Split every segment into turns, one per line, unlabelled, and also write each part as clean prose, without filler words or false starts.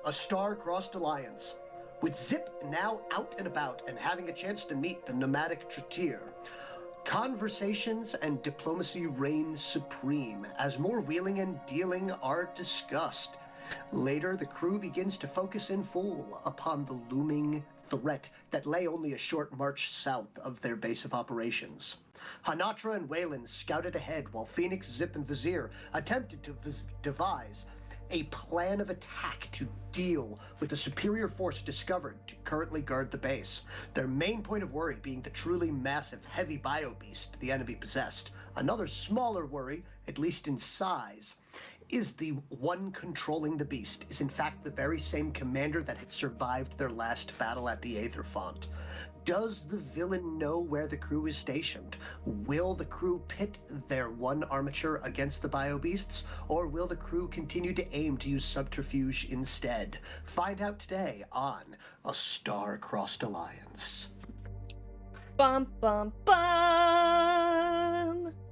a star-crossed alliance. With Zip now out and about and having a chance to meet the nomadic Tratir, conversations and diplomacy reign supreme as more wheeling and dealing are discussed. Later, the crew begins to focus in full upon the looming threat that lay only a short march south of their base of operations. Hanatra and Wayland scouted ahead while Phoenix, Zip, and Vizier attempted to devise a plan of attack to deal with the superior force discovered to currently guard the base. Their main point of worry being the truly massive, heavy bio-beast the enemy possessed. Another smaller worry, at least in size, is the one controlling the beast is in fact the very same commander that had survived their last battle at the Aether Font. Does the villain know where the crew is stationed? Will the crew pit their one armature against the bio-beasts, or will the crew continue to aim to use subterfuge instead? Find out today on A Star-Crossed Alliance.
Bum, bum, bum!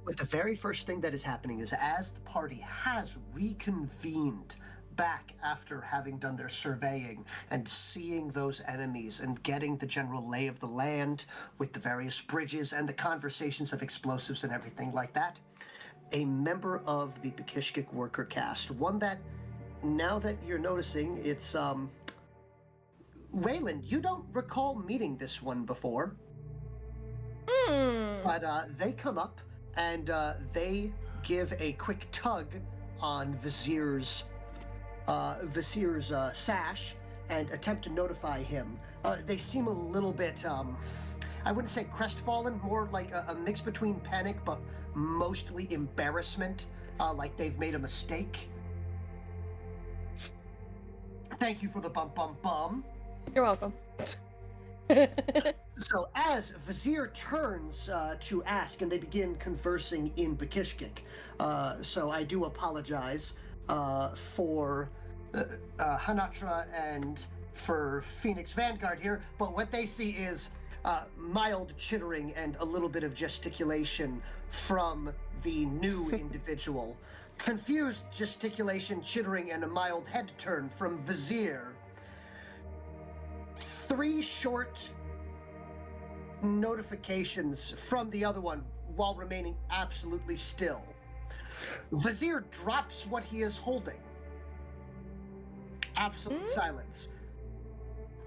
But the very first thing that is happening is as the party has reconvened back after having done their surveying and seeing those enemies and getting the general lay of the land with the various bridges and the conversations of explosives and everything like that, a member of the Bekishkik worker caste, one that, now that you're noticing, it's, Wayland, you don't recall meeting this one before. But they come up and they give a quick tug on Vizier's sash and attempt to notify him. They seem a little bit, I wouldn't say crestfallen, more like a mix between panic, but mostly embarrassment, like they've made a mistake. Thank you for the bum bum bum.
You're welcome.
So as Vizier turns to ask, and they begin conversing in Bekishkik, so I do apologize for Hanatra and for Phoenix Vanguard here, but what they see is mild chittering and a little bit of gesticulation from the new individual. Confused gesticulation, chittering, and a mild head turn from Vizier. 3 short notifications from the other one while remaining absolutely still. Vizier drops what he is holding. Absolute silence.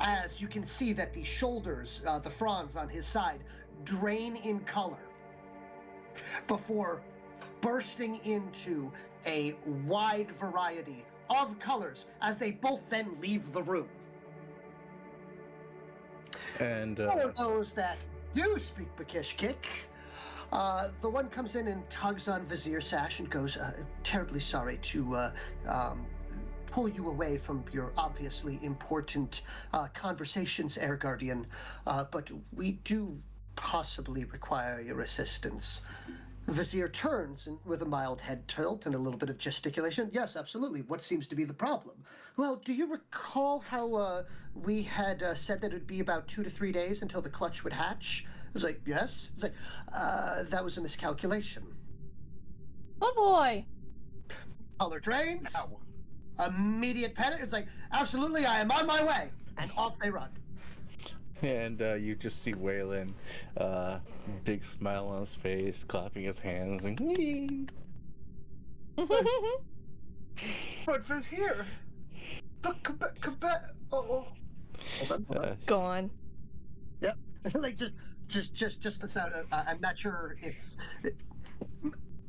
As you can see that the shoulders, the fronds on his side, drain in color before bursting into a wide variety of colors as they both then leave the room.
And
For those that do speak Bekishkik, the one comes in and tugs on Vizier's sash and goes, terribly sorry to pull you away from your obviously important conversations, Air Guardian, but we do possibly require your assistance. Vizier turns and with a mild head tilt and a little bit of gesticulation. Yes, absolutely. What seems to be the problem? Well, do you recall how we had said that it would be about 2 to 3 days until the clutch would hatch? I was like, yes. It's like, that was a miscalculation.
Oh boy.
Color drains.
Ow.
Immediate panic. It's like, absolutely, I am on my way. And off they run.
And you just see Waylon, big smile on his face, clapping his hands, and
But Vizier, come back. Oh.
Hold on.
Gone.
Yep. Like just the sound. I'm not sure if.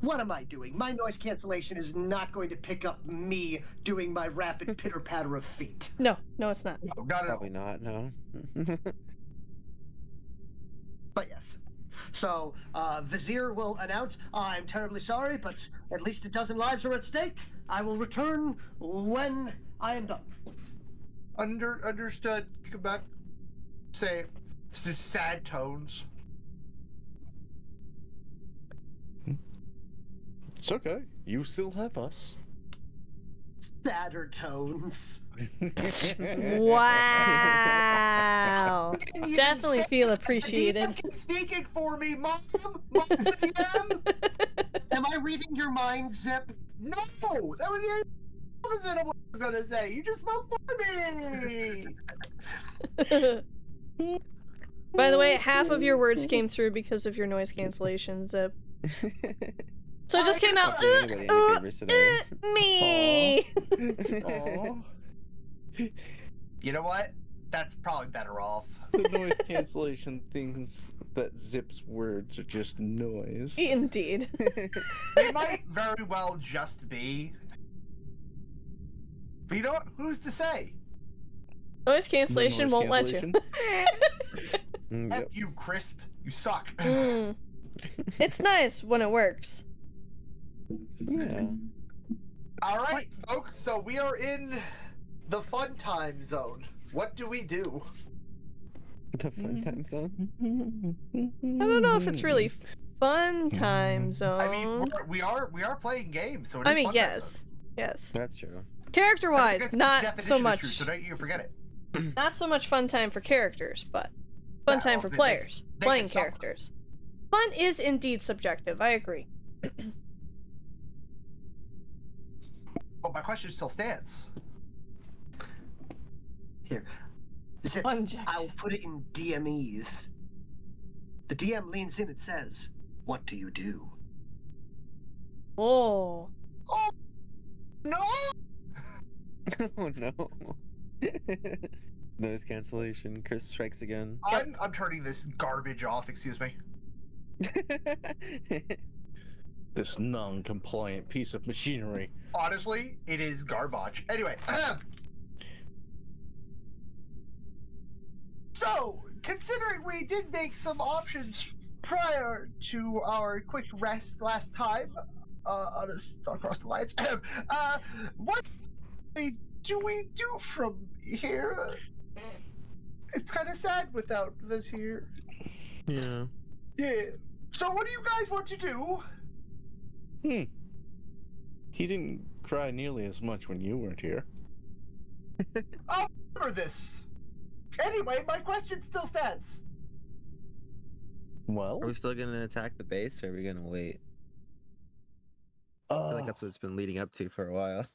What am I doing? My noise cancellation is not going to pick up me doing my rapid pitter patter of feet.
No, it's not.
No, not at all.
Probably not, no.
But yes. So, Vizier will announce, I'm terribly sorry, but at least a dozen lives are at stake. I will return when I am done.
Understood. Come back. Say, sad tones.
it's okay. You still have us.
Sadder tones.
Wow. Definitely feel appreciated.
Speaking for me, Mom, DM? Am I reading your mind, Zip?
No, that was the opposite of what I was gonna say. You just spoke for me.
By the way, half of your words came through because of your noise cancellation, Zip. So it just came out.
Not doing anybody any favors today.
Me.
Aw.
You know what? That's probably better off.
The noise cancellation thinks that Zip's words are just noise.
Indeed.
They might very well just be. But you know what? Who's to say?
Noise cancellation
noise
won't
cancellation?
let you.
F you, Crisp. You suck.
Mm. It's nice when it works.
Yeah.
All right, folks. So we are in the fun time zone. What do we do?
The fun time zone.
I don't know if it's really fun time zone.
I mean, we are playing games, so it is
I mean,
fun time
yes,
zone.
yes.
That's true.
Character
I
wise,
think that's the
not
definition
so
of
much.
truth, so don't you forget it.
Not so much fun time for characters, but fun
Yeah,
time
well,
for
they
players
can
playing
suffer.
characters. Fun is indeed subjective. I agree.
But my question still stands.
Here. Zip,
Objective.
I'll put it in DMEs. The DM leans in and says, "What do you do?"
Oh.
Oh no!
Oh no. Noise cancellation. Chris strikes again.
I'm turning this garbage off. Excuse me.
This non-compliant piece of machinery.
Honestly, it is garbage. Anyway, so considering we did make some options prior to our quick rest last time on a Star-Crossed Alliance, what do we do from here? It's kind of sad without this here.
Yeah.
Yeah. So what do you guys want to do?
He didn't cry nearly as much when you weren't here.
I'll remember this. Anyway, my question still stands.
Well,
Are we still gonna attack the base, or are we gonna wait? I feel like that's what it's been leading up to for a while.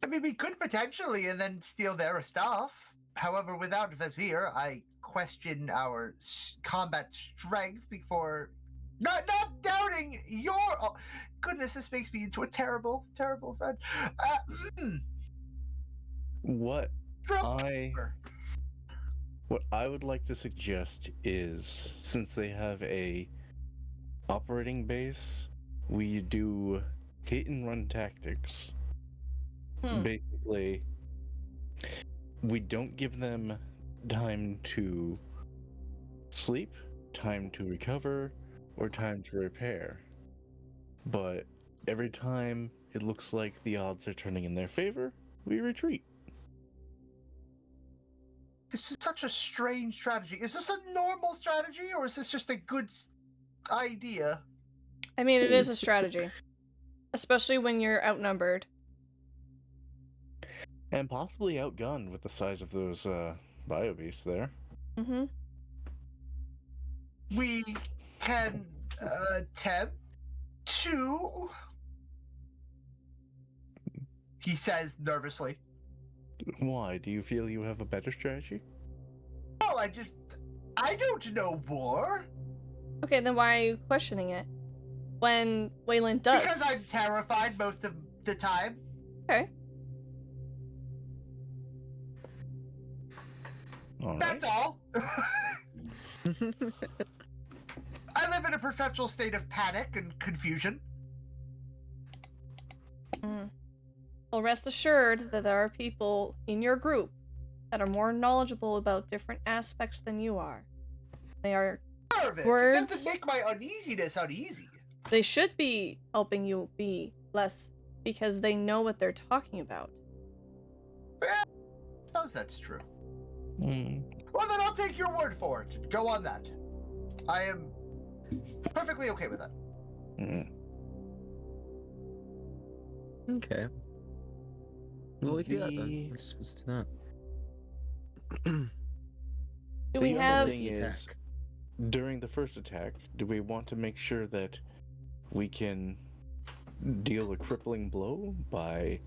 I mean, we could potentially and then steal their stuff. However, without Vizier, I question our combat strength before. Not doubting your. Oh, goodness, this makes me into a terrible, terrible friend.
what
Stroker.
I would like to suggest is, since they have a operating base, we do hit and run tactics. Basically, we don't give them time to sleep, time to recover, or time to repair. But every time it looks like the odds are turning in their favor, we retreat.
This is such a strange strategy. Is this a normal strategy, or is this just a good idea?
I mean, it is a strategy. Especially when you're outnumbered.
And possibly outgunned with the size of those bio beasts there.
Mm-hmm.
We can attempt to. He says nervously.
Why? Do you feel you have a better strategy?
Oh, I don't know war.
Okay, then why are you questioning it? When Wayland does.
Because I'm terrified most of the time.
Okay.
All right.
That's all. I live in a perpetual state of panic and confusion.
Well, rest assured that there are people in your group that are more knowledgeable about different aspects than you are. They are.
Nervous. It
Words.
doesn't make my uneasiness uneasy.
They should be helping you be less because they know what they're talking about.
Suppose that's true.
Hmm.
Well, then I'll take your word for it. Go on that. I am perfectly okay with that.
Hmm.
Okay. Well, we can do that
The-
then. Let's do that.
Do we
The other
have?
thing is,
Attack.
during the first attack, do we want to make sure that we can deal a crippling blow by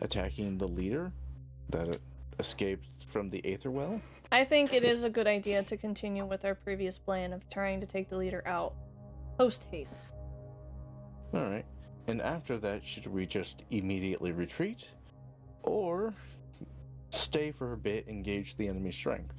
attacking the leader that escaped from the Aether Well?
I think it is a good idea to continue with our previous plan of trying to take the leader out post haste.
Alright. And after that, should we just immediately retreat? Or stay for a bit and gauge the enemy's strength?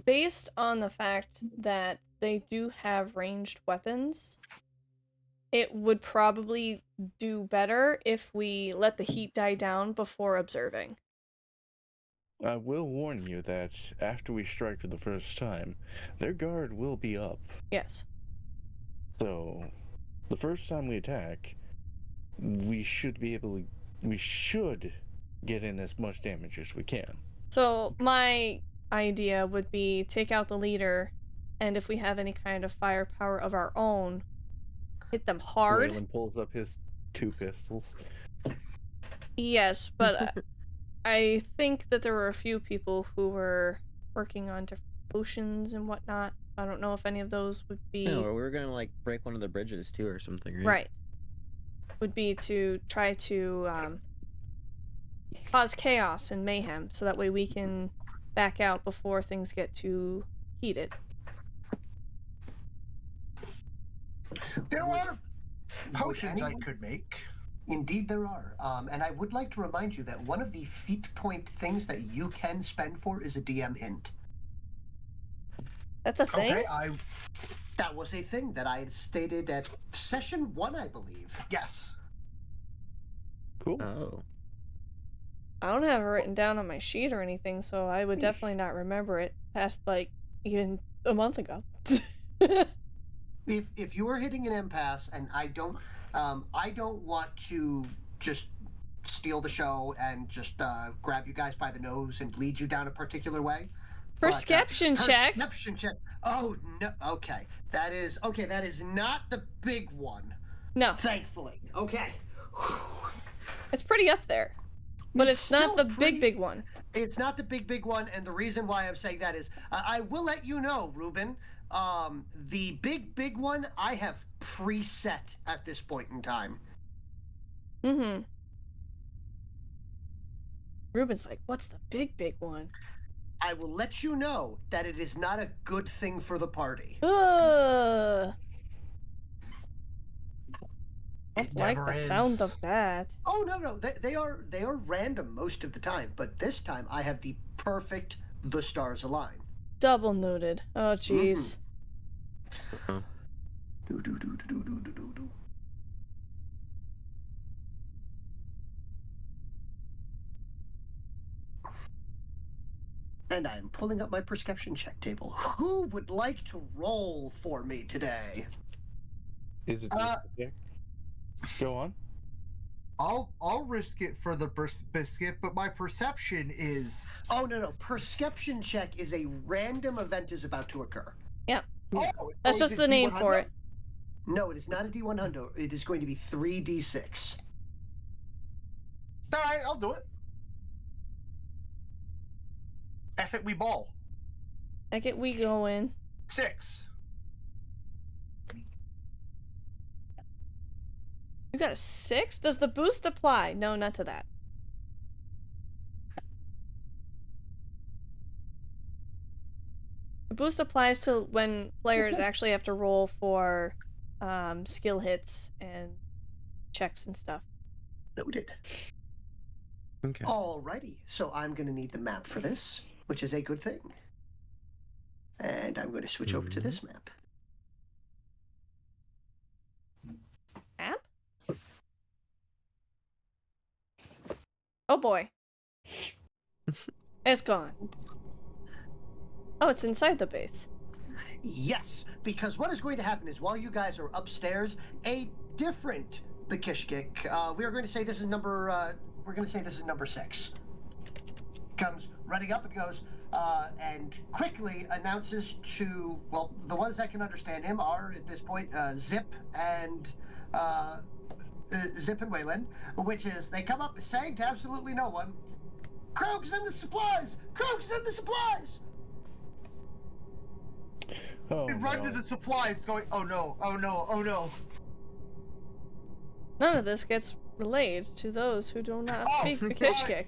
Based on the fact that they do have ranged weapons, it would probably do better if we let the heat die down before observing.
I will warn you that after we strike for the first time, their guard will be up.
Yes.
So, the first time we attack, we should get in as much damage as we can.
So my idea would be take out the leader, and if we have any kind of firepower of our own, hit them hard.
Waylon pulls up his 2 pistols.
Yes, but I think that there were a few people who were working on different potions and whatnot. I don't know if any of those would be...
No, we were gonna like break one of the bridges too or something, right?
Right. Would be to try to cause chaos and mayhem, so that way we can back out before things get too heated.
There are potions I
anyone-
could make.
Indeed, there are. And I would like to remind you that one of the feat point things that you can spend for is a DM hint.
That's a thing?
Okay,
That was a thing that I had stated at session 1, I believe.
yes.
Cool.
Oh.
I don't have it written down on my sheet or anything, so I would definitely not remember it past, like, even a month ago.
If you are hitting an impasse, and I don't want to just steal the show and just grab you guys by the nose and lead you down a particular way.
Perception check.
Perception check. Oh no. Okay, that is not the big one.
No,
Thankfully. Okay.
it's pretty up there, but it's not
still
the
pretty-
big one.
It's not the big one, and the reason why I'm saying that is I will let you know, Ruben. The big one I have preset at this point in time.
Mm-hmm. Ruben's like, what's the big one?
I will let you know that it is not a good thing for the party.
Ugh. I don't like
never
the
is.
sound of that.
Oh no, they are random most of the time, but this time I have the perfect the stars align.
Double noted. Oh, jeez.
Uh-huh.
Do. And I'm pulling up my perception check table. Who would like to roll for me today?
Is it just okay? Go on.
I'll risk it for the biscuit, but my perception is
Oh no, perception check is a random event is about to occur.
That's
is
just
it
the name
D100?
for it.
No, it is not a D100. It is going to be 3D6.
All right, I'll do it. F it, we ball.
I get we going.
6.
You got a 6? Does the boost apply? No, not to that. The boost applies to when players actually have to roll for skill hits and checks and stuff.
Noted.
Okay.
Alrighty, so I'm going to need the map for this, which is a good thing. And I'm going to switch over to this map.
App? Oh boy. It's gone. Oh, it's inside the base.
Yes, because what is going to happen is while you guys are upstairs, a different Bakishkik, we are going to say this is number, we're going to say this is number 6, comes running up and goes, and quickly announces to, well, the ones that can understand him are, at this point, Zip and Waylon, which is, they come up saying to absolutely no one, Krog's in the supplies! Krog's in the supplies!
Oh,
They run to
no.
the supplies, going, "Oh no! Oh no! Oh no!"
None of this gets relayed to those who do not
Oh,
speak Vakishkik.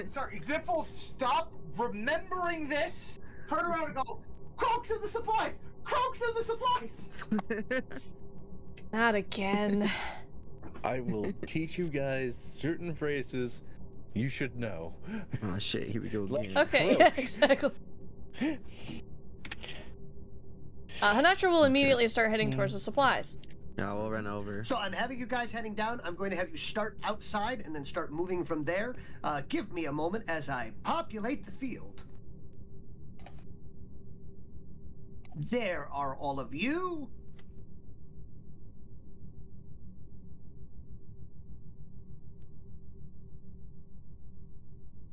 Sorry, Zip will stop remembering this. Turn around and go, "Croaks in the supplies! Croaks in the supplies!"
Not again.
I will teach you guys certain phrases you should know.
Oh shit, here we go again.
Okay,
Croak.
yeah, exactly. Hanatra will immediately start heading towards the supplies.
Yeah, we'll run over.
So I'm having you guys heading down. I'm going to have you start outside and then start moving from there. Give me a moment as I populate the field. There are all of you.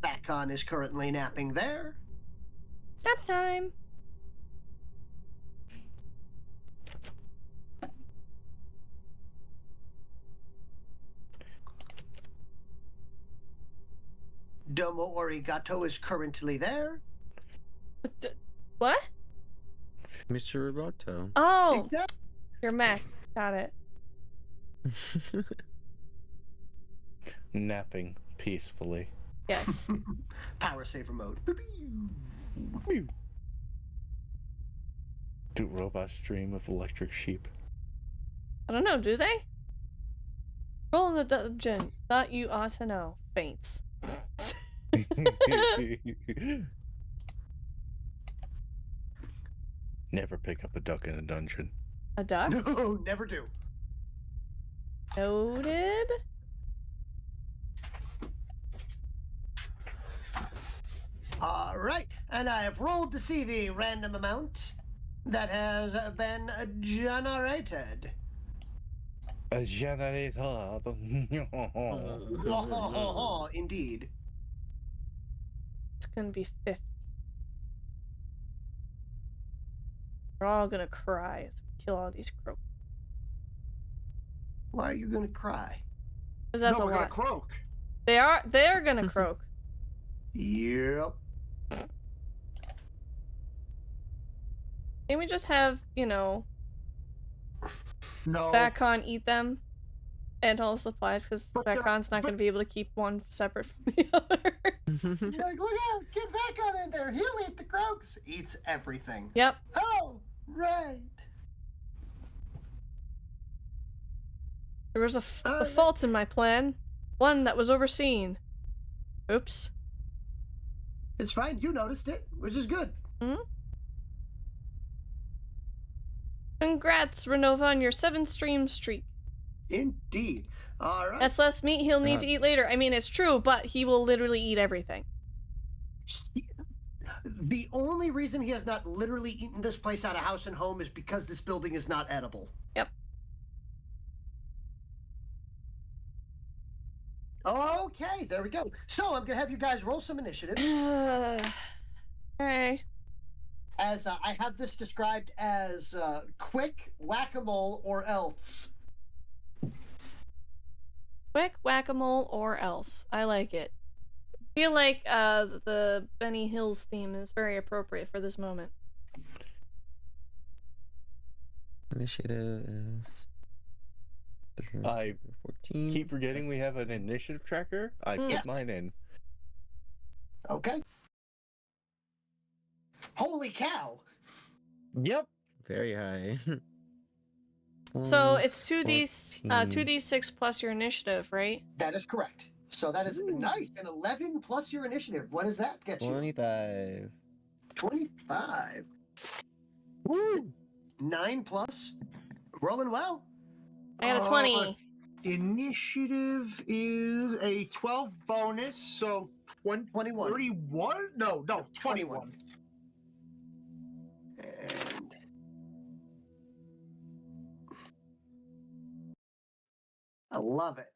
Bakon is currently napping there.
Nap time.
Domo Origato is currently there.
What?
Mr. Roboto.
Oh,
Exactly.
your mech. Got it.
Napping peacefully.
Yes.
Power saver mode.
Do robots dream of electric sheep?
I don't know, do they? Roll in the dungeon. Thought you ought to know. Faints.
Never pick up a duck in a dungeon.
A duck?
No, never do.
Noted.
All right, and I have rolled to see the random amount that has been generated.
A generator.
Indeed.
It's gonna be 50. We're all gonna cry as we kill all these croaks.
Why are you gonna cry?
Because that's
No,
a
we're gonna
lot.
croak.
They're gonna croak.
Yep.
Can we just have,
No.
Bakon eat them? And all the supplies, because
But they're-
Bakon's not
but-
gonna be able to keep one separate from the other.
You're like, look out, get back on in there. He'll eat the croaks. Eats everything.
Yep.
Oh, right.
There was a fault in my plan. One that was overseen. Oops.
It's fine. You noticed it, which is good.
Congrats, Renova, on your 7-stream streak.
Indeed. All right.
That's less meat he'll need to eat later. I mean, it's true, but he will literally eat everything.
The only reason he has not literally eaten this place out of house and home is because this building is not edible.
Yep.
Okay, there we go. So I'm gonna have you guys roll some initiatives.
Okay.
As I have this described as quick whack-a-mole or else.
Quick whack-a-mole or else. I like it. I feel like the Benny Hills theme is very appropriate for this moment.
Initiative is
I
14.
keep forgetting we have an initiative tracker. I put
Yes.
mine in.
Okay. Holy cow!
Yep.
Very high.
So it's
14.
2d6 plus your initiative, right?
That is correct. So that is nice. An 11 plus your initiative. What does that get you?
25.
25.
Woo!
9 plus. Rolling well.
I got a 20.
Initiative is a 12 bonus, so
21.
31? No, 21.
And I love it.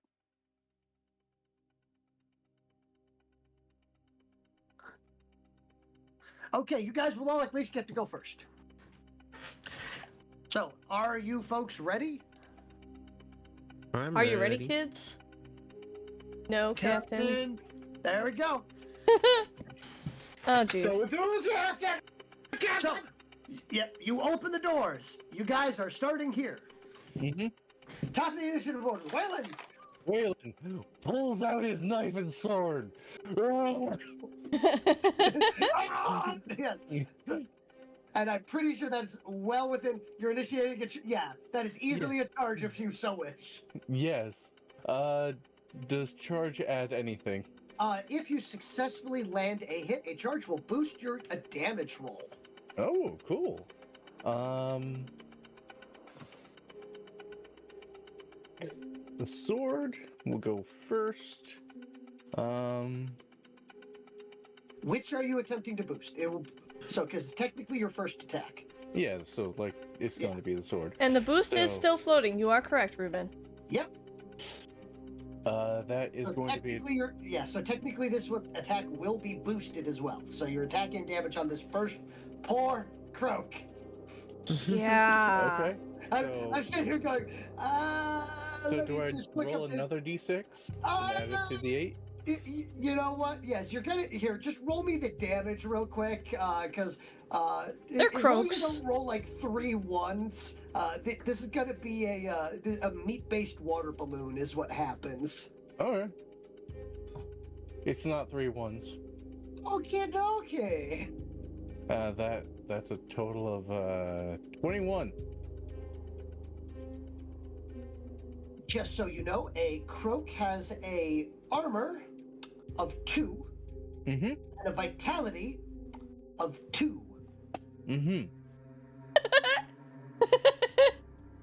Okay, you guys will all at least get to go first. So, are you folks ready?
I'm
Are you ready, kids? No, Captain.
There we go.
Oh, jeez.
So enthusiastic!
So, Yep, you open the doors. You guys are starting here.
Mm-hmm.
Top of the initiative order. Waylon!
Waylon pulls out his knife and sword. Ah!
Ah! Yeah. And I'm pretty sure that's well within your initiating. Yeah, that is easily a charge if you so wish.
Yes. Does charge add anything?
If you successfully land a hit, a charge will boost your damage roll.
Oh, cool. The sword will go first.
Which are you attempting to boost? It will, so, because it's technically your first attack.
Yeah, so like it's going to be the sword.
And the boost is
So-
still floating. You are correct, Ruben.
Yep.
That is
So
going to be.
technically, so technically this attack will be boosted as well. So you're attacking damage on this first poor croak.
Yeah.
Okay.
I'm sitting here going,
So
let
do
me
I
just look
roll
up this.
another d6
Uh,
and add it to the 8?
You know what? Yes, you're gonna here. Just roll me the damage real quick, because
They're
as long as
croaks.
you don't roll like 3 1s, this is gonna be a meat-based water balloon, is what happens.
Okay. It's not 3 1s.
Okay.
That's a total of 21.
Just so you know, a croak has a armor of 2
Mm-hmm.
and a vitality of 2.
Mm-hmm.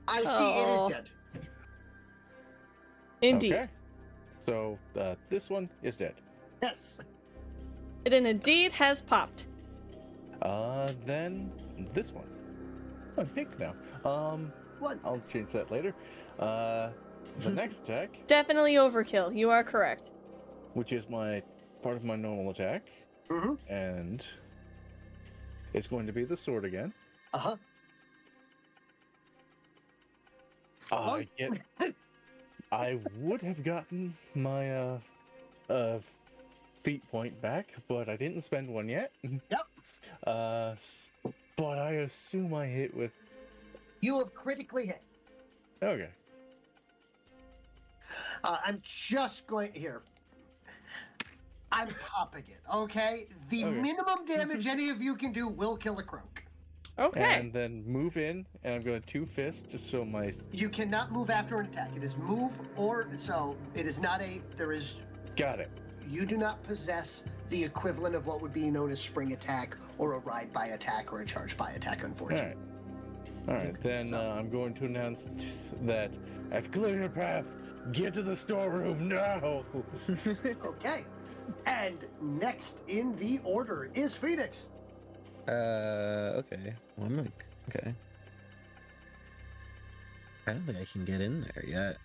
I see. It
Oh.
is dead.
Indeed.
Okay. So this one is dead.
Yes.
It indeed has popped.
Then this one. I'm pink now.
One.
I'll change that later. The next attack,
Definitely overkill. You are correct.
which is my part of my normal attack,
Mm-hmm.
and it's going to be the sword again.
Uh-huh.
I get. I would have gotten my feat point back, but I didn't spend one yet.
Yep.
But I assume I hit with.
You have critically hit.
Okay.
I'm just going here. I'm popping it, okay? The
Okay.
minimum damage any of you can do will kill a croak.
Okay.
And then move in, and I'm going to 2 fists, so my.
You cannot move after an attack. It is move or so. It is not a. There is.
Got it.
You do not possess the equivalent of what would be known as spring attack or a ride by attack or a charge by attack, unfortunately.
Alright, then
So-
I'm going to announce that I've cleared your path. Get to the storeroom now.
Okay. And next in the order is Phoenix.
Okay. Well, I'm like, okay. I don't think I can get in there yet.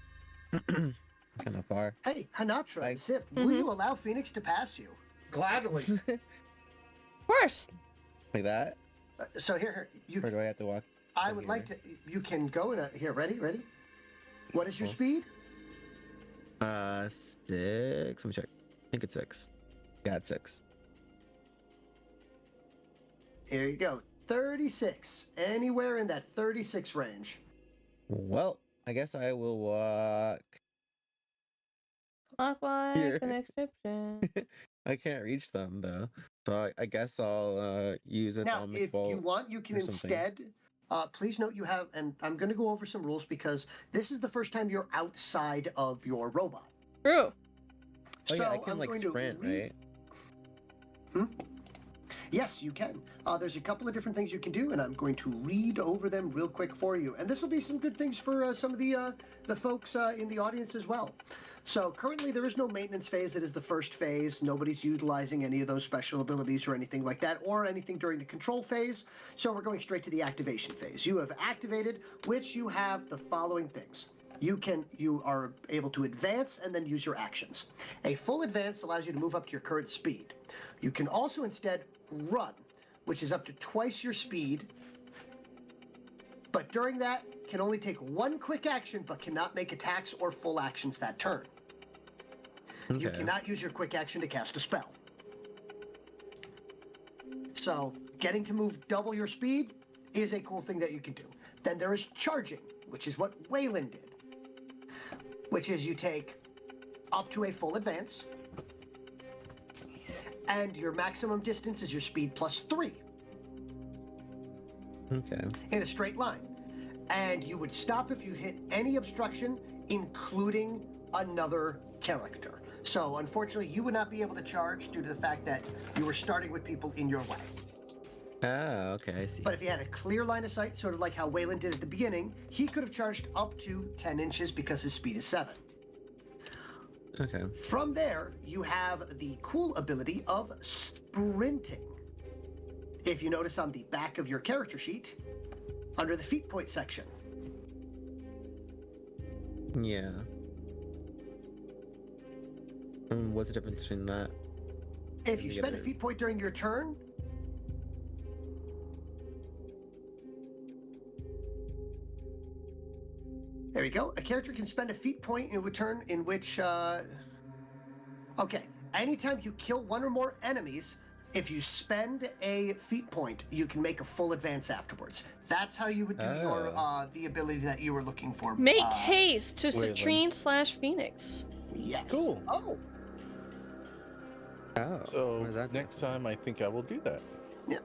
Kind of far.
Hey, Hanatra,
Hi.
Zip, will you allow Phoenix to pass you?
Gladly.
Of course.
Like that?
So here, you.
Or do I have to walk?
I would like to. You can go in a. Here, ready? What is your
Cool.
speed?
6. Let me check. I think it's 6. Yeah, it's 6.
Here you go. 36. Anywhere in that 36 range.
Well, I guess I will walk.
Clockwise
Here.
and exception.
I can't reach them though, so I guess I'll use
Now,
atomic
if
bolt.
you want, you can
or something.
instead. Please note you have, and I'm going to go over some rules because this is the first time you're outside of your robot.
True.
Oh yeah, I
So
can
I'm
like
going to
sprint,
read-
right?
Yes, you can. There's a couple of different things you can do, and I'm going to read over them real quick for you. And this will be some good things for some of the folks in the audience as well. So currently there is no maintenance phase. It is the first phase. Nobody's utilizing any of those special abilities or anything like that, or anything during the control phase. So we're going straight to the activation phase. You have activated, which you have the following things. You are able to advance and then use your actions. A full advance allows you to move up to your current speed. You can also instead run, which is up to twice your speed. But during that, can only take one quick action, but cannot make attacks or full actions that turn. You
Okay.
cannot use your quick action to cast a spell. So, getting to move double your speed, is a cool thing that you can do. Then there is charging, which is what Waylon did, which is you take up to a full advance, and your maximum distance is your speed plus 3
Okay.
in a straight line. And you would stop if you hit any obstruction, including another character. So unfortunately, you would not be able to charge due to the fact that you were starting with people in your way.
Ah, okay, I see.
But if you had a clear line of sight, sort of like how Waylon did at the beginning, he could have charged up to 10 inches because his speed is 7.
Okay.
From there, you have the cool ability of sprinting. If you notice on the back of your character sheet, under the feat point section.
Yeah. What's the difference between that?
If you spend a feat point during your turn, there we go. A character can spend a feat point in a turn in which, okay, anytime you kill one or more enemies, if you spend a feat point, you can make a full advance afterwards. That's how you would do your the ability that you were looking for.
Make haste to
Waylon.
Citrine/Phoenix.
Yes.
Cool.
Oh,
Oh.
So
what does that do?
next time, I think I will do that.
yeah.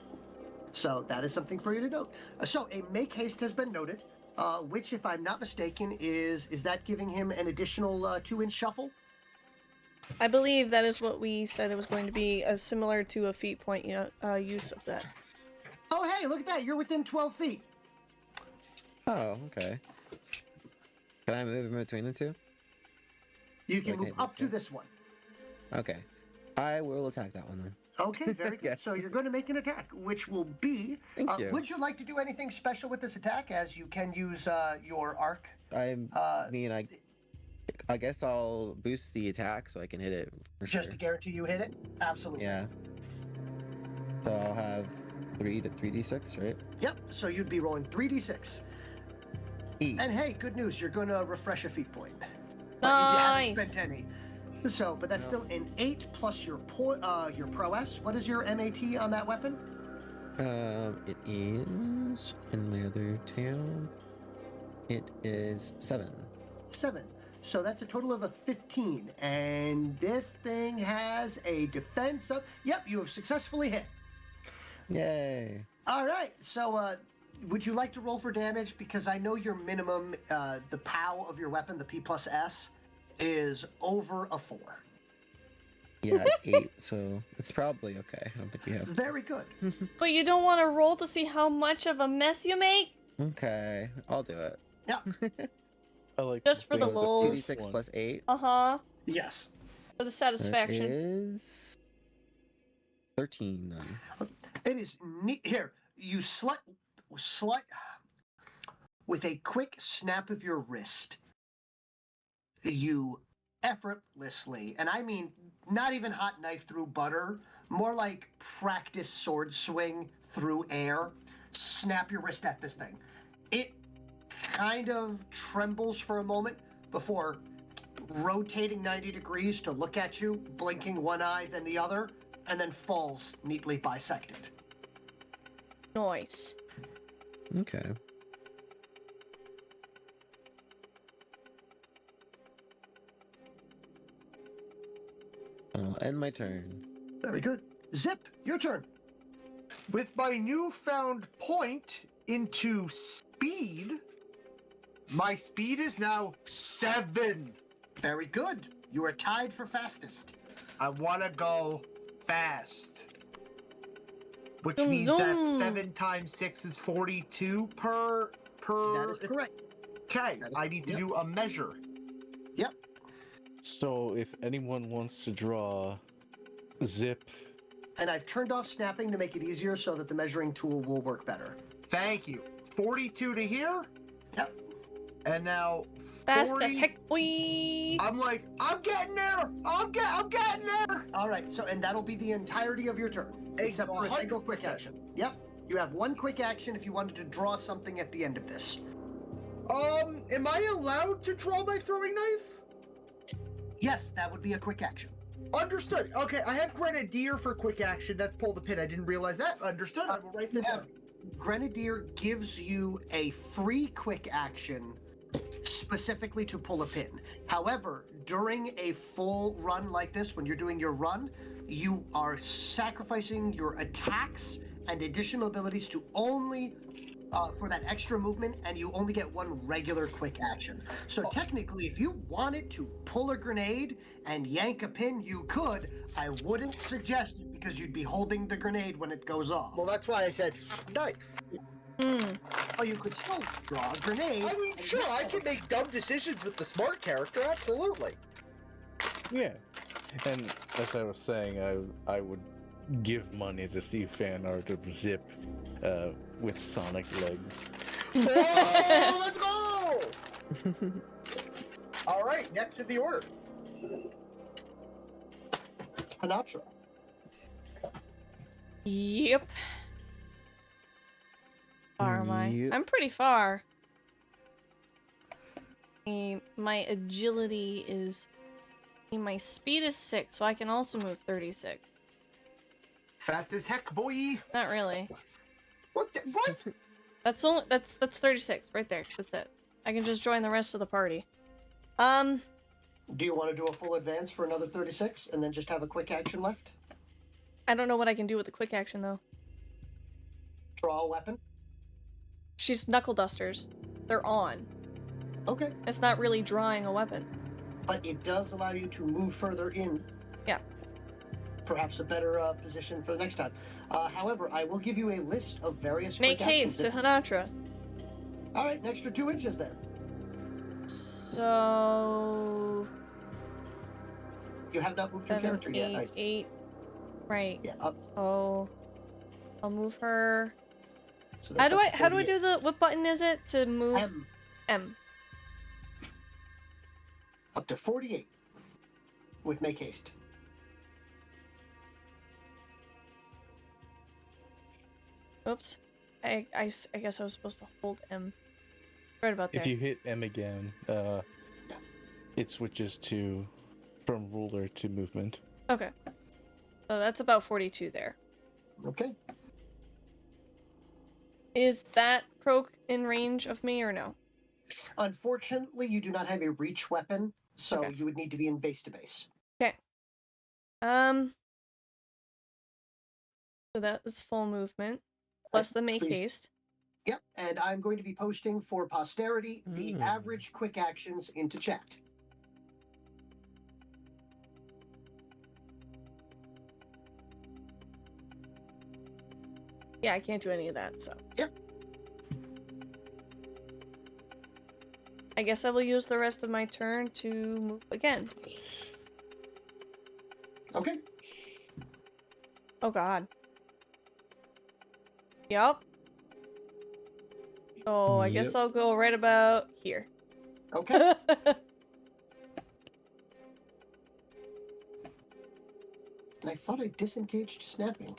So that is something for you to note. So a make haste has been noted, which, if I'm not mistaken, is that giving him an additional 2-inch shuffle?
I believe that is what we said it was going to be, similar to a feat point use of that.
Oh, hey, look at that. You're within 12 feet.
Oh, okay. Can I move in between the two?
You can
Okay,
move up to
okay.
this one.
Okay. I will attack that one then.
Okay, very good.
Yes.
So you're going to make an attack, which will be...
Thank you.
Would you like to do anything special with this attack, as you can use your arc?
I mean, I guess I'll boost the attack so I can hit it for
Just
sure.
to guarantee you hit it? Absolutely.
Yeah. So I'll have 3d6, right?
Yep, so you'd be rolling 3d6.
8.
And hey, good news, you're going to refresh a feat point. But
Nice.
you haven't spent any. So, but that's still an 8 plus your prowess. What is your MAT on that weapon?
It is in my other tail. It is 7.
7. So that's a total of a 15. And this thing has a defense of... Yep, you have successfully hit.
Yay!
All right, so would you like to roll for damage? Because I know your minimum, the POW of your weapon, the P plus S, is over a 4.
Yeah, it's 8, so it's probably okay. I don't think we have.
Very good.
But you don't want to roll to see how much of a mess you make?
Okay, I'll do it.
Yeah.
I like
Just for the
way
lulz.
that
It's 2d6
one.
plus 8.
Uh-huh.
Yes.
For the
That
satisfaction.
is 13 then.
It is neat. Here, you slight, with a quick snap of your wrist, you effortlessly, and I mean not even hot knife through butter, more like practice sword swing through air, snap your wrist at this thing. It kind of trembles for a moment before rotating 90 degrees to look at you, blinking one eye then the other, and then falls neatly bisected.
Nice.
Okay. I'll end my turn.
Very good. Zip, your turn.
With my newfound point into speed, my speed is now 7.
Very good. You are tied for fastest.
I want to go fast. Which
Zoom,
means that
zoom.
7 times 6 is 42 per...
That is correct.
Okay,
That is-
I need to
yep.
do a measure.
Yep.
So if anyone wants to draw zip,
And I've turned off snapping to make it easier so that the measuring tool will work better.
Thank you. 42 to here,
Yep.
and now
Fast
40.
as heck, boy.
I'm like, I'm getting there. I'm getting there.
All right, so, and that'll be the entirety of your turn, except for a single quick
100%.
action. Yep. You have one quick action if you wanted to draw something at the end of this.
Am I allowed to draw my throwing knife?
Yes, that would be a quick action.
Understood. Okay, I have Grenadier for quick action. That's pull the pin. I didn't realize that. Understood. I will write
You
that
have,
down.
Grenadier gives you a free quick action specifically to pull a pin. However, during a full run like this, when you're doing your run, you are sacrificing your attacks and additional abilities to only for that extra movement, and you only get one regular quick action. So technically, if you wanted to pull a grenade and yank a pin, you could. I wouldn't suggest it because you'd be holding the grenade when it goes off.
Well, that's why I said knife.
Oh, you could still draw a grenade.
I mean, sure, I can make dumb decisions with the smart character, absolutely.
Yeah. And as I was saying, I would give money to see fan art of Zip with sonic legs.
Oh, let's go! All right, next in the order.
Hanatra.
Yep. Far am I?
Yep.
I'm pretty far. My agility is... My speed is 6, so I can also move 36.
Fast as heck, boy.
Not really.
What? What?
That's 36 right there. That's it. I can just join the rest of the party.
Do you want to do a full advance for another 36 and then just have a quick action left?
I don't know what I can do with the quick action though.
Draw a weapon?
She's knuckle dusters. They're on.
Okay.
It's not really drawing a weapon.
But it does allow you to move further in.
Yeah.
Perhaps a better position for the next time. However, I will give you a list of various
Make
quick actions
haste to
that-
Hanatra.
All right, an extra 2 inches there.
So...
You have not moved your
7,
character
8,
yet. Nice.
8. Right.
Yeah, up.
Oh. I'll move her...
So
How
that's
do
up
I
to
how do I
48.
do the what button is it to move
M,
M?
up to 48 with make haste.
Oops. I guess I was supposed to hold M. Right about there.
If you hit M again, it switches to from ruler to movement.
Okay. So that's about 42 there.
Okay.
Is that Croak in range of me or no?
Unfortunately, you do not have a reach weapon, so
Okay.
you would need to be in base to base.
Okay. So that was full movement. Plus the make
please.
haste.
Yep, and I'm going to be posting for posterity the
Mm.
average quick actions into chat.
Yeah, I can't do any of that, so.
Yep.
I guess I will use the rest of my turn to move again.
Okay.
Oh god. Yup. So I guess
Yep.
I'll go right about here.
Okay. And I thought I disengaged snapping.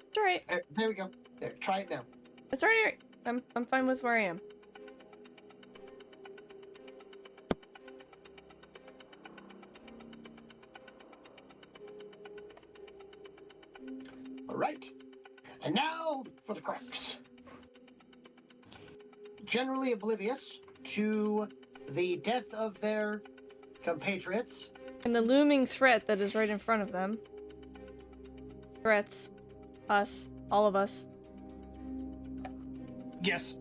It's alright.
There we go. There, try it now.
It's alright. I'm fine with where I am.
All right. And now for the cracks. Generally oblivious to the death of their compatriots,
And the looming threat that is right in front of them. Threats. Us. All of us.
Yes.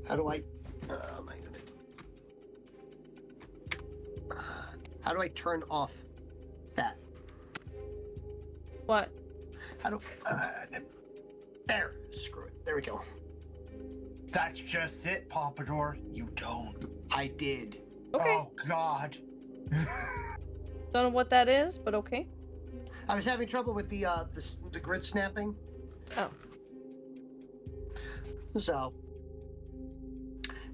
how do I... how do I turn off that?
What?
How do... there. Screw it. There we go.
That's just it, Pompador. You don't.
I did.
Okay.
Oh, God.
Don't know what that is, but okay.
I was having trouble with the grid snapping.
Oh.
So,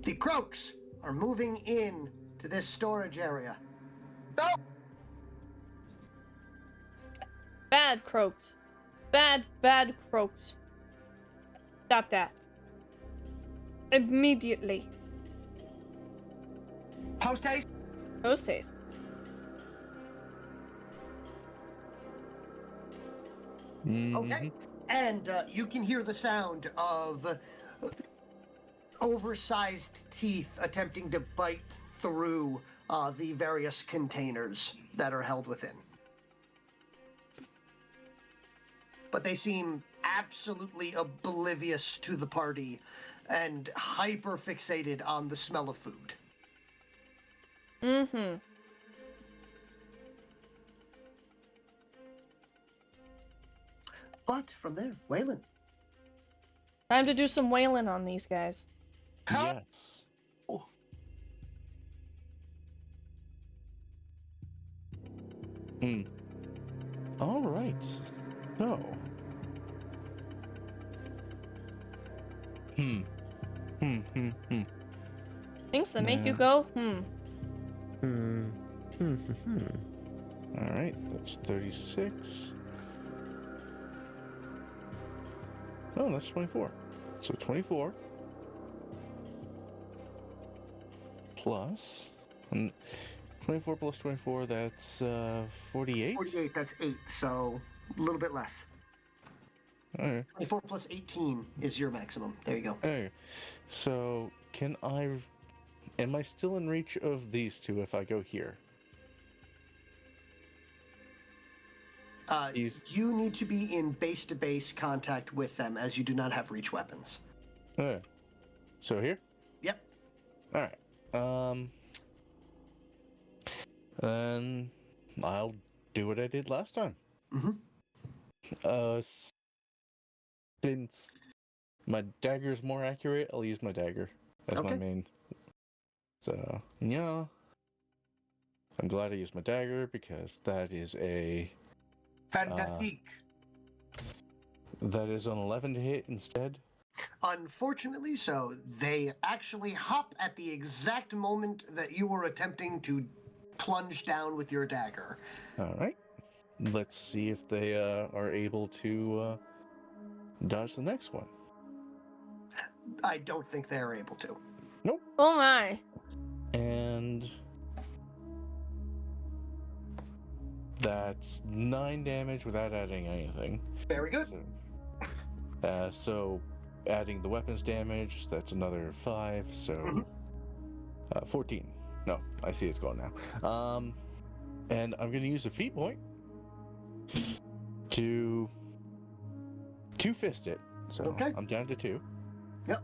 the Croaks are moving in to this storage area.
No!
Bad croaked. Bad croaked. Stop that. Immediately.
Post haste.
Post haste.
Okay. And you can hear the sound of oversized teeth attempting to bite through the various containers that are held within. But they seem absolutely oblivious to the party and hyper fixated on the smell of food.
Mm-hmm.
But from there, Waylon.
Time to do some whaling on these guys.
Yes. All right. So.
Things that make you
Yeah.
go,
All right. That's 36. Oh, that's 24. So 24 plus, and 24 plus 24. That's 48.
48, that's 8, so a little bit less.
All right.
24 plus 18 is your maximum. There you go.
Okay. So can I? Am I still in reach of these two if I go here?
You need to be in base-to-base contact with them, as you do not have reach weapons.
Okay. So here.
Yep.
All right. Then I'll do what I did last time. Since my dagger's more accurate, I'll use my dagger as my
Okay.
main. So yeah, I'm glad I used my dagger because that is
Fantastic.
an 11 to hit instead.
Unfortunately so. They actually hop at the exact moment that you were attempting to plunge down with your dagger.
All right. Let's see if they are able to dodge the next one.
I don't think they are able to.
oh my.
And that's 9 damage without adding anything.
Very good.
So adding the weapons damage, that's another 5, so 14. No, I see it's going now. And I'm going to use a feat point to two-fist it. So
Okay.
I'm down to 2.
Yep.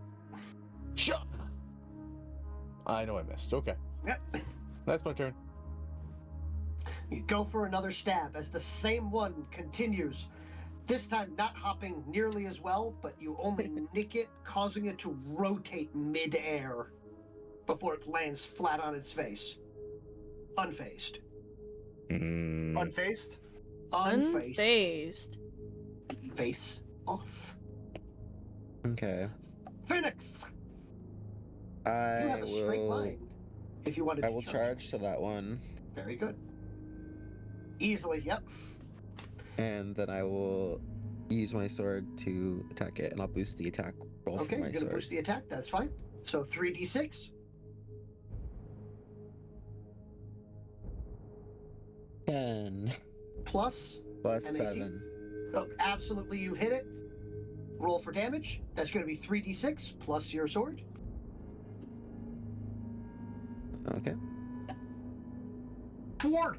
Shot! I know I missed. Okay.
Yep.
That's my turn.
You go for another stab as the same one continues. This time not hopping nearly as well, but you only nick it, causing it to rotate mid-air before it lands flat on its face. Unfazed.
Unfazed.
Unfazed.
Unfazed.
Face off.
Okay.
Phoenix!
I
You have a straight
will.
line. If you wanted
I
to
will charge to that one,
Very good. Easily, yep.
and then I will use my sword to attack it, and I'll boost the attack roll
Okay,
for my
you're gonna
sword.
boost the attack, that's fine. So 3d6.
10
Plus
plus
an 18.
7.
Oh, absolutely, you hit it. Roll for damage. That's going to be 3d6 plus your sword.
Okay.
Sword.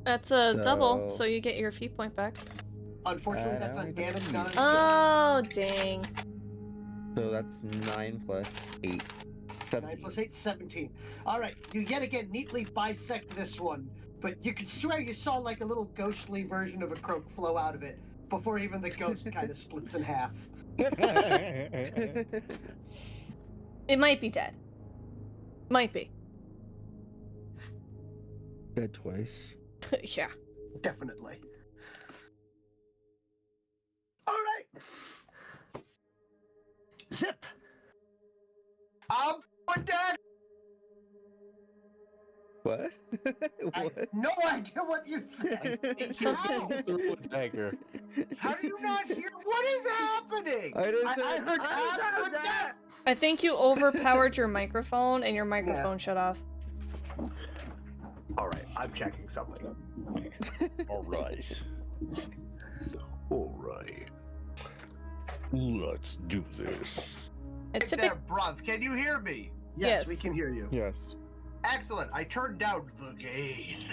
That's a double,
So-
so you get your feat point back.
Unfortunately, that's
I
on
don't
damage,
think
not on
you-
skill.
Oh, dang.
So that's 9 plus 8.
9
17.
plus 8, 17. All right, you yet again neatly bisect this one, but you could swear you saw like a little ghostly version of a croak flow out of it before even the ghost kind of splits in half.
It might be dead. Might be.
Dead twice.
Yeah.
Definitely. All right. Zip.
I'm dead.
What?
I
What?
have no idea what you said.
Something-
Throw a dagger.
How do you not hear? What is happening?
I didn't
I
say
heard
heard that.
I think you overpowered your microphone and your microphone shut off.
All right, I'm checking something.
All right.
All right.
Let's do this.
And
Hey
typically,
there, bruv. Can you hear me?
Yes,
Yes.
we can hear you.
Yes.
Excellent. I turned down the gain.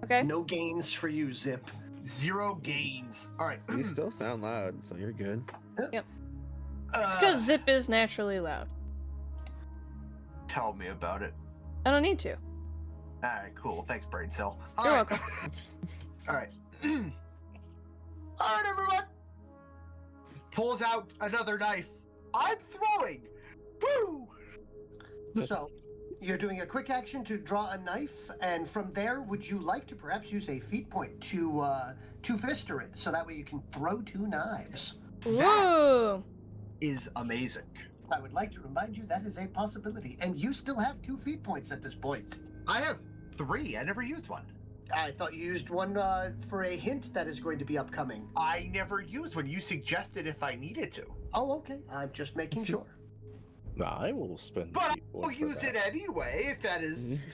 okay.
No gains for you, Zip.
0 gains. All right.
You still sound loud, so you're good.
It's because Zip is naturally loud.
Tell me about it.
I don't need to.
All right, cool. Thanks, brain cell.
You're welcome.
All right. All right, everyone. Pulls out another knife. I'm throwing. Woo!
So, you're doing a quick action to draw a knife, and from there, would you like to perhaps use a feat point to two-fister it, so that way you can throw 2 knives?
Woo!
Is amazing.
I would like to remind you that is a possibility, and you still have 2 feat points at this point.
I have 3. I never used one.
I thought you used one for a hint that is going to be upcoming.
I never used one. You suggested if I needed to.
Oh, okay. I'm just making sure.
I will spend.
But
the
I'll
points for
use
that.
it anyway,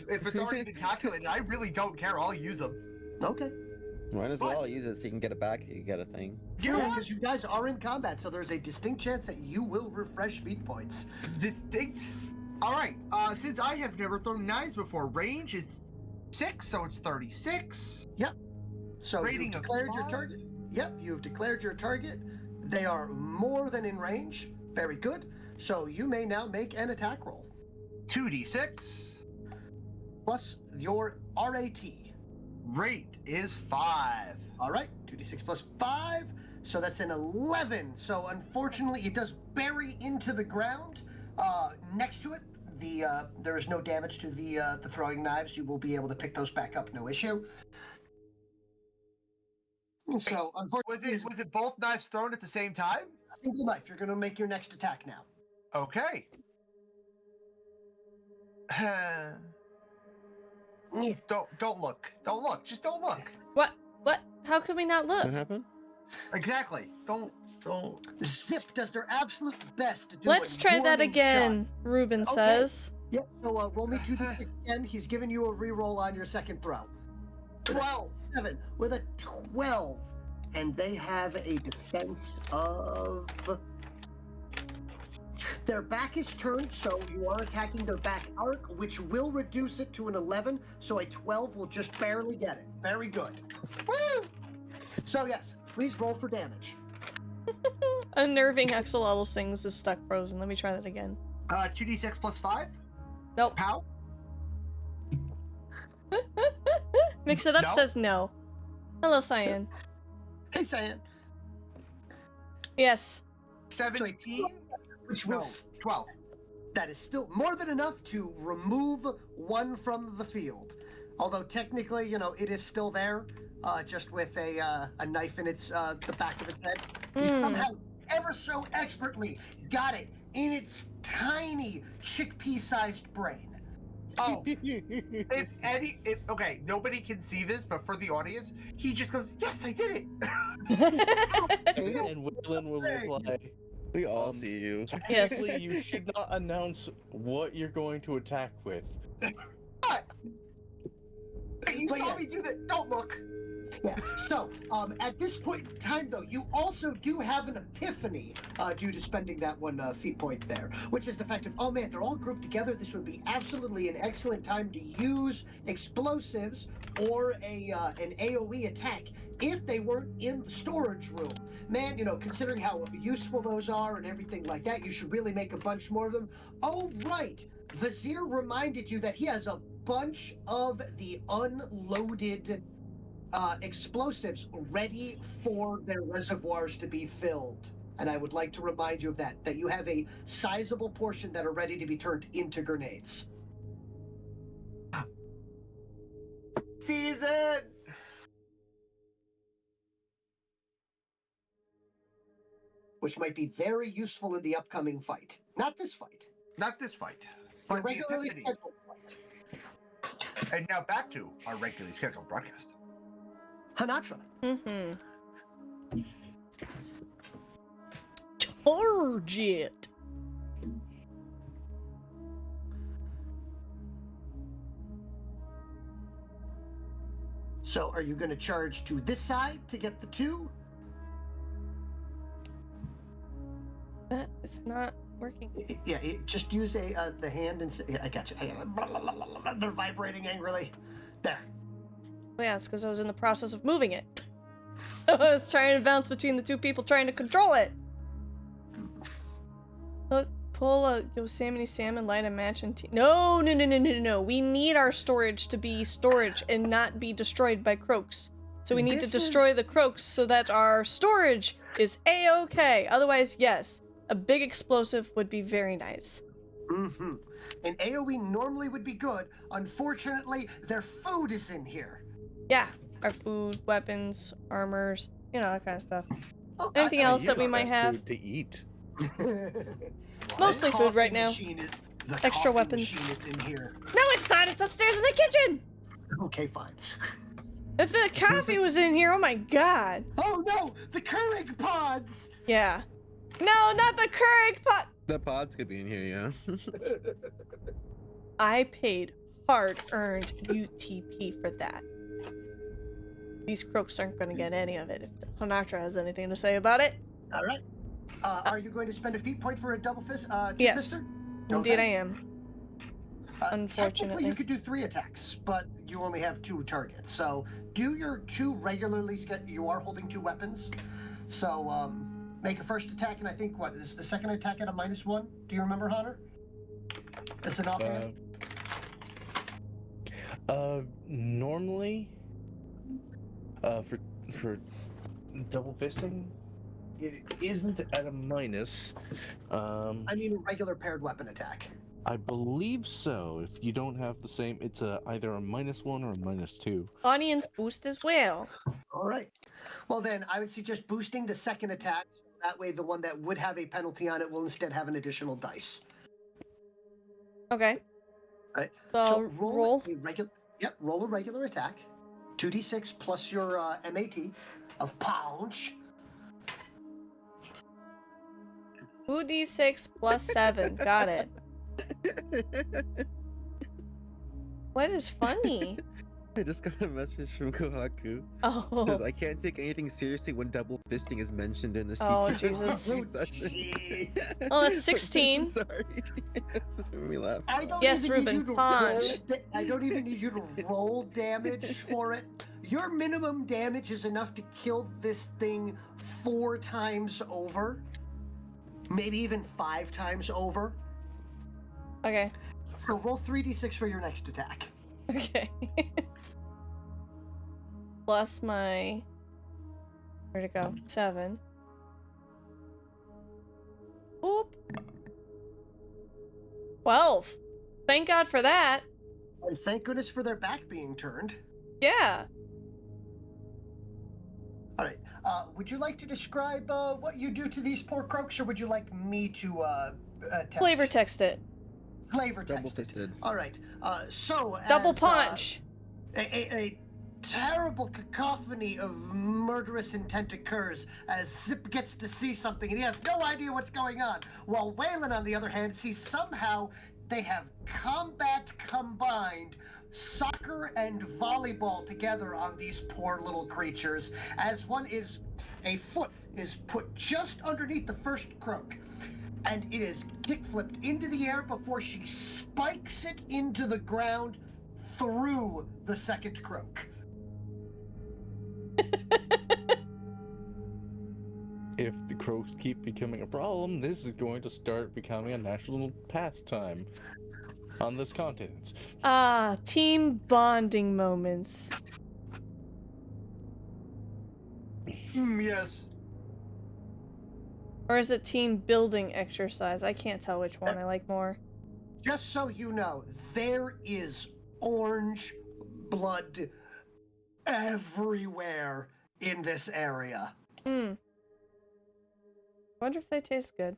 if it's already been calculated. I really don't care. I'll use them.
Okay.
Might as
What?
well use it so you can get it back. You get a thing.
You know
Yeah,
what?
because you guys are in combat, so there's a distinct chance that you will refresh feat points.
Distinct. All right. Since I have never thrown knives before, range is 6, so it's 36.
So
Rating
you've
of
declared your
5?
target. Yep, you've declared your target. They are more than in range. Very good. So you may now make an attack roll.
2d6.
Plus your RAT.
Rate is 5.
All right, 2d6 plus 5. So that's an 11. So unfortunately, it does bury into the ground. Next to it, there is no damage to the throwing knives. You will be able to pick those back up, no issue. So unfortunately,
Was it both knives thrown at the same time?
single knife. You're going to make your next attack now.
Okay. Don't look. Don't look. Just don't look.
What? What? How could we not look?
What happened?
Exactly. Don't.
Zip does their absolute best to do
Let's
a
try that
warning
again,
shot.
Ruben
Okay.
says.
Yep. So roll me 2d6 again. He's giving you a reroll on your second throw. With a
12.
7 with a 12, and they have a defense of. Their back is turned, so you are attacking their back arc, which will reduce it to an 11. So a 12 will just barely get it. Very good. Woo! So yes, please roll for damage.
Unnerving axolotl sings is stuck frozen. Let me try that again.
2d6 plus 5?
Nope.
Pow?
Mix it up
No.
says no. Hello, Cyan.
Hey, Cyan.
Yes.
17?
Which will
No, 12.
that is still more than enough to remove one from the field. Although technically, it is still there, just with a knife in its the back of its head. He somehow, ever so expertly, got it in its tiny chickpea-sized brain.
Oh, okay, nobody can see this, but for the audience, he just goes, "Yes, I did it."
And Waylon will reply.
We all see you.
Yes.
Technically, you should not announce what you're going to attack with.
What? You
But
saw
yeah.
me do that. Don't look.
Yeah. So, at this point in time, though, you also do have an epiphany due to spending that one feat point there, which is the fact of, oh man, they're all grouped together. This would be absolutely an excellent time to use explosives or an AOE attack if they weren't in the storage room. Man, considering how useful those are and everything like that, you should really make a bunch more of them. Oh, right. Vizier reminded you that he has a bunch of the unloaded explosives ready for their reservoirs to be filled. And I would like to remind you of that you have a sizable portion that are ready to be turned into grenades.
Season.
Which might be very useful in the upcoming fight. Not this fight.
Not this fight.
The
But the
regularly
epiphany.
scheduled fight.
And now back to our regularly scheduled broadcast.
Hanatra.
Target.
So are you going to charge to this side to get the 2?
That is not working.
Yeah, just use the hand and say, yeah, I got you. They're vibrating angrily. There.
Oh, yeah, it's because I was in the process of moving it. So I was trying to bounce between the 2 people trying to control it. Pull a Yosemite Sam and light a match and No. We need our storage to be storage and not be destroyed by croaks. So we need to destroy the croaks so that our storage is A-okay. Otherwise, yes, a big explosive would be very nice.
Mm-hmm. An AoE normally would be good. Unfortunately, their food is in here.
Yeah, our food, weapons, armors, you know, that kind of stuff.
Oh,
Anything else that we
Use
might have?
food to eat.
Mostly food right now. Extra weapons.
Machine is in here.
No, it's not. It's upstairs in the kitchen.
Okay, fine.
If the coffee was in here, oh my god.
Oh no, the Keurig pods.
Yeah. No, not the Keurig pot.
The pods could be in here, yeah.
I paid hard-earned UTP for that. These croaks aren't going to get any of it if Hanatra has anything to say about it.
All right. Are you going to spend a feat point for a double fist?
Yes. Indeed, I am.
Technically,
Unfortunately.
you could do 3 attacks, but you only have 2 targets. So do your 2 regularly. You are holding 2 weapons. So make a first attack, and I think, what, is the second attack at a -1? Do you remember, Hunter? It's an offhand.
Normally, for double fisting, it isn't at a minus.
I mean, a regular paired weapon attack.
I believe so. If you don't have the same, it's either a -1 or a -2.
Audience boost as well.
All right. Well, then I would suggest boosting the second attack. That way, the one that would have a penalty on it will instead have an additional dice.
Okay.
Right.
So
So
roll.
a regular. Yep. Roll a regular attack. 2d6 plus your MAT of punch.
2d6 plus 7. Got it. What is funny?
I just got a message from Kohaku.
Oh.
Says I can't take anything seriously when double fisting is mentioned in this
Oh,
teacher
Jesus.
session.
Jeez.
Oh, that's 16.
Sorry. This made me laugh.
I don't
Yes,
even
Ruben,
need you to
punch.
I don't even need you to roll damage for it. Your minimum damage is enough to kill this thing 4 times over. Maybe even 5 times over.
Okay.
So roll 3d6 for your next attack.
Okay. Plus my... Where'd it go? 7. Oop. 12. Thank God for that.
And thank goodness for their back being turned.
Yeah.
All right. Would you like to describe what you do to these poor croaks, or would you like me to attempt?
Flavor text it.
Flavor text.
Double fisted.
All right. So
Double
as,
punch.
A terrible cacophony of murderous intent occurs as Zip gets to see something and he has no idea what's going on. While Waylon, on the other hand, sees somehow they have combat combined soccer and volleyball together on these poor little creatures, as a foot is put just underneath the first croak, and it is kick-flipped into the air before she spikes it into the ground through the second croak.
If the croaks keep becoming a problem, this is going to start becoming a national pastime on this continent.
Ah, team bonding moments.
Yes.
Or is it team building exercise? I can't tell which one I like more.
Just so you know, there is orange blood everywhere in this area.
Wonder if they taste good.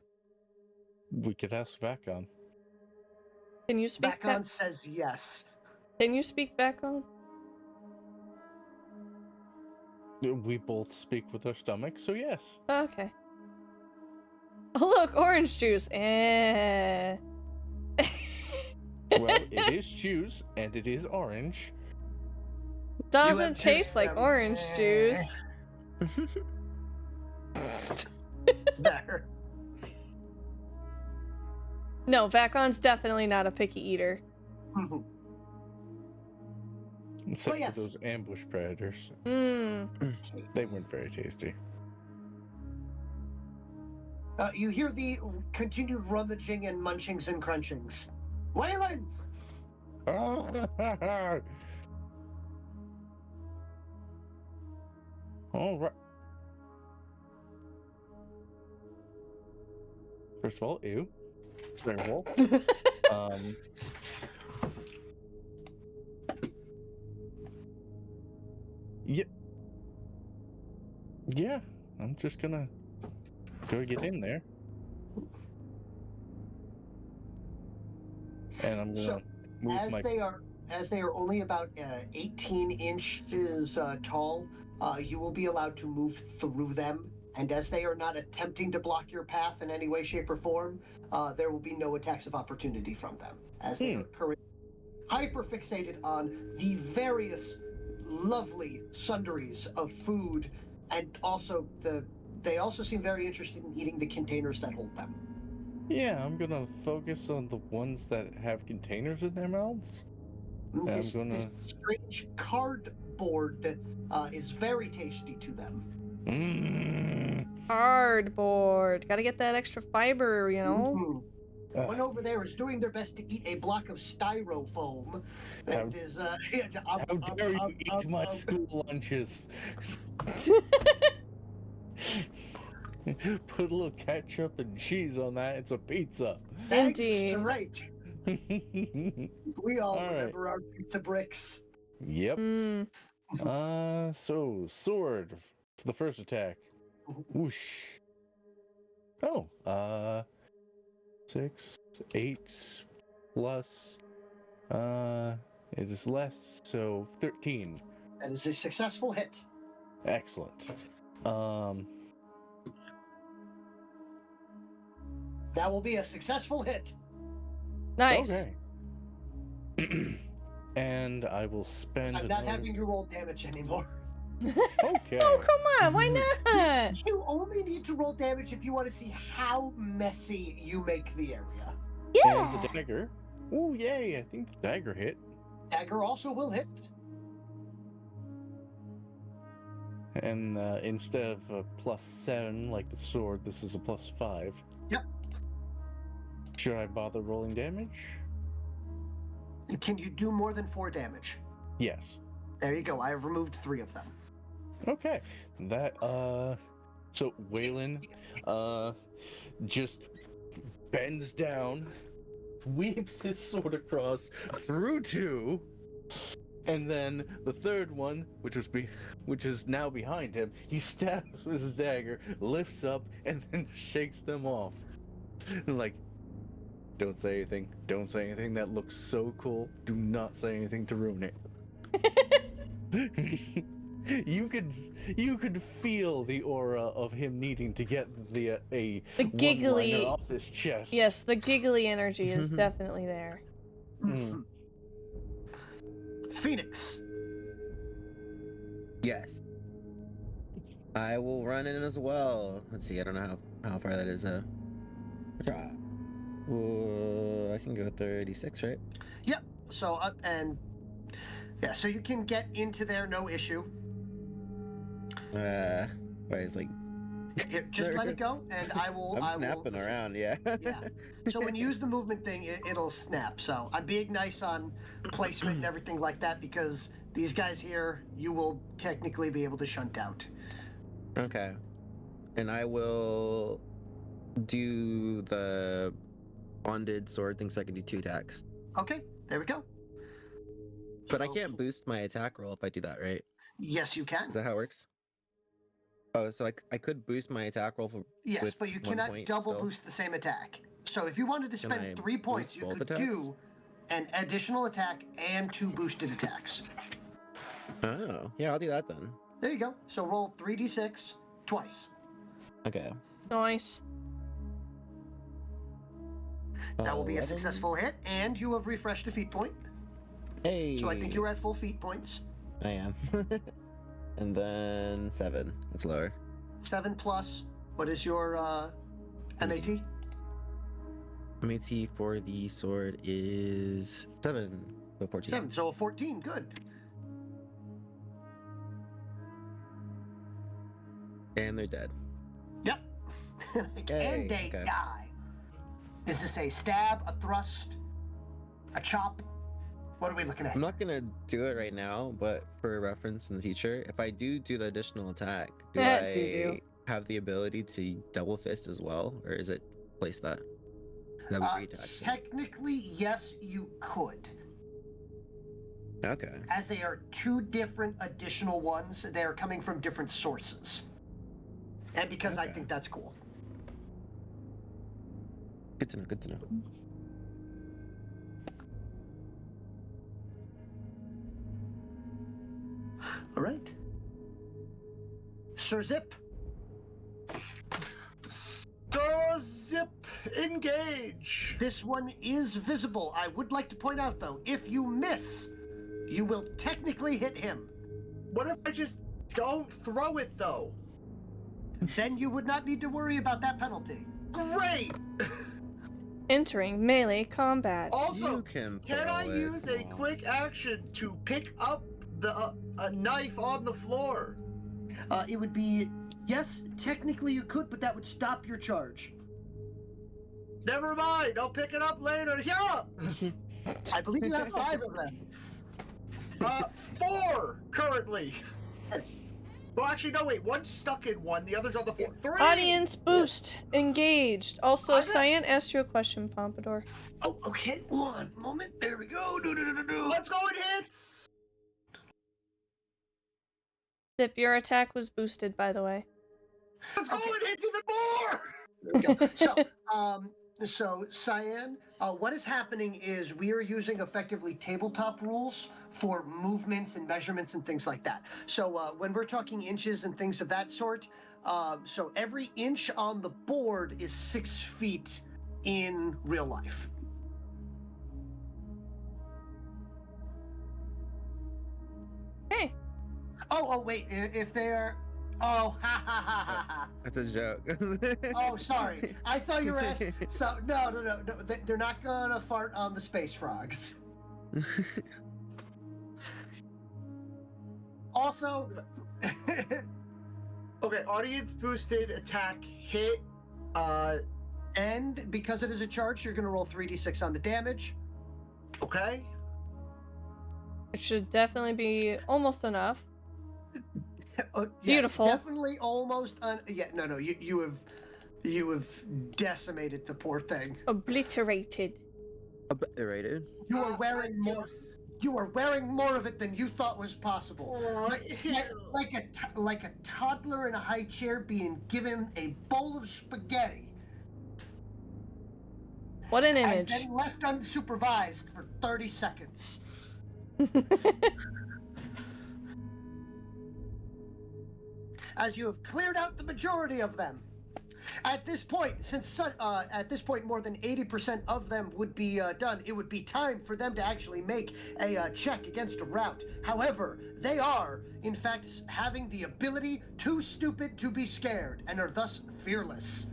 We could ask Vakon.
Can you speak
Bakon says yes.
Can you speak back on?
We both speak with our stomachs, so yes.
Okay. Oh look, orange juice. Eh.
Well, it is juice, and it is orange.
Doesn't taste like orange juice.
There.
No, Vacon's definitely not a picky eater.
Except
yes.
for those ambush predators.
Mmm.
They weren't very tasty.
You hear the continued rummaging and munchings and crunchings. Waylon!
All right. First of all, ew. Terrible. Yeah. Yeah, I'm just gonna go get in there. And I'm gonna move
as they are only about 18 inches tall, you will be allowed to move through them. And as they are not attempting to block your path in any way, shape, or form, there will be no attacks of opportunity from them, as they are currently hyper fixated on the various lovely sundries of food, and also they also seem very interested in eating the containers that hold them.
Yeah, I'm gonna focus on the ones that have containers in their mouths.
This strange cardboard is very tasty to them.
Cardboard. Gotta get that extra fiber, you know?
One over there is doing their best to eat a block of styrofoam. That is,
How dare you eat my school lunches? Put a little ketchup and cheese on that. It's a pizza.
Indeed.
That's right. We all remember our pizza bricks.
Yep. So sword for the first attack. Whoosh. Oh, 6, 8 plus. It is less, so 13.
That is a successful hit.
Excellent.
That will be a successful hit.
Nice.
Okay. And I will spend.
I'm not having you roll damage anymore.
Okay.
Oh, come on. Why not?
You only need to roll damage if you want to see how messy you make the area.
And the dagger. Ooh, yay. I think the dagger hit.
Dagger also will hit.
And instead of a +7 like the sword, this is a +5.
Yep.
Should I bother rolling damage?
Can you do more than 4 damage?
Yes.
There you go. I have removed 3 of them.
Okay. That so Waylon just bends down, sweeps his sword across through 2, and then the third one, which is now behind him, he stabs with his dagger, lifts up, and then shakes them off. And like, don't say anything. Don't say anything. That looks so cool. Do not say anything to ruin it. You could feel the aura of him needing to get the
giggly
one-liner off his chest.
Yes, the giggly energy is definitely there.
Phoenix.
Yes. I will run in as well. Let's see. I don't know how far that is though. I can go 36, right?
Yep. So so you can get into there, no issue.
Where it's like.
Here, just let it go, and I will.
I'm snapping around, yeah.
Yeah. So when you use the movement thing, it'll snap. So I'm being nice on placement and everything like that, because these guys here, you will technically be able to shunt out.
Okay. And I will do the bonded sword thing, so I can do 2 attacks.
Okay, there we go.
But I can't boost my attack roll if I do that, right?
Yes, you can.
Is that how it works? Oh, so I could boost my attack roll for
Yes, but you
1
cannot
point
double
still?
boost the same attack. So if you wanted to
Can I
spend 3 points,
boost
you
both
could
attacks?
do an additional attack and 2 boosted attacks.
Oh, yeah, I'll do that then.
There you go. So roll 3d6 twice.
Okay.
Nice.
That will be a
11.
successful hit, and you have refreshed a feat point.
Hey.
So I think you're at full feat points.
I am. And then 7. That's lower.
7 plus. What is your MAT?
MAT for the sword is 7. So 14.
7. So a 14. Good.
And they're dead.
Yep.
Yay,
And they
okay.
die. Is this a stab, a thrust, a chop? What are we looking at?
I'm not gonna do it right now, but for reference in the future, if I do the additional attack, do
Yeah,
I
do.
have the ability to double fist as well, or is it place that? That would be attacks.
Technically, yes, you could.
Okay.
As they are 2 different additional ones, they are coming from different sources. And because I
Okay.
think that's cool.
Good to know. Good to know.
All right. Sir Zip.
So zip, engage.
This one is visible. I would like to point out, though, if you miss, you will technically hit him.
What if I just don't throw it though?
Then you would not need to worry about that penalty.
Great.
Entering melee combat.
Also,
You can
can I
throw it,
use a
come on.
quick action to pick up the a knife on the floor?
It would be, yes, technically you could, but that would stop your charge.
Never mind. I'll pick it up later. Yeah.
I believe you have 5 of them.
4 currently.
Yes.
Well, actually, no. Wait. One's stuck in one. The other's on the floor. 3.
Audience boost engaged. Also,
I got-
Cyan asked you a question, Pompador.
Oh, okay. 1 moment. There we go.
Let's go in hits.
Zip, your attack was boosted, by the way.
Let's go
Okay.
in hits even more.
There we go. So, Cyan, what is happening is we are using effectively tabletop rules for movements and measurements and things like that. So when we're talking inches and things of that sort, so every inch on the board is 6 feet in real life.
Hey,
Oh, wait, if they're... Oh, ha ha ha ha ha.
That's a joke.
Oh, sorry. I thought you were asking. So, no. They're not gonna fart on the space frogs. Also,
Okay. Audience boosted attack hit.
and because it is a charge, you're gonna roll 3d6 on the damage.
Okay.
it should definitely be almost enough.
Yeah,
Beautiful.
Definitely almost. No. You have decimated the poor thing.
Obliterated.
Obliterated.
You are wearing more.
Just-
You are wearing more of it than you thought was possible. Like a toddler in a high chair being given a bowl of spaghetti
What an
and
image.
then left unsupervised for 30 seconds. As you have cleared out the majority of them. At this point, since more than 80% of them would be done, it would be time for them to actually make a check against a rout. However, they are, in fact, having the ability too stupid to be scared and are thus fearless.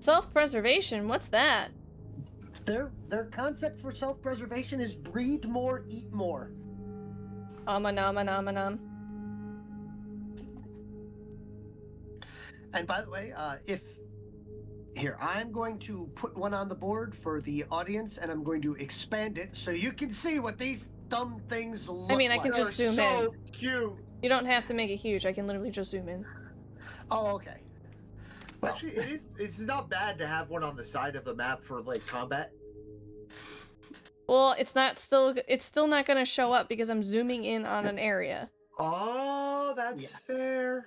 Self-preservation, what's that?
Their concept for self-preservation is breed more, eat more.
Amanam.
And by the way, I'm going to put one on the board for the audience, and I'm going to expand it so you can see what these dumb things look
I mean, I
like.
can just
They're
zoom
so cute.
You don't have to make it huge. I can literally just zoom in.
Oh, okay. Well,
Actually, it's not bad to have one on the side of the map for like combat.
Well, it's still not gonna show up because I'm zooming in on an area.
Oh, that's
Yeah.
fair.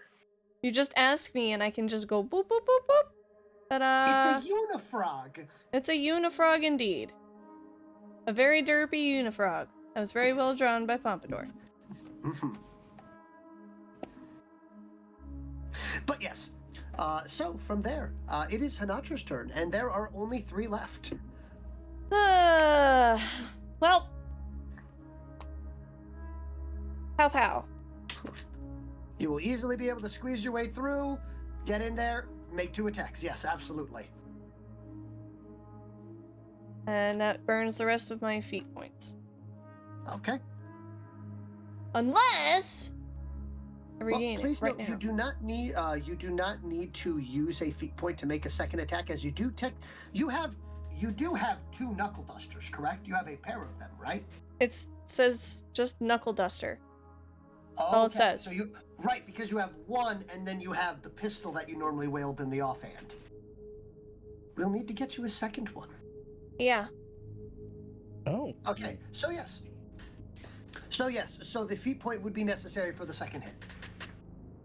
You just ask me and I can just go boop boop boop boop. Ta-da!
It's a unifrog.
It's a unifrog indeed. A very derpy unifrog. That was very well drawn by Pompador.
Mhm. But yes, so from there, it is Hanatra's turn, and there are only 3 left.
Well. Pow pow.
You will easily be able to squeeze your way through, get in there, make 2 attacks. Yes, absolutely.
And that burns the rest of my feat points.
Okay.
Unless I regain
Please
it right
note,
now.
you do not need to use a feat point to make a second attack, as you do you do have 2 knuckle dusters, correct? You have a pair of them, right?
It says just knuckle duster. All it
Okay,
says.
So right, because you have 1, and then you have the pistol that you normally wield in the offhand. We'll need to get you a second one.
Yeah.
Oh.
Okay, so yes. So the feat point would be necessary for the second hit.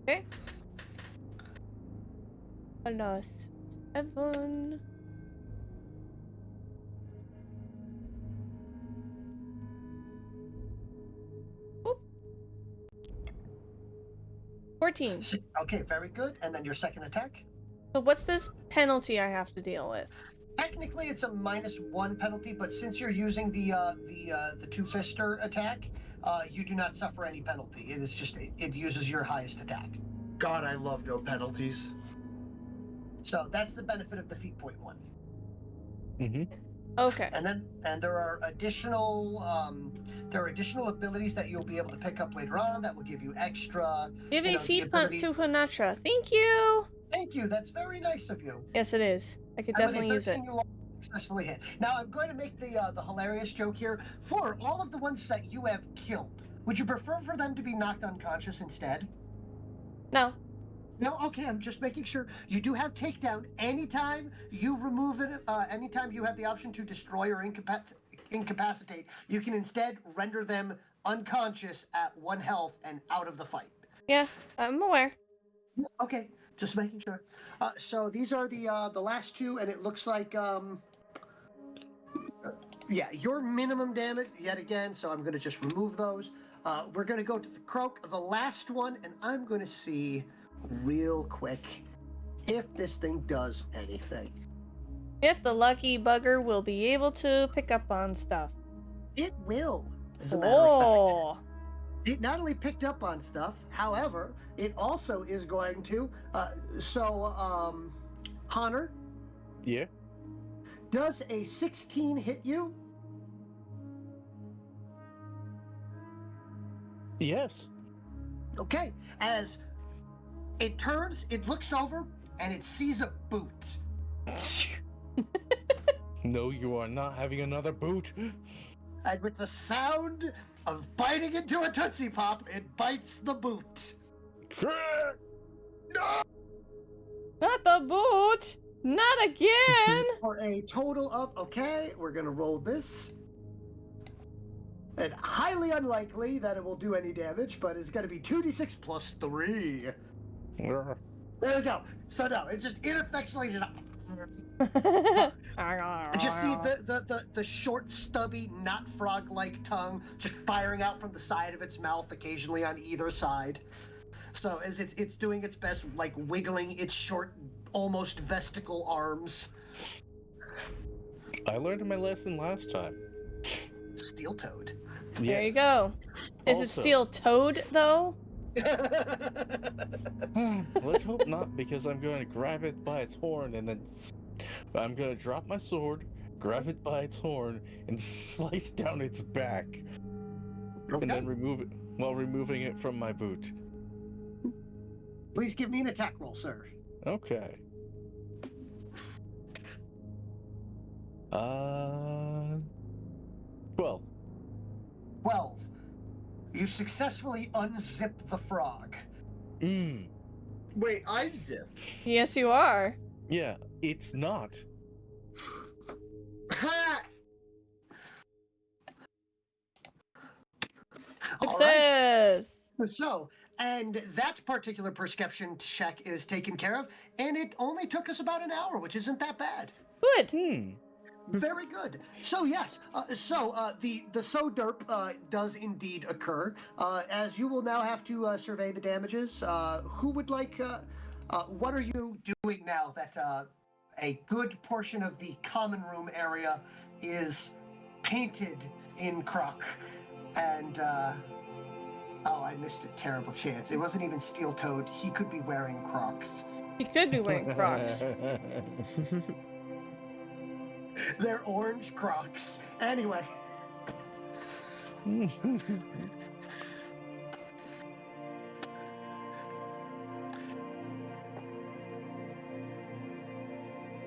Okay. Plus 7. Oop. 14.
Okay, very good. And then your second attack?
So what's this penalty I have to deal with?
Technically, it's a -1 penalty, but since you're using the 2-fister attack, you do not suffer any penalty. It is just it uses your highest attack.
God, I love no penalties.
So that's the benefit of the feat point 1.
Mm-hmm.
Okay.
And there are additional abilities that you'll be able to pick up later on that will give you extra.
Give
you
a
know, the
feat punt
ability-
to Hanatra. Thank you.
Thank you. That's very nice of you.
Yes, it is. I could
And with a
definitely use it.
13, you'll successfully hit. Now I'm going to make the hilarious joke here. For all of the ones that you have killed, would you prefer for them to be knocked unconscious instead?
No.
No, okay, I'm just making sure. You do have takedown anytime you remove it. Anytime you have the option to destroy or incapacitate, you can instead render them unconscious at 1 health and out of the fight.
Yeah, I'm aware.
Okay, just making sure. So these are the last 2, and it looks like yeah, your minimum damage yet again. So I'm going to just remove those. We're going to go to the croak, the last one, and I'm going to see real quick if this thing does anything.
If the lucky bugger will be able to pick up on stuff.
It will, as a matter of fact.
Oh.
It not only picked up on stuff, however, it also is going to. Hunter,
Yeah.
does a 16 hit you?
Yes.
Okay, as it turns, it looks over, and it sees a boot.
No, you are not having another boot.
And with the sound of biting into a Tootsie Pop, it bites the boot.
Not the boot! Not again!
For a total of, okay, we're gonna roll this. And highly unlikely that it will do any damage, but it's gonna be 2d6 plus 3. There we go. So no, it just ineffectually just see the short, stubby, not frog-like tongue just firing out from the side of its mouth occasionally on either side. So as it's doing its best, like wiggling its short, almost vestigial arms.
I learned my lesson last time.
Steel toad.
There you go. Is it
Also-
steel toad, though?
Let's hope not, because I'm going to grab it by its horn and then I'm going to drop my sword, grab it by its horn, and slice down its back, and then remove it while removing it from my boot.
Please give me an attack roll, sir.
Okay. 12.
12. You successfully unzip the frog.
Wait, I'm Zip.
Yes, you are.
Yeah, it's not.
Ha!
All right.
Success!
So, And that particular perception check is taken care of, and it only took us about an hour, which isn't that bad.
Good.
Very good. So yes, the so derp does indeed occur. As you will now have to survey the damages. Who would like? What are you doing now that a good portion of the common room area is painted in croc, and oh, I missed a terrible chance. It wasn't even steel-toed. He could be wearing Crocs.
He could be wearing Crocs.
They're orange Crocs. Anyway.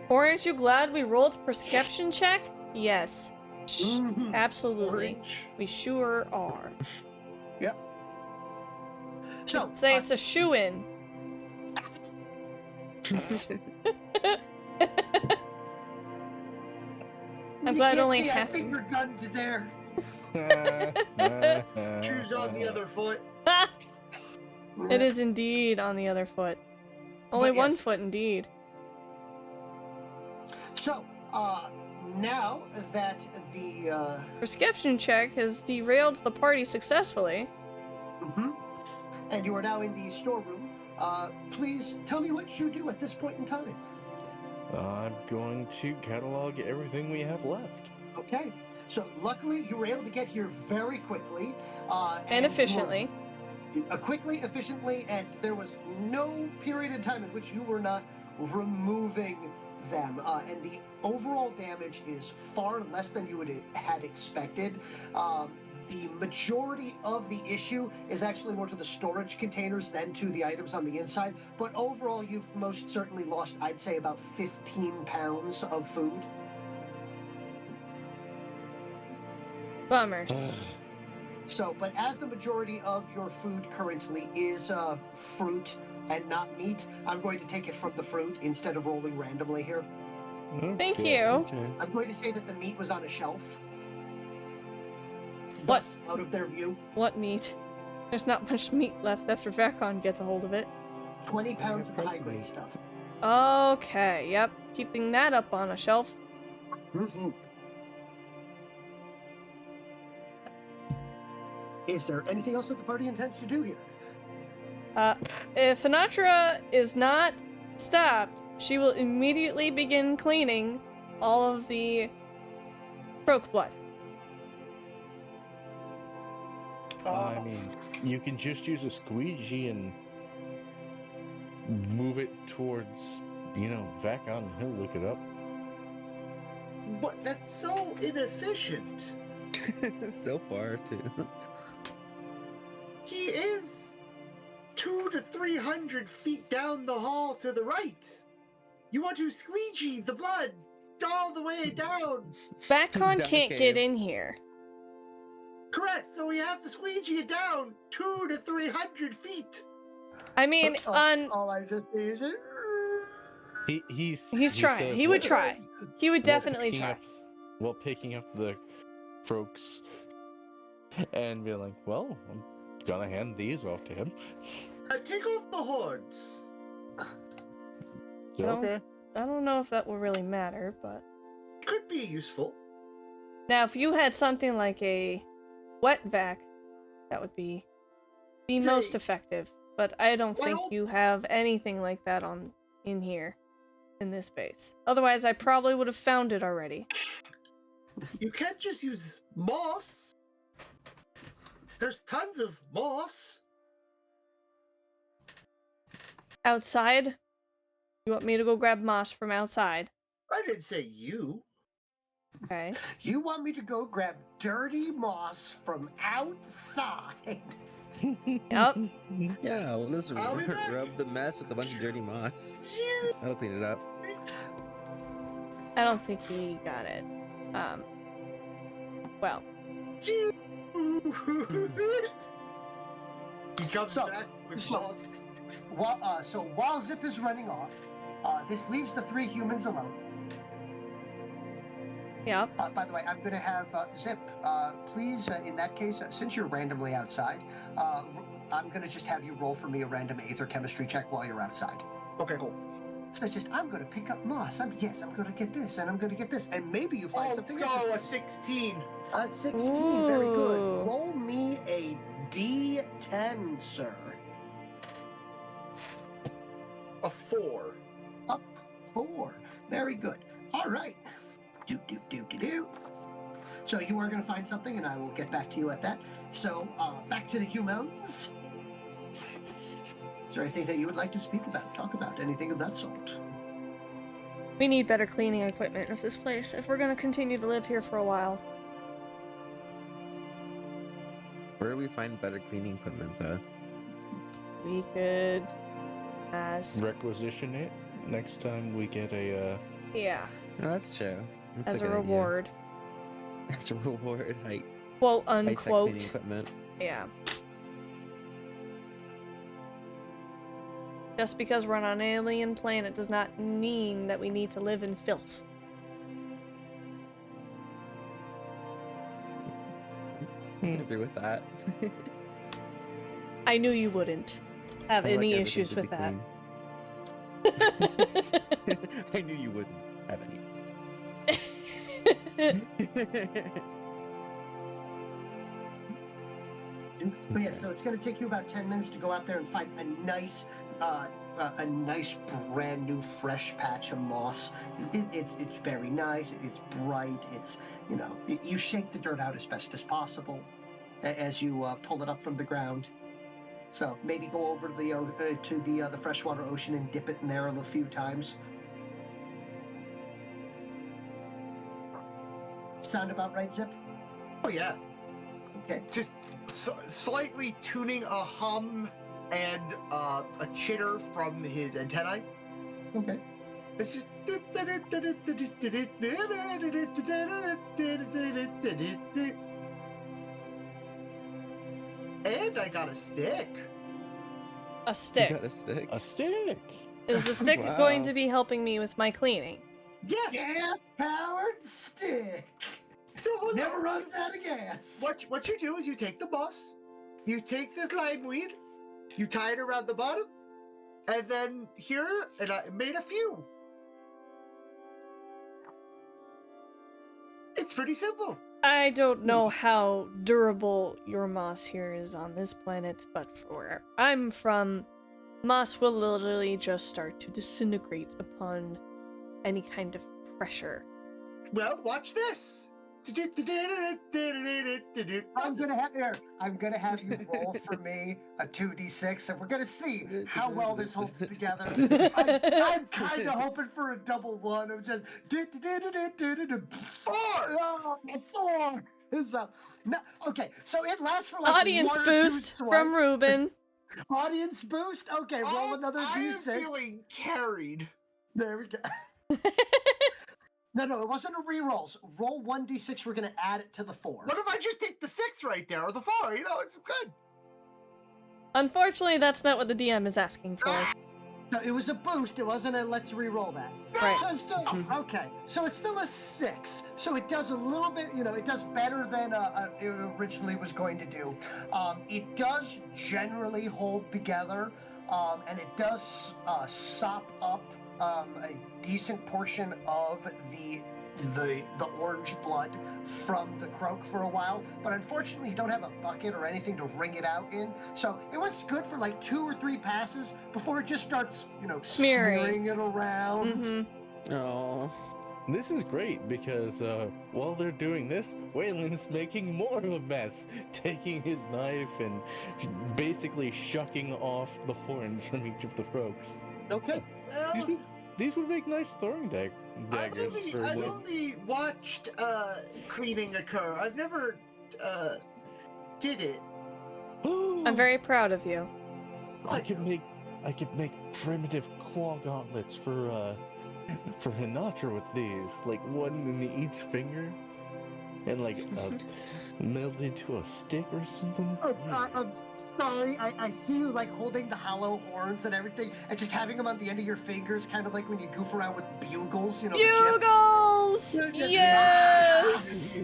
Aren't you glad we rolled perception check? Yes. Absolutely.
Orange.
We sure are.
Yep. So
Say it's a shoe-in. I'm glad only half.
I finger gunned there.
Shoes on the other foot.
It is indeed on the other foot. Only
But
one
yes.
foot, indeed.
So, now that the
Perception check has derailed the party successfully.
and you are now in the storeroom, please tell me what you do at this point in time.
I'm going to catalog everything we have left.
Okay. So luckily you were able to get here very quickly.
And efficiently.
Quickly, efficiently, and there was no period in time in which you were not removing them. And the overall damage is far less than you would had expected. The majority of the issue is actually more to the storage containers than to the items on the inside. But overall, you've most certainly lost, I'd say, about 15 pounds of food.
Bummer.
So, but as the majority of your food currently is fruit and not meat, I'm going to take it from the fruit instead of rolling randomly here.
Thank
Okay,
you.
Okay.
I'm going to say that the meat was on a shelf.
What?
Thus, out of their view.
What meat? There's not much meat left after Vakon gets a hold of it.
20 pounds of the
probably.
high-grade stuff.
Okay, yep. Keeping that up on a shelf.
Is there anything else that the party intends to do here?
If Hinatra is not stopped, she will immediately begin cleaning all of the croak blood.
I mean, you can just use a squeegee and move it towards, Vakon, and he'll look it up.
What? That's so inefficient.
So far, too.
He is 200 to 300 feet down the hall to the right. You want to squeegee the blood all the way down.
Vakon
Down the
can't get
cave.
in here.
Correct. So we have to squeegee it down 200 to 300 feet.
I mean, on
All I just see is...
he's trying. He would try. He would definitely try.
Picking up the Froaks and be like, well, I'm gonna hand these off to him.
Take off the horns.
Well,
Okay.
I don't know if that will really matter, but
Could be useful.
now if you had something like a wet vac, that would be the
Say-
most effective. But I don't think
Well-
you have anything like that in here, in this base. Otherwise, I probably would have found it already.
You can't just use moss. There's tons of moss.
Outside? You want me to go grab moss from outside?
I didn't say you.
Okay.
You want me to go grab dirty moss from outside?
Yep.
Yeah, well, let's
I'll be back.
rub the mess with a bunch of dirty moss. That'll clean it up.
I don't think we got it. Well,
He comes
So-
back with
so-
moss.
So while Zip is running off, this leaves the three humans alone.
yep.
By the way, I'm going to have Zip, please, in that case, since you're randomly outside, I'm gonna just have you roll for me a random aether chemistry check while you're outside.
Okay, cool.
So it's just, I'm gonna pick up moss. I'm gonna get this, and I'm gonna get this, and maybe you find
Oh,
something
let's go, a
interesting.
16.
A 16, very good.
Ooh.
Roll me a D10, sir.
A 4.
A 4. Very good. All right. Do. So you are going to find something, and I will get back to you at that. So back to the humans. Is there anything that you would like to speak about, talk about, anything of that sort?
We need better cleaning equipment of this place if we're gonna continue to live here for a while.
Where do we find better cleaning equipment, though?
We could ask.
Requisition it next time we get a.
Yeah,
No, that's true. That's
as
a
a
good idea.
reward.
As a reward,
Quote
high-tech cleaning
unquote.
equipment.
Yeah. Just because we're on an alien planet does not mean that we need to live in filth.
I can agree with that.
I knew you wouldn't have
I like
any
everything
issues
to be
with that.
clean. I knew you wouldn't have any.
But yeah, so it's going to take you about 10 minutes to go out there and find a nice brand new fresh patch of moss. It's very nice. It's bright. It's, you shake the dirt out as best as possible as you pull it up from the ground. So maybe go over to the freshwater ocean and dip it in there a few times. Sound about right, Zip?
Oh, yeah.
Okay.
Just slightly tuning a hum and a chitter from his antennae.
Okay.
It's just. And I got a stick.
A
You
stick.
got a stick?
A stick!
Is the stick
Wow.
going to be helping me with my cleaning?
Yes.
Gas-powered stick. Never runs out of gas.
What you do is you take the moss, you take this limeweed, you tie it around the bottom, and then here, and I made a few. It's pretty simple.
I don't know how durable your moss here is on this planet, but for where I'm from, moss will literally just start to disintegrate upon any kind of pressure.
Well, watch this.
I'm gonna have you roll for me a 2d6, and we're gonna see how well this holds together. I'm kind of hoping for a double one of just
4.
Oh, 4 is up. No, okay, so it lasts for like
Audience
1 or 2
boost from
swipes.
Ruben.
Audience boost. Okay, roll another
I am
d6.
feeling carried.
There we go. No, it wasn't a rerolls. Roll 1d6. We're gonna add it to the 4.
What if I just take the 6 right there, or the 4? It's good.
Unfortunately, that's not what the DM is asking for.
No, it was a boost. It wasn't a let's re-roll that.
Right.
So it's still okay. So it's still a 6. So it does a little bit. It does better than it originally was going to do. It does generally hold together, and it does sop up a decent portion of the orange blood from the croak for a while, but unfortunately you don't have a bucket or anything to wring it out in, so it works good for like 2 or 3 passes before it just starts smearing it around.
Mm-hmm.
Oh.
This is great because while they're doing this, Waylon's making more of a mess, taking his knife and basically shucking off the horns from each of the frogs.
Okay.
Well,
These would make nice throwing daggers. for
I've
wood.
only watched cleaning occur. I've never did it.
I'm very proud of you.
I could make primitive claw gauntlets for Hinata with these, like one in each finger, and like melded to a stick or something.
Oh, I'm sorry. I see you like holding the hollow horns and everything, and just having them on the end of your fingers, kind of like when you goof around with bugles. The
Bugles!
chips.
Yes!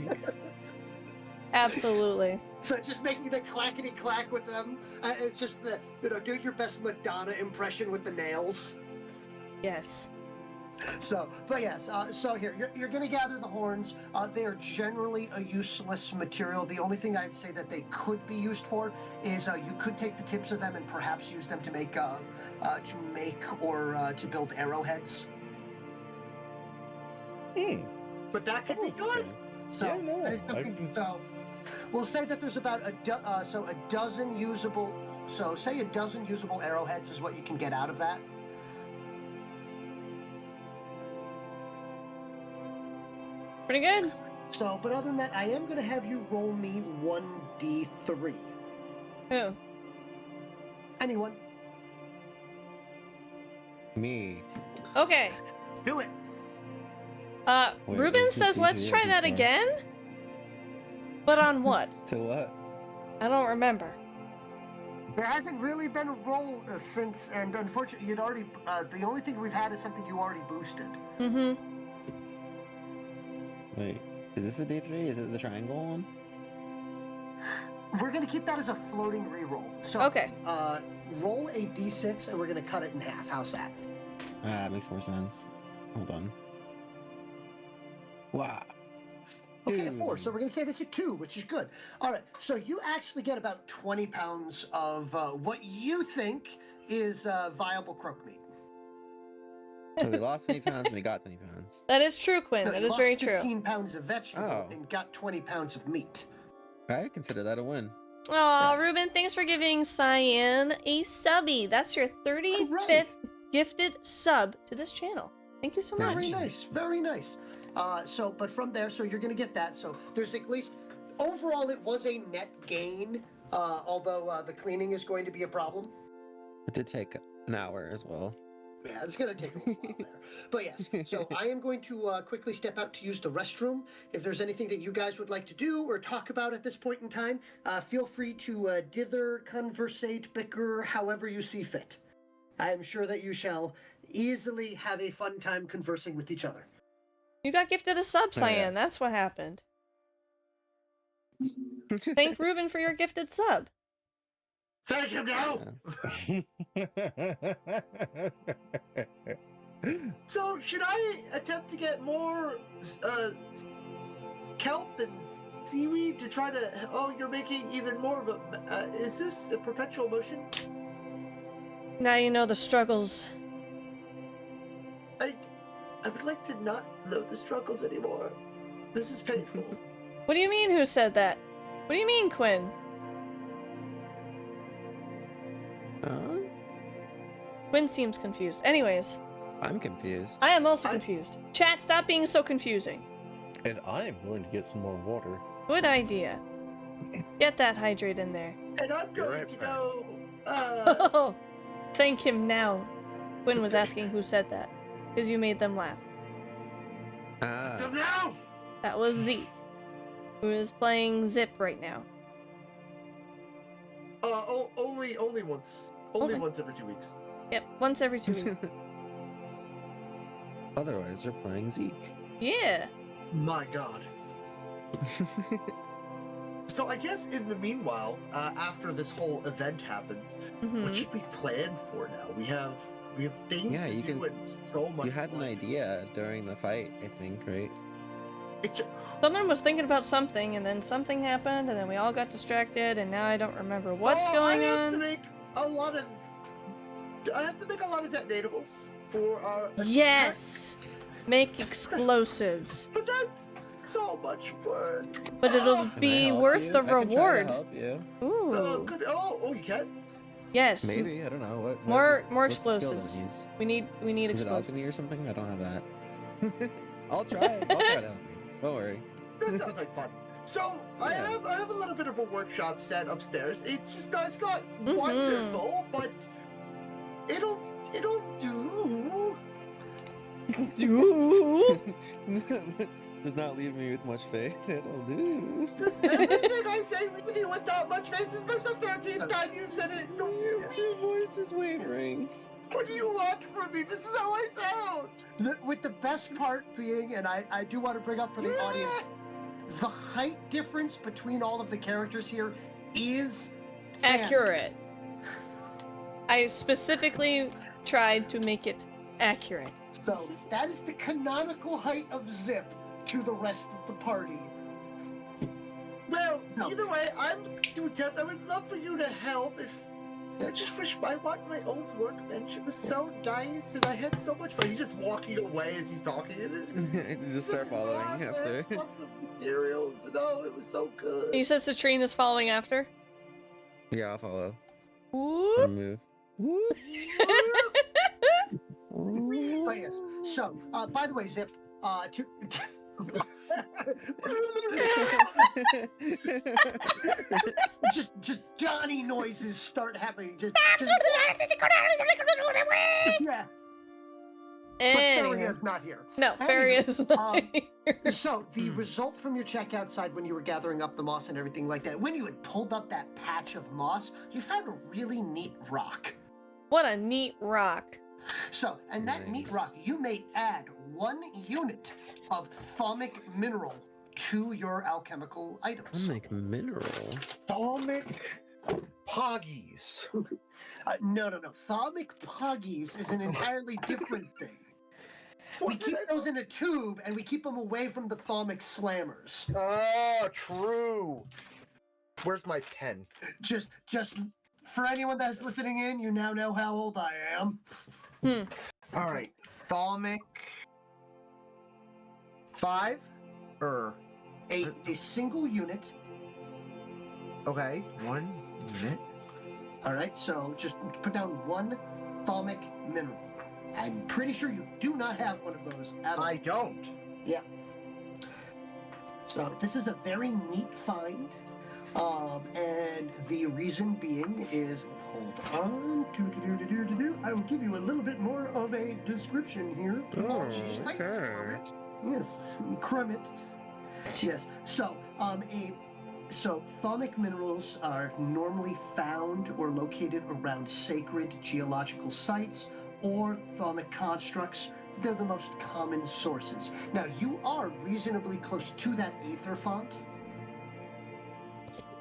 Absolutely.
So just making the clackety clack with them. It's just the, doing your best Madonna impression with the nails.
Yes.
So, but yes, so here, you're going to gather the horns. They are generally a useless material. The only thing I'd say that they could be used for is you could take the tips of them and perhaps use them to make or to build arrowheads.
But that could be good.
So,
Yeah, no,
that is something, so we'll say that there's about a dozen usable, so say a dozen usable arrowheads is what you can get out of that.
Pretty good.
So, but other than that, I am going to have you roll me 1d3.
Who?
Anyone?
Me.
Okay.
Do it.
Wait,
Ruben
is it
says, let's
D3 or
try that
D4?
again? But on what?
To what?
I don't remember.
There hasn't really been a roll since, and unfortunately, you'd already. The only thing we've had is something you already boosted.
Mm-hmm.
Wait, is this a D3? Is it the triangle one?
We're gonna keep that as a floating reroll. So,
Okay.
Roll a d6, and we're gonna cut it in half. How's that?
Ah, makes more sense. Hold on. Wow.
Okay, a 4. So we're gonna say this at 2, which is good. All right. So you actually get about 20 pounds of what you think is viable croak meat.
So we lost 20 pounds and we got 20 pounds.
That is true, Quinn.
No,
That
you
is
lost
very true.
15 pounds of vegetable
Oh.
and got 20 pounds of meat.
I consider that a win.
Aw, Ruben, thanks for giving Cyan a subby. That's your 35th
Alright.
gifted sub to this channel. Thank you so much.
Very nice, very nice. But from there, so you're going to get that. So there's at least, overall, it was a net gain, although the cleaning is going to be a problem.
It did take an hour as well.
Yeah, it's going to take a little while there. But yes, so I am going to quickly step out to use the restroom. If there's anything that you guys would like to do or talk about at this point in time, feel free to dither, conversate, bicker, however you see fit. I am sure that you shall easily have a fun time conversing with each other.
You got gifted a sub, Cyan.
yes.
That's what happened. Thank Ruben for your gifted sub.
Thank him now. So should I attempt to get more kelp and seaweed to try to? Oh, you're making even more of a. Is this a perpetual motion?
Now you know the struggles.
I would like to not know the struggles anymore. This is painful.
What do you mean, who said that? What do you mean, Quinn? Quinn seems confused. Anyways,
I'm confused.
I am also confused. Chat, stop being so confusing.
And I am going to get some more water.
Good idea. Get that hydrate in there.
And I'm
You're
going
right,
to
Frank.
go.
Oh, thank him now. Quinn was asking who said that, because you made them laugh.
Them now.
That was Zeke, who is playing Zip right now.
Only once. Only
Okay.
once every 2 weeks.
Yep, once every 2 weeks.
Otherwise, they're playing Zeke.
Yeah.
My God. So I guess in the meanwhile, after this whole event happens,
Mhm.
what should we plan for now? We have things
Yeah,
to
you
do
can-
and so much.
You had an idea during the fight, I think, right?
It's
Someone was thinking about something, and then something happened, and then we all got distracted, and now I don't remember what's going
I have to
on.
make a lot of. I have to make a lot of detonatables for our.
Yes! Make explosives.
But that's so much work.
But it'll
Can I
be
help
worth
you?
the
I can try to
reward.
help you.
Ooh.
Good. Oh, you can.
Yes.
Maybe, I don't know. What
More
what's the skill that
explosives.
it needs?
We need
Is it
explosives.
alchemy or something? I don't have that. I'll try. I'll try to help you. Don't worry.
That sounds like fun. So I
Yeah.
have a little bit of a workshop set upstairs. It's just not, it's not
Mhm.
wonderful, but it'll do.
Does not leave me with much faith. It'll do.
Does everything I say leave you without much faith? This is the 13th time you've said it. No.
Your voice is wavering.
What do you want from me? This is how I sound.
With the best part being, and I do want to bring up for the
Yeah.
audience, the height difference between all of the characters here is
Accurate. I specifically tried to make it accurate.
So that is the canonical height of Zip to the rest of the party.
Well,
No.
either way, I'm to attempt. I would love for you to help. If I just wish I want my old workbench. It was so nice, and I had so much fun. He's just walking away as he's talking. And it's
Just start following after.
Lots of materials, and oh, it was so good.
You said Citrine is following after?
Yeah, I'll follow.
Whoop.
And move.
Oh yes. So, by the way, Zip, just Johnny noises start happening. Yeah. But
Anyway.
Faria's not here.
No, Faria is not here.
So the result from your check outside when you were gathering up the moss and everything like that, when you had pulled up that patch of moss, you found a really neat rock.
What a neat rock.
So, and that neat
Nice.
rock, you may add 1 unit of thaumic mineral to your alchemical items.
Make mineral.
Thalmic Poggies.
No. Thaumic puggies is an entirely different thing. We keep those in a tube and we keep them away from the thaumic slammers.
Oh, true. Where's my pen?
Just for anyone that's listening in, you now know how old I am.
All right, Thalmic 5 or
A single unit.
okay, 1 unit.
All right, so just put down 1 thaumic mineral. I'm pretty sure you do not have one of those at all.
I don't.
Yeah. So this is a very neat find, and the reason being is, hold on, I will give you a little bit more of a description here.
Jeez, thanks, Kermit.
Yes, Kremit. Yes. So, so thaumic minerals are normally found or located around sacred geological sites or thaumic constructs. They're the most common sources. Now, you are reasonably close to that aether font.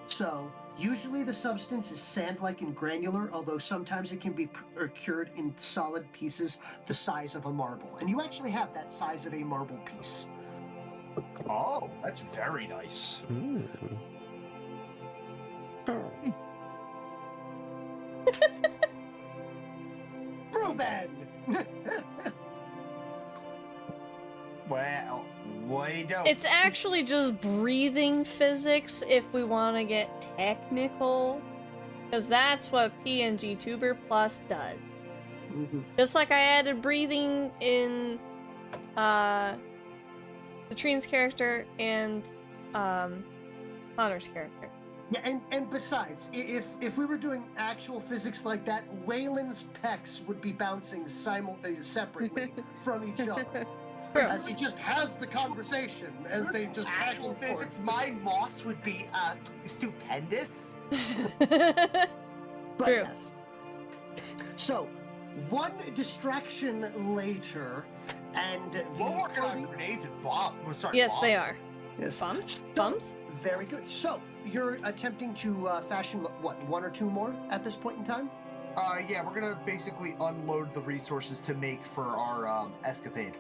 So, usually the substance is sand-like and granular, although sometimes it can be procured in solid pieces the size of a marble. And you actually have that size of a marble piece.
Oh, that's very nice.
Ooh.
Ruben!
Well, wait up.
It's actually just breathing physics if we want to get technical. Because that's what PNG Tuber Plus does. Just like I added breathing in Citrine's character and Connor's character.
Yeah, and besides, if we were doing actual physics like that, Waylon's pecs would be bouncing separately from each other. As he just has the conversation, as they just back
Actual
and forth.
physics, my moss would be stupendous.
But
True.
yes. So, 1 distraction later, and the
We're working on
party-
grenades and bombs.
Yes, they are.
Yes.
Bums?
So,
Bums?
Very good. So, you're attempting to fashion, what, 1 or 2 more at this point in time?
Yeah, we're gonna basically unload the resources to make for our escapade.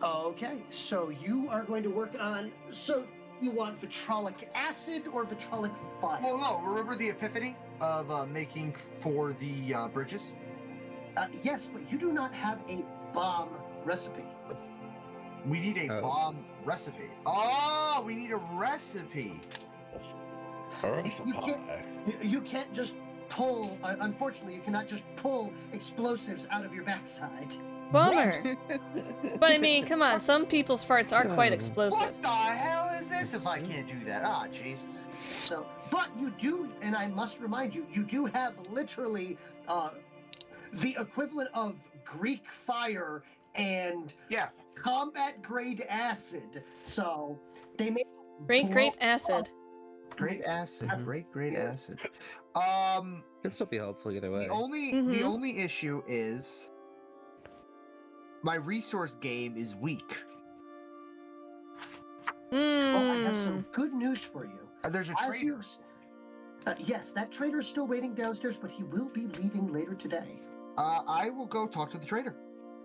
Okay, so you are going to work on, so you want vitrolic acid or vitrolic fire?
Well, no, remember the epiphany of making for the bridges?
Yes, but you do not have a bomb recipe.
We need a
Oh.
bomb recipe. Oh, we need a recipe.
You can't just pull, unfortunately, you cannot just pull explosives out of your backside.
Bummer. But I mean, come on, some people's farts are quite
Oh.
explosive.
What the hell is this if I can't do that? Ah, jeez.
So, but you do, and I must remind you, you do have literally the equivalent of Greek fire and
Yeah.
combat grade acid. So they may
Great acid.
Great acid.
Acid.
Great
Yes.
acid.
It'd still be helpful either way.
The
Mhm.
only issue is my resource game is weak.
Well, I have some good news for you.
There's a
As
trader.
you've yes, that trader is still waiting downstairs, but he will be leaving later today.
I will go talk to the trader.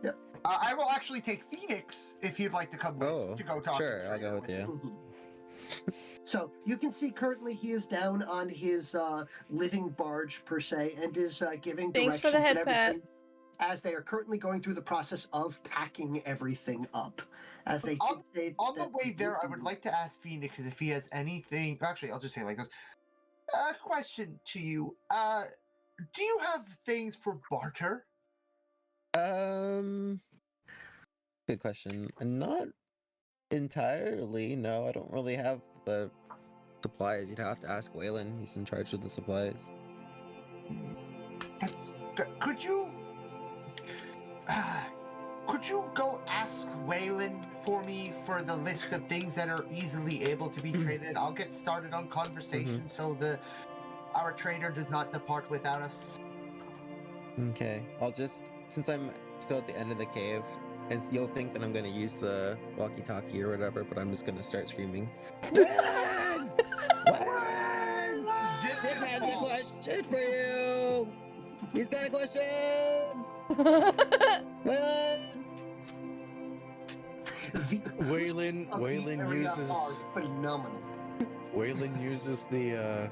Yep.
I will actually take Phoenix if you'd like to come with to go talk to the
sure,
trader.
I'll go with you.
Mhm. So you can see currently he is down on his living barge per se, and is giving
Thanks for
directions
the head
and
pat.
everything as they are currently going through the process of packing everything up. As they
On-
did say
On the
that
way there, I would like to ask Phoenix if he has anything. Actually, I'll just say it like this. Question to you. Do you have things for barter?
Good question. Not entirely. No, I don't really have the supplies. You'd have to ask Waylon. He's in charge of the supplies.
Could you? Could you go ask Waylon for me for the list of things that are easily able to be traded? I'll get started on conversation so our trader does not depart without us.
Okay. I'll just, since I'm still at the end of the cave, and you'll think that I'm going to use the walkie-talkie or whatever, but I'm just going to start screaming. Waylon! Waylon!
Zip
Zip
just
has a
falls.
question for you! He's got a question! Waylon!
the
Waylon
of the area
uses
are phenomenal.
Waylon uses the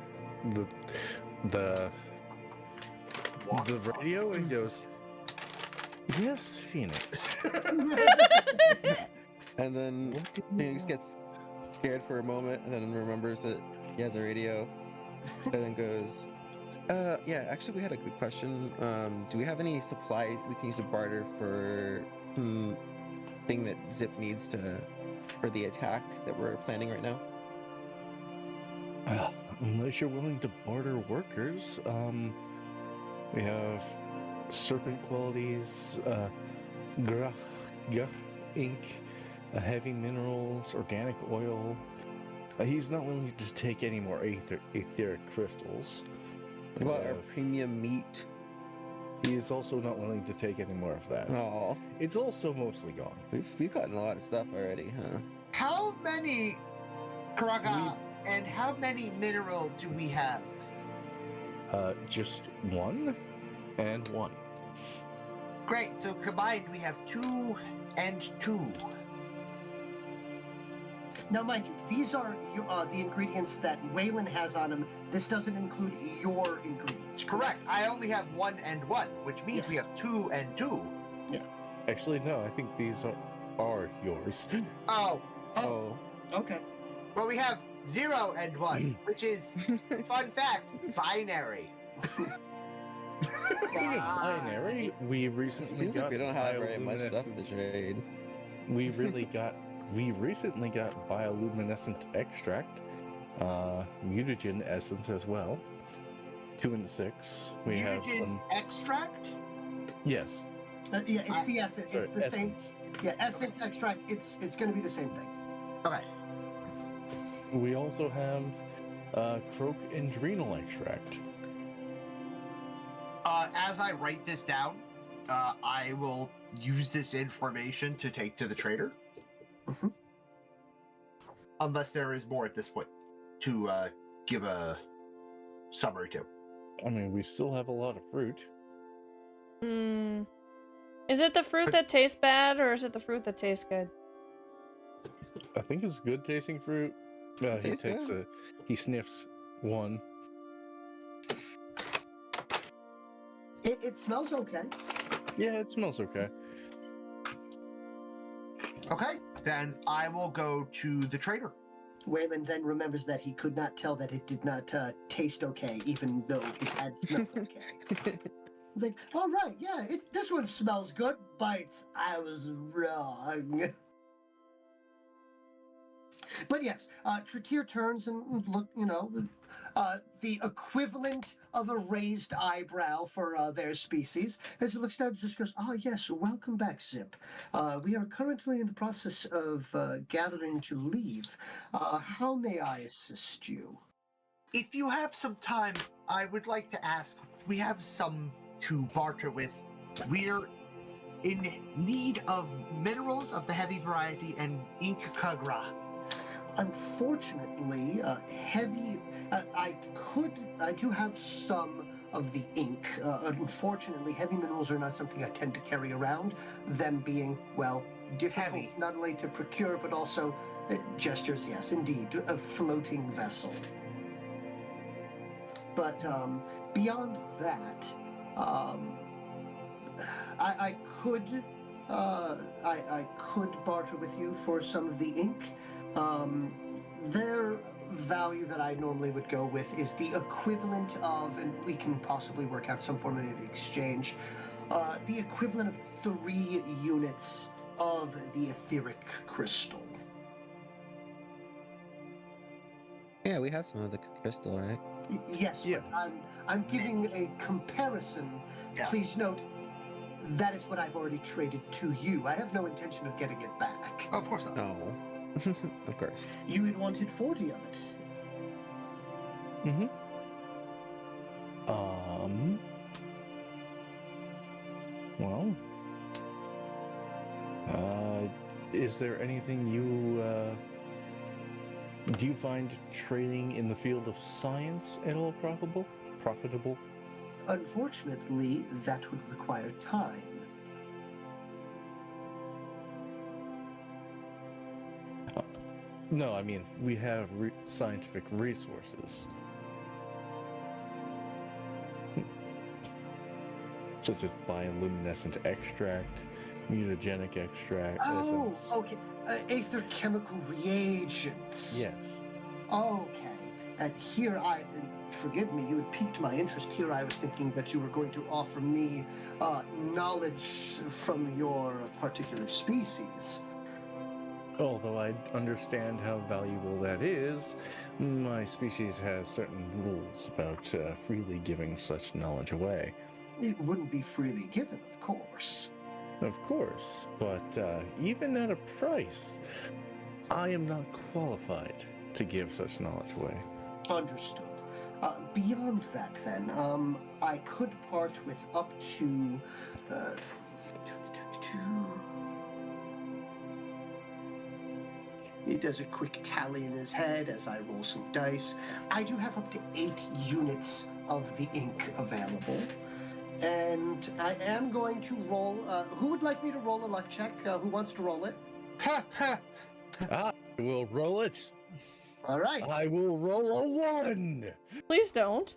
radio and goes, "Yes, Phoenix."
And then Phoenix gets scared for a moment and then remembers that he has a radio and then goes, yeah, actually we had a good question. Do we have any supplies we can use to barter for thing that Zip needs for the attack that we're planning right now?
Unless you're willing to barter workers, we have serpent qualities, grach, ink, heavy minerals, organic oil. He's not willing to take any more etheric crystals.
What about our premium meat?
He is also not willing to take any more of that.
Oh,
It's also mostly gone.
we've gotten a lot of stuff already, huh?
How many Kraga and how many mineral do we have?
Just one and one.
Great, so combined we have 2 and 2.
Now, mind you, these are the ingredients that Waylon has on him. This doesn't include your ingredients.
Correct. I only have 1 and 1, which means
Yes.
we have 2 and 2.
Actually, no, I think these are yours.
Oh,
Oh.
Okay.
well, we have 0 and 1, which is, fun fact, binary.
Speaking of binary, we recently
Seems like
got
we don't have very much stuff to
bioluminescent-
trade.
We recently got bioluminescent extract, mutagen essence as well. 2 and 6. We have
Mutagen
some.
extract?
Yes.
Yeah, it's the essence.
Sorry,
It's the same.
essence.
Yeah, essence extract. It's going to be the same thing.
Okay.
We also have croak and adrenal extract.
As I write this down, I will use this information to take to the trader.
Mhm.
Unless there is more at this point to give a summary to.
I mean, we still have a lot of fruit.
Is it the fruit that tastes bad, or is it the fruit that tastes good?
I think it's good tasting fruit.
Tastes good.
He sniffs one.
It smells okay.
Yeah, it smells okay.
Okay, then I will go to the trader.
Waylon then remembers that he could not tell that it did not taste okay, even though it had smelled okay. He's like, all right, yeah, this one smells good. Bites, I was wrong. But yes, Trettier turns and look, the equivalent of a raised eyebrow for their species. As it looks down, just goes, yes, welcome back, Zip. We are currently in the process of gathering to leave. How may I assist you?
If you have some time, I would like to ask if we have some to barter with. We're in need of minerals of the heavy variety and ink kagra.
Unfortunately, heavy. I do have some of the ink. Unfortunately, heavy minerals are not something I tend to carry around. Them being, well, difficult
Heavy.
not only to procure, but also gestures. Yes, indeed, a floating vessel. But beyond that, I could. I could barter with you for some of the ink. Their value that I normally would go with is the equivalent of, and we can possibly work out some form of exchange, the equivalent of 3 units of the etheric crystal.
Yeah, we have some of the crystal, right?
Yes,
Yeah.
but I'm giving a comparison.
Yeah.
Please note, that is what I've already traded to you. I have no intention of getting it back.
Of course not.
Oh, of course.
You had wanted 40 of it.
Mm-hmm. Well, is there anything do you find trading in the field of science at all profitable?
Unfortunately, that would require time.
No, I mean, we have scientific resources. Such as bioluminescent extract, mutagenic extract.
Oh,
essence.
okay. Aether chemical reagents.
Yes.
Okay. And here forgive me, you had piqued my interest. Here I was thinking that you were going to offer me knowledge from your particular species.
Although I understand how valuable that is, my species has certain rules about freely giving such knowledge away.
It wouldn't be freely given, of course.
Of course, but even at a price, I am not qualified to give such knowledge away.
Understood. Beyond that, then, I could part with up to. He does a quick tally in his head as I roll some dice. I do have up to 8 units of the ink available. And I am going to roll. Who would like me to roll a luck check? Who wants to roll it?
I will roll it.
All right.
I will roll a 1.
Please don't.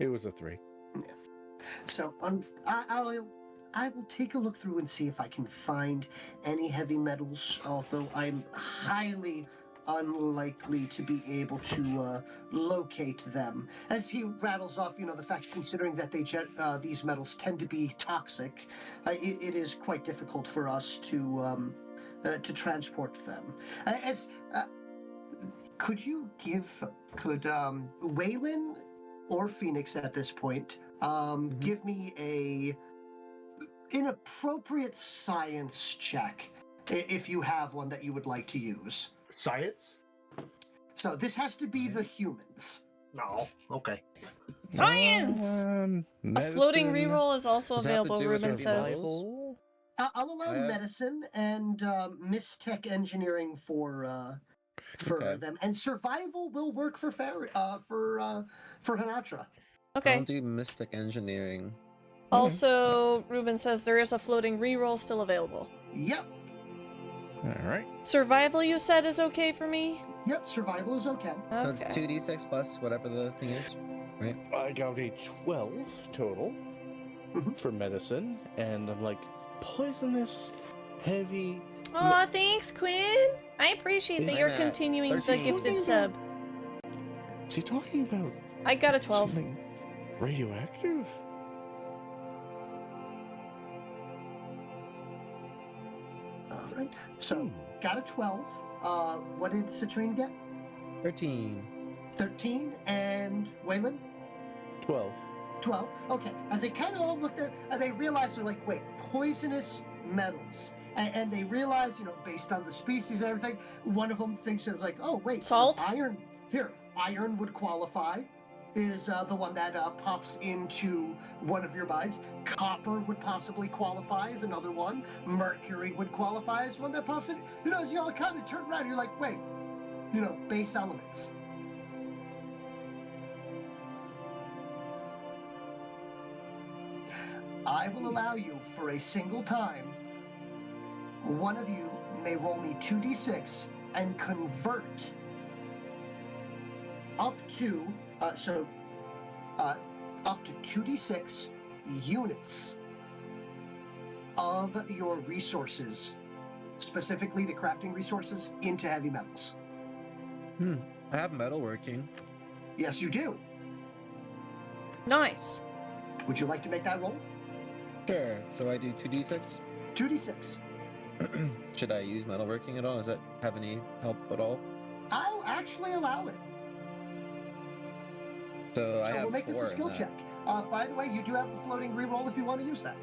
It was a 3.
So I will take a look through and see if I can find any heavy metals, although I'm highly unlikely to be able to locate them. As he rattles off, the fact, considering that these metals tend to be toxic, it is quite difficult for us to transport them. Could Waylon or Phoenix at this point give me an appropriate science check, if you have one that you would like to use?
Science?
So this has to be the humans.
No. Okay.
Science! A floating
Medicine,
reroll is also
Does that have to
available,
do with
Ruben says.
survival.
I'll allow medicine and Tech engineering for
Okay.
them, and survival will work for Hanatra.
Okay.
I'll do mystic engineering.
Also, Ruben says there is a floating reroll still available.
Yep.
All right.
Survival, you said, is okay for me?
Yep. Survival is okay.
So it's
Okay.
2d6 plus whatever the thing is, right?
I got a 12 total
Mhm.
for medicine, and I'm like, poisonous, heavy.
Aw, thanks, Quinn! I appreciate that
Is
you're
that
continuing the
13?
gifted sub.
Is he talking about
I got a 12.
something radioactive?
All right. So got a 12. What did Citrine get?
13.
13, and Waylon?
12.
12. Okay. As they kind of all look there, and they realize, they're like, wait, poisonous metals. And they realize, based on the species and everything, one of them thinks it's like, oh, wait,
Salt?
iron. Here, iron would qualify. is the one that pops into one of your mines. Copper would possibly qualify as another one. Mercury would qualify as one that pops in. As you all kind of turn around, you're like, wait, base elements. I will allow you for a single time. One of you may roll me 2d6 and convert up to up to 2d6 units of your resources, specifically the crafting resources, into heavy metals.
I have metalworking.
Yes, you do.
Nice.
Would you like to make that roll?
Sure. So I do 2d6.
2d6.
Should I use metalworking at all? Does that have any help at all?
I'll actually allow it.
So I
So
have
we'll make this a
4 in
skill
that.
check. By the way, you do have a floating reroll if you want to use that.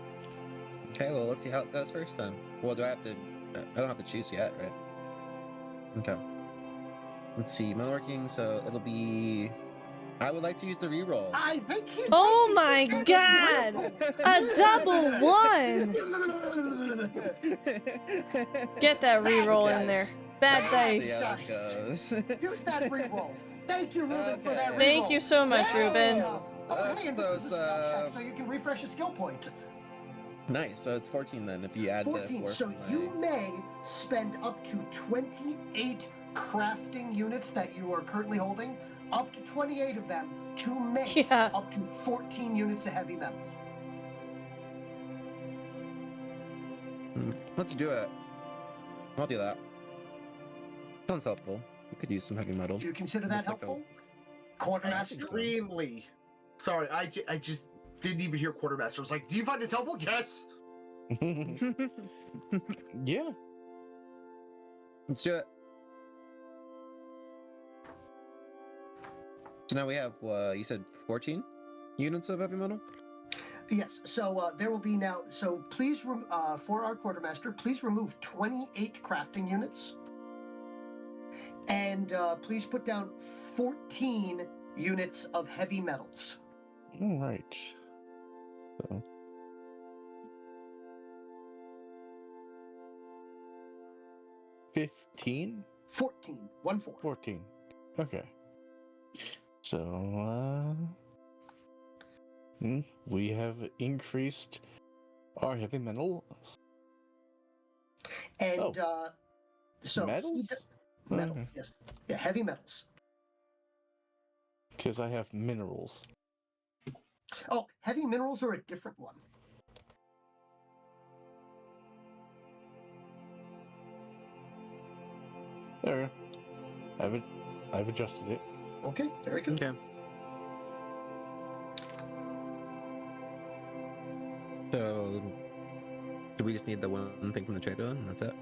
Okay, well, let's see how it goes first then. Well, do I have to... I don't have to choose yet, right? Okay. Let's see, metalworking, so it'll be... I would like to use the reroll.
I think he.
Oh my god! A double one! Get that reroll in there. Bad
Let's see
dice.
how it goes.
Use that reroll. Thank you, Ruben, for that reroll.
Thank you so much, Ruben.
Oh, hey, and this
So
is a skill check, so you can refresh a skill point.
Nice, so it's 14 then, if you add
14.
the 4
So
from my-
you may spend up to 28 crafting units that you are currently holding, up to 28 of them, to make
Yeah.
up to 14 units of heavy metal.
Let's do it. I'll do that. Sounds helpful. We could use some heavy metal.
Do you consider that
Looks like a-
helpful? Quartermaster?
Extremely. Sorry, I just didn't even hear quartermaster. I was like, do you find this helpful? Yes.
Yeah.
Let's do it. So now we have, you said 14 units of heavy metal?
Yes, so there will be now, so please, for our quartermaster, please remove 28 crafting units. And please put down 14 units of heavy metals.
All right. So. $15?
14. 1-4.
14. Okay. So, we have increased our heavy metal.
And so
Metals?
metal,
Okay.
yes. Yeah, heavy metals.
Because I have minerals.
Oh, heavy minerals are a different one.
There. I've adjusted it.
Okay, very good.
Okay. So, do we just need the one thing from the trader then? That's it?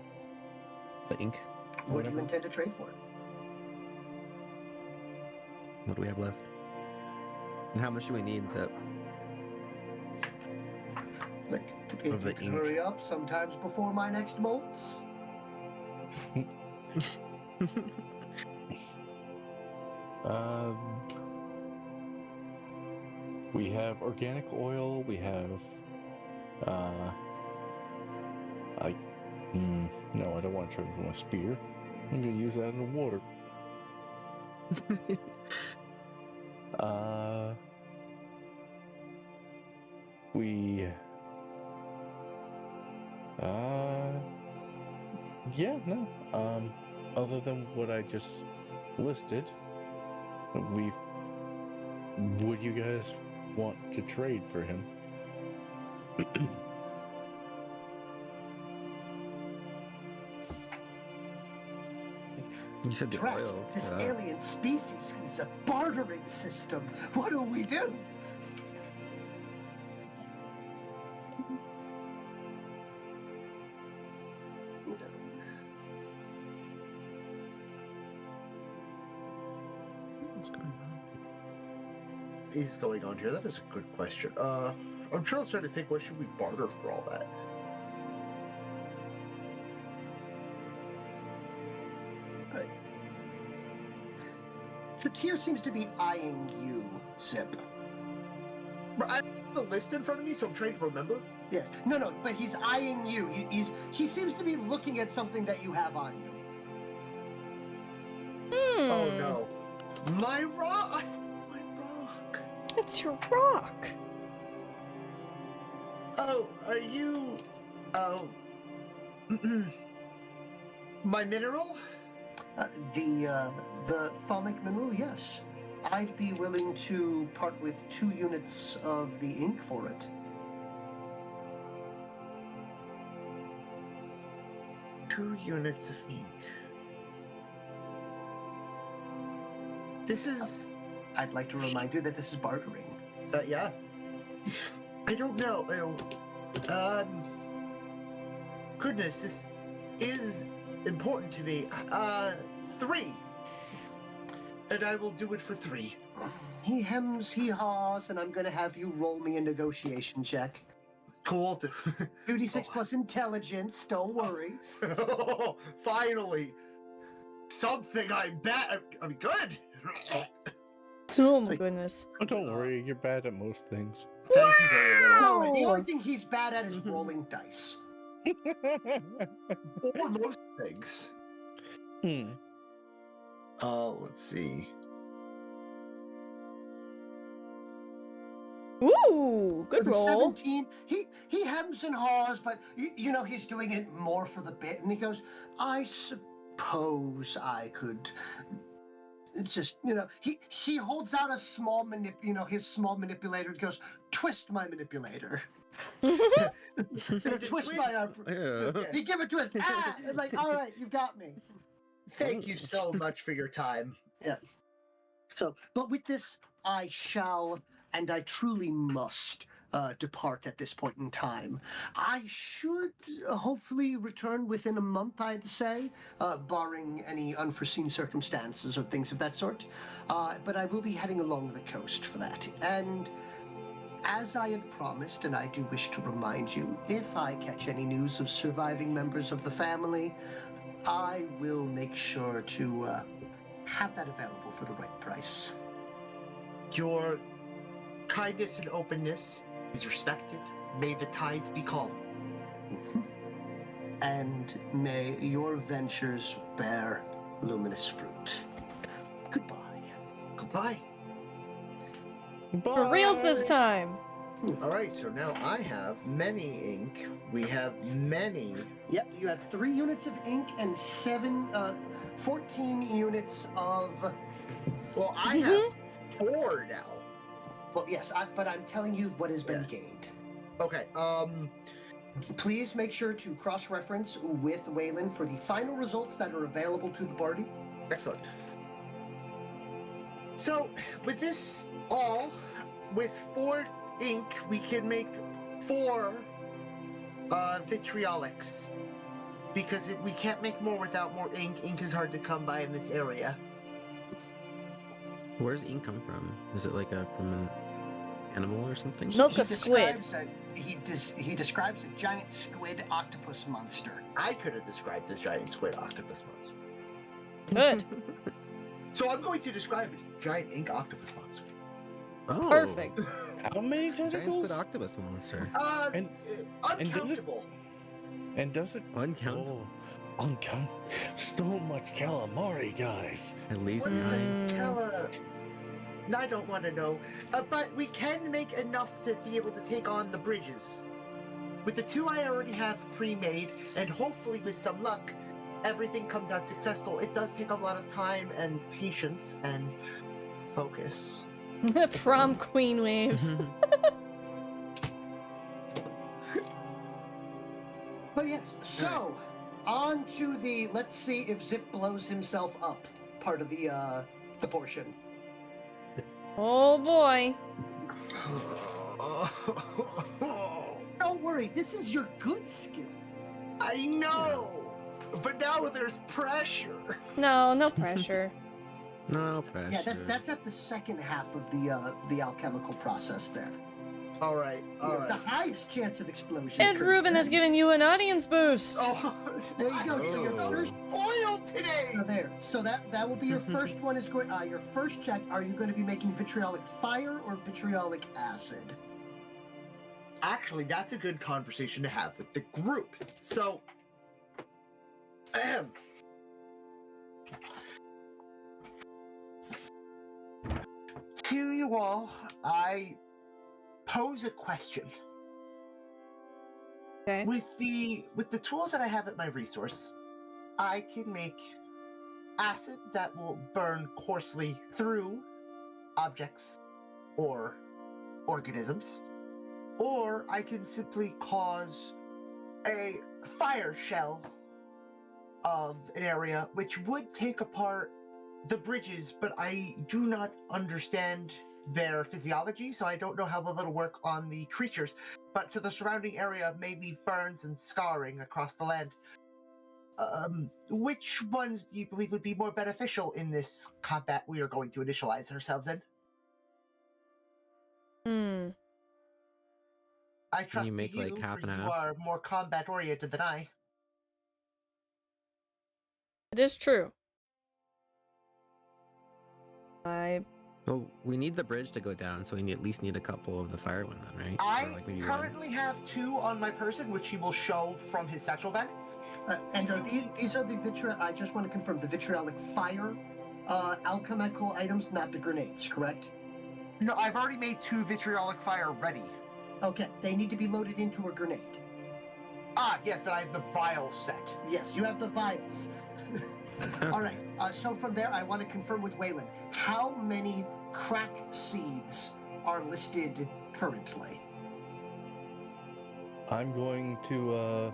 The ink?
What do you
Whatever.
intend to trade for it?
What do we have left? And how much do we need, Zip?
Like, if
Of the
you could
ink.
hurry up sometimes before my next molts.
We have organic oil. We have, no, I don't want to turn into a spear. I'm gonna use that in the water. We, yeah, no, other than what I just listed, would you guys want to trade for him?
You said the
Drat,
oil.
this
yeah.
alien species is a bartering system. What do we do?
What's going on?
Is going on here? That is a good question. I'm trying to think. What should we barter for all that?
Tratir seems to be eyeing you, Zip.
I have the list in front of me, so I'm trying to remember.
Yes. No, but he's eyeing you. He seems to be looking at something that you have on you.
Oh no. My rock! My rock!
It's your rock.
Oh, are you... Oh... My mineral?
The thaumic mineral, yes. I'd be willing to part with 2 units of the ink for it.
2 units of ink. This is...
I'd like to remind you that this is bartering.
Yeah. I don't know. Goodness, this is important to me. 3. And I will do it for 3.
He hems, he haws, and I'm going to have you roll me a negotiation check.
Cool.
2d6 plus intelligence, don't worry.
Finally. Something I'm bad. I'm good.
Oh my
like-
goodness.
Oh, don't worry, you're bad at most things.
Thank you very much.
No, the
Wow.
only thing he's bad at is rolling dice.
Or most things.
Hmm.
Let's see.
Ooh, good
For the
roll.
17, he hems and haws, but you know he's doing it more for the bit, and he goes, I suppose I could. It's just, he holds out a small his small manipulator and goes, twist my manipulator. Twist my arm.
Yeah.
You give a twist. Ah! It's like, all right, you've got me.
Thank you so much for your time.
So, but with this, I shall, and I truly must, depart at this point in time. I should hopefully return within a month, I'd say, barring any unforeseen circumstances or things of that sort. But I will be heading along the coast for that. And as I had promised, and I do wish to remind you, if I catch any news of surviving members of the family, I will make sure to have that available for the right price.
Your kindness and openness is respected. May the tides be calm.
And may your ventures bear luminous fruit. Goodbye.
Goodbye.
For reals this time.
All right, so now I have many ink. We have many.
Yep, you have 3 units of ink and 14 units of.
Well, I have 4 now.
Well, yes, but I'm telling you what has been gained.
Okay.
Please make sure to cross-reference with Waylon for the final results that are available to the party.
Excellent. So, with this all, with 4 ink, we can make 4 vitriolics. Because we can't make more without more ink. Ink is hard to come by in this area.
Where's ink come from? Is it like from an animal or something?
Milk
He
a squid.
He describes a giant squid octopus monster.
I could have described this giant squid octopus monster.
Good.
So I'm going to describe it. Giant ink octopus monster.
Oh,
Perfect.
How many
Giant
tentacles?
squid octopus monster.
And-
Uncountable.
And does it
Uncountable.
uncount? So much calamari, guys.
At least
What is
9.
I don't want to know. But we can make enough to be able to take on the bridges. With the 2 I already have pre-made, and hopefully with some luck, everything comes out successful. It does take a lot of time and patience and focus.
Prom queen waves.
But yes, so on to the let's see if Zip blows himself up part of the portion.
Oh boy.
Don't worry, this is your good skill.
I know, but now there's pressure.
No pressure.
No pressure.
Yeah, that's at the second half of the alchemical process there.
All right.
The highest chance of explosion.
And
occurs
Ruben is
then.
giving you an audience boost.
Oh,
There you go.
I'm
So your
so
first.
spoiled today.
So there. So that will be your first one. Is going. Your first check. Are you going to be making vitriolic fire or vitriolic acid?
Actually, that's a good conversation to have with the group. So, to you all, I pose a question.
Okay.
With the tools that I have at my resource, I can make acid that will burn coarsely through objects or organisms, or I can simply cause a fire shell of an area which would take apart the bridges, but I do not understand their physiology, so I don't know how well it'll work on the creatures, but to the surrounding area may leave burns and scarring across the land. Which ones do you believe would be more beneficial in this combat we are going to initialize ourselves in? I
Can
trust
you make
you,
like half
for
and
you
half?
are more combat oriented than I.
It is true.
Well, we need the bridge to go down, so we at least need a couple of the fire one then, right?
I
Or like maybe one.
currently have 2 on my person, which he will show from his satchel bag.
And these are the vitriol. I just want to confirm the vitriolic fire alchemical items, not the grenades, correct?
No, I've already made 2 vitriolic fire ready.
Okay, they need to be loaded into a grenade.
Ah, yes, then I have the vial set.
Yes, you have the vials. All right. So from there, I want to confirm with Waylon, how many crack seeds are listed currently?
I'm going to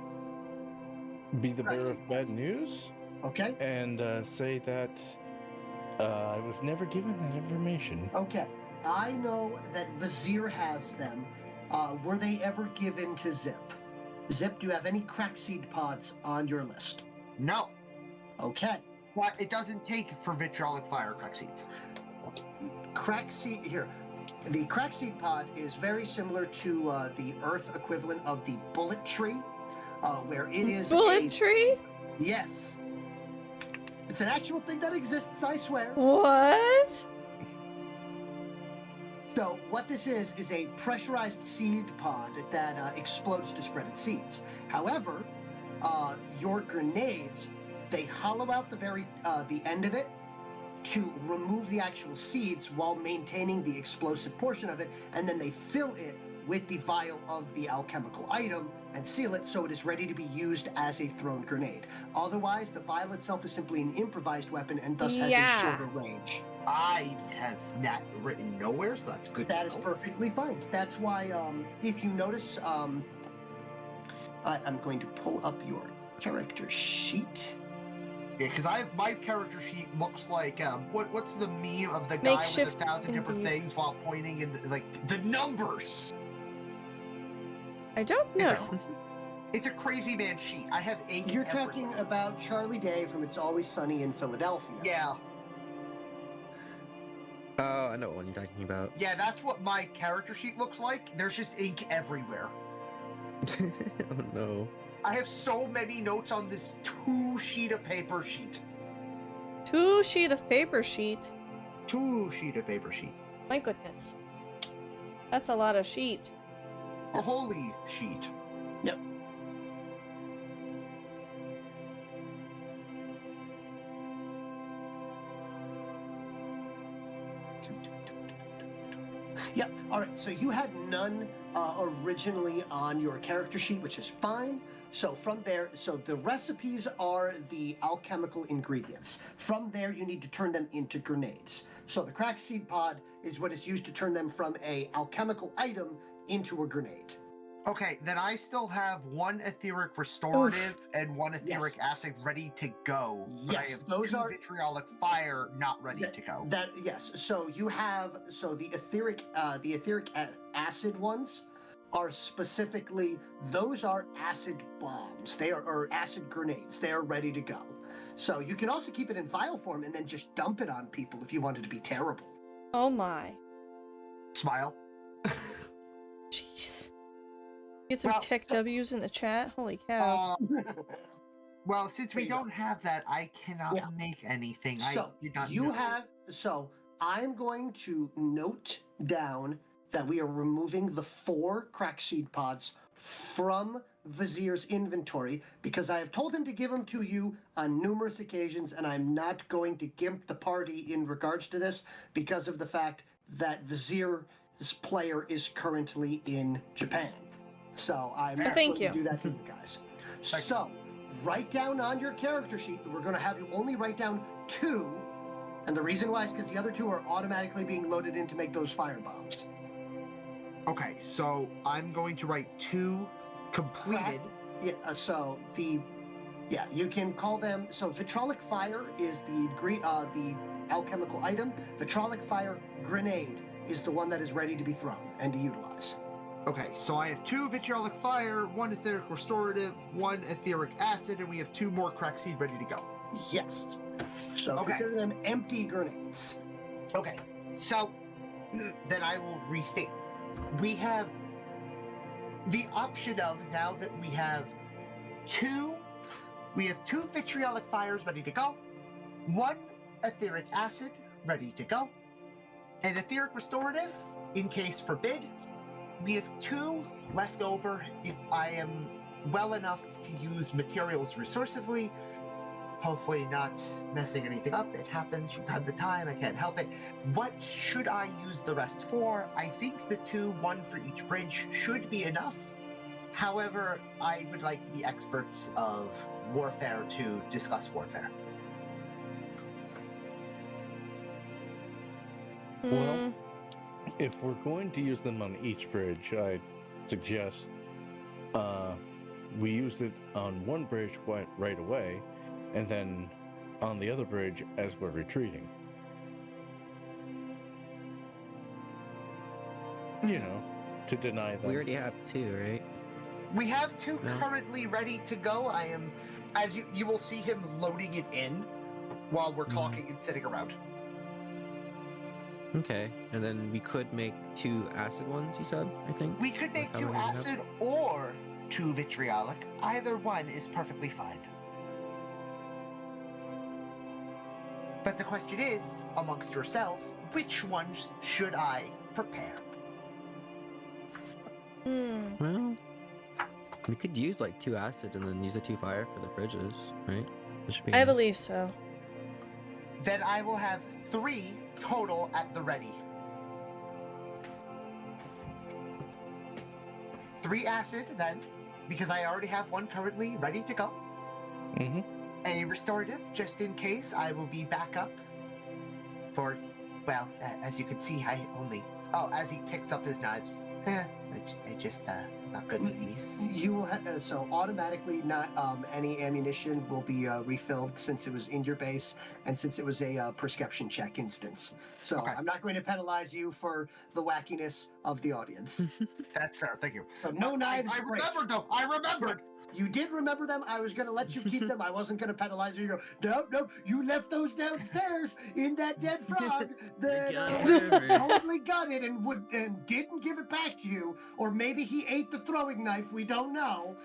be the bearer of
Right.
bad news
Okay.
and say that I was never given that information.
Okay. I know that Vizier has them. Were they ever given to Zip? Zip, do you have any crack seed pods on your list?
No,
Okay.
but it doesn't take for vitriolic fire crack seeds.
Crack seed here. The crack seed pod is very similar to the Earth equivalent of the bullet tree, where it is
Bullet tree?
Yes. It's an actual thing that exists, I swear.
What?
So what this is a pressurized seed pod that explodes to spread its seeds. However, your grenades, they hollow out the end of it to remove the actual seeds while maintaining the explosive portion of it, and then they fill it with the vial of the alchemical item and seal it so it is ready to be used as a thrown grenade. Otherwise, the vial itself is simply an improvised weapon and thus has a shorter range.
I have that written nowhere, so that's good.
That is perfectly fine. That's why, if you notice, I'm going to pull up your character sheet.
Yeah, because my character sheet looks like what's the meme of the guy with
Makeshift
1,000 different
indeed.
things while pointing and like the numbers.
I don't know.
It's a crazy man sheet. I have ink.
You're
everywhere.
talking about Charlie Day from It's Always Sunny in Philadelphia.
Yeah,
Oh, I know what one you're talking about.
yeah, that's what my character sheet looks like. There's just ink everywhere.
Oh no.
I have so many notes on this 2-sheet of paper sheet.
2 sheet of paper sheet.
2-sheet of paper sheet.
My goodness. That's a lot of sheet.
A holy sheet.
Yep. Yep. All right. So you had none originally on your character sheet, which is fine. So from there, so the recipes are the alchemical ingredients. From there, you need to turn them into grenades. So the crack seed pod is what is used to turn them from a alchemical item into a grenade.
Okay, then I still have 1 etheric restorative and 1 etheric
Yes.
acid ready to go. But I
Yes,
have
those
2
are-
vitriolic fire not ready to go.
Yes. So you have the etheric acid ones are specifically those are acid bombs. They are or acid grenades. They are ready to go. So you can also keep it in vial form and then just dump it on people if you wanted to be terrible.
Oh my.
Smile.
Get some
Well,
kick W's in the chat. Holy cow.
Well, since we
There you go.
don't have that, I cannot
Yeah.
make anything.
So
I did not
you
know.
have. So I'm going to note down that we are removing the 4 crack seed pods from Vizier's inventory because I have told him to give them to you on numerous occasions, and I'm not going to gimp the party in regards to this because of the fact that Vizier's player is currently in Japan. So I'm not
thank
going to
you.
do that to you guys. So write down on your character sheet, we're going to have you only write down 2, and the reason why is because the other 2 are automatically being loaded in to make those fire bombs.
Okay, so I'm going to write 2 completed.
Yeah, you can call them. So vitrolic fire is the alchemical item. Vitrolic fire grenade is the one that is ready to be thrown and to utilize.
Okay, so I have 2 vitriolic fire, 1 etheric restorative, 1 etheric acid, and we have 2 more crack seed ready to go.
Yes. So
Okay.
consider them empty grenades.
Okay, so then I will restate. We have the option of, now that we have 2 vitriolic fires ready to go, 1 etheric acid ready to go, an etheric restorative in case forbid. We have 2 left over if I am well enough to use materials resourcefully. Hopefully not messing anything up. It happens from time to time. I can't help it. What should I use the rest for? I think the 2, 1 for each bridge, should be enough. However, I would like the experts of warfare to discuss warfare.
Well, if we're going to use them on each bridge, I suggest we use it on one bridge right away, and then on the other bridge as we're retreating. You know, to deny them.
We already have 2, right?
We have 2
No.
currently ready to go. I am, as you will see him loading it in while we're talking and sitting around.
Okay, and then we could make 2 acid ones, you said, I think?
We could make
With how
2
many we have?
acid or 2 vitriolic. Either one is perfectly fine. But the question is, amongst yourselves, which ones should I prepare?
Well, we could use like 2 acid and then use the 2 fire for the bridges, right? That should be
I
enough.
believe so.
Then I will have 3 total at the ready. 3 acid then, because I already have 1 currently ready to go.
Mm-hmm.
A restorative, just in case. I will be back up for, well, as you can see, I only... Oh, as he picks up his knives. I just, not good with these.
You will so automatically not any ammunition will be refilled since it was in your base and since it was a perception check instance. So
Okay.
I'm not going to penalize you for the wackiness of the audience.
That's fair, thank you.
So no knives.
I
break.
remembered though, I remembered!
You did remember them. I was going to let you keep them. I wasn't going to penalize you. You go, no, you left those downstairs in that dead frog that totally got it and didn't give it back to you. Or maybe he ate the throwing knife. We don't know.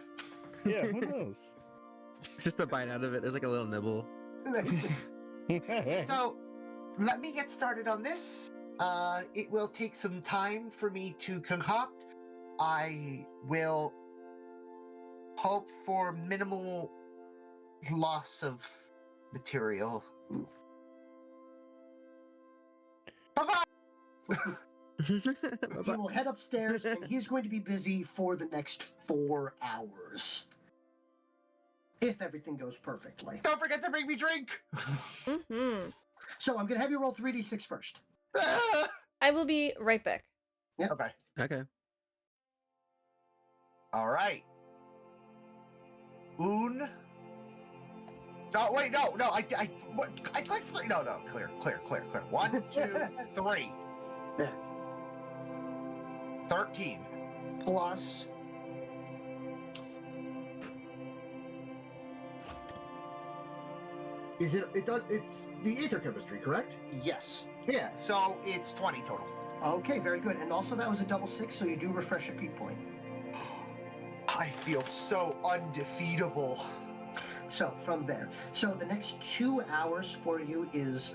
Yeah, who knows?
It's just a bite out of it. There's like a little nibble.
So, let me get started on this. It will take some time for me to concoct. I will hope for minimal loss of material. Bye-bye!
He will head upstairs and he's going to be busy for the next 4 hours. If everything goes perfectly.
Don't forget to bring me drink!
Mm-hmm.
So I'm going to have you roll 3d6 first.
I will be right back.
Okay.
Okay.
Alright. Un. No, wait, no, what? I clicked 3. No, clear. 1, 2, 3.
There.
13.
Plus.
Is it? It's the ether chemistry, correct?
Yes.
Yeah. So it's 20 total.
Okay, very good. And also that was a double 6, so you do refresh a feat point.
I feel so undefeatable.
So from there, so the next 2 hours for you is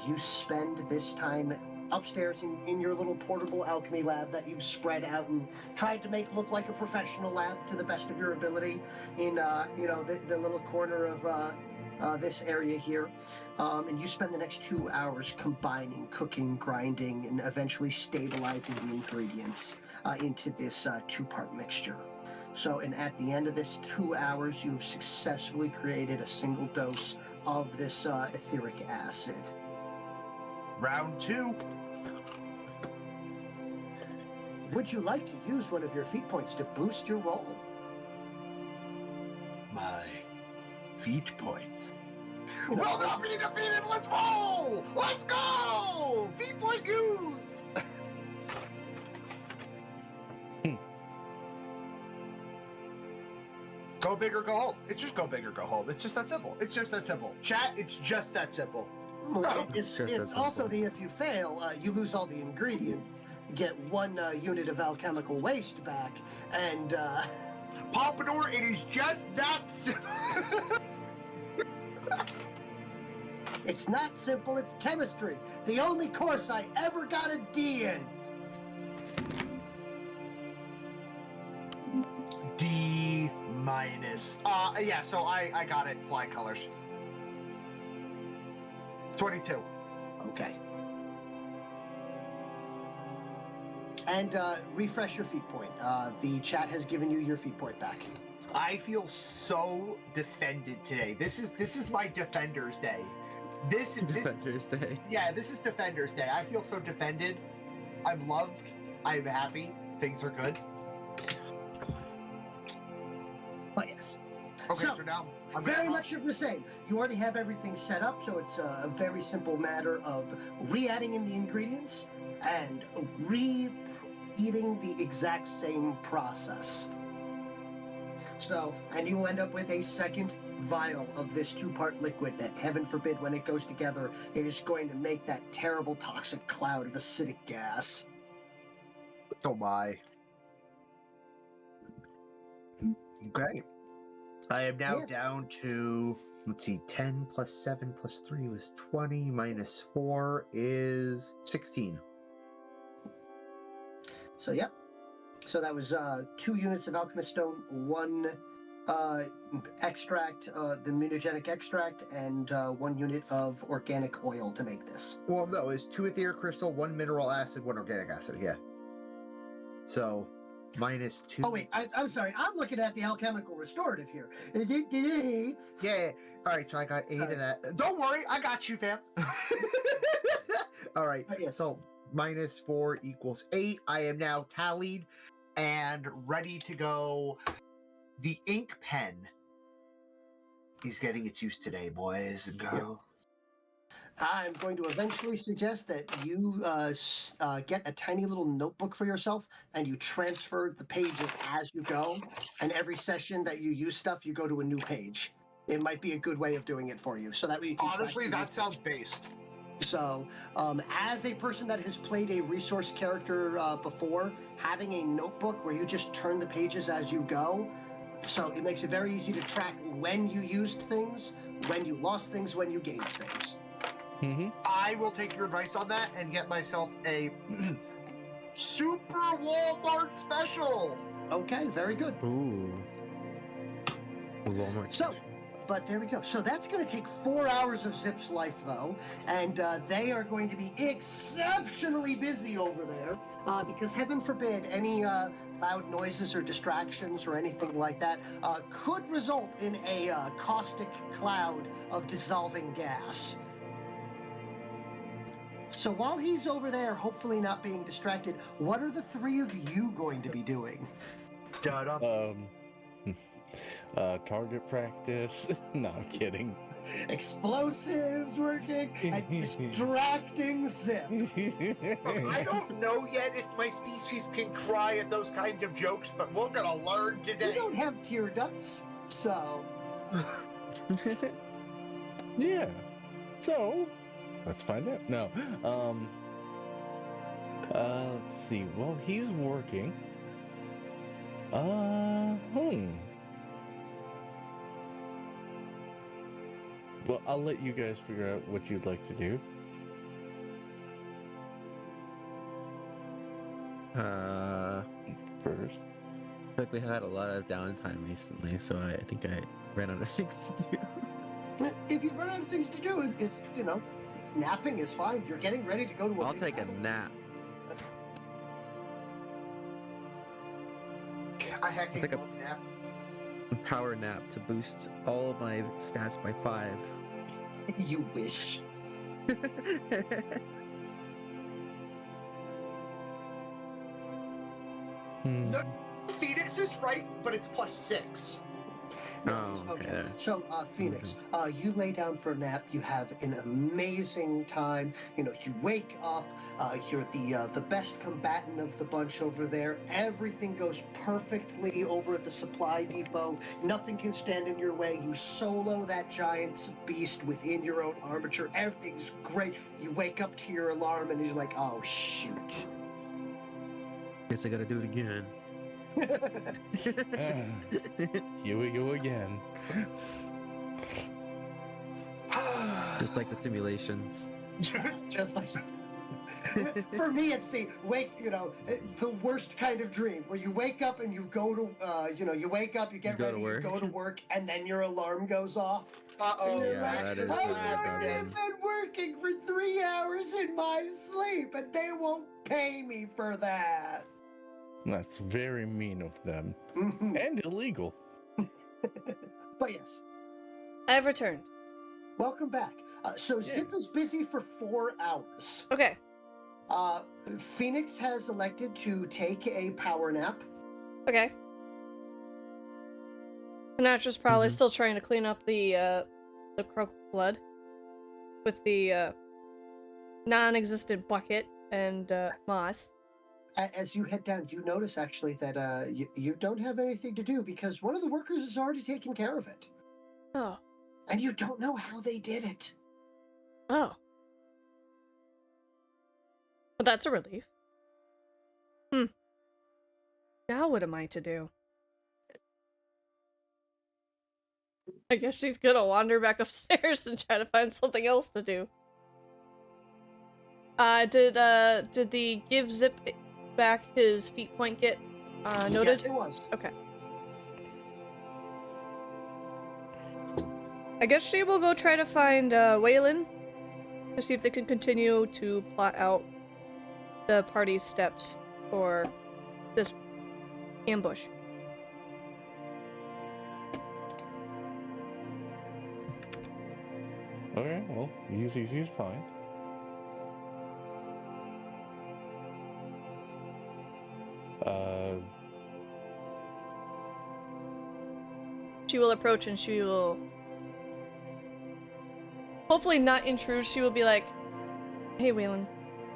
you spend this time upstairs in your little portable alchemy lab that you've spread out and tried to make look like a professional lab to the best of your ability in the little corner of this area here. And you spend the next 2 hours combining, cooking, grinding, and eventually stabilizing the ingredients into this two-part mixture. So, and at the end of this 2 hours, you've successfully created a single dose of this etheric acid.
Round 2.
Would you like to use one of your feat points to boost your roll?
My feat points. Will not be defeated. Let's roll. Let's go. Feat point used. Go big or go home. It's just go big or go home. It's just that simple. It's just that simple. Chat, it's just that simple.
Well,
It's just
it's
that
also
simple.
the if you fail, you lose all the ingredients. You get 1 unit of alchemical waste back, and
Pompador, it is just that simple.
it's not simple, it's chemistry. The only course I ever got a D in.
D minus. Yeah, so I got it. Flying colors. 22.
Okay. And refresh your feat point. The chat has given you your feat point back.
I feel so defended today. This is my Defender's Day. This
Defender's Day.
yeah, this is Defender's Day. I feel so defended. I'm loved. I'm happy. Things are good.
But yes.
Okay,
So,
so now I'm
Very
gonna-
much of the same. You already have everything set up, so it's a very simple matter of re-adding in the ingredients and re-eating the exact same process. So, and you will end up with a second vial of this two-part liquid that, heaven forbid, when it goes together, it is going to make that terrible toxic cloud of acidic gas.
Oh my. Okay. I am now
Yeah.
down to, let's see, 10 plus 7 plus 3 was 20, minus 4 is 16.
So, yep. So that was 2 units of alchemist stone, 1 extract, the mutagenic extract, and 1 unit of organic oil to make this.
Well, no, it's 2 etheric crystal, 1 mineral acid, 1 organic acid, yeah. So, minus 2.
Oh wait, I'm sorry. I'm looking at the alchemical restorative here.
Yeah. All right, so I got 8 of that. Don't worry, I got you, fam. All right,
Yes.
so minus 4 equals 8. I am now tallied and ready to go. The ink pen is getting its use today, boys and girls.
I'm going to eventually suggest that you get a tiny little notebook for yourself and you transfer the pages as you go. And every session that you use stuff, you go to a new page. It might be a good way of doing it for you. So that way you can
Honestly,
track
that sounds based.
So, as a person that has played a resource character before, having a notebook where you just turn the pages as you go, so it makes it very easy to track when you used things, when you lost things, when you gained things.
Mm-hmm.
I will take your advice on that and get myself a super Walmart special.
Okay, very good.
Ooh. Walmart.
So, but there we go. So that's going to take 4 hours of Zip's life, though, and they are going to be exceptionally busy over there because, heaven forbid, any loud noises or distractions or anything like that could result in a caustic cloud of dissolving gas. So while he's over there, hopefully not being distracted, what are the 3 of you going to be doing?
Target practice. No, I'm kidding.
Explosives working and distracting Zip.
I don't know yet if my species can cry at those kinds of jokes, but we're gonna learn
You
today.
don't have tear ducts, so
Yeah. So, let's find out. No. Let's see. Well, he's working. Well, I'll let you guys figure out what you'd like to do. First.
I feel like we had a lot of downtime recently, so I think I ran out of things to do.
If you run out of things to do, it's napping is fine. You're getting ready to go to a
I'll
big
take a
battle.
nap.
I hecking
Take a-
love nap.
Power nap to boost all of my stats by 5.
You wish.
No. Phoenix is right, but it's +6.
Oh, okay. there.
So, Phoenix, you lay down for a nap. You have an amazing time. You wake up. You're the best combatant of the bunch over there. Everything goes perfectly over at the supply depot. Nothing can stand in your way. You solo that giant beast within your own armature. Everything's great. You wake up to your alarm, and you're like, oh, shoot.
Guess I gotta do it again.
Here we go again.
Just like the simulations.
Just like for me, it's the the worst kind of dream where you wake up and you go to, you wake up, you get
You go to
ready, you
work.
go to work, and then your alarm goes off.
Uh-oh.
And you're
Yeah,
like,
that is
I've
really
already
bad.
been working for 3 hours in my sleep, and they won't pay me for that.
That's very mean of them.
Mhm.
And illegal.
But yes,
I've returned.
welcome back. So
Yeah.
Zip is busy for 4 hours.
Okay.
Phoenix has elected to take a power nap.
Okay. Sinatra's probably
Mhm.
still trying to clean up the croak blood with the non-existent bucket and moss.
As you head down, you notice actually that you don't have anything to do because one of the workers has already taken care of it.
Oh.
And you don't know how they did it.
Oh. Well, that's a relief. Now what am I to do? I guess she's gonna wander back upstairs and try to find something else to do. Did the give Zip back his feet point get noted?
Yes, it was.
Okay. I guess she will go try to find Waylon to see if they can continue to plot out the party's steps for this ambush.
Okay, well, he's easy to find.
She will approach and she will hopefully not intrude. She will be like, hey Waylon,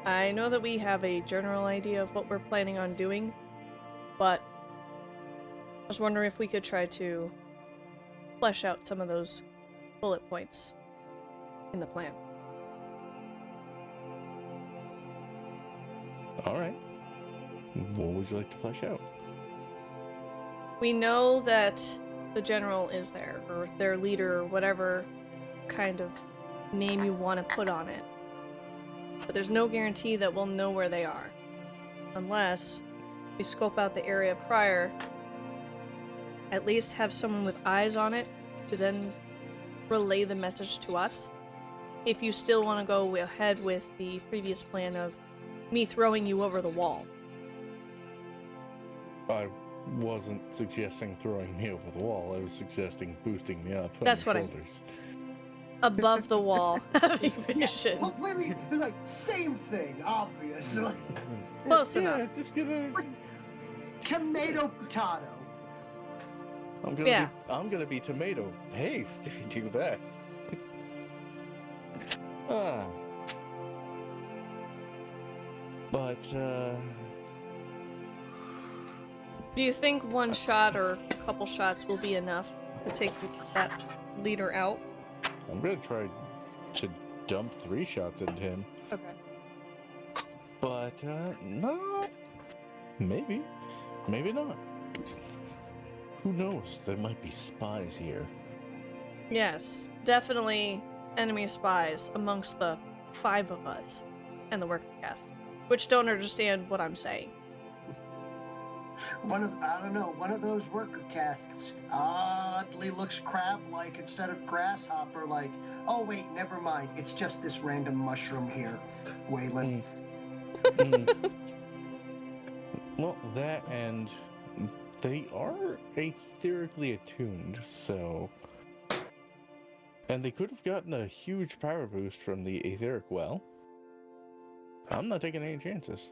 I know that we have a general idea of what we're planning on doing, but I was wondering if we could try to flesh out some of those bullet points in the plan.
Alright. What would you like to flesh out?
We know that the general is there, or their leader, or whatever kind of name you want to put on it. But there's no guarantee that we'll know where they are. Unless we scope out the area prior, at least have someone with eyes on it to then relay the message to us. If you still want to go ahead with the previous plan of me throwing you over the wall.
I wasn't suggesting throwing me over the wall. I was suggesting boosting me up on
That's
your
what I mean.
shoulders.
Above the wall, having vision.
Completely, like, same thing, obviously.
Close enough.
Yeah, just gonna.
Tomato, potato.
Yeah.
I'm gonna be tomato paste if you do that. But
Do you think one shot or a couple shots will be enough to take that leader out?
I'm gonna try to dump 3 shots into him.
Okay.
But no, maybe not. Who knows? There might be spies here.
Yes, definitely enemy spies amongst the 5 of us and the worker cast, which don't understand what I'm saying.
One of those worker casts oddly looks crab-like instead of grasshopper like. Oh wait, never mind. It's just this random mushroom here, Waylon.
Well, that and they are etherically attuned, so... And they could have gotten a huge power boost from the etheric well. I'm not taking any chances.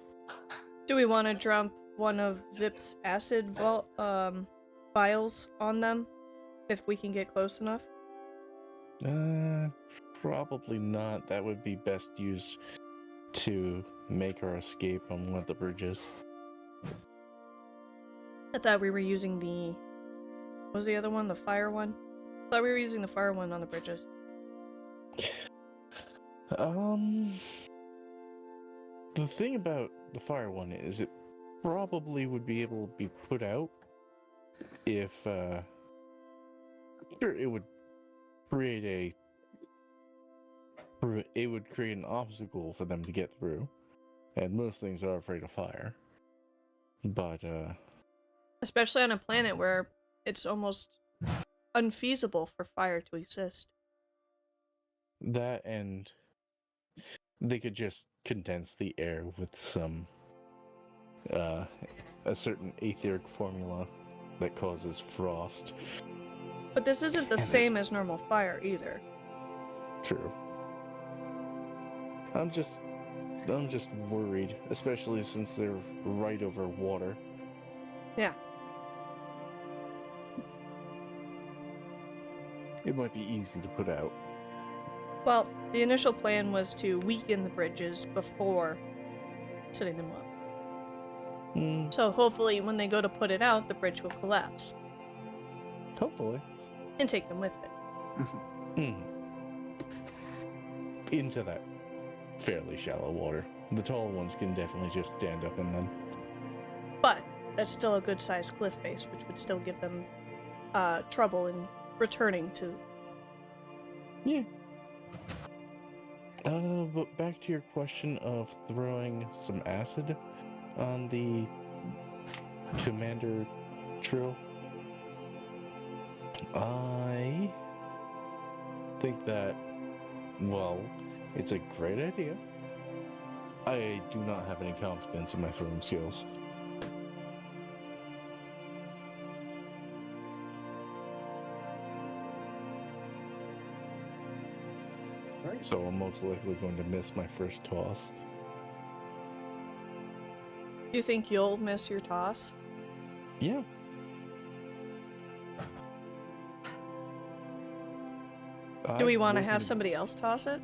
Do we want to dump one of Zip's acid vials on them if we can get close enough?
Probably not. That would be best used to make our escape on one of the bridges.
I thought we were using the... What was the other one? The fire one? I thought we were using the fire one on the bridges.
The thing about the fire one is it probably would be able to be put out if, sure, it would create an obstacle for them to get through, and most things are afraid of fire. But,
Especially on a planet where it's almost unfeasible for fire to exist.
that and they could just condense the air with some, a certain etheric formula that causes frost.
But this isn't the
And
same as normal fire either.
True. I'm just worried, especially since they're right over water.
Yeah.
It might be easy to put out.
Well, the initial plan was to weaken the bridges before setting them up. So hopefully when they go to put it out, the bridge will collapse.
Hopefully.
And take them with it.
Into that fairly shallow water. The tall ones can definitely just stand up in them.
But that's still a good-sized cliff face, which would still give them trouble in returning to...
Yeah. But back to your question of throwing some acid on the commander trill. I think that, well, it's a great idea. I do not have any confidence in my throwing skills. So I'm most likely going to miss my first toss.
You think you'll miss your toss?
Yeah.
Do we want to have somebody else toss it?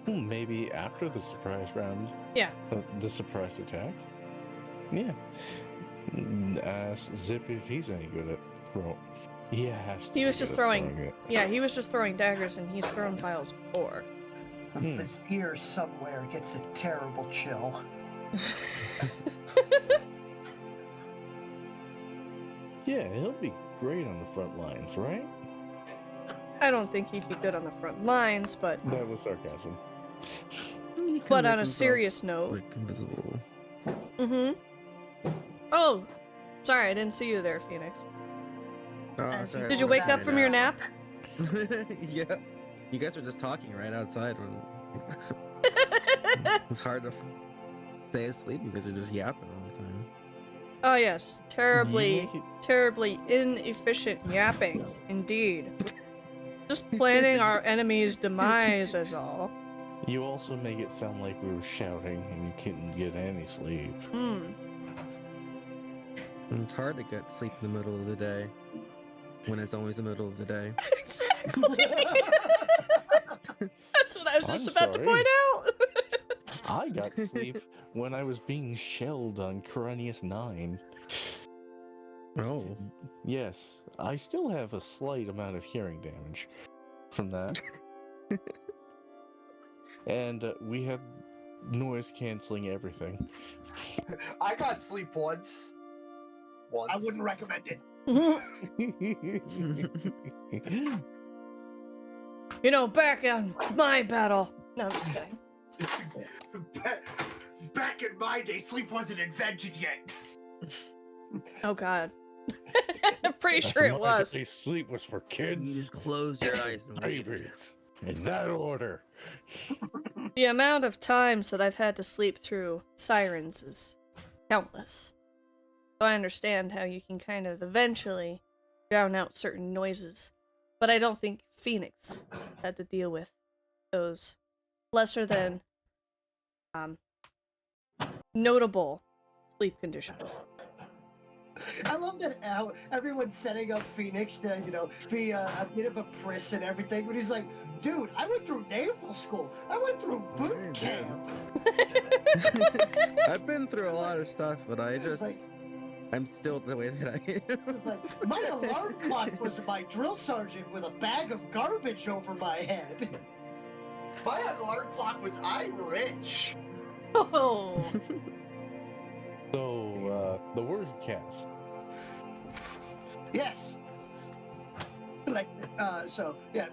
Maybe after the surprise round.
Yeah.
The surprise attack? Yeah. Ask Zip if he's any good at throwing. He has to.
He was
be
just
good at
throwing...
it.
Yeah, he was just throwing daggers, and he's thrown vials before.
A vizier somewhere gets a terrible chill.
Yeah, he'll be great on the front lines, right?
I don't think he'd be good on the front lines, but...
That was sarcasm.
He can
But
make
on a
himself,
serious note...
like invisible.
Oh! Sorry, I didn't see you there, Phoenix.
Oh, sorry,
Did you wake up from your nap?
Yeah. You guys were just talking right outside when it's hard to stay asleep because you're just yapping all the time.
Oh yes, terribly,
You make
terribly inefficient yapping, indeed. Just planning our enemy's demise is all.
You also make it sound like we were shouting and you couldn't get any sleep.
And it's hard to get sleep in the middle of the day when it's always the middle of the day.
Exactly. That's what I was just
I'm
about to
sorry.
point out.
I got sleep when I was being shelled on Corinius 9.
Oh.
Yes, I still have a slight amount of hearing damage from that. And we had noise canceling everything.
I got sleep once.
I wouldn't recommend it.
You know, back on my battle. No, I'm just kidding.
Back in my day, sleep wasn't invented yet.
Oh God. I'm pretty sure it was.
Say sleep was for
You
kids,
just close your eyes and wait.
babies, in that order.
The amount of times that I've had to sleep through sirens is countless. So I understand how you can kind of eventually drown out certain noises. But I don't think Phoenix had to deal with those lesser than notable sleep conditions.
I love that how everyone's setting up Phoenix to, be a bit of a priss and everything, but he's like, dude, I went through naval school. I went through boot camp.
I've been through a lot of stuff, but
It's like-
I'm still the way that I am.
It's like, my alarm clock was my drill sergeant with a bag of garbage over my head.
My alarm clock was I'm rich.
Oh.
So, the word cast.
Yes.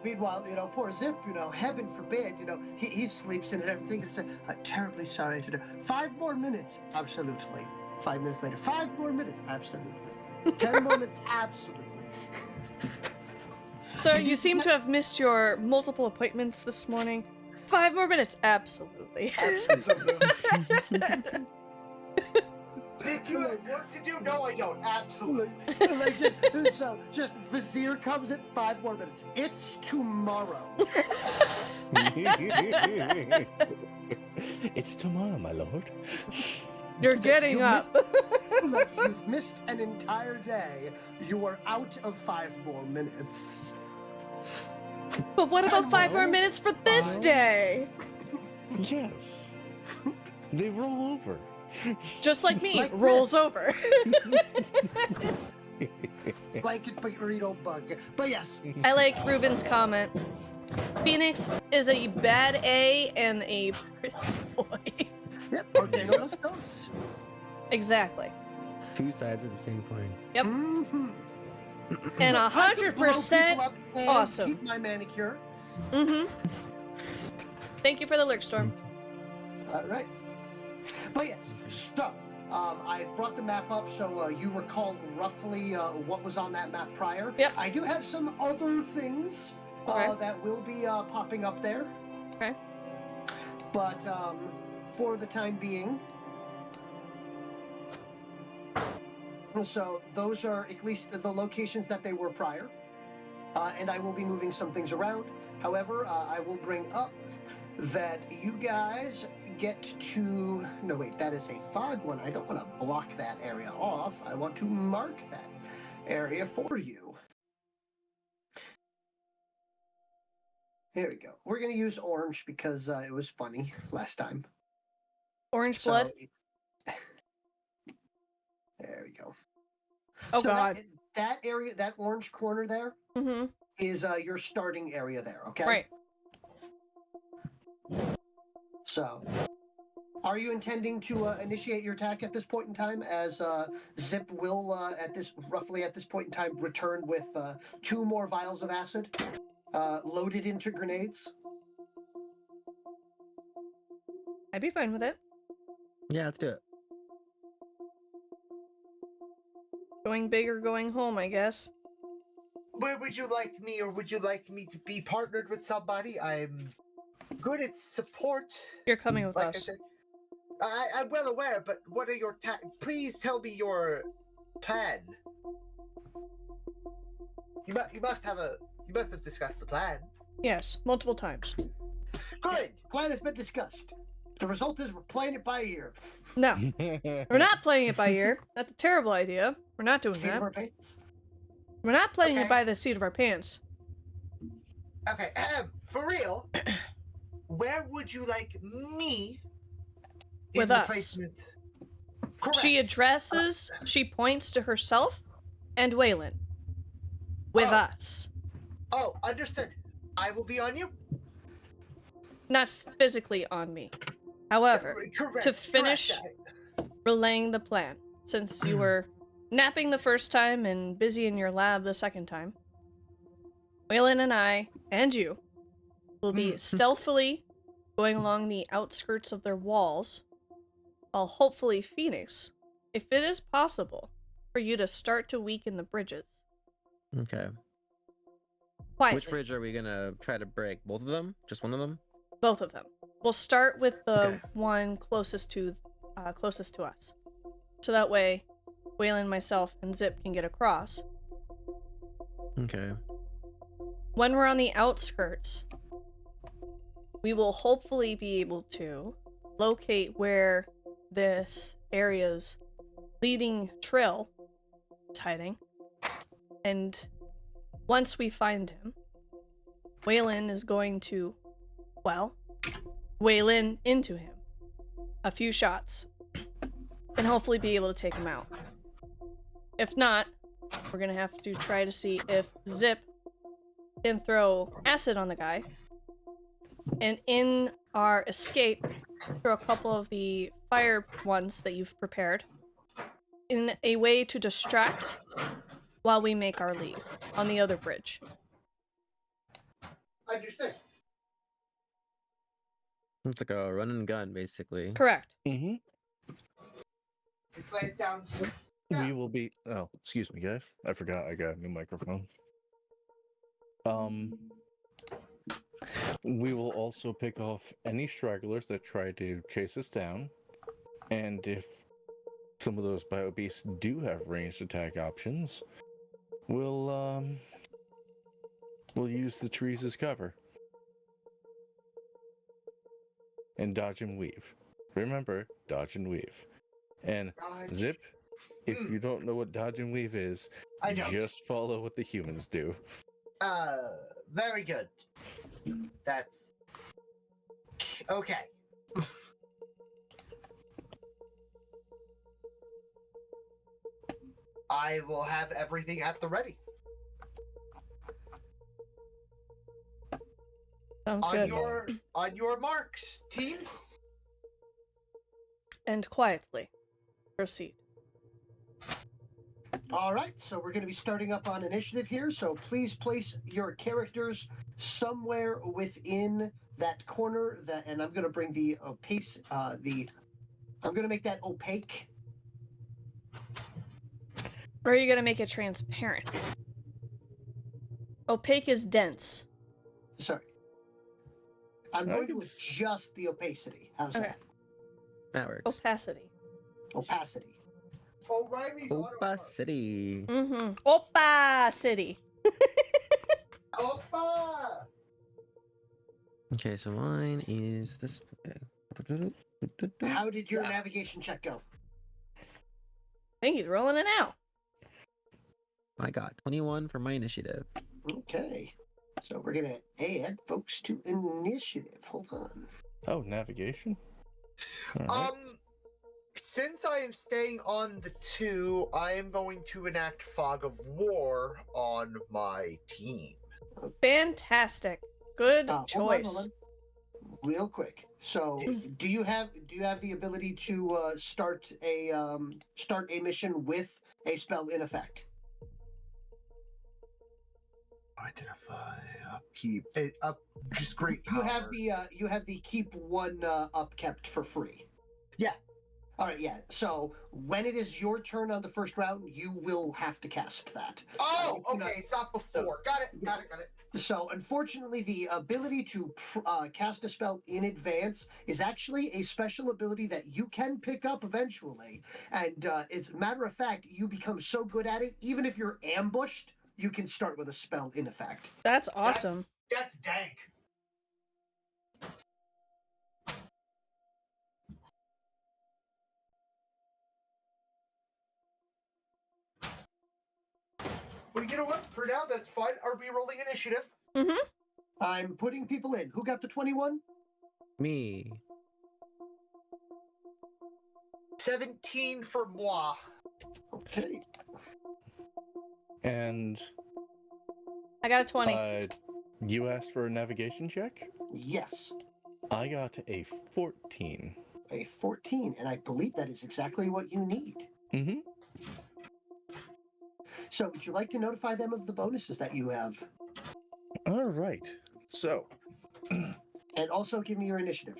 Meanwhile, poor Zip, heaven forbid, he sleeps in and everything. It's terribly sorry to do. 5 more minutes, absolutely. 5 minutes later, 5 more minutes, absolutely. 10 more minutes, absolutely.
So you seem to have missed your multiple appointments this morning. 5 more minutes, absolutely.
Absolutely.
Did you have work to do? No, I don't. Absolutely.
Just Vizier comes at 5 more minutes. It's tomorrow.
It's tomorrow, my lord.
You're getting up.
You've missed an entire day. You are out of 5 more minutes.
But what about 5 more minutes for this day?
Yes. They roll over.
Just like me,
Like
rolls
this.
over.
Blanket burrito bug. But yes,
I like Ruben's comment. Phoenix is a bad A and a pretty boy.
yep, Ortego los dos.
Exactly.
2 sides of the same coin.
Yep.
Mm-hmm.
And
I could blow
100%
people up and
awesome.
Keep my manicure.
Mm-hmm. Thank you for the lurk storm.
All right. But yes, so I've brought the map up so you recall roughly what was on that map prior.
Yep.
I do have some other things
Okay.
that will be popping up there.
Okay.
But for the time being, so those are at least the locations that they were prior. And I will be moving some things around. However, I will bring up that you guys get to... No, wait, that is a fog one. I don't want to block that area off. I want to mark that area for you. There we go. We're going to use orange because it was funny last time.
Orange blood.
There we go.
Oh
So
God.
That area, that orange corner there,
Mm-hmm.
is your starting area there, okay?
Right.
So, are you intending to initiate your attack at this point in time? As Zip will, roughly at this point in time, return with 2 more vials of acid loaded into grenades.
I'd be fine with it.
Yeah, let's do it.
Going big or going home, I guess.
Where would you like me, or would you like me to be partnered with somebody? I'm good at support.
You're coming with
Like I
us.
said, I'm well aware, but what are your please tell me your plan. You must have discussed the plan.
Yes, multiple times.
Good.
Plan has been discussed. The result is we're playing it by ear.
No, we're not playing it by ear. That's a terrible idea. We're not doing
Seat of
that.
our pants.
We're not playing
Okay.
it by the seat of our pants.
Okay, for real, where would you like me
With
in
us.
replacement? Correct.
She points to herself and Waylon. With
Oh.
us.
Oh, understood. I will be on you.
Not physically on me. However,
Correct.
to finish
correct.
relaying the plan, since you were napping the first time and busy in your lab the second time, Waylon and I, and you, will be stealthily going along the outskirts of their walls, while hopefully Phoenix, if it is possible, for you to start to weaken the bridges.
Okay.
Quietly.
Which bridge are we gonna try to break? Both of them? Just one of them?
Both of them. We'll start with the
Okay.
one closest to us. So that way, Waylon, myself, and Zip can get across.
Okay.
When we're on the outskirts, we will hopefully be able to locate where this area's leading trail is hiding. And once we find him, Waylon is going to, Waylon into him. A few shots. And hopefully be able to take him out. If not, we're gonna have to try to see if Zip can throw acid on the guy. And in our escape, throw a couple of the fire ones that you've prepared in a way to distract while we make our leave on the other bridge.
Understood.
It's like a run and gun, basically.
Correct.
Mm-hmm.
This plan sounds.
We will be. Oh, excuse me, guys. I forgot I got a new microphone. We will also pick off any stragglers that try to chase us down, and if some of those bio beasts do have ranged attack options, we'll use the trees as cover and dodge and weave. Remember, dodge and weave. And
Dodge.
Zip, if you don't know what dodge and weave is,
I don't.
just follow what the humans do.
Very good. That's okay. I will have everything at the ready.
Sounds
On
good.
your marks, team.
And quietly proceed.
All right, so we're going to be starting up on initiative here. So please place your characters somewhere within that corner. And I'm going to bring the opaque. I'm going to make that opaque.
Or are you gonna make it transparent? Opaque is dense.
Sorry, I'm going to adjust the opacity. How's
Okay.
that?
That works.
Opacity.
Opacity.
O'Reilly's
Opa City.
Mm-hmm. Opacity.
Opa!
Okay, so mine is this.
How did your navigation check go?
I think he's rolling it out.
I got 21 for my initiative.
Okay, so we're going to add folks to initiative. Hold on.
Oh, navigation? All right.
Since I am staying on the 2, I am going to enact Fog of War on my team.
Fantastic. Good
Hold on,
choice.
hold on. Real quick. So, do you have the ability to start a mission with a spell in effect?
Identify, upkeep, just great
You
power.
have the keep one upkept for free.
Yeah.
All right. Yeah. So when it is your turn on the first round, you will have to cast that.
Oh,
You cannot-
okay, it's not before. Got it.
So unfortunately, the ability to cast a spell in advance is actually a special ability that you can pick up eventually. And it's a matter of fact, you become so good at it, even if you're ambushed, you can start with a spell in effect.
That's awesome.
That's dank. Well, you know what? For now, that's fine. Are we rolling initiative?
Mm-hmm.
I'm putting people in. Who got the 21?
Me.
17 for moi.
Okay.
And
I got a 20.
you asked for a navigation check?
Yes.
I got a 14.
A 14, and I believe that is exactly what you need.
Mm-hmm.
So, would you like to notify them of the bonuses that you have?
All right. So,
And also give me your initiative.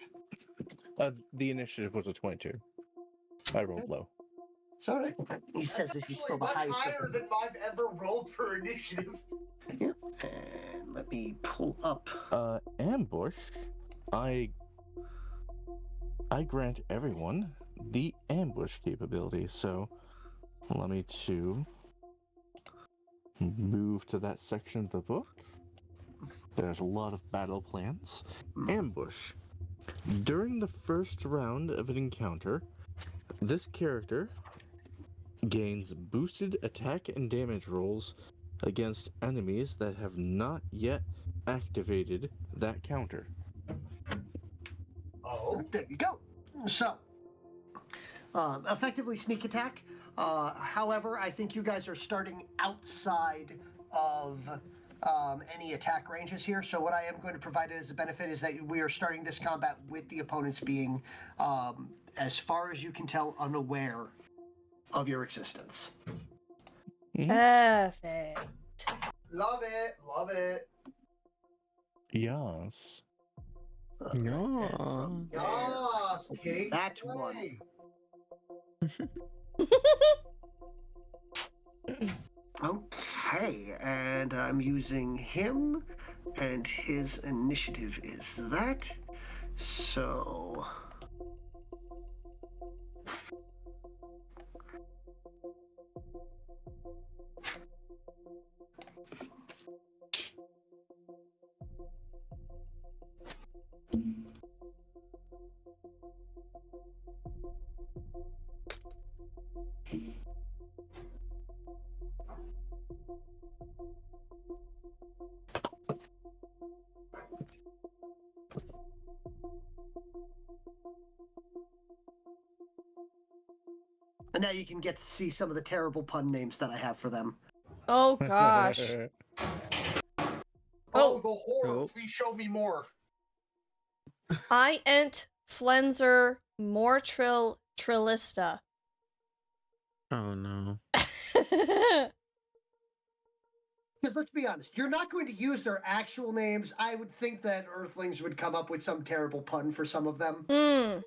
the initiative was a 22. I rolled low.
It's all right. He says this, he's still the
Much
highest.
higher than I've ever rolled for initiative.
Yep. And let me pull up.
Ambush. I grant everyone the ambush capability. So, let me to move to that section of the book. There's a lot of battle plans. Ambush. During the first round of an encounter, this character gains boosted attack and damage rolls against enemies that have not yet activated that counter.
Oh.
There you go. So, effectively sneak attack. However, I think you guys are starting outside of any attack ranges here. So what I am going to provide as a benefit is that we are starting this combat with the opponents being, as far as you can tell, unaware of your existence.
Perfect.
Love it. Love it.
Yes.
Yeah.
Yes, Kate.
That's one. Okay, and I'm using him, and his initiative is that. So. And now you can get to see some of the terrible pun names that I have for them.
Oh gosh.
Oh, the horror.
Oh.
Please show me more.
I ent Flenser Mortrill Trillista.
Oh no.
Because let's be honest, you're not going to use their actual names. I would think that Earthlings would come up with some terrible pun for some of them.
Hmm.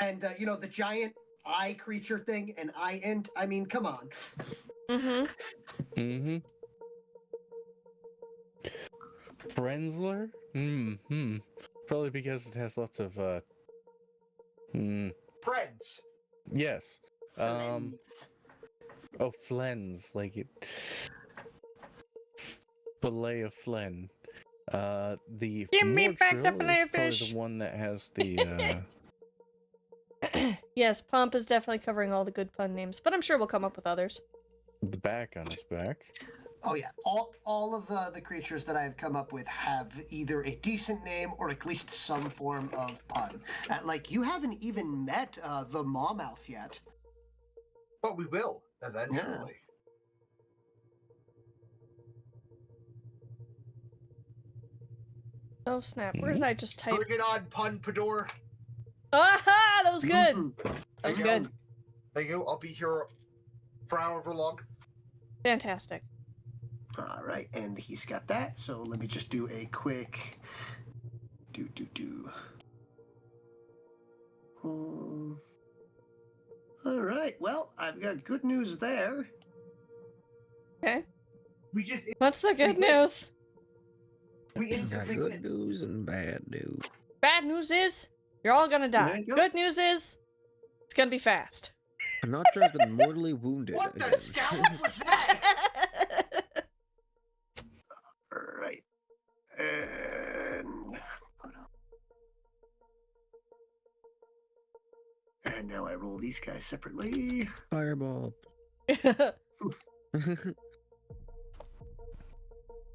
And, the giant eye creature thing, and ent, I mean, come on.
Mm-hmm.
Mm-hmm. Frenzler? Probably because it has lots of,
Friends.
Yes. Oh, Flens, like it. Fillet of Flen. The
Give me back the
Mortrill
fillet
is
of
probably
fish.
the one that has the,
Yes, Pomp is definitely covering all the good pun names, but I'm sure we'll come up with others.
the back on his back.
Oh yeah, all of the creatures that I've come up with have either a decent name or at least some form of pun. Like, you haven't even met the Mawmouth yet.
But we will, eventually.
Oh snap, where did I just type?
Bring it on, Pompador.
Aha! That was good!
Mhm.
That was
There you go.
good.
There you go. I'll be here for however long.
Fantastic.
All right, and he's got that. So let me just do a quick do. All right. Well, I've got good news there.
Okay.
We just
What's the good news?
we
Got
instantly
good
win.
news and bad news.
Bad news is, you're all gonna
There
die.
you go.
Good news is, it's gonna be fast.
Sinatra has been mortally wounded
What the
again.
scallop was that?
All right. And now I roll these guys separately.
Fireball.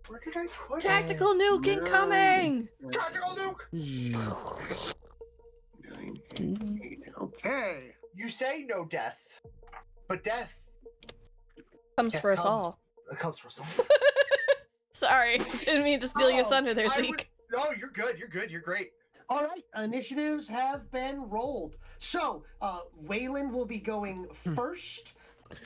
Where did I put it?
Tactical nuke incoming!
Tactical nuke!
9, 8. Okay.
You say no death, but death
Comes for us all.
comes for some.
Sorry, didn't mean to steal your thunder there,
I
Zeke.
No, you're good. You're good. You're great.
All right, initiatives have been rolled. So, Waylon will be going first.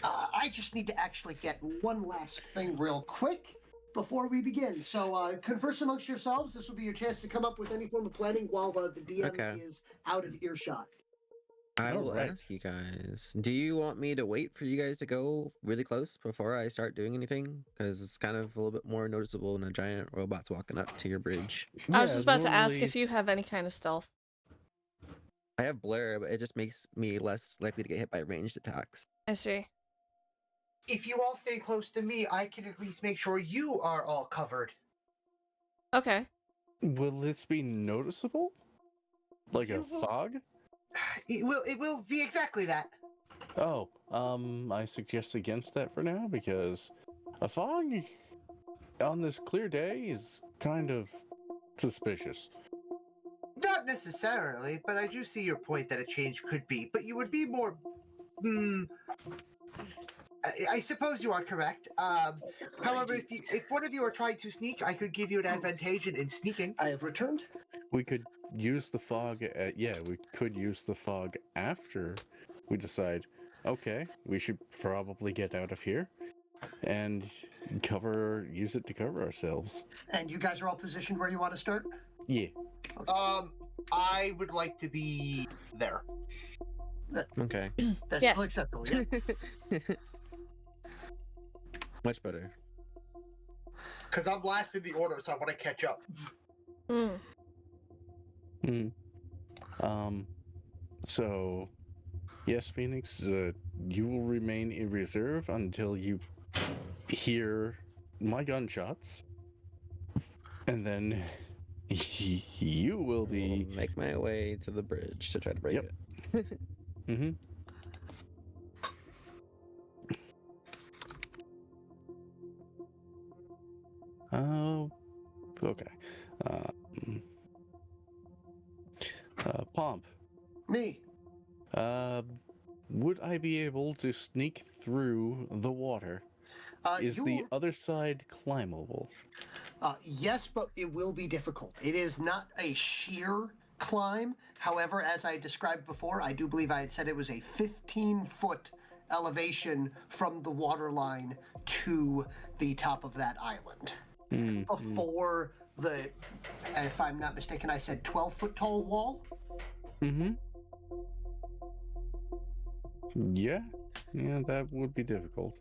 I just need to actually get one last thing real quick before we begin. So, converse amongst yourselves. This will be your chance to come up with any form of planning while the DM
Okay.
is out of earshot.
I will
Alright.
ask you guys. Do you want me to wait for you guys to go really close before I start doing anything? Because it's kind of a little bit more noticeable when a giant robot's walking up to your bridge.
I was just about to ask
normally-
if you have any kind of stealth.
I have blur, but it just makes me less likely to get hit by ranged attacks.
I see.
If you all stay close to me, I can at least make sure you are all covered.
Okay.
Will this be noticeable? Like a
You will-
fog?
It will be exactly that.
Oh, I suggest against that for now because a fog on this clear day is kind of suspicious.
Not necessarily, but I do see your point that a change could be. But you would be more. I suppose you are correct. However, if one of you are trying to sneak, I could give you an advantage in sneaking.
I have returned.
We could use the fog we could use the fog after we decide, okay, we should probably get out of here and use it to cover ourselves.
And you guys are all positioned where you want to start?
Yeah.
I would like to be there.
Okay.
That's
Yes.
acceptable, yeah.
Much better.
Because I'm last in the order, so I want to catch up.
Mm.
So yes, Phoenix, you will remain in reserve until you hear my gunshots, and then you will
I'll
be
make my way to the bridge to try to break
Yep.
it.
mm-hmm. Okay. Pomp.
Me.
Would I be able to sneak through the water? Is
You
the other side climbable?
Yes, but it will be difficult. It is not a sheer climb. However, as I described before, I do believe I had said it was a 15-foot elevation from the water line to the top of that island. Before the, if I'm not mistaken, I said 12-foot tall wall.
Mm-hmm. Yeah, that would be difficult.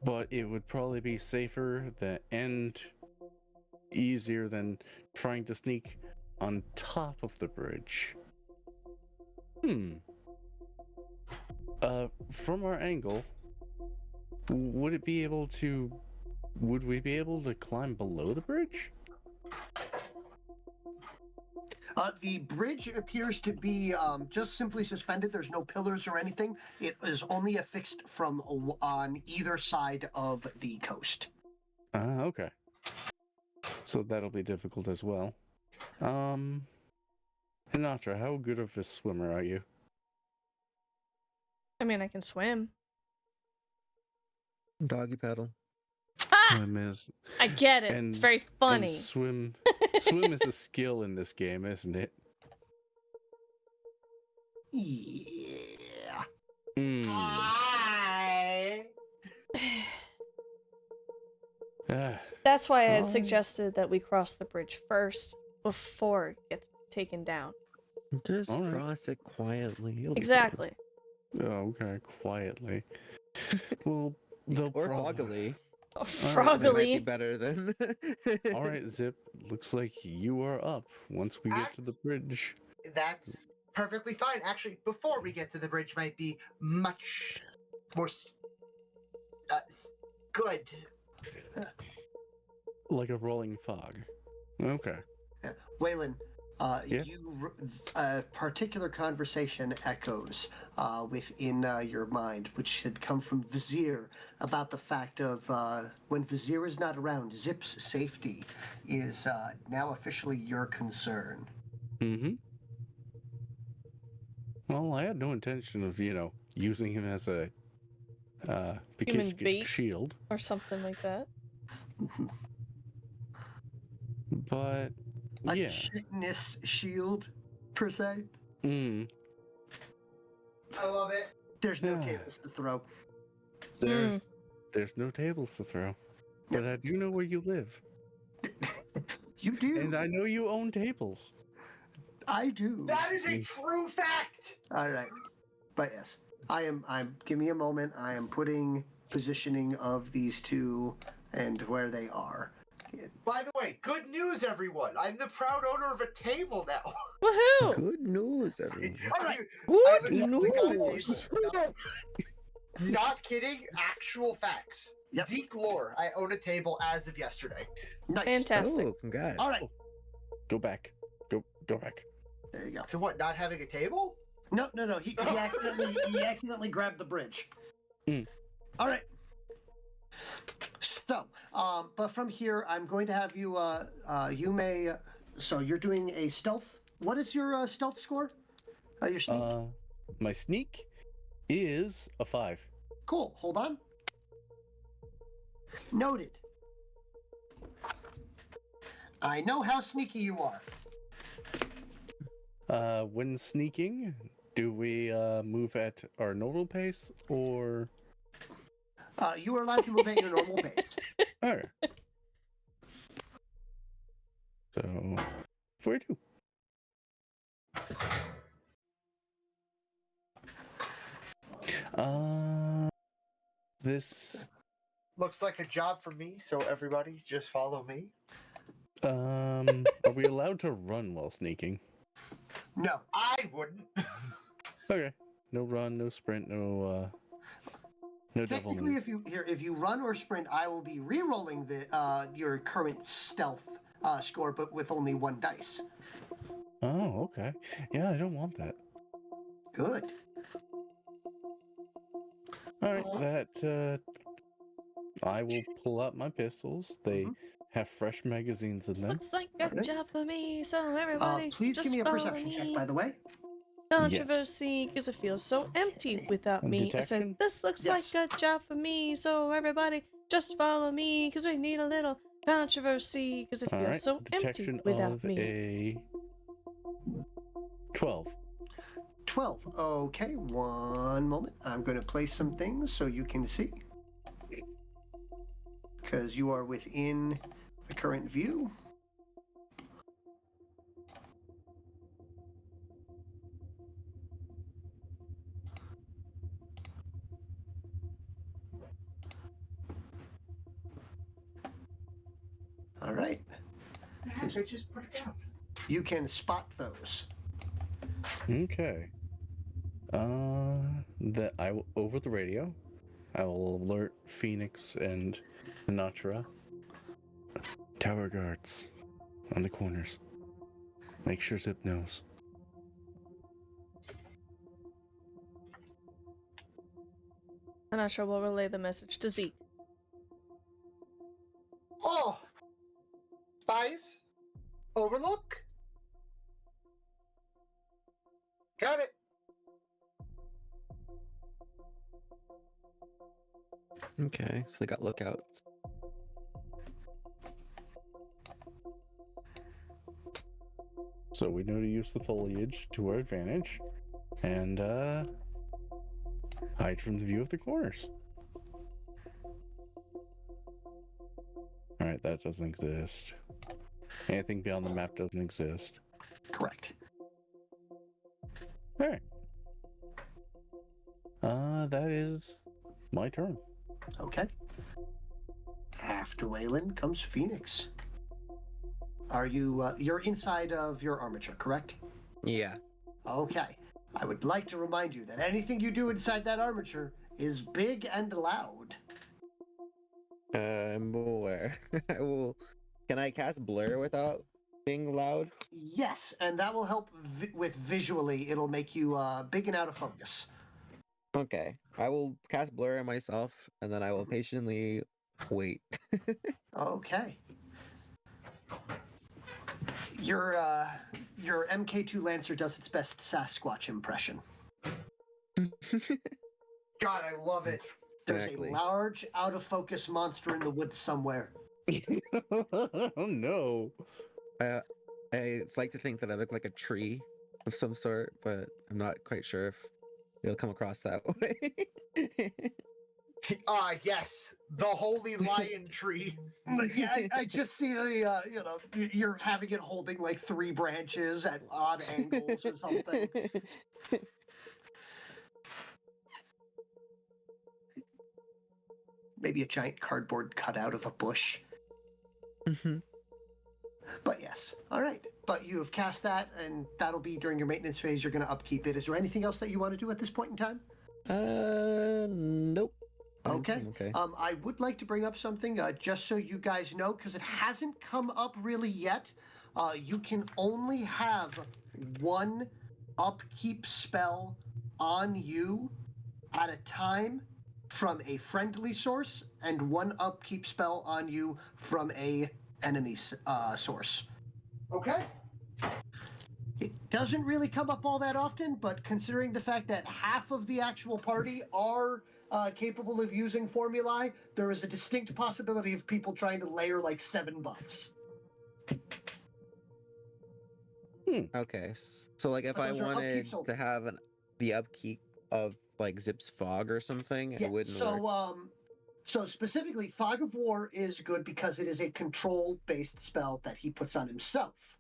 But it would probably be safer and easier than trying to sneak on top of the bridge. From our angle, would we be able to climb below the bridge?
The bridge appears to be just simply suspended. There's no pillars or anything. It is only affixed from on either side of the coast.
Okay. So that'll be difficult as well. Hinatra, how good of a swimmer are you?
I mean, I can swim.
Doggy paddle.
Ah!
Swim is
I get it.
And-
It's very
and
funny.
swim is a skill in this game, isn't it?
Yeah.
That's why I had
Oh.
suggested that we cross the bridge first before it gets taken down.
Just
All right.
cross it quietly. It'll be fine.
Exactly.
Oh, okay, quietly. Well, they'll
Or
prob-
foggily.
Oh,
That might be
Froggily.
better than.
All right, Zip. Looks like you are up once we get to the bridge.
That's perfectly fine. Actually, before we get to the bridge, might be much more good.
Like a rolling fog. Okay.
Waylon,
Yeah?
a particular conversation echoes within your mind, which had come from Vizier, about the fact of when Vizier is not around, Zip's safety is now officially your concern.
Mm-hmm. Well, I had no intention of, using him as a
Human bait?
shield,
Or something like that.
but
A
Yeah.
chitinous shield, per se.
Mm.
I love it.
There's no
Yeah.
tables to throw.
There's no tables to throw. But I do know where you live.
You do.
And I know you own tables.
I do.
That is a true fact.
All right. But yes, I'm give me a moment. I am putting positioning of these two and where they are.
By the way, good news, everyone. I'm the proud owner of a table now.
Woohoo!
Good news, everyone.
All right.
Good
I got a
news.
table. Not kidding. Actual facts.
Yep.
Zeke lore. I own a table as of yesterday.
Nice.
Fantastic.
Oh, congrats.
All right.
Go back. Go back.
There you go.
To what? Not having a table?
No. He accidentally grabbed the bridge.
Mm.
All right. So, but from here, I'm going to have you. You may. So you're doing a stealth. What is your stealth score? Your sneak.
My sneak is a 5.
Cool. Hold on. Noted. I know how sneaky you are.
When sneaking, do we move at our normal pace or?
You are allowed to move at your normal pace.
Alright. So, 42. This
Looks like a job for me, so everybody just follow me.
are we allowed to run while sneaking?
No.
I wouldn't.
Okay. No run, no sprint, no devil
Technically,
move.
if you run or sprint, I will be re-rolling the your current stealth score, but with only 1 dice.
Oh, okay. Yeah, I don't want that.
Good.
Alright, that I will pull out my pistols. They have fresh magazines in
This
them.
looks like a
Alright.
job for me, so everybody
Please
just
give me a
follow
perception check,
me.
by the way.
Controversy, because it feels so empty without me. I said,
Detection?
this looks
Yes.
like a job for me, so everybody just follow me, because we need a little controversy, because it feels
Alright,
so empty
detection
without
of
me.
a 12.
12. Okay, 1 moment. I'm going to place some things so you can see. Because you are within the current view. All right.
I just put it down.
You can spot those.
Okay. That I will over the radio. I will alert Phoenix and Sinatra. Tower guards on the corners. Make sure Zip knows.
I'm not sure we'll relay the message to Zeke.
Oh! Spies? Overlook? Got it.
Okay, so they got lookouts.
So we know to use the foliage to our advantage. And hide from the view of the corners. Alright, that doesn't exist. Anything beyond the map doesn't exist.
Correct.
Alright. That is my turn.
Okay. After Waylon comes Phoenix. Are you, you're inside of your armature, correct?
Yeah.
Okay. I would like to remind you that anything you do inside that armature is big and loud.
I'm aware. I will. Can I cast blur without being loud?
Yes, and that will help with visually. It'll make you big and out of focus.
Okay. I will cast blur on myself, and then I will patiently wait.
Okay. Your MK2 Lancer does its best Sasquatch impression.
God, I love it.
There's
Exactly.
a large, out of focus monster in the woods somewhere.
Oh no.
I like to think that I look like a tree of some sort, but I'm not quite sure if it'll come across that way.
Ah, yes, the holy lion tree.
Yeah, I just see the, you're having it holding like 3 branches at odd angles or something. Maybe a giant cardboard cutout of a bush.
Mhm.
But yes, all right. But you have cast that, and that'll be during your maintenance phase. You're going to upkeep it. Is there anything else that you want to do at this point in time?
Nope.
Okay.
Okay.
I would like to bring up something just so you guys know, because it hasn't come up really yet. You can only have 1 upkeep spell on you at a time from a friendly source, and 1 upkeep spell on you from a enemy source.
Okay.
It doesn't really come up all that often, but considering the fact that half of the actual party are capable of using formulae, there is a distinct possibility of people trying to layer like 7 buffs.
Okay. So like if
But
I
those are
wanted
upkeeps only.
to have the upkeep of like Zip's fog or something,
Yeah,
it wouldn't work.
so specifically, Fog of War is good because it is a control-based spell that he puts on himself.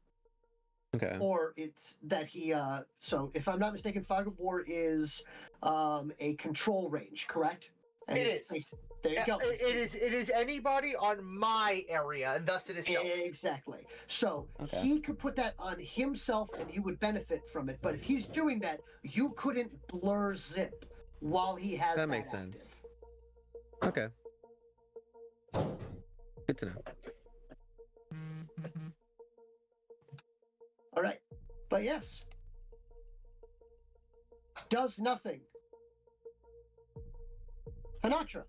Okay.
Or it's that he so if I'm not mistaken, Fog of War is a control range, correct? And
It
it's
is.
there you go.
It is anybody on my area, and thus it is self.
Exactly. So
Okay.
he could put that on himself and you would benefit from it. But if he's doing that, you couldn't blur Zip while he has that
That makes
active.
sense. Okay. Good to know.
All right. But yes. Does nothing. Hanatra.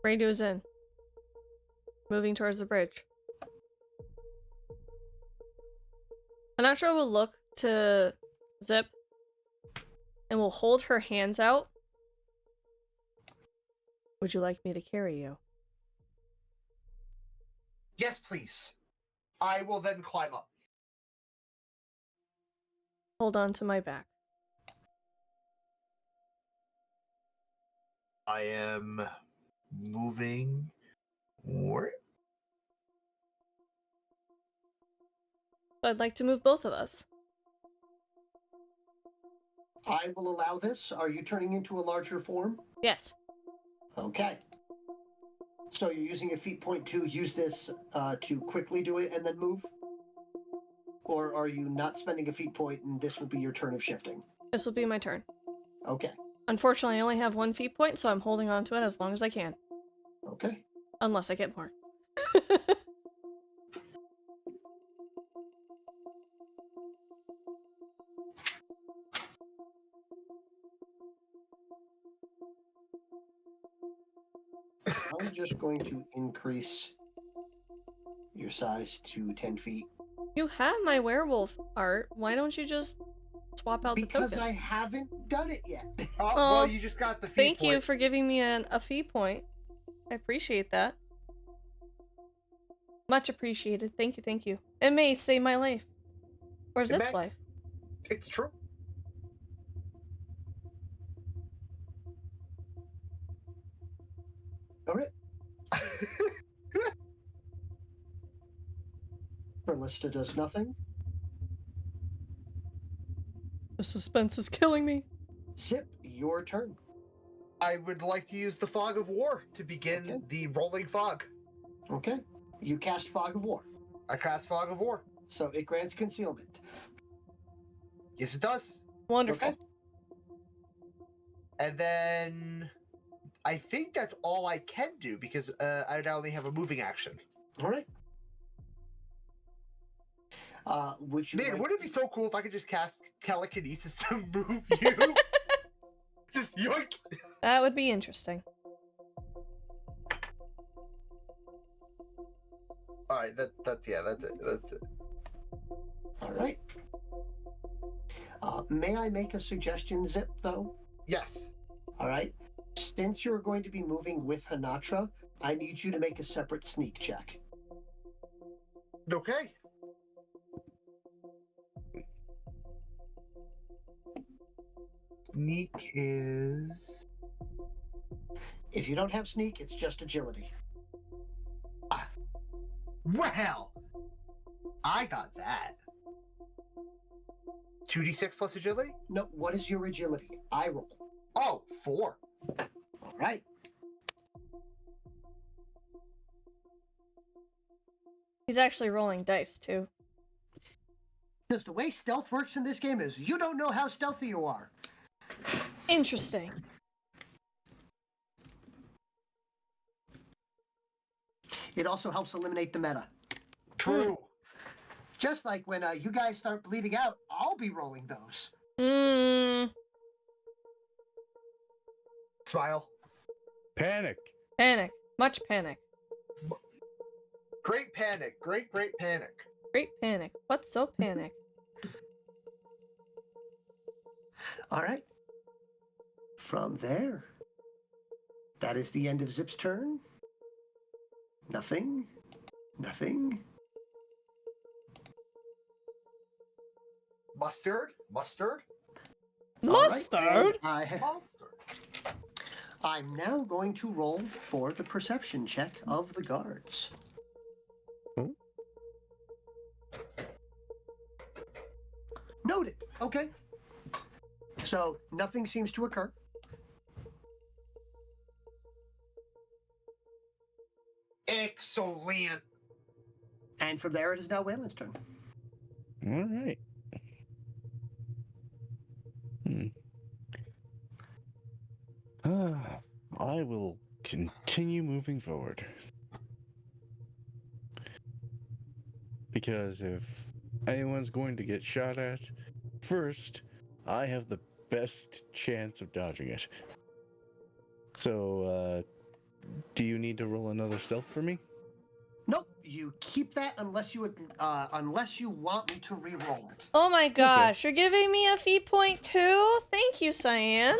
Radio's in. Moving towards the bridge. Anatra will look to Zip and will hold her hands out. Would you like me to carry you?
Yes, please. I will then climb up.
Hold on to my back.
I am moving. Where?
So I'd like to move both of us.
I will allow this. Are you turning into a larger form?
Yes.
Okay. So you're using a feat point to use this to quickly do it and then move? Or are you not spending a feat point and this will be your turn of shifting?
This will be my turn.
Okay.
Unfortunately, I only have 1 feat point, so I'm holding on to it as long as I can.
Okay.
Unless I get more.
I'm just going to increase your size to 10 feet.
You have my werewolf art. Why don't you just swap out the
Because
tokens?
I haven't done it yet.
Oh,
Oh,
well, you just got the feat
Thank
point.
you for giving me a feat point. I appreciate that. Much appreciated. Thank you, thank you. It may save my life. Or Zip's
may.
life.
It's true.
All right. Ballista does nothing.
The suspense is killing me.
Zip, your turn.
I would like to use the Fog of War to begin
Okay.
the rolling fog.
Okay. You cast Fog of War.
I cast Fog of War.
So it grants concealment.
Yes, it does.
Wonderful.
Okay.
And then I think that's all I can do because I only have a moving action.
All right. Would you
Man,
like-
wouldn't it be so cool if I could just cast telekinesis to move you? Just yoink.
That would be interesting.
All right, that's it.
All right. May I make a suggestion, Zip, though?
Yes.
All right. Since you're going to be moving with Hanatra, I need you to make a separate sneak check.
Okay. Sneak is
If you don't have sneak, it's just agility.
well. I got that. 2d6 plus agility?
No, what is your agility? I roll.
Oh, 4.
All right.
He's actually rolling dice too.
Because the way stealth works in this game is you don't know how stealthy you are.
Interesting.
It also helps eliminate the meta.
True.
Just like when you guys start bleeding out, I'll be rolling those.
Smile.
Panic.
Panic. Much panic.
Great panic. Great panic.
Great panic. What's so panic?
All right. From there, that is the end of Zip's turn. Nothing. Nothing.
Mustard.
All right,
Mustard?
and
Mustard.
I'm now going to roll for the perception check of the guards.
Hmm?
Noted. Okay. So nothing seems to occur.
Excellent.
And from there, it is now Wayland's turn.
All right. I will continue moving forward. Because if anyone's going to get shot at, first, I have the best chance of dodging it. So, do you need to roll another stealth for me?
Nope, you keep that unless you want me to re-roll it.
Oh my gosh, you're giving me a feat point too? Thank you, Cyan.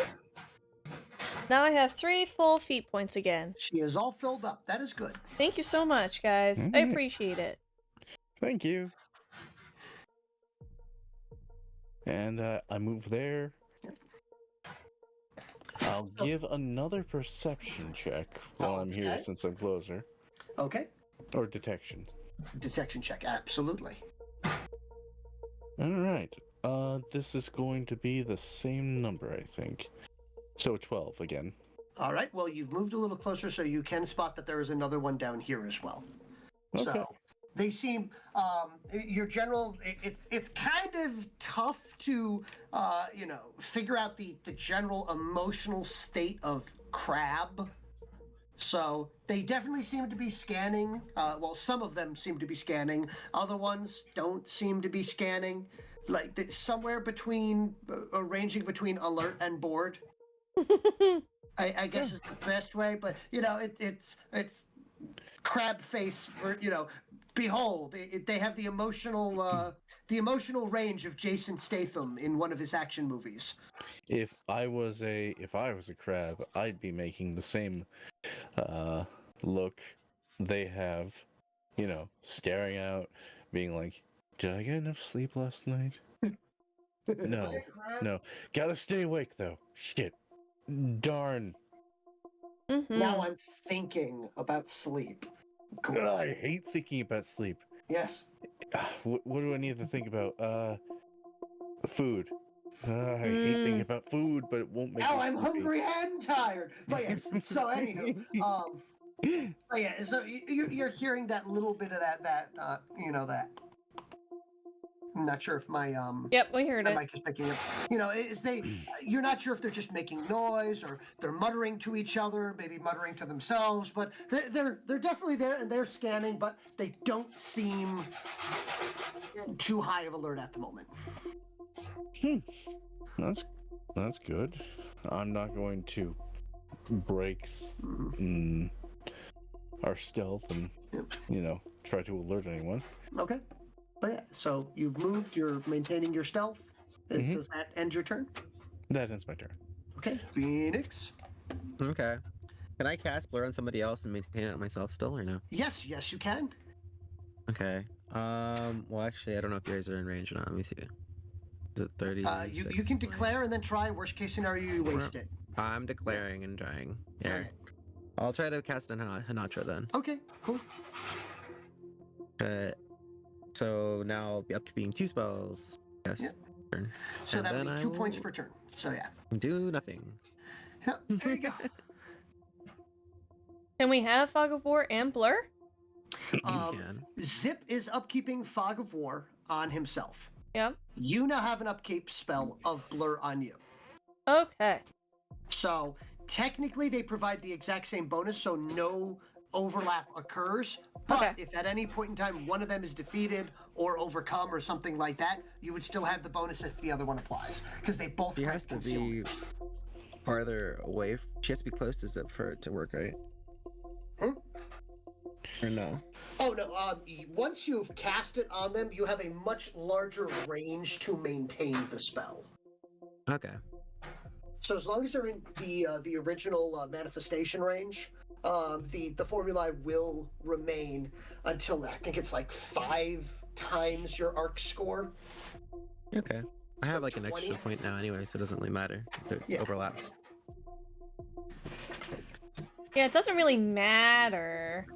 Now I have 3 full feat points again.
She is all filled up. That is good.
Thank you so much, guys. I
Mhm.
appreciate it.
Thank you. And I move there. I'll give another perception check while I'm here
Okay.
since I'm closer.
Okay.
Or detection.
Detection check, absolutely.
All right. This is going to be the same number, I think. So 12 again.
All right, well, you've moved a little closer, so you can spot that there is another one down here as well.
Okay.
So they seem, your general, it's kind of tough to, figure out the general emotional state of Crab. So they definitely seem to be scanning. Well, some of them seem to be scanning. Other ones don't seem to be scanning. Like somewhere between, ranging between alert and bored. I guess is the best way, but it's Crab face for behold, they have the emotional range of Jason Statham in one of his action movies.
If I was a crab, I'd be making the same look they have, staring out, being like, "Did I get enough sleep last night?" No,
Hey, Crab.
no. Gotta stay awake though. Shit. Darn.
Now I'm thinking about sleep.
Ugh, I hate thinking about sleep.
Yes.
What do I need to think about? Food. I hate thinking about food, but it won't make
Now
me
I'm
sleepy.
hungry and tired. But yes. So anywho, but yeah. So you're hearing that little bit of that. I'm not sure if my
Yep, we heard
my
it.
mic is picking up. You're not sure if they're just making noise or they're muttering to each other, maybe muttering to themselves, but they're definitely there and they're scanning, but they don't seem too high of alert at the moment.
That's good. I'm not going to break our stealth and try to alert anyone.
Okay. But yeah, so you've moved, you're maintaining your stealth. Does that end your turn?
That ends my turn.
Okay. Phoenix.
Okay. Can I cast Blur on somebody else and maintain it on myself still, or no?
Yes, yes, you can.
Okay. Well, actually, I don't know if you guys are in range or not. Let me see. Is it 30?
You can declare and then try. Worst case scenario, you waste it.
I'm declaring and trying. Yeah.
Okay.
I'll try to cast on Hanatra then.
Okay, cool.
So now I'll be upkeeping 2 spells. Yes.
Yep.
Turn.
So
And
that would
then
be
I
2 points
will-
per turn. So yeah.
Do nothing.
Yep, there you go.
Can we have Fog of War and Blur?
You
Um,
can.
Zip is upkeeping Fog of War on himself.
Yep.
You now have an upkeep spell of Blur on you.
Okay.
So technically, they provide the exact same bonus, so no overlap occurs. But
Okay.
if at any point in time one of them is defeated or overcome or something like that, you would still have the bonus if the other one applies, because they both
She
grant
has to
concealment.
be farther away. She has to be close to Zip for it to work, right?
Hmm?
Or no?
Oh no! Once you've cast it on them, you have a much larger range to maintain the spell.
Okay.
So as long as they're in the original manifestation range, the formula will remain until I think it's like 5 times your arc score.
Okay. I
So
have like an
20?
extra point now anyway, so it doesn't really matter. It
Yeah.
overlaps.
Yeah, it doesn't really matter.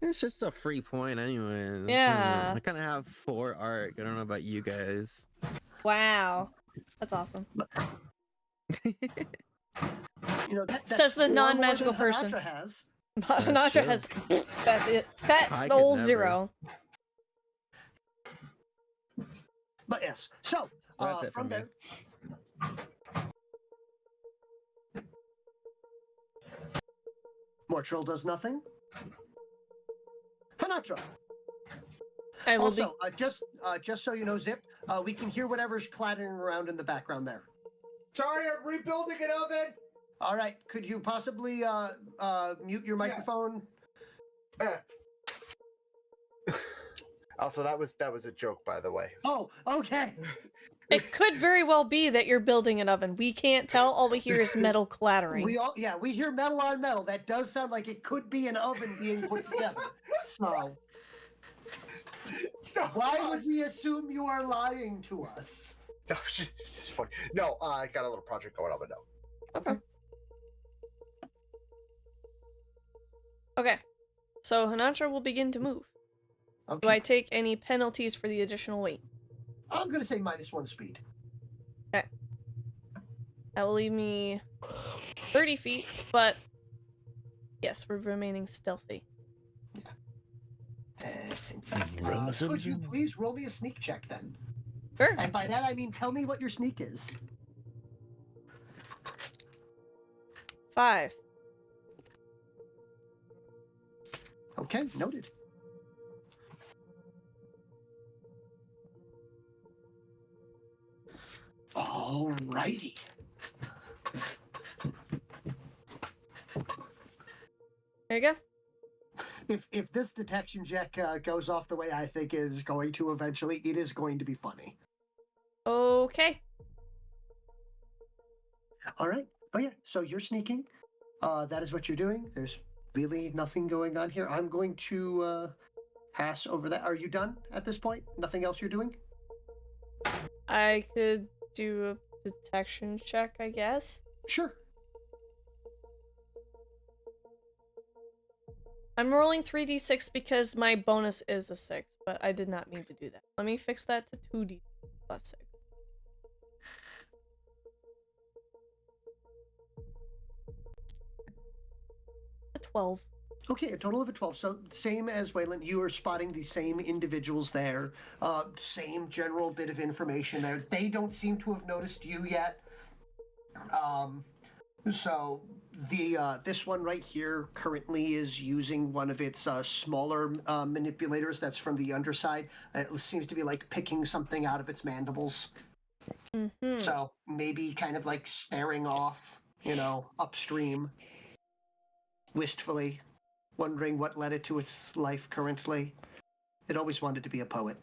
It's just a free point anyway.
Yeah.
I kind of have 4 arc. I don't know about you guys.
Wow. That's awesome.
You know that's
Says the
4 more
non-magical
than
person.
Hanatra has.
Nacho
true.
has fat
I could
old
never.
0.
But yes, so
Well, that's it
from
from me.
there. Mortrill does nothing. Hanatra.
I will
Also, just so you know, Zip, we can hear whatever's clattering around in the background there.
Sorry, I'm rebuilding an oven.
All right, could you possibly mute your microphone?
Also, that was a joke, by the way.
Oh, okay.
It could very well be that you're building an oven. We can't tell. All we hear is metal clattering.
We hear metal on metal. That does sound like it could be an oven being put together. So, why would we assume you are lying to us?
No, it's just funny. No, I got a little project going on, but no.
Okay. Okay. So Hanatra will begin to move.
Okay.
Do I take any penalties for the additional weight?
I'm gonna say -1 speed.
That will leave me 30 feet, but yes, we're remaining stealthy.
Could you please roll me a sneak check then?
Sure.
And by that I mean tell me what your sneak is.
5.
Okay, noted. Alrighty.
There you go.
If this detection check goes off the way I think is going to eventually, it is going to be funny.
Okay.
All right. Oh yeah. So you're sneaking. That is what you're doing. There's really nothing going on here. I'm going to pass over that. Are you done at this point? Nothing else you're doing?
I could do a detection check, I guess.
Sure.
I'm rolling 3d6 because my bonus is a 6, but I did not mean to do that. Let me fix that to 2d plus 6. A 12.
Okay, a total of a 12. So same as Wayland, you are spotting the same individuals there. Same general bit of information there. They don't seem to have noticed you yet. So the this one right here currently is using one of its smaller manipulators that's from the underside. It seems to be like picking something out of its mandibles.
Mm-hmm.
So maybe kind of like staring off, upstream, wistfully, wondering what led it to its life currently. It always wanted to be a poet.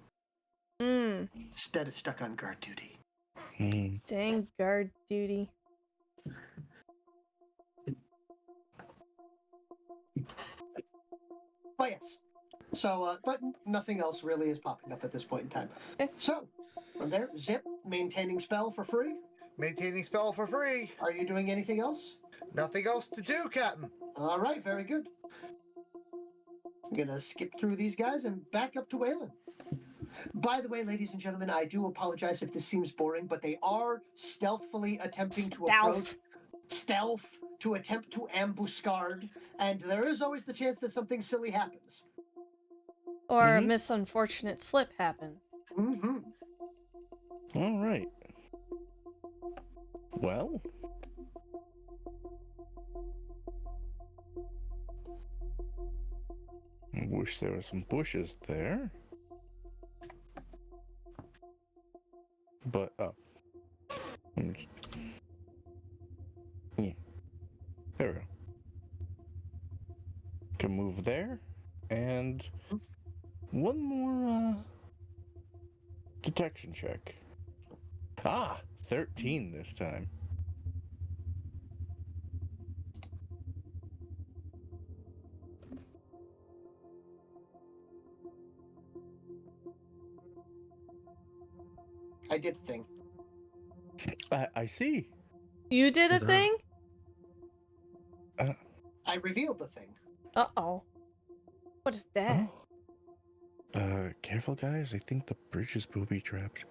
Instead, it's stuck on guard duty.
Hmm.
Dang guard duty.
But yes. So, but nothing else really is popping up at this point in time.
Okay.
So, from there, Zip, maintaining spell for free.
Maintaining spell for free.
Are you doing anything else?
Nothing else to do, Captain.
All right, very good. I'm gonna skip through these guys and back up to Waylon. By the way, ladies and gentlemen, I do apologize if this seems boring, but they are stealthily attempting to approach stealth to attempt to ambuscade, and there is always the chance that something silly happens.
Or a misunfortunate slip happens.
Mm-hmm.
All right. Well. I wish there were some bushes there. But, yeah. There we go. Can move there. And one more, detection check. 13 this time.
I did a thing.
I see.
You did a
What's that?
thing?
I revealed the thing.
Uh-oh. What is that?
Careful guys, I think the bridge is booby trapped.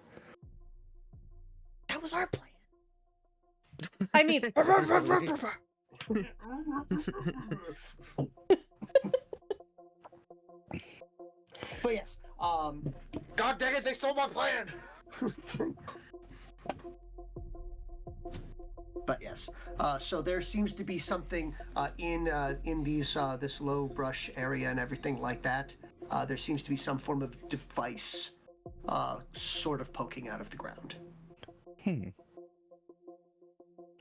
That was our plan. I mean...
But yes,
God dang it, they stole my plan!
But yes, so there seems to be something in these this low brush area and everything like that. There seems to be some form of device, sort of poking out of the ground.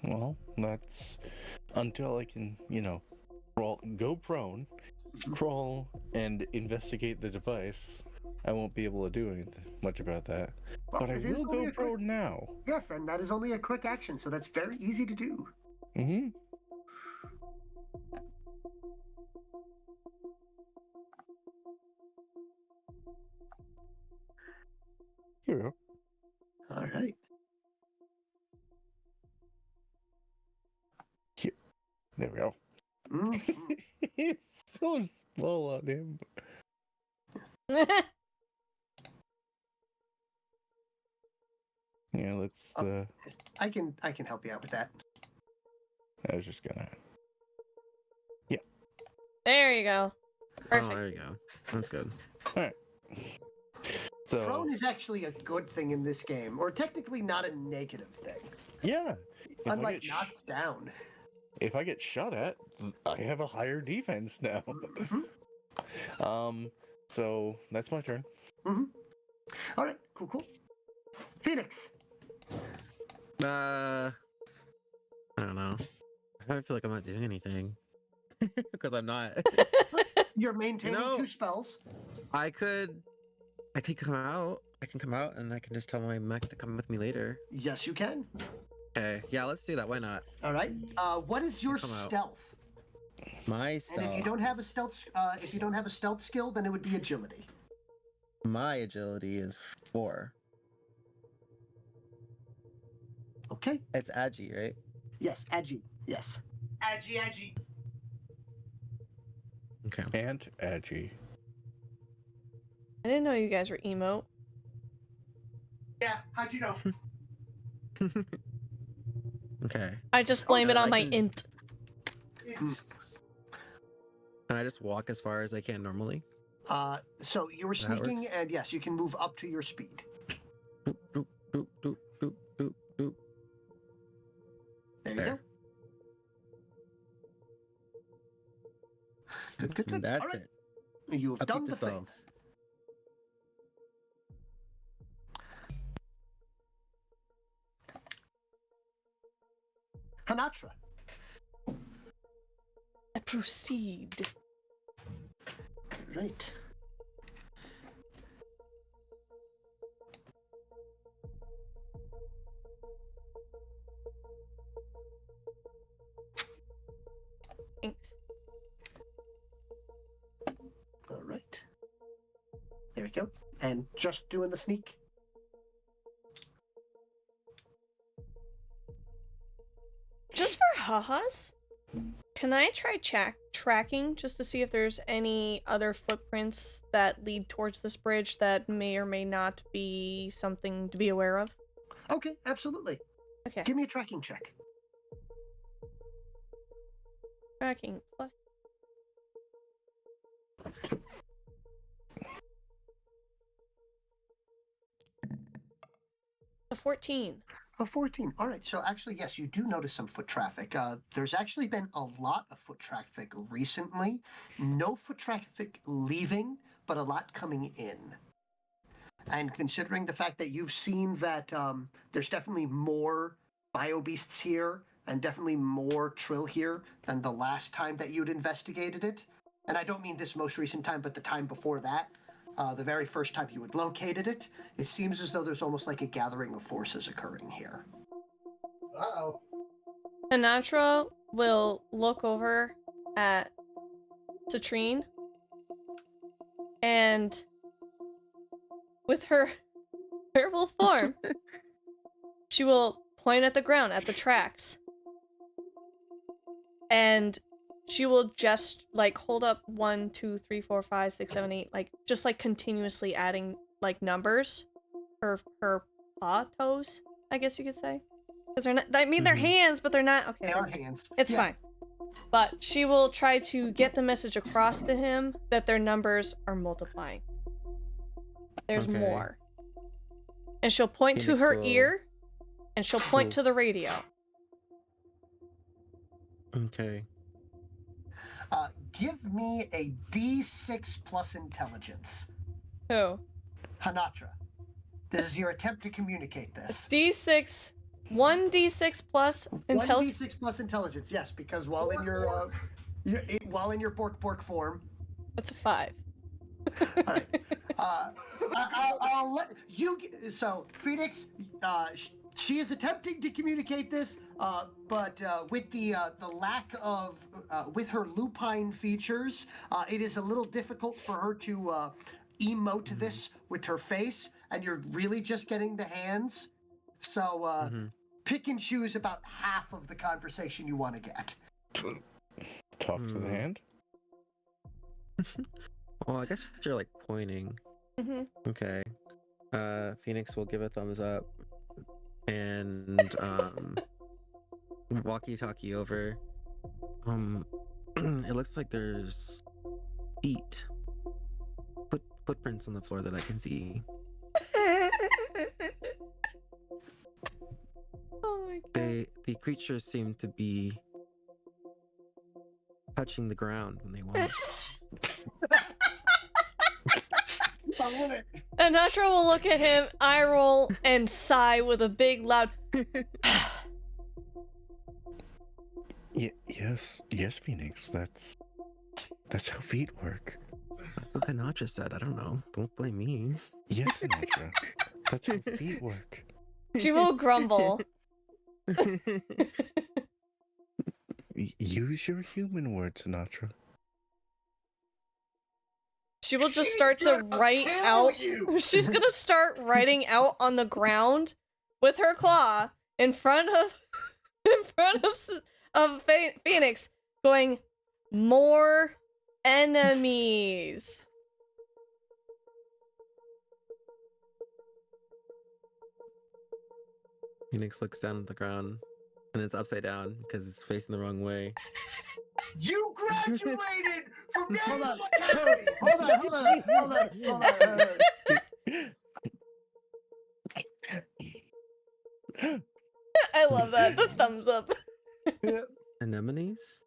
Well, that's until I can, go prone, crawl, and investigate the device. I won't be able to do anything much about that.
Well,
But I
it is
will
only
go
a quick-
prone now.
Yes, and that is only a quick action, so that's very easy to do.
Mm-hmm. Here we go.
All right.
There we go.
Mhm.
It's so small on him. Yeah, let's.
I can help you out with that.
I was just gonna.
There you go. Perfect.
Oh, there you go. That's good.
All right. So
Prone is actually a good thing in this game, or technically not a negative thing.
yeah, if
Unlike knocked down.
if I get shot at, I have a higher defense now.
Mhm.
So that's my turn.
All right, cool. Phoenix.
I don't know. I feel like I'm not doing anything because I'm not.
You're maintaining
know-
2 spells.
I could come out. I can come out and I can just tell my mech to come with me later.
Yes, you can.
Okay, yeah, let's do that. Why not?
All right. What is your
Come out.
stealth?
My stealth.
And if you don't have a stealth skill, then it would be agility.
My agility is 4.
Okay.
It's agi, right?
Yes, agi. Yes.
Agi.
Okay.
And Agi.
I didn't know you guys were emote.
Yeah, how'd you know?
Okay.
I just blame it
I
on my
can-
int.
Can I just walk as far as I can normally?
So you were
That
sneaking,
works.
and yes, you can move up to your speed.
Boop, boop, boop, boop, boop, boop, boop.
There you
There.
go. Good.
And that's
All right.
it.
You have
Upkeep
done
the
the thing.
spells.
Hanatra.
I proceed.
Right.
Thanks.
All right. There we go. And just doing the sneak.
Just for ha-has, can I try tracking just to see if there's any other footprints that lead towards this bridge that may or may not be something to be aware of?
Okay, absolutely.
Okay.
Give me a tracking check.
Tracking plus. A 14.
A 14. All right. So actually, yes, you do notice some foot traffic. There's actually been a lot of foot traffic recently. No foot traffic leaving, but a lot coming in. And considering the fact that you've seen that there's definitely more bio beasts here and definitely more Trill here than the last time that you'd investigated it. And I don't mean this most recent time, but the time before that. The very first time you had located it, it seems as though there's almost like a gathering of forces occurring here.
Uh-oh.
Sinatra will look over at Citrine and with her terrible form, she will point at the ground, at the tracks. And she will just like hold up 1, 2, 3, 4, 5, 6, 7, 8, like just like continuously adding like numbers. Her paw toes, I guess you could say. Because they're not, I mean, they're hands, but they're not. Okay.
They are hands.
It's
Yeah.
fine. But she will try to get the message across to him that their numbers are multiplying. There's
Okay.
more. And she'll point to
Phoenix
her
will-
ear, and she'll point to the radio.
Okay.
Give me a D6 plus intelligence.
Who?
Hanatra. This is your attempt to communicate this.
D6, 1d6 plus intelligence.
1d6 plus intelligence, yes, because while in your Bork form.
That's a 5.
All right. I'll let you. So Phoenix, she is attempting to communicate this, but with the lack of with her lupine features, it is a little difficult for her to emote this with her face, and you're really just getting the hands. So pick and choose about half of the conversation you want to get.
Talk to the hand.
Well, I guess you're like pointing.
Mm-hmm.
Okay. Phoenix will give a thumbs up and walkie-talkie over. It looks like there's feet, footprints on the floor that I can see.
Oh my god.
The creatures seem to be touching the ground when they walk.
And Natra will look at him, eye roll, and sigh with a big loud.
Yes, Phoenix. That's how feet work.
That's what Sinatra said. I don't know. Don't blame me.
Yes, Sinatra. That's how feet work.
She will grumble.
Use your human words, Sinatra.
She will just start to write out. She's gonna start writing out on the ground with her claw in front of Phoenix, going, "More enemies."
Phoenix looks down at the ground, and it's upside down because it's facing the wrong way.
You graduated from
Hold on.
Academy!
Hold on.
I love that. The thumbs up.
Anemones?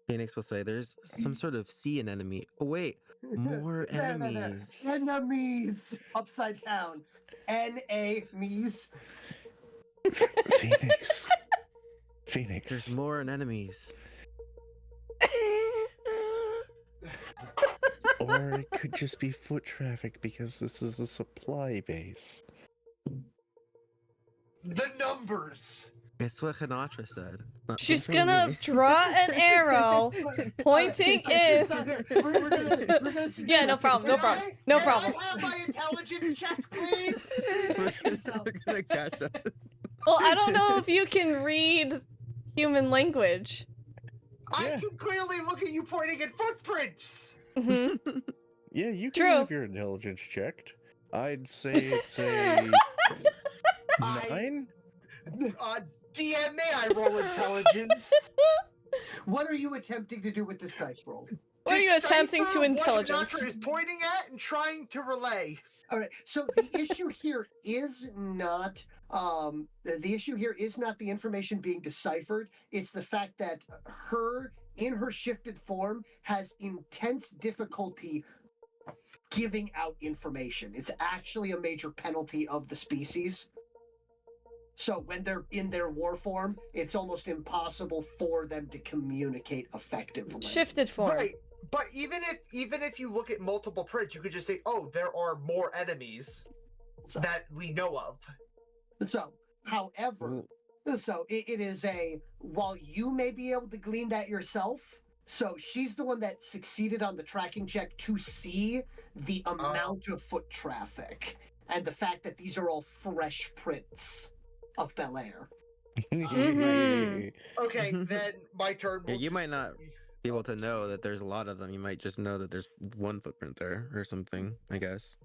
Phoenix will say there's some sort of sea anemone. Oh, wait. More enemies.
Enemies. Upside down. N-A-mies.
Phoenix.
There's more anemones.
Or it could just be foot traffic because this is a supply base.
The numbers.
It's what Hinatra said. Not
She's
something
gonna
me.
draw an arrow pointing in.
We're gonna
Yeah, no problem, no problem, no
Can
problem.
I have my intelligence check, please?
We're gonna catch up.
Well, I don't know if you can read human language.
I
Yeah.
can clearly look at you pointing at footprints.
Hmm.
Yeah, you can
True.
have your intelligence checked. I'd say it's a
I-
9.
DM, may I roll intelligence?
What are you attempting to do with this dice roll?
What are you attempting to
Decipher
intelligence?
What Hinatra is pointing at and trying to relay.
All right. So the issue here is not the issue here is not the information being deciphered. It's the fact that her in her shifted form has intense difficulty giving out information. It's actually a major penalty of the species. So when they're in their war form, it's almost impossible for them to communicate effectively.
Shifted form.
Right. But even if you look at multiple prints, you could just say, "Oh, there are more enemies
So,
that we know of."
however, it is while you may be able to glean that yourself, so she's the one that succeeded on the tracking check to see the amount of foot traffic and the fact that these are all fresh prints of Bel Air.
Mhm.
Okay, then my turn.
Yeah,
will
you
just
might not
be-
be able to know that there's a lot of them. You might just know that there's one footprint there or something, I guess.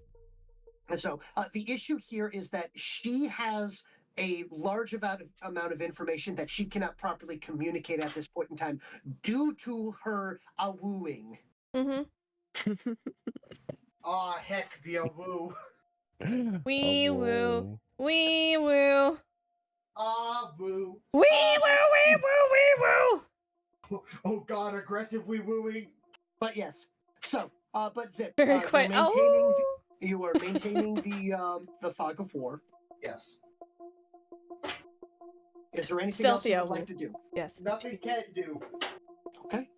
And so the issue here is that she has a large amount of information that she cannot properly communicate at this point in time due to her awooing.
Mm-hmm.
Aw, heck, the woo.
Wee woo.
Whoa.
Wee woo.
Ah, woo.
Wee woo, wee woo, wee woo.
Oh God, aggressive wee wooing.
But yes, so but Zip,
Very
you're
quiet.
maintaining
Oh.
you are maintaining the fog of war.
Yes.
Is there anything
Stealthy
else you would
owl.
like to do?
Yes.
Nothing can do.
Okay.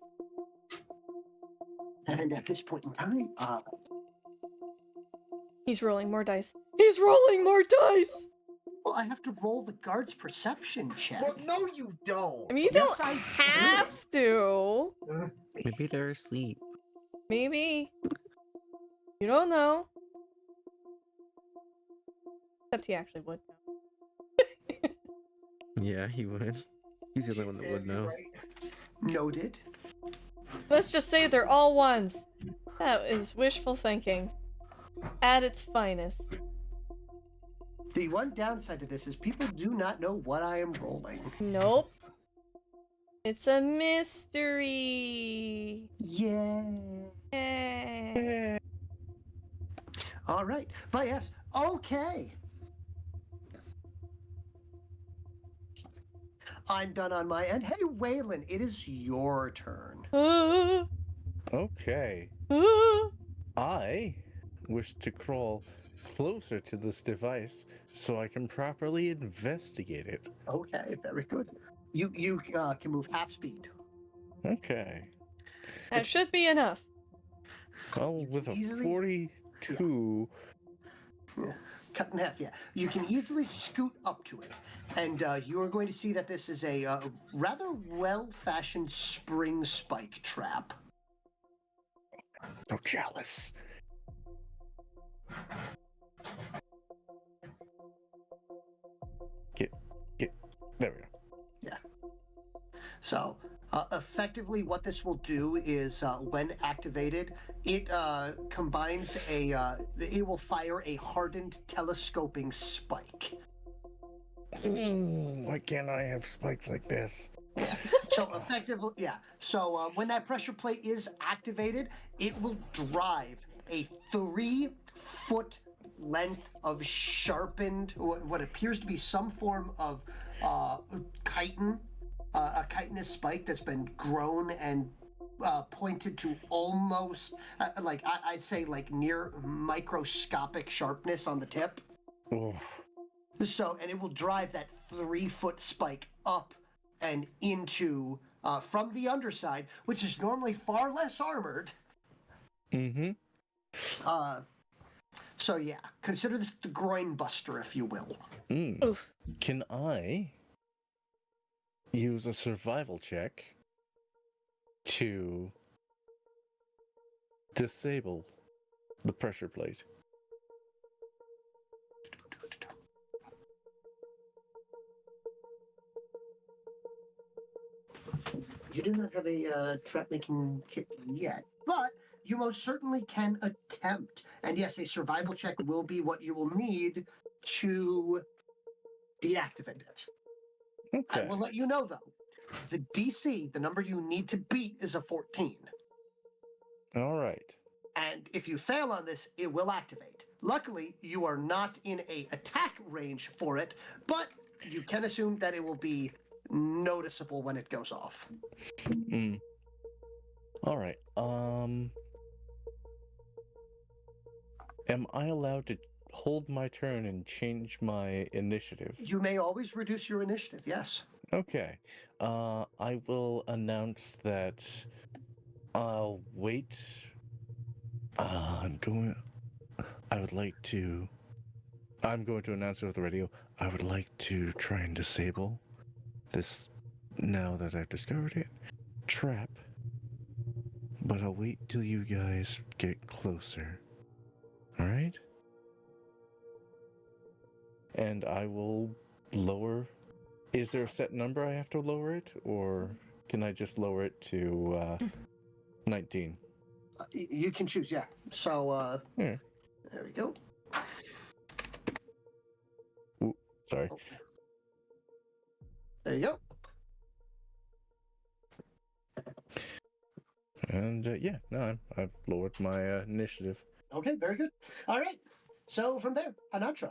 And at this point in time,
He's rolling more dice. He's rolling more dice.
well, I have to roll the guard's perception check.
Well, no, you don't.
I mean, you
Yes,
don't
I
have to.
Maybe they're asleep.
Maybe. You don't know. Except he actually would know.
Yeah, he would. He's the only one that would know.
Right.
Noted.
Let's just say they're all ones. That is wishful thinking. At its finest.
The one downside to this is people do not know what I am rolling.
Nope. It's a mystery.
Yeah.
Eh.
All right. But yes, okay. I'm done on my end. Hey, Waylon, it is your turn.
Okay. I wish to crawl closer to this device so I can properly investigate it.
Okay, very good. You can move half speed.
Okay.
That should be enough.
Well, with a
Easily-
42,
Cut in half, yeah. You can easily scoot up to it. And you are going to see that this is a rather well-fashioned spring spike trap.
so jealous. Get, there we go.
So, effectively, what this will do is, when activated, it combines it will fire a hardened telescoping spike.
Why can't I have spikes like this?
So, effectively, yeah. So, when that pressure plate is activated, it will drive a 3-foot length of sharpened, what appears to be some form of chitin. A chitinous spike that's been grown and pointed to almost I'd say like near microscopic sharpness on the tip.
Oh,
So, and it will drive that 3-foot spike up and into from the underside, which is normally far less armored.
mm-hmm.
So yeah, consider this the groin buster, if you will.
Mm.
Oof.
Can I use a survival check to disable the pressure plate.
You do not have a trap making kit yet, but you most certainly can attempt. And yes, a survival check will be what you will need to deactivate it. I
Okay.
will let you know, though. The DC, the number you need to beat, is a 14.
All right.
And if you fail on this, it will activate. Luckily, you are not in a attack range for it, but you can assume that it will be noticeable when it goes off.
Mm. All right. Am I allowed to hold my turn and change my initiative?
You may always reduce your initiative, yes.
Okay. I will announce that I'll wait. I'm going to announce over the radio. I would like to try and disable this, now that I've discovered it, trap. But I'll wait till you guys get closer. Alright? And I will lower. Is there a set number I have to lower it? Or can I just lower it to 19?
You can choose, yeah. So,
Yeah.
there we go.
Sorry.
Oh. There you go.
And yeah, no, I've lowered my initiative.
Okay, very good. All right. So from there, Anatra.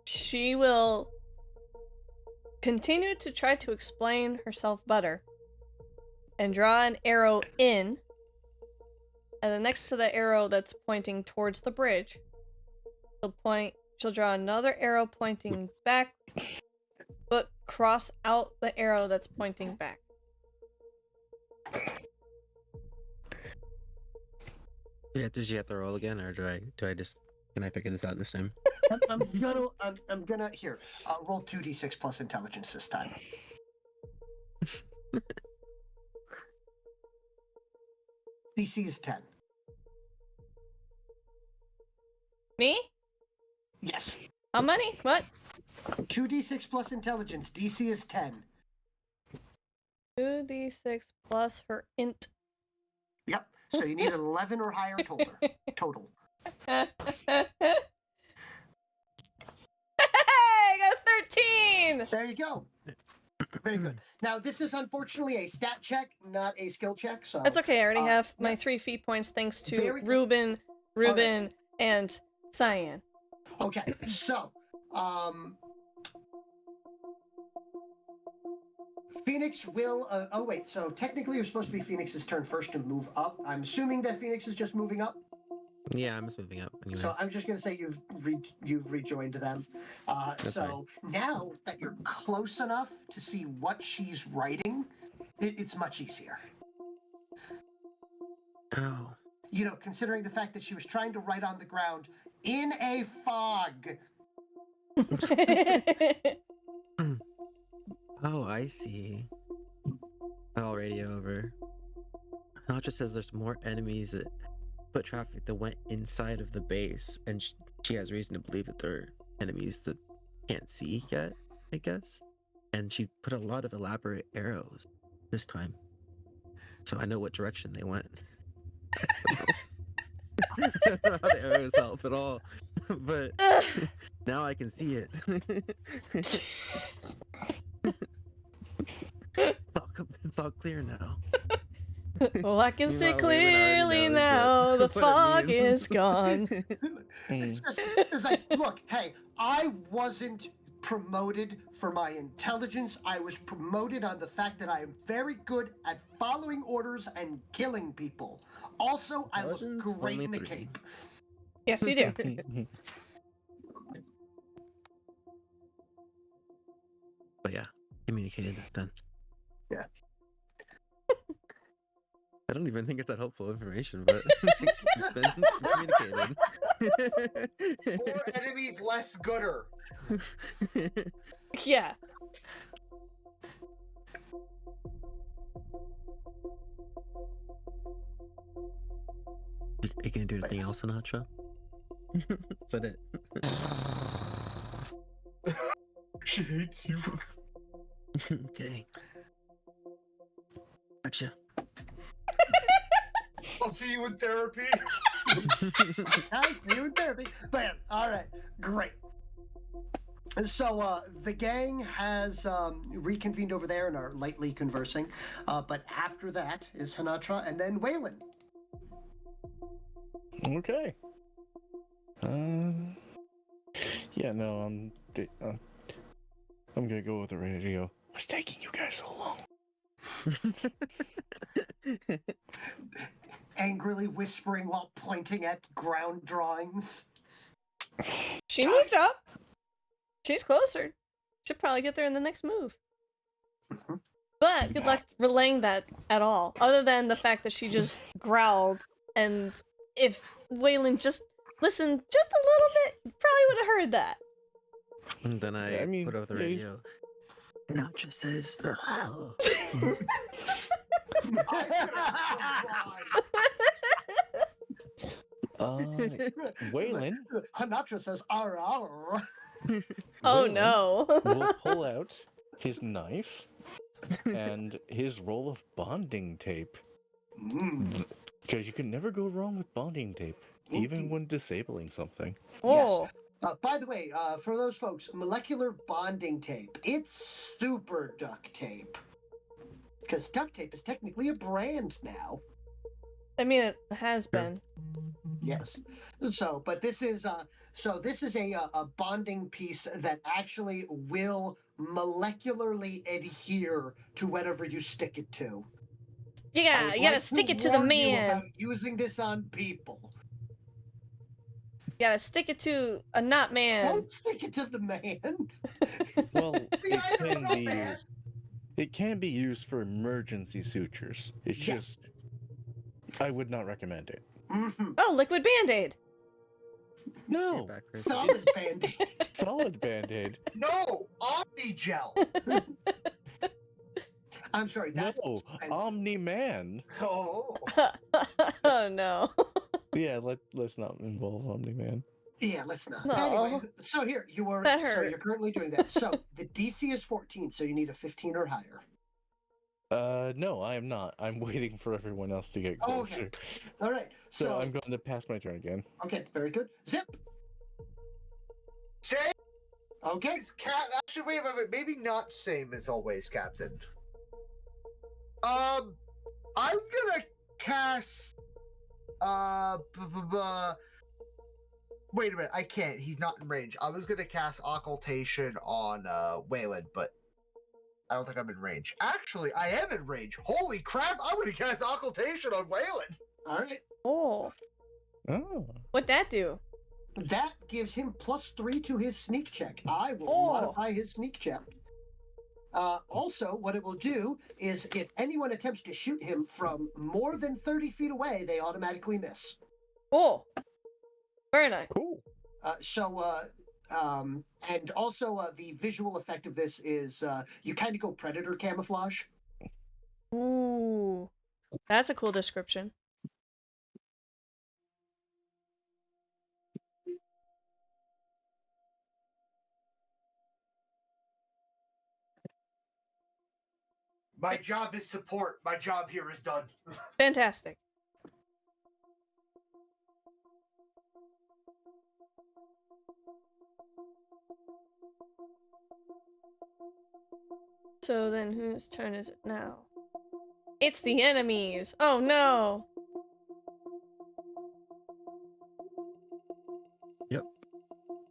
She will continue to try to explain herself better and draw an arrow in, and then next to the arrow that's pointing towards the bridge, she'll draw another arrow pointing back, but cross out the arrow that's pointing back.
Yeah, does she have to roll again, or can I figure this out this time?
I'm gonna here. Roll 2d6 plus intelligence this time. DC is 10.
Me?
Yes.
How many? What?
2d6 plus intelligence. DC is 10.
2d6 plus her int.
Yep. So you need an 11 or higher total.
Hey, I got 13!
There you go. Very good. Now, this is unfortunately a stat check, not a skill check. So
That's okay, I already have my
yeah.
3 feat points thanks to
Very good.
Ruben, and Cyan.
Okay, so Phoenix will. Oh wait, so technically it was supposed to be Phoenix's turn first to move up. I'm assuming that Phoenix is just moving up.
Yeah, I'm just moving up. Anyways.
So I'm just gonna say you've rejoined them. So now that you're close enough to see what she's writing, it's much easier.
Oh.
You know, considering the fact that she was trying to write on the ground in a fog.
Oh, I see. I'll radio over. Nacha says there's more enemies that foot traffic that went inside of the base, and she has reason to believe that there are enemies that can't see yet, I guess. And she put a lot of elaborate arrows this time, so I know what direction they went. I don't know how the arrows help at all, but now I can see it. It's all clear now.
Well, I can see
Meanwhile, Raven already
clearly
knows
now the
what it
fog
means.
is gone.
It's like, look, hey, I wasn't promoted for my intelligence. I was promoted on the fact that I am very good at following orders and killing people. Also, I look
Intelligence?
great
Only
in a
3.
cape.
Yes, you do.
But yeah, communicated that then.
Yeah.
I don't even think it's that helpful information, but it's been communicated.
More enemies, less gooder.
Yeah.
Are you gonna do anything else, Sinatra? Is that it?
She hates you.
Okay. Gotcha.
I'll see you in therapy.
Guys, you in therapy. But yeah, all right, great. So the gang has reconvened over there and are lightly conversing. But after that is Hanatra and then Waylon.
Okay. Yeah, no, I'm gonna go with the radio. What's taking you guys so long?
Angrily whispering while pointing at ground drawings.
She moved up. She's closer. She'll probably get there in the next move. But good luck relaying that at all. Other than the fact that she just growled, and if Waylon just listened just a little bit, probably would have heard that.
And then I,
Yeah, I mean,
put over the
yeah,
radio. Nacho says,
Waylon
Hanatra says, "Arr, arr."
Oh
Waylon
no.
will pull out his knife and his roll of bonding tape.
Mm.
Because you can never go wrong with bonding tape, even
Indeed.
when disabling something.
Oh.
By the way, for those folks, molecular bonding tape, it's super duct tape. Because duct tape is technically a brand now.
I mean, it has been.
Yes. So, but this is a bonding piece that actually will molecularly adhere to whatever you stick it to. I
Yeah,
would
you gotta
like
stick it to the
warn you
man.
about using this on people.
You gotta stick it to a not man.
Don't stick it to the man.
Well,
Yeah, I
it
don't
can
know,
be
man.
used. It can be used for emergency sutures. It's
Yes.
just, I would not recommend it.
Mhm.
Oh, liquid band-aid.
No,
Solid band-aid.
solid band-aid.
No, Omni Gel.
I'm sorry, that's
No,
expensive.
Omni-Man.
Oh.
Oh no.
Yeah, let's not involve Omni-Man.
Yeah, let's not.
No.
Anyway, so here you are.
That
So
hurt.
you're currently doing that. So the DC is 14, so you need a 15 or higher.
No, I am not. I'm waiting for everyone else to get
Oh,
closer.
okay. All right.
So
So
I'm going to pass my turn again.
okay, very good. Zip.
Same
Okay.
as actually, wait a minute. Maybe not same as always, Captain. I'm gonna cast. Wait a minute. I can't. He's not in range. I was gonna cast occultation on Waylon, but I don't think I'm in range. Actually, I am in range. Holy crap! I'm gonna cast occultation on Waylon.
All right.
Oh.
Oh.
What'd that do?
That gives him +3 to his sneak check. I will
Oh.
modify his sneak check. Also, what it will do is if anyone attempts to shoot him from more than 30 feet away, they automatically miss.
Oh. Very nice.
Cool.
And also the visual effect of this is you kind of go predator camouflage.
Ooh. That's a cool description.
My job is support. My job here is done.
Fantastic. So then whose turn is it now? It's the enemies! Oh no!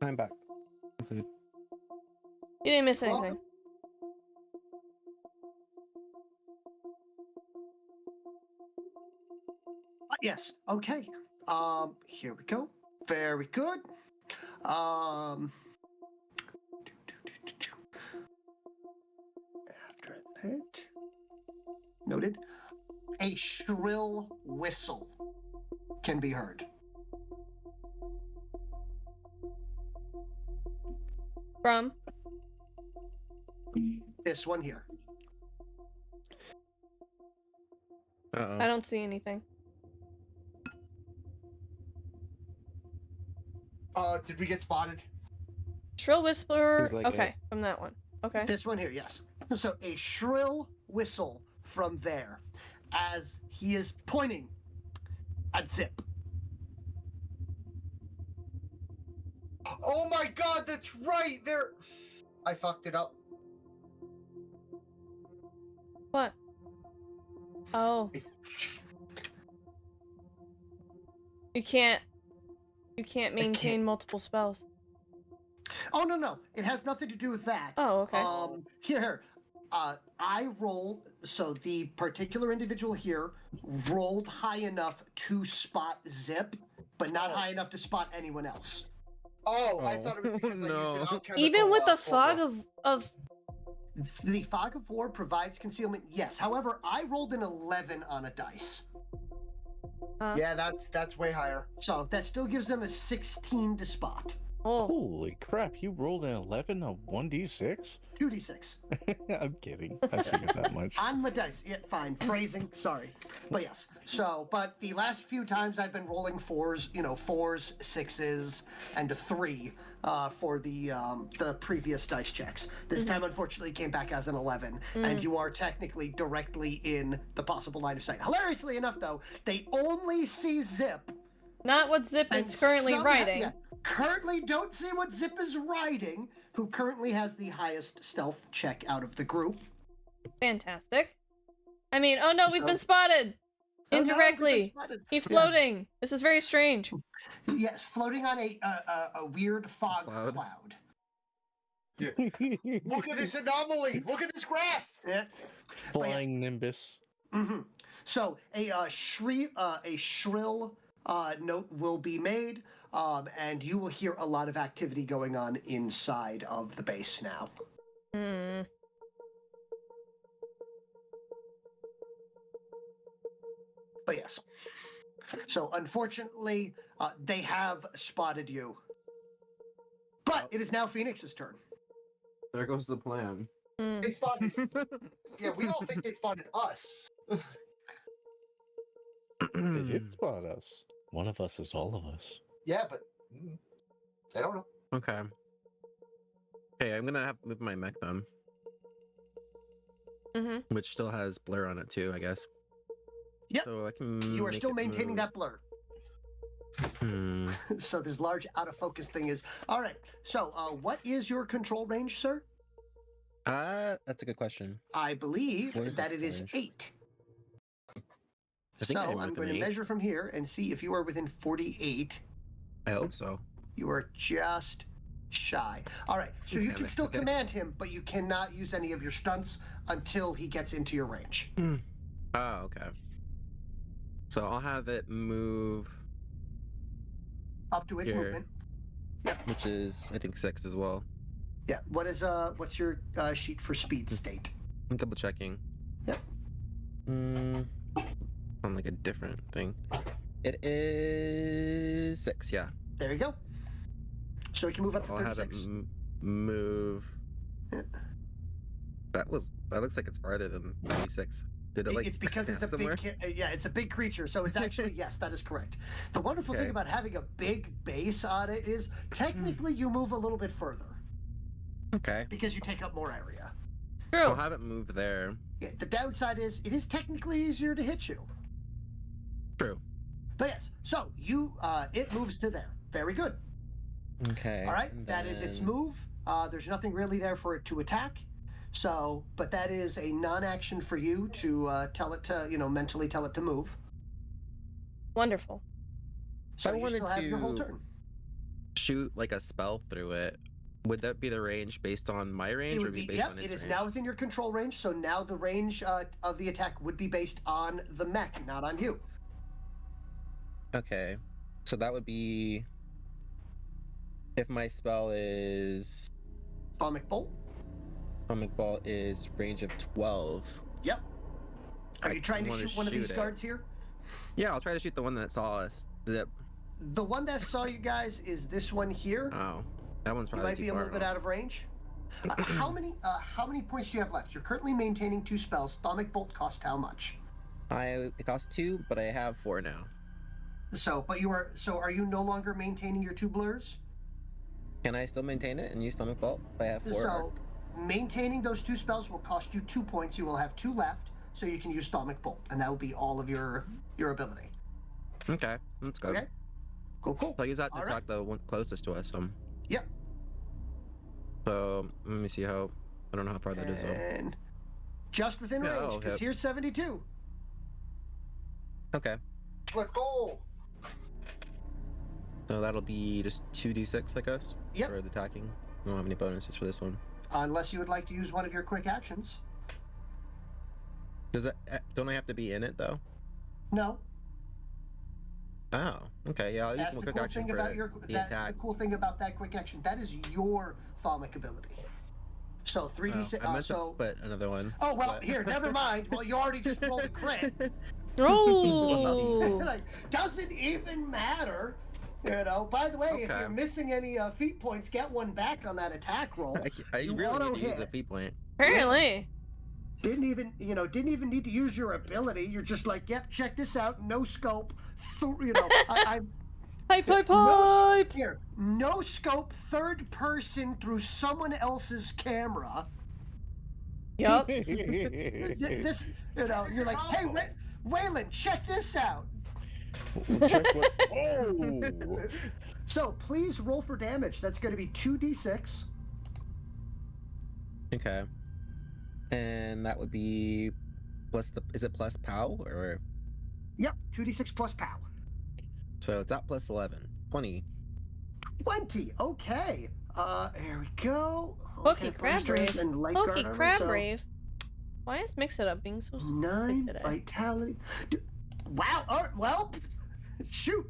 I'm back. Completed.
You didn't miss anything.
Yes. Okay. Here we go. Very good. After that, noted. A shrill whistle can be heard.
From?
This one here.
Uh-oh.
I don't see anything.
Did we get spotted?
Shrill Whisperer.
Seems like
okay,
it.
from that one. Okay.
This one here, yes. So a shrill whistle from there as he is pointing at Zip.
Oh my god, that's right! There. I fucked it up.
What? Oh. You can't maintain multiple spells.
Oh no, it has nothing to do with that.
Oh, okay.
Here, I roll. So the particular individual here rolled high enough to spot Zip, but not high enough to spot anyone else.
Oh, I thought it was because I used
No.
an alchemical,
Even with the fog
formula.
of
The fog of war provides concealment. Yes, however, I rolled an 11 on a dice,
Yeah, that's way higher.
so that still gives them a 16 to spot.
oh.
Holy crap! You rolled an 11 of 1d6.
2d6
I'm kidding. I figured that much.
on my dice. Yeah, fine. Phrasing. Sorry, but yes. So, but the last few times I've been rolling fours, fours, sixes, and a 3 for the previous dice checks. This time, unfortunately, came back as an 11, and you are technically directly in the possible line of sight. Hilariously enough, though, they only see Zip.
Not what Zip
And
is currently
somehow-
writing.
yeah, currently don't see what Zip is riding, who currently has the highest stealth check out of the group.
Fantastic. I mean, oh no, we've
So-
been spotted!
Oh, no, we've been
Indirectly.
spotted.
He's
Yes.
floating. This is very strange.
Yes, floating on a weird fog
Cloud.
cloud.
Look at this anomaly! Look at this graph!
Yeah.
Flying Nimbus.
hmm So a shrill note will be made, and you will hear a lot of activity going on inside of the base now.
Hmm.
But yes. So unfortunately, they have spotted you. But it is now Phoenix's turn.
There goes the plan.
Hmm.
They spotted. Yeah, we all think they spotted us.
They did spot us. One of us is all of us.
Yeah, but they don't know.
Okay. Okay, I'm gonna have to move my mech then,
Mm-hmm.
which still has blur on it too, I guess.
Yep.
So I can.
You are
make
still
it
maintaining
move.
that blur.
Hmm.
So this large out of focus thing is all right. So what is your control range, sir?
That's a good question.
I believe
What is
that
the
it is
range?
8.
I think
So
I'm
I'm
within
going to
8.
measure from here and see if you are within 48.
I hope so.
You are just shy. All right. So you
Damn
can
it,
still
okay.
command him, but you cannot use any of your stunts until he gets into your range.
Oh, okay. So I'll have it move,
Up to its
Here.
movement.
which is I think 6 as well.
Yeah. What's your sheet for speed state?
I'm double checking.
Yep.
On like a different thing. It is 6, yeah.
There you go. So he can move up to
I'll have it
36.
move.
Yeah.
That looks like it's farther than 96. Did it like
It's because it's a
snap somewhere?
big, it's a big creature. So it's actually yes, that is correct. The wonderful thing
Okay.
about having a big base on it is technically you move a little bit further
Okay.
because you take up more area.
I'll
True.
have it move there.
Yeah, the downside is it is technically easier to hit you.
True.
But yes, so you it moves to there. Very good.
Okay.
All right,
and
that is its
then-
move. There's nothing really there for it to attack. So, but that is a non-action for you to tell it to, mentally tell it to move.
Wonderful.
So
I
you
wanted
still have your whole
to-
turn.
Shoot like a spell through it. Would that be the range based on my range,
It
or
would be,
based
yep,
on
it
its
is
range?
now within your control range. So now the range of the attack would be based on the mech, not on you.
Okay. So that would be if my spell is
Atomic bolt.
Atomic Ball is range of 12.
Yep. Are
I
you trying to
wanna
shoot one of these
shoot it.
guards here?
Yeah, I'll try to shoot the one that saw us. Zip.
The one that saw you guys is this one here.
Oh. That one's
You
probably
might
too
be a
far
little bit
off.
out of range. How many points do you have left? You're currently maintaining 2 spells. Stomach Bolt cost how much?
It costs 2, but I have 4 now.
So are you no longer maintaining your 2 blurs?
Can I still maintain it and use Stomach Bolt? I have 4 arc.
So maintaining those 2 spells will cost you 2 points. You will have 2 left, so you can use Stomach Bolt, and that will be all of your ability.
Okay, that's good.
Okay. Cool.
So I'll use that to
All
attack the one closest to us.
Yep.
So let me see how. I don't know how far that is though.
And just within
Yeah,
range,
that'll
because
hit.
here's 72.
Okay,
Let's go.
so that'll be just 2d6, I guess.
Yep.
For the attacking. I don't have any bonuses for this one.
Unless you would like to use one of your quick actions.
Does it? Don't I have to be in it though?
No.
Oh, okay. Yeah, I'll use
That's
one
the
quick
cool
action
thing
for
about
the
that's
attack.
the cool thing about that quick action. That is your thaumic ability. So 3d6.
I meant to put another one.
Oh well,
but-
here, never mind. Well, you already just rolled a crit.
Oh.
Like, doesn't even matter. You know. By the way, if
Okay.
you're missing any feat points, get one back on that attack roll.
I
You
really need to use
auto-hit.
a feat point.
Apparently.
Didn't even need to use your ability. You're just like, yep, check this out. No scope. I'm
Pipe.
no scope, third person through someone else's camera.
Yup.
This, you're like, hey, Waylon, check this out.
Check what? Oh!
So please roll for damage. That's going to be 2d6.
Okay. And that would be plus the. Is it plus POW or?
Yep, 2d6 plus power.
So it's at plus 11. 20.
20. Okay. Here we go. Always
Pokey
have
Crab
blasters
Brave.
and light
Pokey
guard armor,
Crab
so
Brave. Why is Mix It Up being so stupid
9
today?
vitality. Wow. All right, well, shoot.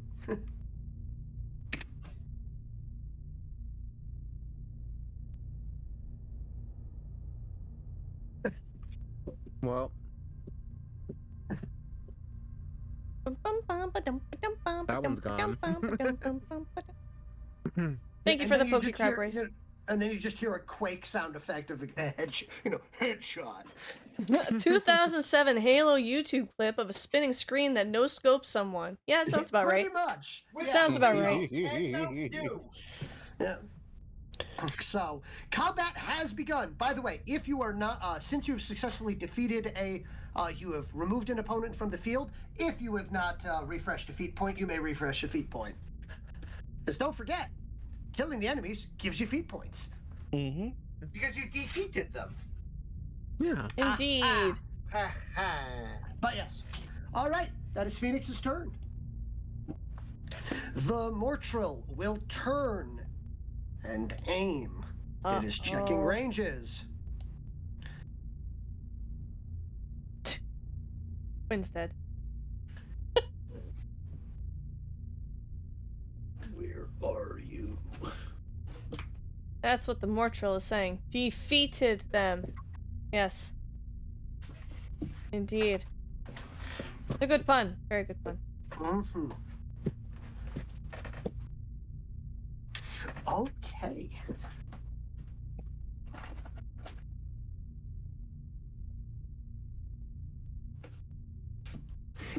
Well, that one's gone.
Thank you
And
for the
then
Pokey
just
Crab
hear-
Brave.
And then you just hear a quake sound effect of a headshot.
2007 Halo YouTube clip of a spinning screen that no scopes someone. Yeah, it sounds about
Pretty
right.
much.
Sounds about right.
Yeah. So, combat has begun. By the way, if you are not, since you've successfully defeated you have removed an opponent from the field. If you have not refreshed a feat point, you may refresh a feat point. Because don't forget, killing the enemies gives you feat points.
Mm-hmm.
Because you defeated them.
Yeah.
Indeed.
Ha ha.
But yes. All right, that is Phoenix's turn. The Mortrill will turn and aim. It is checking
Uh-oh.
ranges.
Quinn's dead.
Where are you?
That's what the Mortrill is saying. Defeated them. Yes. Indeed. A good pun. Very good pun.
Mm-hmm. Okay.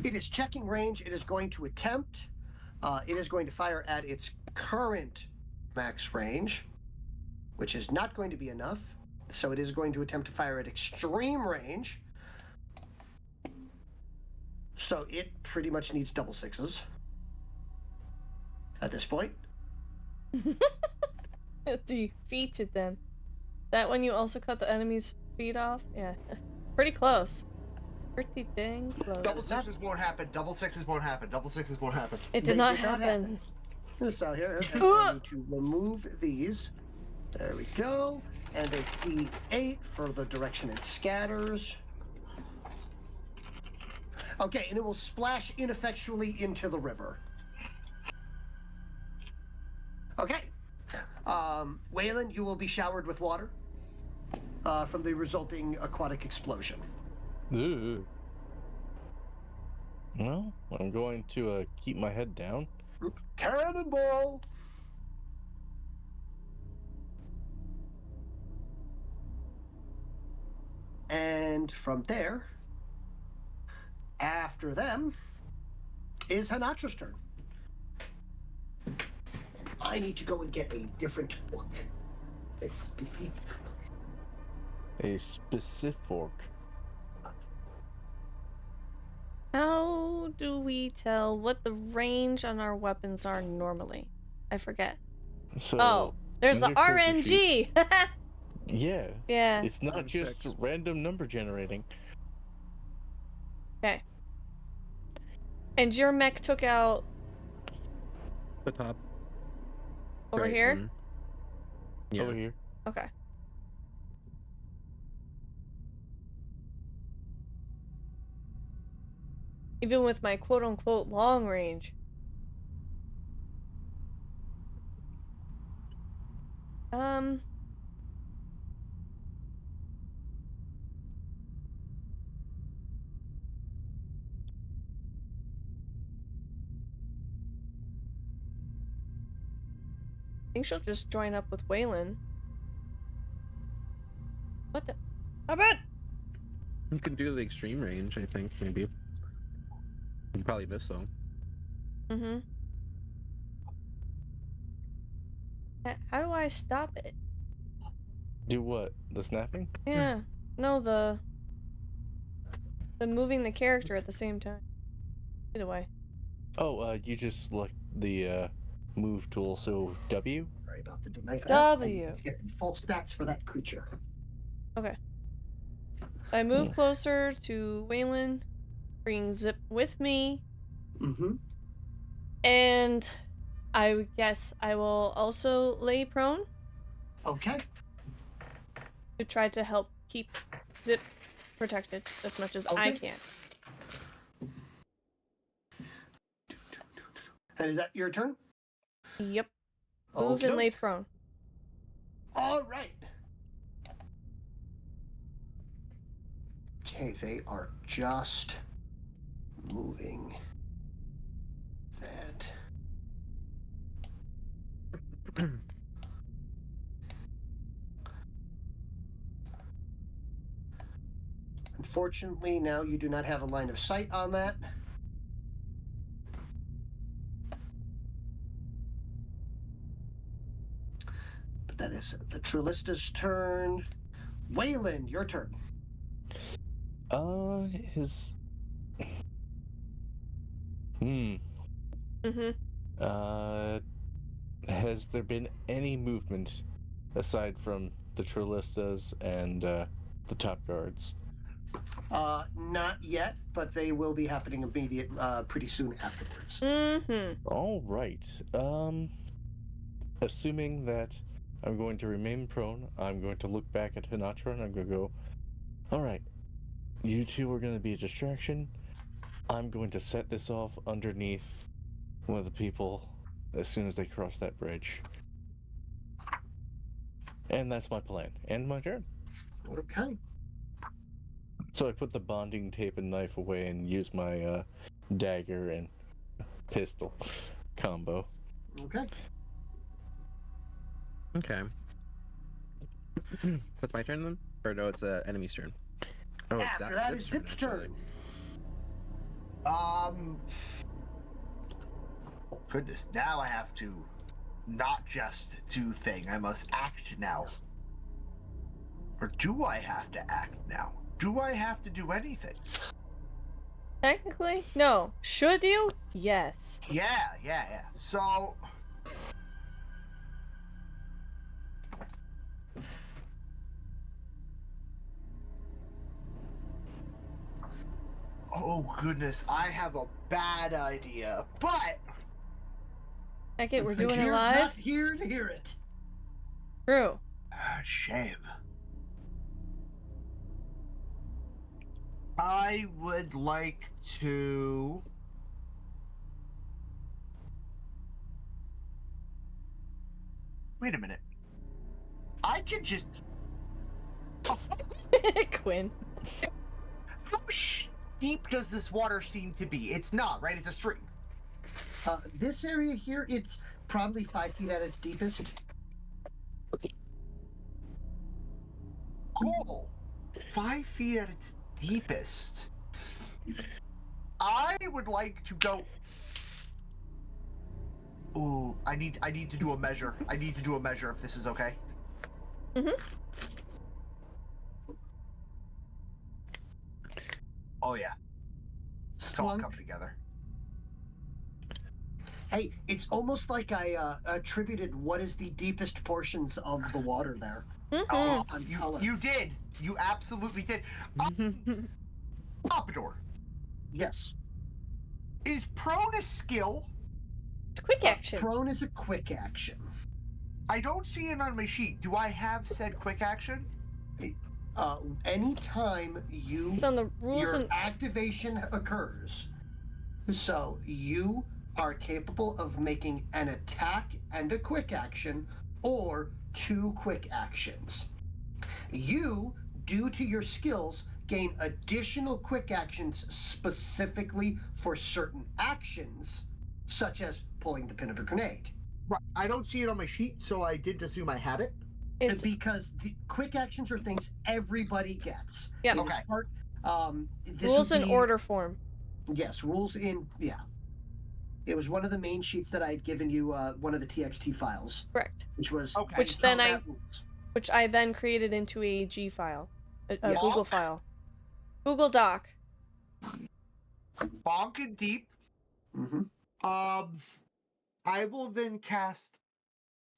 It is checking range. It is going to attempt. It is going to fire at its current max range, which is not going to be enough. So it is going to attempt to fire at extreme range. So it pretty much needs double sixes at this point.
Defeated them. That when you also cut the enemy's feet off? Yeah. Pretty close. Pretty dang close.
Double sixes won't happen. Double sixes won't happen. Double sixes won't happen.
It
They
did not
did not
happen.
So here, I need to remove these. There we go. And a D8 for the direction it scatters. Okay, and it will splash ineffectually into the river. Okay. Waylon, you will be showered with water from the resulting aquatic explosion.
Ooh. Well, I'm going to keep my head down.
Cannonball! And from there, after them, is Hanatra's turn. I need to go and get a different book. A specific.
A specific fork.
How do we tell what the range on our weapons are normally? I forget.
So
Oh, there's the
in your character sheet-
RNG!
Yeah.
Yeah.
It's not
Sound
just
checks.
random number generating.
Okay. And your mech took out
The top.
over
right
here?
one. Yeah.
Over here.
Okay. Even with my quote-unquote long range. I think she'll just join up with Waylon. What the? Stop it!
You can do the extreme range, I think, maybe. You probably miss though.
Mm-hmm. How do I stop it?
Do what? The snapping?
Yeah. No, the moving the character at the same time. Either way.
Oh, you just select the move tool, so W?
Sorry about the delay.
W.
Get full stats for that creature.
Okay. I move closer to Waylon, bring Zip with me,
Mm-hmm.
and I guess I will also lay prone
Okay.
to try to help keep Zip protected as much as I
Okay.
can.
And is that your turn?
Yep. Move and lay prone.
All right. Okay, they are just moving that. Unfortunately, now you do not have a line of sight on that. But that is the Trillista's turn. Waylon, your turn.
His.
Mm-hmm.
Has there been any movement aside from the Trillistas and the top guards?
Not yet, but they will be happening pretty soon afterwards.
Mm-hmm.
All right. Assuming that I'm going to remain prone, I'm going to look back at Hinatra and I'm going to go, all right, you two are going to be a distraction. I'm going to set this off underneath one of the people as soon as they cross that bridge. And that's my plan. And my turn.
Okay.
So I put the bonding tape and knife away and use my dagger and pistol combo.
Okay.
Okay. That's my turn then? Or no, it's enemy's turn. Oh, it's
After that is Zip's
actually.
turn.
Oh, goodness, now I have to not just do thing. I must act now. Or do I have to act now? Do I have to do anything?
Technically, no. Should you? Yes.
Yeah. So... Oh, goodness, I have a bad idea, but...
Okay, we're doing it
Frontier's
live.
not here to hear it.
True.
Shame. I would like to... Wait a minute. I can just...
Quinn.
How deep does this water seem to be? It's not, right? It's a stream.
This area here, it's probably 5 feet at its deepest.
Cool. 5 feet at its deepest. I would like to go. Ooh, I need to do a measure. I need to do a measure if this is okay.
Mhm.
Oh yeah, it's all
Splunk.
come together.
Hey, it's almost like I attributed what is the deepest portions of the water there.
Mhm.
Oh,
on color.
you did. You absolutely did. Pompador,
Yes.
is prone a skill?
It's quick action.
Prone is a quick action.
I don't see it on my sheet. Do I have said quick action?
Anytime
It's on the rules
your
and
activation occurs, so you are capable of making an attack and a quick action, or 2 quick actions. You, due to your skills, gain additional quick actions specifically for certain actions, such as pulling the pin of a grenade.
Right. I don't see it on my sheet, so I did assume I had it.
it's
Because the quick actions are things everybody gets.
Yep.
It is
Okay.
part, this
rules
would
in
be-
order form.
Yes, rules in, yeah. It was one of the main sheets that I had given you, one of the TXT files,
Correct.
which was
Okay.
Which then
combat rules.
Which I then created into a G file, a
Yeah.
Google file, Google Doc.
Bonk and deep.
Mhm.
I will then cast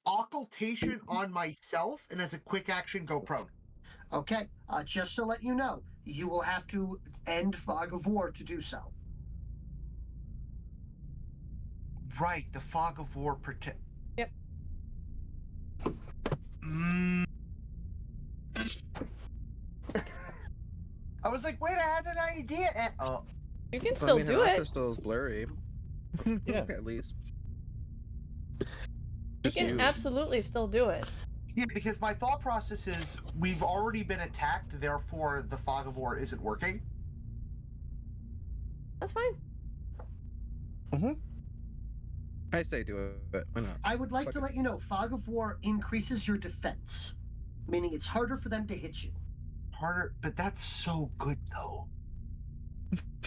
occultation on myself, and as a quick action, go prone.
Okay, just to let you know, you will have to end Fog of War to do so.
Right, the fog of war protect.
Yep.
I was like, wait, I had an idea. Oh,
You can
Well,
still
I mean,
do
Hanacha
it.
still is blurry.
Yeah.
At least.
You
Just
can
use.
absolutely still do it.
yeah, because my thought process is we've already been attacked, therefore the fog of war isn't working.
That's fine.
I say do it. Why not?
I would like
Fuck
to
it.
let you know, Fog of War increases your defense, meaning it's harder for them to hit you.
Harder, but that's so good though.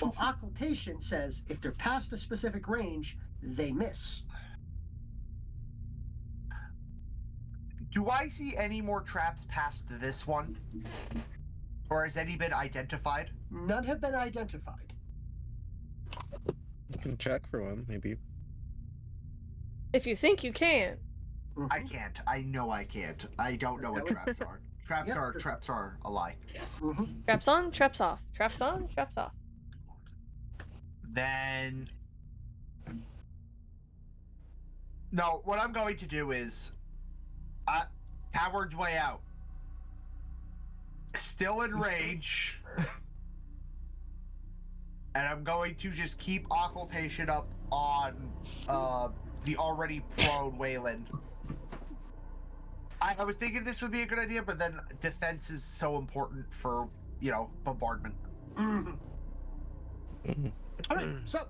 Well, Occultation says if they're past a specific range, they miss.
Do I see any more traps past this one? Or has any been identified?
None have been identified.
You can check for one, maybe.
If you think you can.
I can't. I know I can't. I don't know what traps are. Traps are a lie.
Mhm.
Traps on, traps off. Traps on, traps off.
Then no, what I'm going to do is coward's way out. Still in range. And I'm going to just keep occultation up on the already prone Waylon. I was thinking this would be a good idea, but then defense is so important for, bombardment.
Mhm. All right, so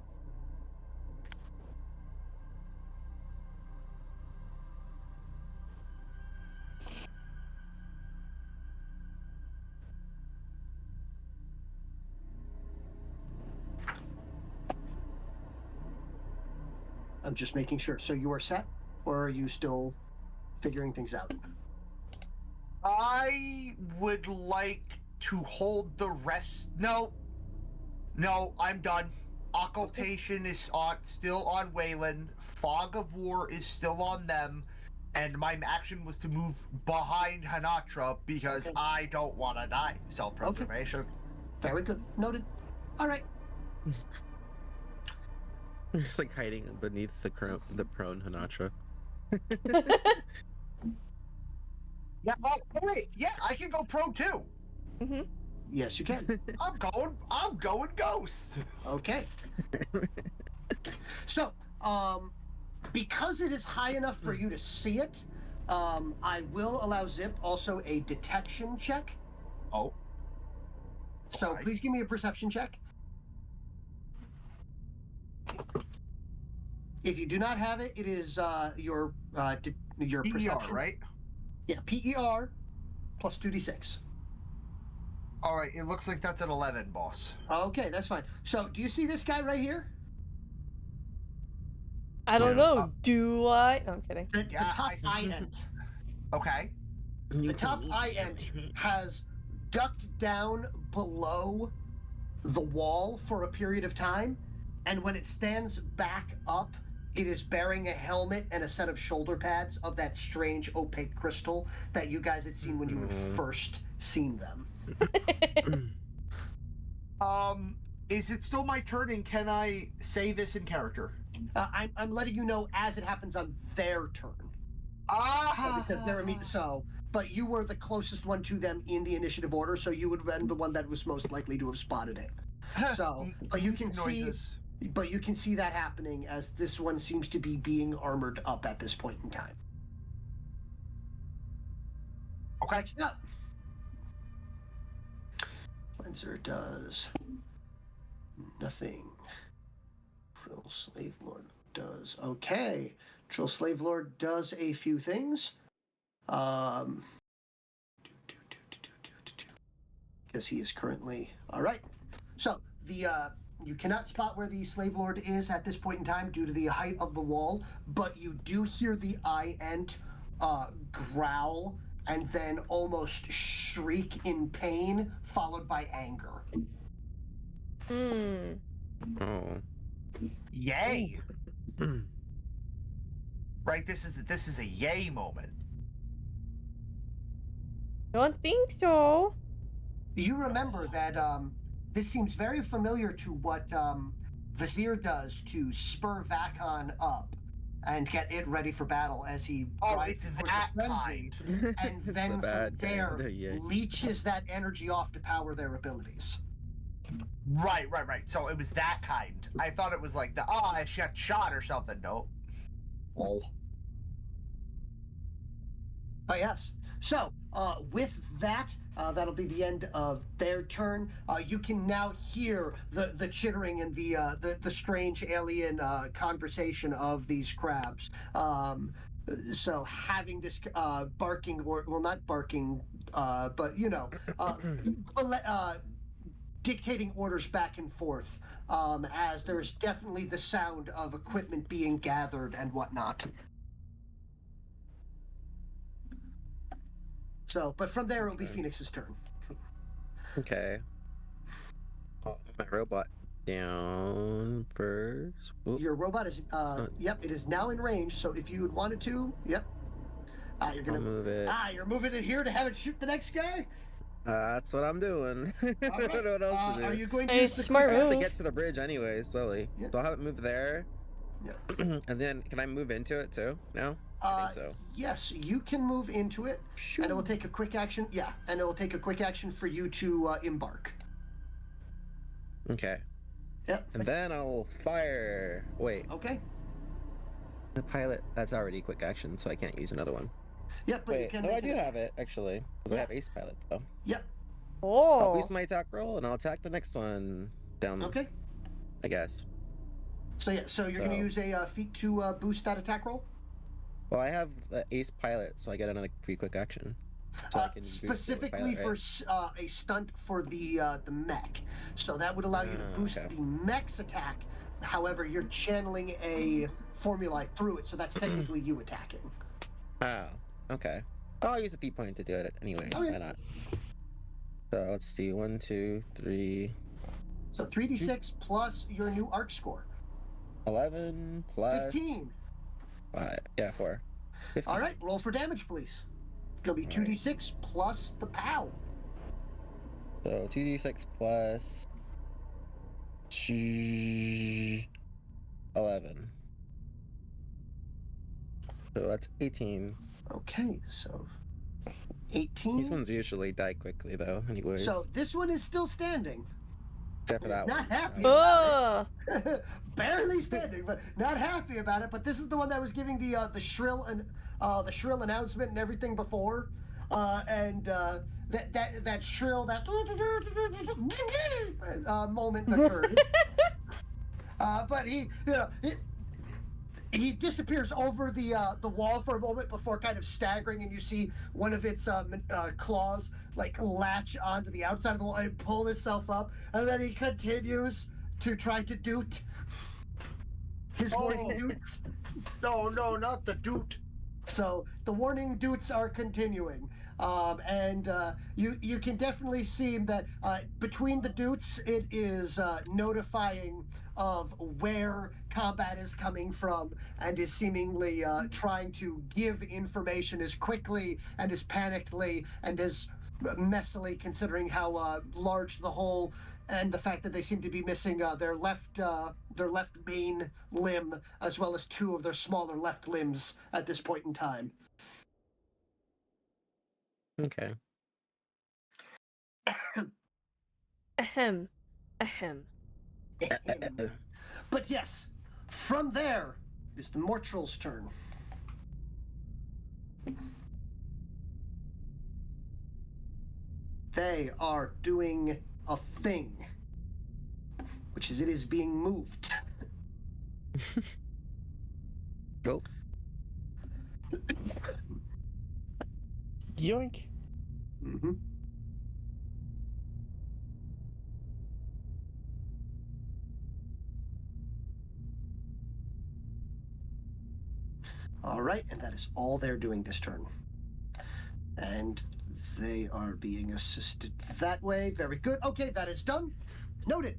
I'm just making sure. So you are set, or are you still figuring things out?
I would like to hold the rest. No, I'm done. Occultation is still on Waylon. Fog of War is still on them. And my action was to move behind Hanatra because
Okay.
I don't want to die. Self-preservation.
Very good. Noted. All right.
Just like hiding beneath the prone Hanacha.
Yeah. Oh, wait. Yeah, I can go pro too.
Mm-hmm.
Yes, you can.
I'm going ghost.
Okay. So, because it is high enough for you to see it, I will allow Zip also a detection check.
Oh.
So
Alright.
please give me a perception check. If you do not have it, it is your
PER,
perception.
right?
Yeah, PER plus 2d6.
All right, it looks like that's an 11, boss.
Okay, that's fine. So, do you see this guy right here?
I don't
Yeah.
know. Do I? No, I'm kidding.
The
Yeah,
top
I see.
eye end.
Okay.
The top eye end has ducked down below the wall for a period of time, and when it stands back up, it is bearing a helmet and a set of shoulder pads of that strange opaque crystal that you guys had seen when you had first seen them.
Is it still my turn, and can I say this in character?
I'm letting you know as it happens on their turn. Because they're but you were the closest one to them in the initiative order, so you would have been the one that was most likely to have spotted it. So, but you can see that happening as this one seems to be being armored up at this point in time.
Okay.
Next up, Cleanser does nothing. Trill Slave Lord does okay. Trill Slave Lord does a few things. Because he is currently all right. So you cannot spot where the Slave Lord is at this point in time due to the height of the wall, but you do hear the eye end growl and then almost shriek in pain, followed by anger.
Oh.
Yay! Right, this is a yay moment.
Don't think so.
You remember that this seems very familiar to what Vizier does to spur Vakon up and get it ready for battle as he drives
it's
towards
that
the frenzy, and
It's
then
the
from
bad guy.
there
Yeah.
leeches that energy off to power their abilities.
Right. So it was that kind. I thought it was like I got shot or something. Nope. Lol.
Oh, yes. So, with that, that'll be the end of their turn. You can now hear the chittering and the strange alien conversation of these crabs. So having this barking, or well, not barking, but dictating orders back and forth, as there's definitely the sound of equipment being gathered and whatnot. So, but from there, it'll be Phoenix's turn.
Okay. Oh, my robot down first. Oop.
Your robot is, yep, it is now in range. So if you had wanted to, yep. You're gonna
I'll move it.
You're moving it here to have it shoot the next guy.
That's what I'm doing. I
All right.
don't know what else to do.
Are you going to
Hey,
use the
smart
quick
I have to
move.
get to the bridge anyway, slowly.
Yeah.
So I'll have it move there.
Yeah.
And then, can I move into it too? No? I think so.
Yes, you can move into it, and it will take a quick action. Yeah, and it will take a quick action for you to embark.
Okay.
Yep.
And then I'll fire. Wait,
Okay.
the pilot, that's already quick action, so I can't use another one.
Yep, but you
Wait,
can
no,
make
I do
it.
have it, actually. Because I
Yeah.
have ace pilot, though.
Yep.
I'll
Oh.
boost my attack roll, and I'll attack the next one down,
Okay.
I guess.
So yeah, so you're going to use a feat to boost that attack roll.
Well, I have the ace pilot, so I get another free quick action. So I can boost it with
Specifically
pilot,
for
right?
a stunt for the mech, so that would allow you to boost
okay.
the mech's attack. However, you're channeling a formula through it, so that's technically you attacking.
Oh, okay. I'll use the P point to do it anyways.
Okay.
Why not? So let's see. 1, 2, 3,
So 3d6 plus your new arc score.
11 plus
15.
5. Yeah, 4. 15.
All right, roll for damage, please. Gonna be 2d6 plus the POW.
So 2d6 plus 11. So that's 18.
Okay, so 18.
These ones usually die quickly, though. Anyways,
So this one is still standing.
except for that
It's not
one.
happy.
Ugh.
Barely standing, but not happy about it. But this is the one that was giving the shrill and the shrill announcement and everything before, and that shrill moment occurs. But he, He disappears over the wall for a moment before kind of staggering, and you see one of its claws like latch onto the outside of the wall and pull itself up, and then he continues to try to doot his warning doots.
No, not the dude.
So the warning doots are continuing, and you can definitely see that between the doots, it is notifying of where combat is coming from and is seemingly trying to give information as quickly and as panickedly and as messily, considering how large the hole and the fact that they seem to be missing their left main limb, as well as two of their smaller left limbs at this point in time.
Okay.
Ahem. Ahem.
But yes, from there is the Mortral's turn. They are doing a thing, which is it is being moved.
Go.
Yoink.
Mm-hmm. All right, and that is all they're doing this turn. And they are being assisted that way. Very good. Okay, that is done. Noted.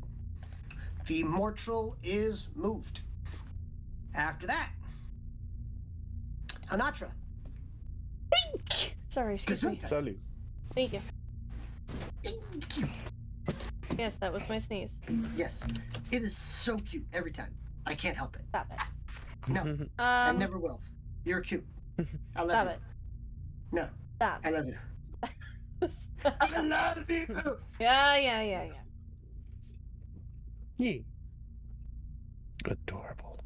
The Mortral is moved. After that, Hanatra.
Sorry, excuse me.
Salut.
Thank you. Yes, that was my sneeze.
Yes, it is so cute every time. I can't help it.
Stop it.
No, I never will. You're cute. I love
Stop
you.
it.
No,
Stop.
I love you. I love you.
Yeah.
Yeah. Adorable.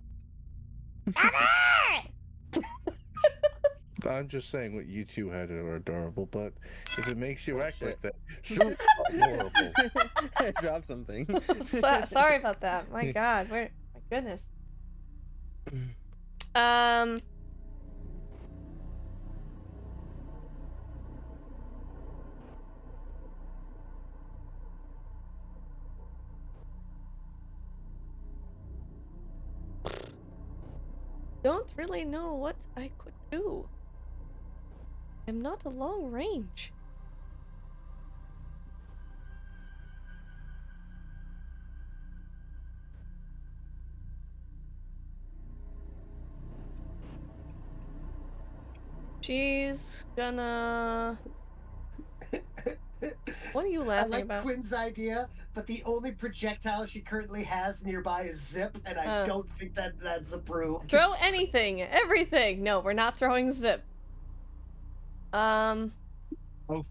I'm just saying what you two had are adorable, but if it makes you act like that, so adorable.
I dropped something.
Sorry about that. My God, where? My goodness. Don't really know what I could do. I'm not a long range. She's gonna... What are you
I
laughing
like
about?
Quinn's idea, but the only projectile she currently has nearby is zip, and I don't think that that's approved.
Throw anything, everything. No, we're not throwing zip.
Oh,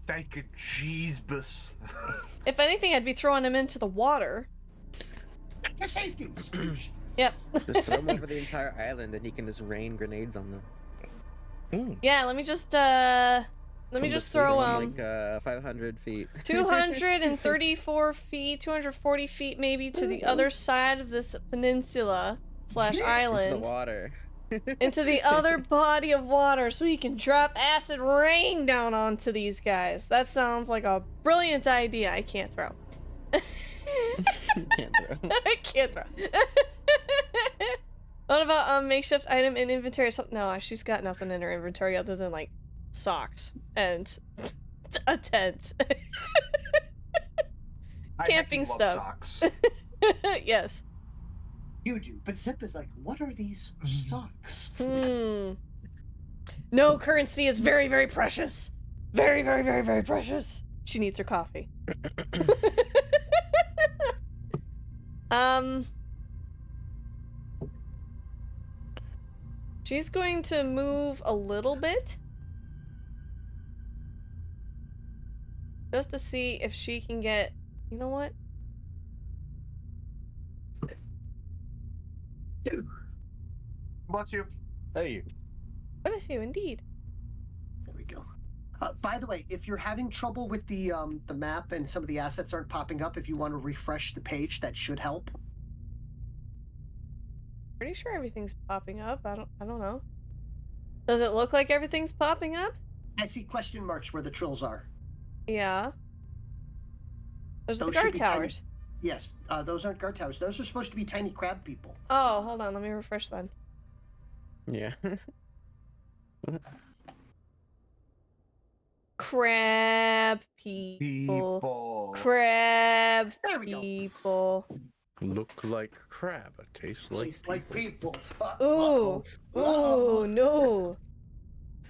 thank you, Jesus.
If anything, I'd be throwing him into the water.
For safety. Sploosh.
Yep.
Just throw him over the entire island, and he can just rain grenades on them.
Yeah, let me just throw
like 500 feet.
234 feet, 240 feet maybe to the other side of this peninsula / island.
Into the water.
Into the other body of water so he can drop acid rain down onto these guys. That sounds like a brilliant idea. I can't throw.
Can't throw.
I can't throw. What about makeshift item in inventory or something? No, she's got nothing in her inventory other than like socks and a tent. Camping stuff.
Socks.
Yes.
You do, but Zip is like, what are these socks?
No, currency is very, very precious. Very, very, very, very precious. She needs her coffee. She's going to move a little bit. Just to see if she can get... You know what?
Bless you.
Hey.
Bless you, indeed.
There we go. By the way, if you're having trouble with the map and some of the assets aren't popping up, if you want to refresh the page, that should help.
pretty sure everything's popping up. I don't know. Does it look like everything's popping up?
I see question marks where the trills are.
Yeah. Those are the
Those should
guard
be tiny-
towers.
Yes, those aren't guard towers. Those are supposed to be tiny crab people.
Oh, hold on. Let me refresh then.
Yeah.
Crab people. Crab
There we go.
people.
Look like crab, taste like
Tastes like people.
Ooh. Oh no.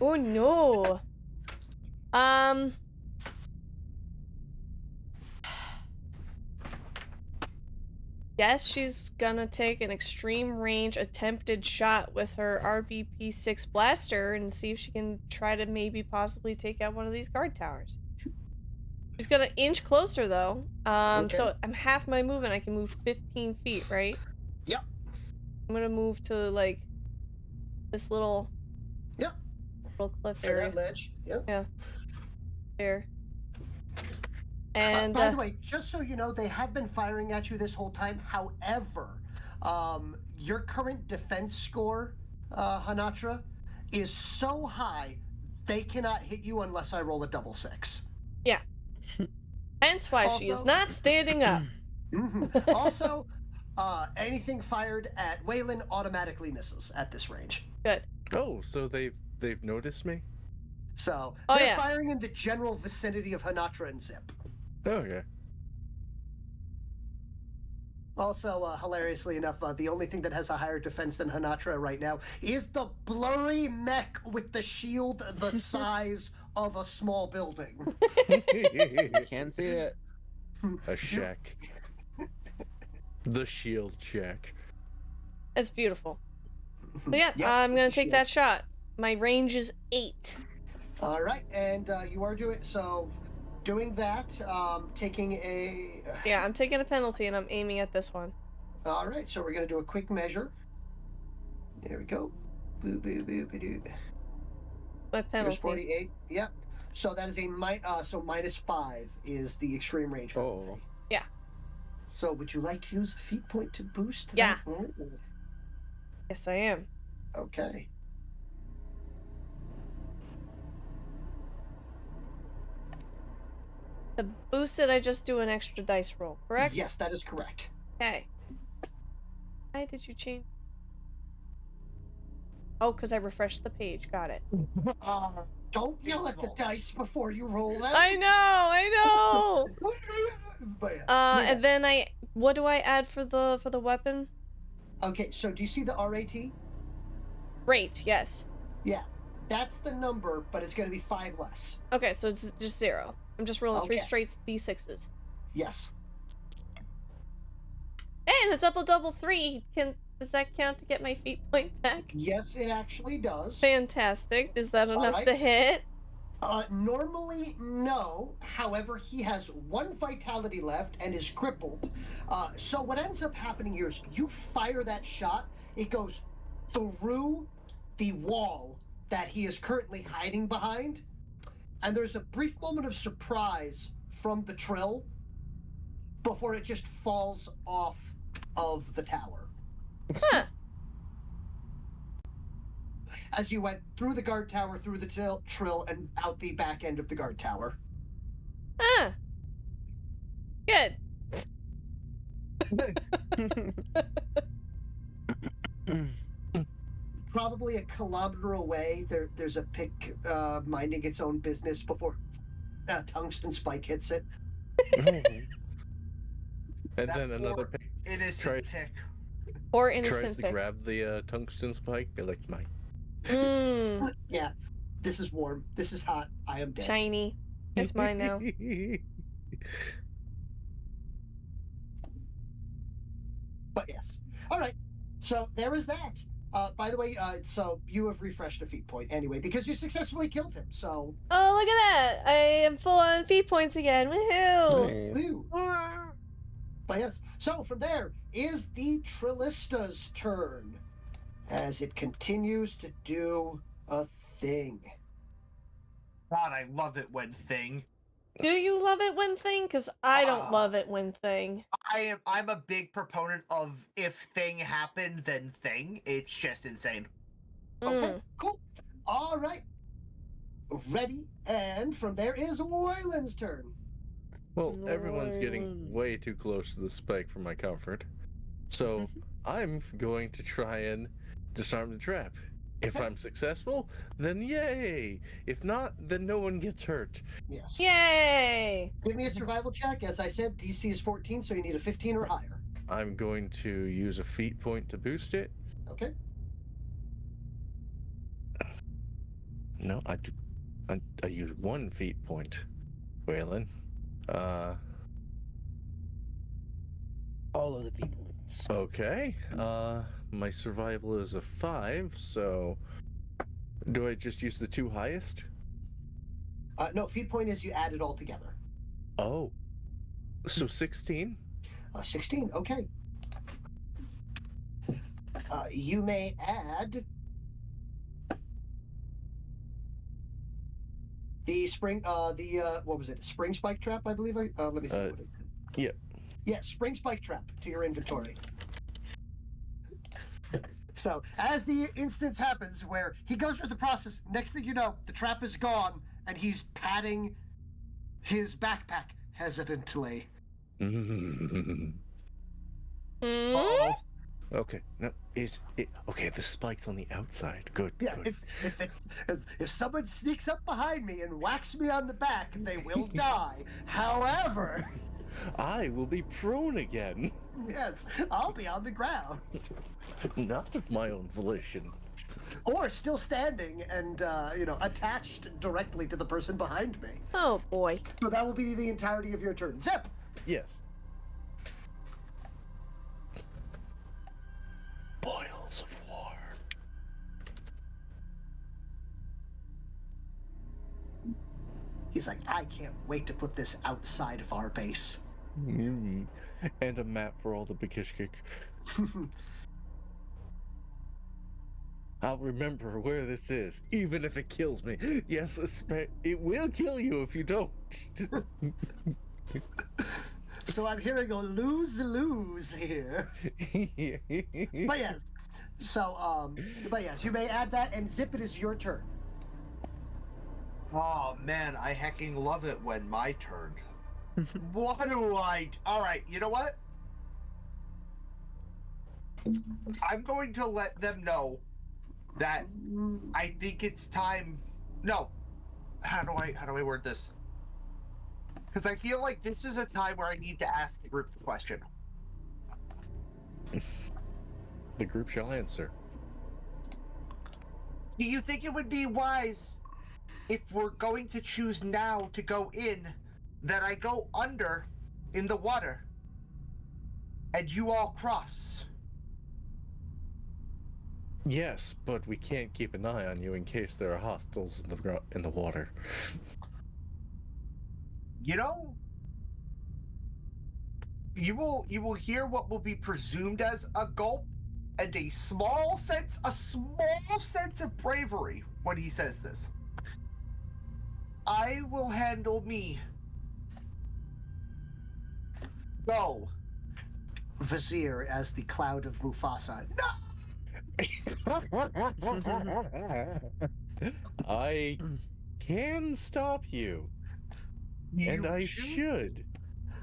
Oh no. Guess she's gonna take an extreme range attempted shot with her RBP-6 blaster and see if she can try to maybe possibly take out one of these guard towers. She's gonna inch closer though.
Okay.
So I'm half my movement. I can move 15 feet, right?
Yep.
I'm gonna move to like this little cliff
To
area
that ledge. Yep.
there. And
by the way, just so you know, they have been firing at you this whole time. However, your current defense score, Hanatra, is so high they cannot hit you unless I roll a double 6.
yeah. Hence why she is
Also-
not standing up.
Also, anything fired at Waylon automatically misses at this range.
Good.
Oh, so they've noticed me?
So
Oh,
they're
yeah.
firing in the general vicinity of Hanatra and Zip.
Oh, yeah.
Also, hilariously enough, the only thing that has a higher defense than Hanatra right now is the blurry mech with the shield the size of a small building.
Can't see it.
A shack. The shield shack.
It's beautiful. So yeah,
Yep,
I'm
it's
gonna
a
take
shield.
that shot. My range is 8.
All right, and you are doing that, taking a.
Yeah, I'm taking a penalty and I'm aiming at this one.
All right, so we're gonna do a quick measure. There we go. Boo boo boo boo doo.
My
There's
penalty.
48. Yep. So that is so -5 is the extreme range penalty.
Oh.
Yeah.
So would you like to use a feat point to boost?
Yeah.
that roll?
Yes, I am.
Okay.
To boost it, I just do an extra dice roll, correct?
Yes, that is correct.
Okay. Why did you change? Oh, because I refreshed the page. Got it.
Don't yell at the dice before you roll them.
I know.
But yeah.
And then what do I add for the weapon?
Okay, so do you see the RAT?
Rate, yes.
Yeah. That's the number, but it's going to be 5 less.
Okay, so it's just 0. I'm just rolling 3
Okay.
straight d6s.
Yes.
And it's double 3. Does that count to get my feat point back?
Yes, it actually does.
Fantastic. Is that enough
right.
to hit?
Normally, no. However, he has 1 vitality left and is crippled. So what ends up happening here is you fire that shot, it goes through the wall that he is currently hiding behind, and there's a brief moment of surprise from the trill before it just falls off of the tower.
Huh.
As you went through the guard tower, through the trill, and out the back end of the guard tower.
Huh. Good.
Probably a kilometer away, there's a pick minding its own business before a tungsten spike hits it.
And
That
then another
poor
pick
innocent
Try-
pick.
Or
tries
innocent
to
pick.
grab the tungsten spike. Be like, mine.
Mmm.
Yeah, this is warm. This is hot. I am dead.
Shiny. It's mine now.
But yes. All right. So there is that. By the way, so you have refreshed a feat point anyway because you successfully killed him. So.
Oh, look at that! I am full on feat points again. Woohoo!
Nice.
Woo. But yes. So from there is the Trillista's turn as it continues to do a thing.
God, I love it when thing.
Do you love it when thing? Because I don't love it when thing.
I'm a big proponent of if thing happened, then thing. It's just insane.
Okay, cool. All right. Ready, and from there is Waylon's turn.
Well, everyone's getting way too close to the spike for my comfort. So I'm going to try and disarm the trap. If I'm successful, then yay. If not, then no one gets hurt.
Yes.
Yay!
Give me a survival check. As I said, DC is 14, so you need a 15 or higher.
I'm going to use a feat point to boost it.
Okay.
No, I do. I use 1 feat point. Waylon.
All of the feet points.
Okay. My survival is a 5, so do I just use the 2 highest?
No, feat point is you add it all together.
Oh. So 16?
16, okay. You may add the spring, what was it? Spring spike trap, I believe. Let me see. What is it?
Yeah.
Yeah, spring spike trap to your inventory. So, as the instance happens where he goes through the process, next thing you know, the trap is gone, and he's patting his backpack hesitantly.
Oh,
Okay. No, is it okay? The spike's on the outside. Good.
Yeah,
Good.
if someone sneaks up behind me and whacks me on the back, they will die. However,
I will be prone again.
yes, I'll be on the ground.
Not of my own volition.
Or still standing and, attached directly to the person behind me.
Oh boy.
So that will be the entirety of your turn. Zip!
Yes. Boils of war.
He's like, I can't wait to put this outside of our base.
And a map for all the Bakishkik. I'll remember where this is, even if it kills me. Yes, it will kill you if you don't.
So I'm hearing a lose-lose here. But yes. So, you may add that, and Zip, it is your turn.
oh man, I hecking love it when my turn. What do I? All right, you know what? I'm going to let them know that I think it's time. No, how do I word this? Because I feel like this is a time where I need to ask the group the question.
The group shall answer.
Do you think it would be wise if we're going to choose now to go in, that I go under in the water and you all cross?
Yes, but we can't keep an eye on you in case there are hostiles in the water.
You know, you will hear what will be presumed as a gulp and a small sense of bravery when he says this. I will handle me. Go.
Vizier as the cloud of Mufasa. No!
I can stop you, and I should.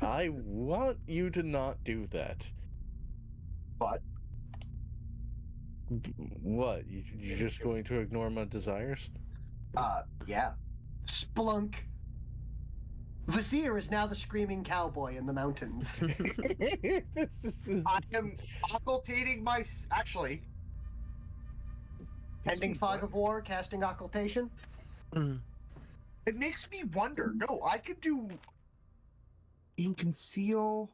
I want you to not do that.
But
What? You're just going to ignore my desires?
yeah.
Splunk. Vizier is now the screaming cowboy in the mountains.
I am occultating my. Actually.
Pending fog of war, casting occultation.
It makes me wonder. No, I could do. You conceal.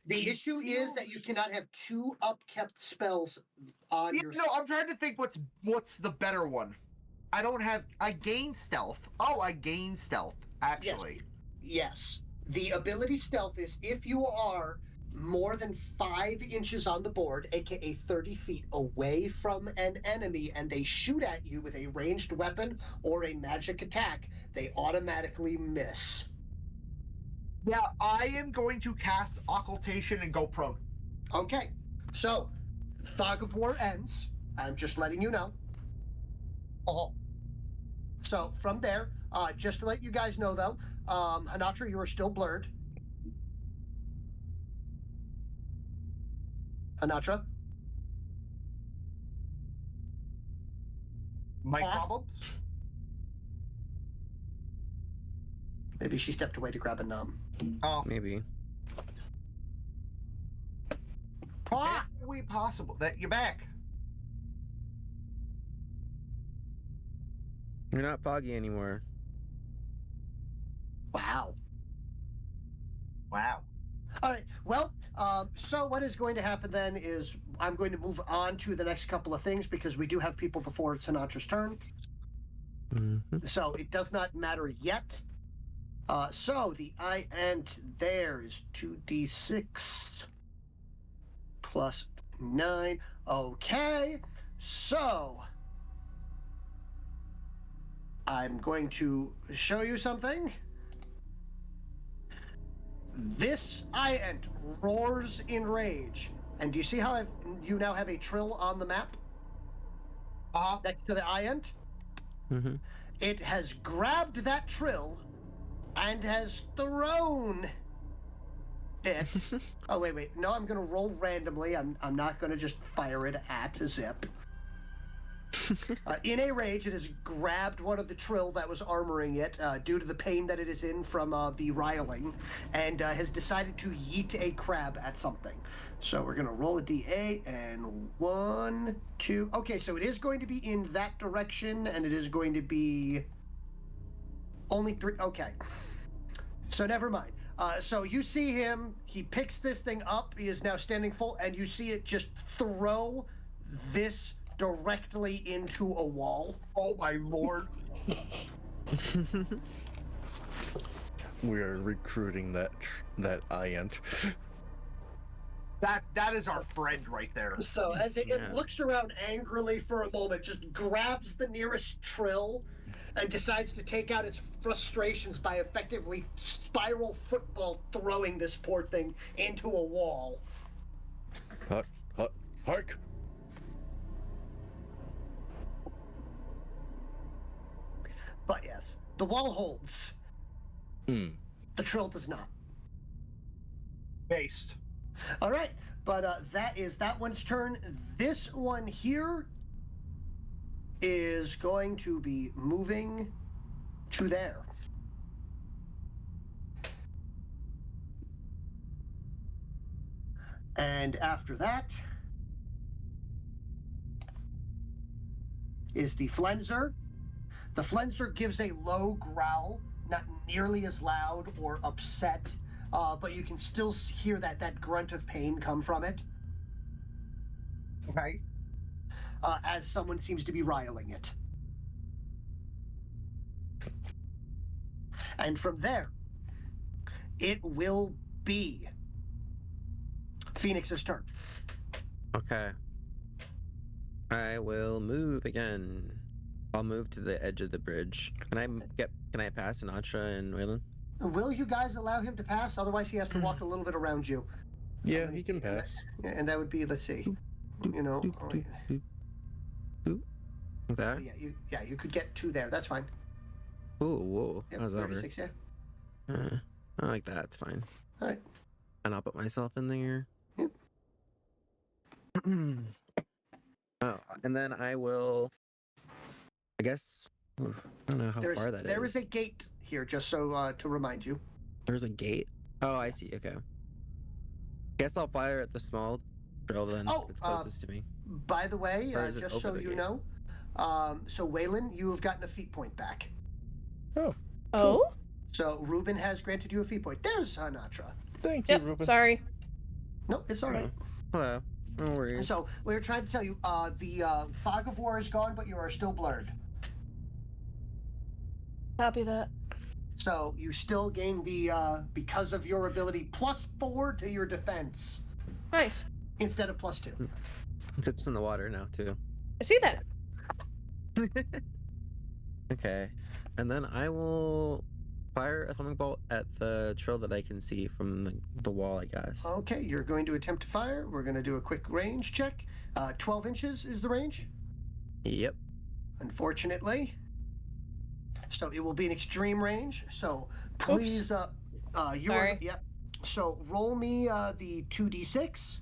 The issue is that you cannot have 2 upkept spells on
Yeah,
your.
no, I'm trying to think what's the better one. I don't have. I gain stealth. Oh, I gain stealth. Actually.
Yes. The ability stealth is if you are more than 5 inches on the board, aka 30 feet away from an enemy, and they shoot at you with a ranged weapon or a magic attack, they automatically miss.
Yeah, I am going to cast occultation and go prone.
Okay, so Fog of War ends. I'm just letting you know.
Oh,
So from there, just to let you guys know though, Hanatra, you are still blurred. Hanatra,
my
Ah.
problems?
maybe she stepped away to grab a num.
Oh,
Maybe.
Ah!
we possible that you're back.
You're not foggy anymore.
Wow.
Wow.
All right. Well, so what is going to happen then is I'm going to move on to the next couple of things because we do have people before it's Sinatra's turn.
Mm-hmm.
So it does not matter yet. So the INT there is 2d6 plus 9. Okay. So I'm going to show you something. This INT roars in rage. And do you see how you now have a trill on the map next to the INT?
Mm-hmm.
It has grabbed that trill and has thrown it. Oh, wait. No, I'm going to roll randomly. I'm not going to just fire it at Zip. In a rage, it has grabbed one of the trill that was armoring it due to the pain that it is in from the riling, and has decided to yeet a crab at something. So we're going to roll a d8, and 1, 2. Okay, so it is going to be in that direction, and it is going to be only 3. Okay. So never mind. So you see him, he picks this thing up, he is now standing full, and you see it just throw this directly into a wall.
Oh my lord.
We are recruiting that INT.
That is our friend right there.
So as it
Yeah.
looks around angrily for a moment, just grabs the nearest trill and decides to take out its frustrations by effectively spiral football throwing this poor thing into a wall.
Hark!
But yes, the wall holds.
Hmm.
The trill does not.
Based.
All right, but that is that one's turn. This one here is going to be moving to there. And after that is the Flenser. The Flenser gives a low growl, not nearly as loud or upset, but you can still hear that grunt of pain come from it.
Okay.
As someone seems to be riling it. And from there, it will be Phoenix's turn.
Okay. I will move again. I'll move to the edge of the bridge. Can I pass Sinatra and Waylon?
Will you guys allow him to pass? Otherwise, he has to walk a little bit around you.
Yeah,
Let me
he can
see, and
pass.
And that would be, let's see, you know, oh, yeah.
Like that?
You could get 2 there. That's fine.
Oh, whoa.
Yep,
That was over.
36, yeah.
I like that. It's fine.
All right.
And I'll put myself in there.
Yep.
Oh, and then I will. I guess. I don't know how far that is.
There is a gate here, just so to remind you.
There's a gate. Oh, I see. Okay. Guess I'll fire at the small drill then.
Oh,
It's closest to me.
By the way,
Or is it
just so
over the
you
gate?
know, so Waylon, you have gotten a feat point back.
Oh?
So Ruben has granted you a feat point. There's Hanatra.
Thank you,
Yep,
Ruben.
sorry.
No, it's all right.
Hello. No worries.
So we were trying to tell you, the fog of war is gone, but you are still blurred.
Copy that.
So you still gain the because of your ability +4 to your defense
Nice.
instead of +2.
Tips in the water now too.
I see that.
Okay. And then I will fire a swimming bolt at the trail that I can see from the wall, I guess.
Okay, you're going to attempt to fire. We're going to do a quick range check. 12 inches is the range,
Yep.
unfortunately. So it will be an extreme range. So please,
Sorry.
Yep. So roll me the 2d6,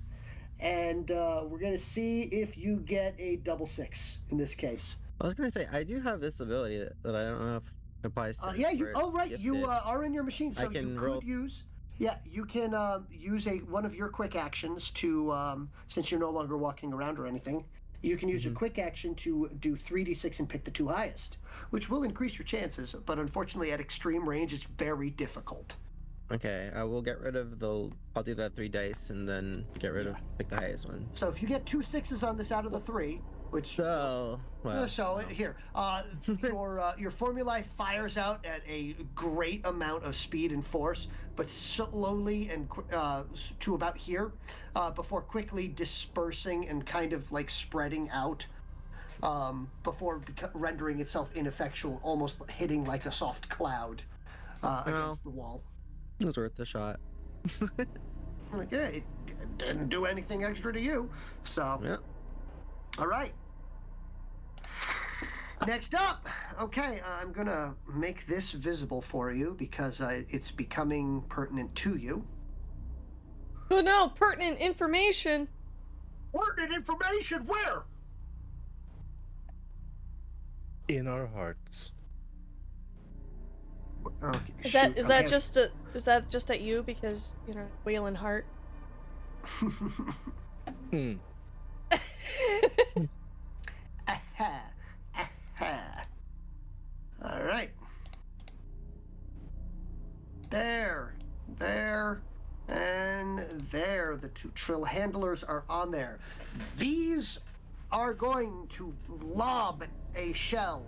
and we're going to see if you get a double 6 in this case.
I was gonna say I do have this ability that I don't know if applies to.
Yeah,
this,
you.
where
Oh,
it's
right. You
gifted.
are in your machine, so
I can
you could
roll-
use. Yeah, you can use one of your quick actions to, since you're no longer walking around or anything, you can use a quick action to do 3d6 and pick the 2 highest, which will increase your chances. But unfortunately, at extreme range, it's very difficult.
Okay, I will get rid of the. I'll do that 3 dice and then get rid of pick the highest one.
So if you get 2 6s on this out of the 3, which
So well.
here, your formulae fires out at a great amount of speed and force, but slowly and to about here, before quickly dispersing and kind of like spreading out, before rendering itself ineffectual, almost hitting like a soft cloud against the wall.
It was worth the shot.
Like, yeah, it didn't do anything extra to you, so.
Yeah.
All right. Next up, okay, I'm gonna make this visible for you because it's becoming pertinent to you.
Oh no, pertinent information.
Pertinent information where?
In our hearts.
Okay,
Is that
shoot,
is that just at you because you know wailing heart?
Hmm.
Aha, aha. All right. There, and there. The 2 trill handlers are on there. These are going to lob a shell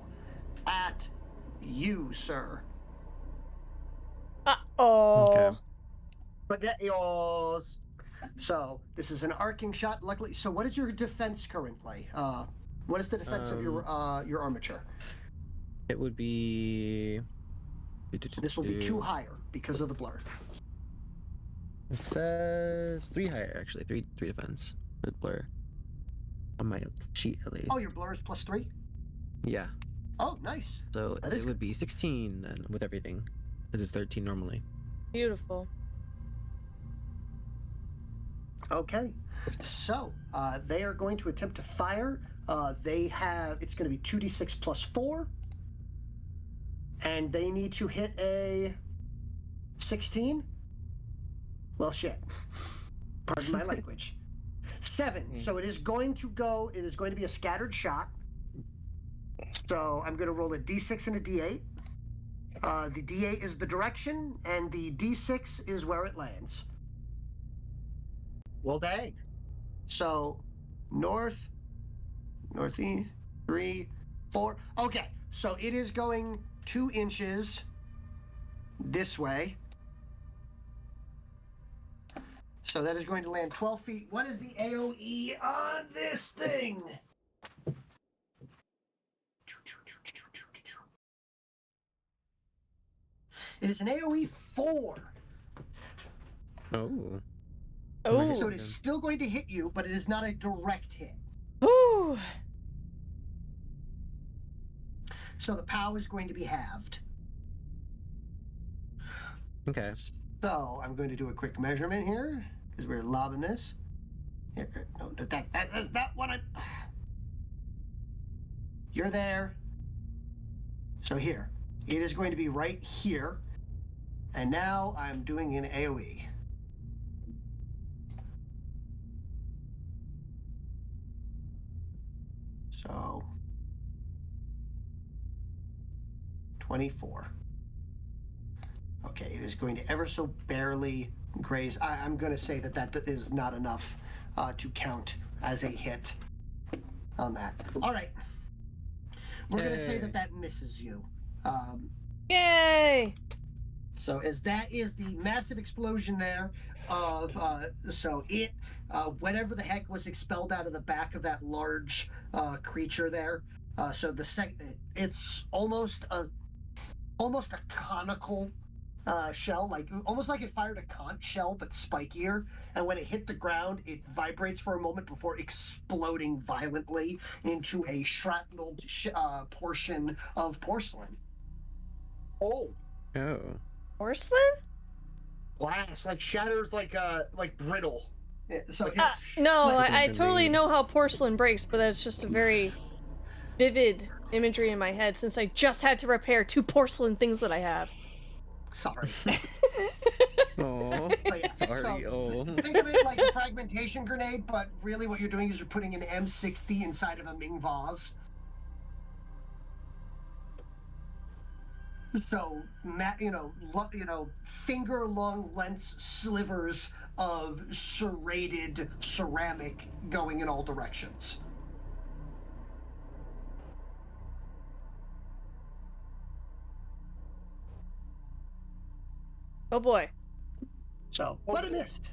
at you, sir.
Oh.
Okay.
Forget yours. So this is an arcing shot. Luckily, so what is your defense currently? What is the defense of your armature?
It would be.
This will be 2 higher because of the blur.
It says 3 higher actually. 3 defense with blur. On my sheet at least.
Oh, your blur is +3.
Yeah.
Oh, nice.
So
That is
it would be 16 then with everything, because it's 13 normally.
Beautiful.
Okay, so they are going to attempt to fire. It's going to be 2d6 +4, and they need to hit a 16. Well, shit. Pardon my language. 7. So it is going to be a scattered shot. So I'm going to roll a d6 and a d8. The d8 is the direction, and the d6 is where it lands. Well, dang. So, northeast, 3, 4. Okay, so it is going 2 inches this way. So that is going to land 12 feet. What is the AOE on this thing? It is an AOE 4.
Oh.
Oh.
So it is still going to hit you, but it is not a direct hit.
Ooh.
So the POW is going to be halved.
Okay.
So I'm going to do a quick measurement here because we're lobbing this. Here, no, that one. You're there. So here, it is going to be right here, and now I'm doing an AOE. So 24. Okay, it is going to ever so barely graze. I'm going to say that is not enough to count as a hit on that. All right. We're going to say that misses you.
Yay!
So as that is the massive explosion there of, whatever the heck was expelled out of the back of that large creature there. So it's almost almost a conical shell, like almost like it fired a conch shell, but spikier. And when it hit the ground, it vibrates for a moment before exploding violently into a shrapnel portion of porcelain.
Oh,
Oh.
Porcelain?
glass like shatters like brittle.
Yeah, so
No,
Like
I
a
totally
grenade.
know how porcelain breaks, but that's just a very vivid imagery in my head since I just had to repair 2 porcelain things that I have.
sorry.
Oh.
But yeah,
Sorry.
so
Oh.
think of it like a fragmentation grenade, but really what you're doing is you're putting an M60 inside of a Ming vase. So, finger-long lengths slivers of serrated ceramic going in all directions.
Oh boy.
So, but it missed.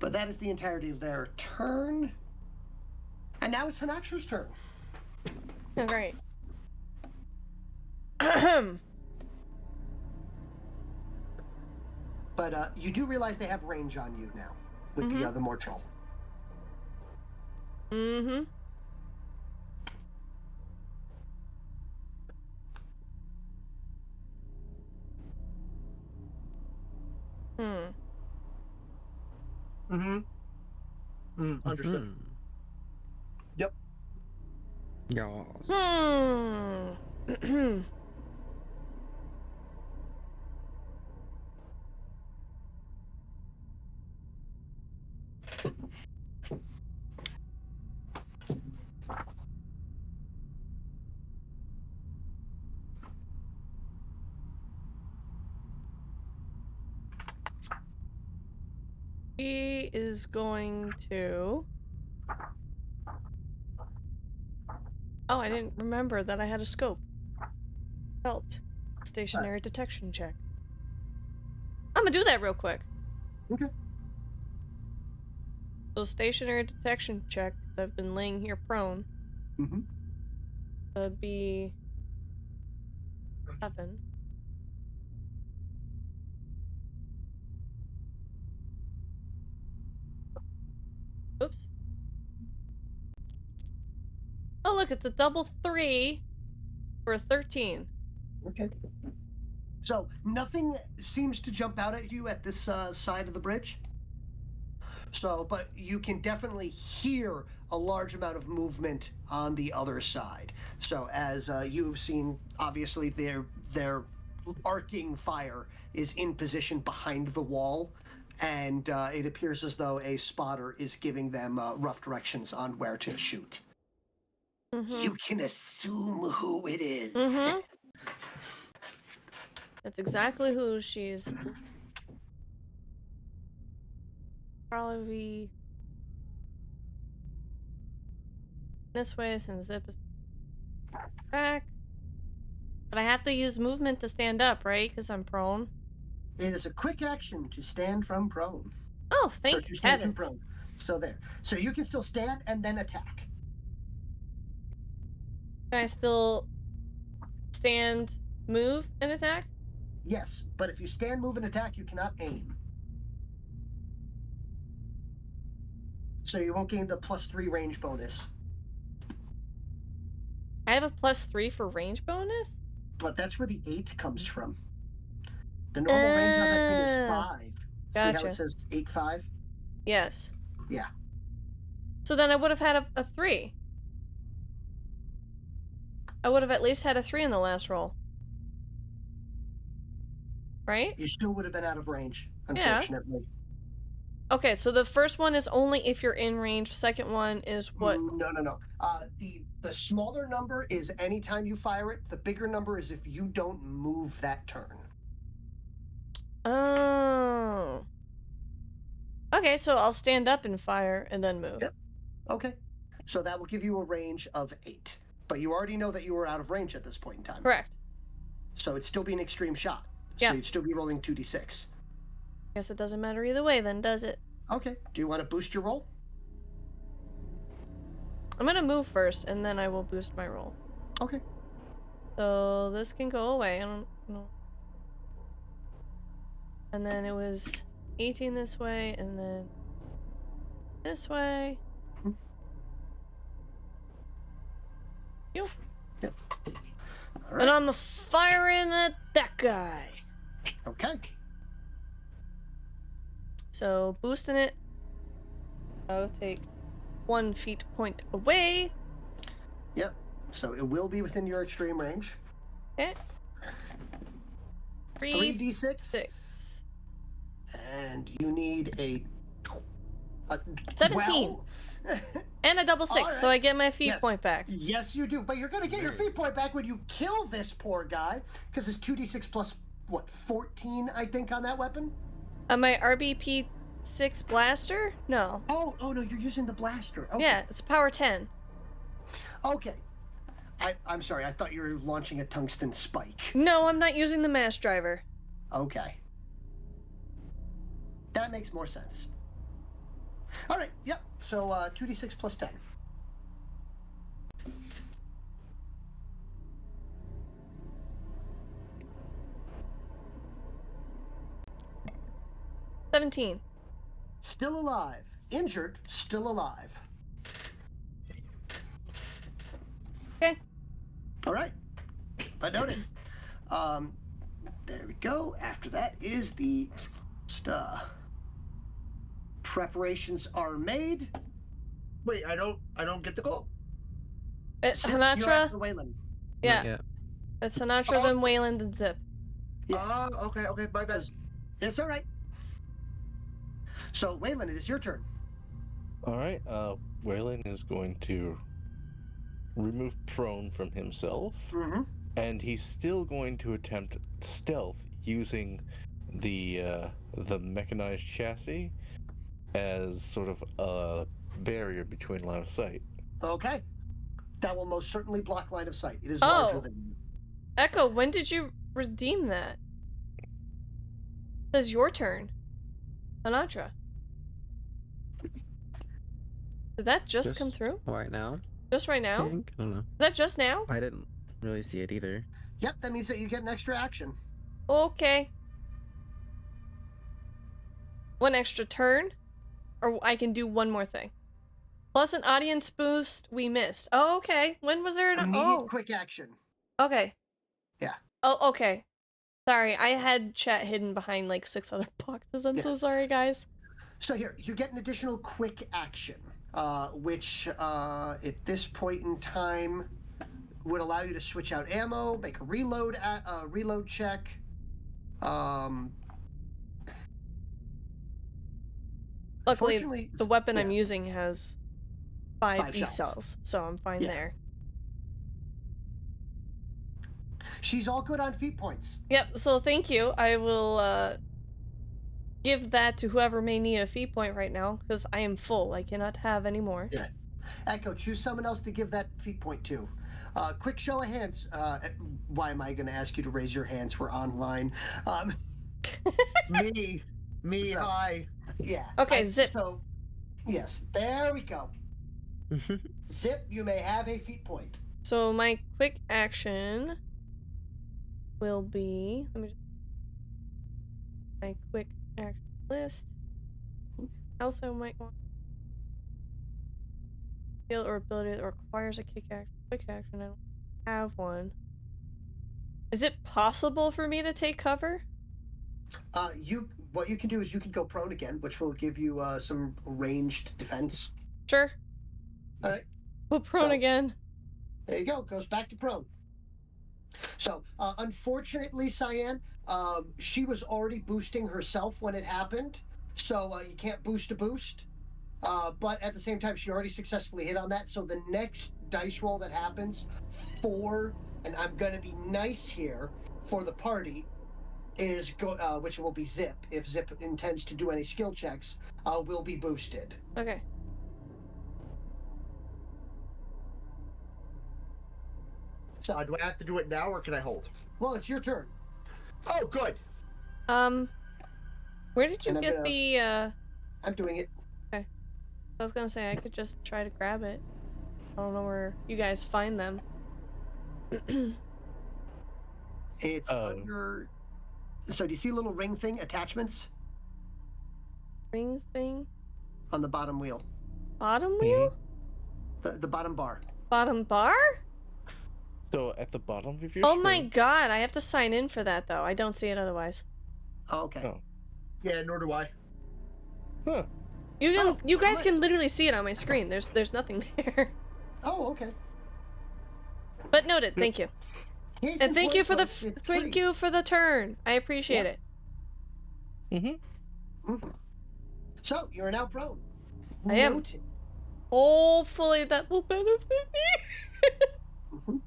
But that is the entirety of their turn. And now it's Hanachu's turn.
Oh, great.
But you do realize they have range on you now with the other more troll.
Mm-hmm.
Understood.
Hmm.
Yep.
Yes.
He is going to... Oh, I didn't remember that I had a scope. Helped. Stationary detection check. I'm gonna do that real quick.
Okay.
So stationary detection check, 'cause I've been laying here prone.
Mm-hmm.
That'd be 7. Oops. Oh look, it's a double 3 for a 13.
Okay. So nothing seems to jump out at you at this side of the bridge. So, but you can definitely hear a large amount of movement on the other side. So, as you've seen, obviously their arcing fire is in position behind the wall, and it appears as though a spotter is giving them rough directions on where to shoot.
Mm-hmm.
You can assume who it is.
Mm-hmm. That's exactly who she's... Probably... This way, since Zip is back. But I have to use movement to stand up, right? Because I'm prone.
It is a quick action to stand from prone.
Oh,
Or
thank
to stand to
heavens.
prone. So there. So you can still stand and then attack.
Can I still stand, move, and attack?
Yes, but if you stand, move, and attack, you cannot aim. So you won't gain the +3 range bonus.
I have a +3 for range bonus?
But that's where the 8 comes from. The normal range on that thing is 5. See how
Gotcha.
it says 8-5?
Yes.
Yeah.
So then I would have had a 3. I would have at least had a 3 in the last roll. Right?
You still would have been out of range,
Yeah.
unfortunately.
Okay, so the first one is only if you're in range. Second one is what?
No. The smaller number is anytime you fire it. The bigger number is if you don't move that turn.
Oh. Okay, so I'll stand up and fire and then move.
Yep. Okay. So that will give you a range of 8. But you already know that you were out of range at this point in time.
Correct.
So it'd still be an extreme shot. So
Yeah.
you'd still be rolling 2d6.
Guess it doesn't matter either way then, does it?
Okay. Do you want to boost your roll?
I'm gonna move first, and then I will boost my roll.
Okay.
So this can go away. I don't know. And then it was 18 this way, and then this way. Yo.
Yep. All
And
right.
I'm firing at that guy.
Okay.
So boosting it. I'll take 1 feet point away.
Yep. So it will be within your extreme range.
Okay.
3d6.
6.
And you need a
17.
well,
And a double 6,
All
so
right.
I get my feet
Yes.
point back.
yes, you do. But you're going to get your feet point back when you kill this poor guy, because it's 2d6 plus, what, 14, I think, on that weapon?
My RBP 6 blaster? No.
Oh, no, you're using the blaster. Okay.
Yeah, it's power 10.
Okay. I'm sorry, I thought you were launching a tungsten spike.
No, I'm not using the mass driver.
Okay. That makes more sense. All right, yep. So 2d6 plus 10.
$17.
Still alive. Injured, still alive.
Okay.
All right. But noted. There we go. After that is the preparations are made.
Wait, I don't get the goal.
It's
You're after
Sinatra?
Waylon.
Yeah.
Yeah.
It's Sinatra, then Wayland, then Zip.
Yeah.
Okay, my bad.
It's all right. So, Waylon, it is your turn.
All right. Waylon is going to remove prone from himself,
Mm-hmm.
and he's still going to attempt stealth using the mechanized chassis as sort of a barrier between line of sight.
Okay. That will most certainly block line of sight. It is
Oh.
larger than you.
Echo, when did you redeem that? It says your turn. Sinatra. Did that just come through?
Right now?
Just right
I
now? Is
think? I don't know.
that just now?
I didn't really see it either.
Yep, that means that you get an extra action.
Okay. 1 extra turn? Or I can do 1 more thing. Plus an audience boost we missed. Oh, okay. When was there an...
Immediate
Oh,
quick action.
okay.
Yeah.
Oh, okay. Sorry, I had chat hidden behind like 6 other boxes. I'm so sorry, guys.
So here, you get an additional quick action, which at this point in time would allow you to switch out ammo, make a reload check.
Luckily,
Fortunately,
the weapon I'm
yeah.
using has 5
5 shots.
E-cells, so I'm fine
Yeah.
there.
She's all good on feet points.
Yep, so thank you. I will give that to whoever may need a feet point right now, because I am full. I cannot have any more.
Yeah. Echo, choose someone else to give that feet point to. Quick show of hands. Why am I going to ask you to raise your hands? We're online.
Me,
So-
hi.
Yeah.
Okay, Zip.
So, yes, there we go. Zip, you may have a feet point.
So my quick action will be... Let me just... My quick action list. Also might want... Skill or ability that requires a quick action. I don't have one. Is it possible for me to take cover?
What you can do is you can go prone again, which will give you some ranged defense.
Sure.
All right.
We'll prone
So-
again.
There you go. Goes back to prone. So, unfortunately, Cyan, she was already boosting herself when it happened, so you can't boost a boost. But at the same time, she already successfully hit on that. So the next dice roll that happens for, and I'm going to be nice here for the party, is which will be Zip. If Zip intends to do any skill checks, will be boosted.
Okay.
So,
Do I have to do it now or can I hold?
well, it's your turn.
Oh, good.
Where did you
And I'm
get
gonna-
the,
I'm doing it.
I was gonna say, I could just try to grab it. I don't know where you guys find them.
It's under. So do you see a little ring thing, attachments,
Ring thing.
on the bottom wheel?
Bottom wheel?
The bottom bar.
Bottom bar?
So at the bottom of your
Oh
screen.
my god, I have to sign in for that though. I don't see it otherwise.
Oh, okay.
Oh.
Yeah, nor do I.
Huh.
You guys
right.
can literally see it on my screen. There's nothing there.
Oh, okay.
But noted, thank you.
Case
And
in
thank you
point,
for the
folks, it's
thank
free.
you for the turn. I appreciate it.
Mm-hmm.
So you're now prone.
I am.
Noted.
Hopefully that will benefit me.
Mhm.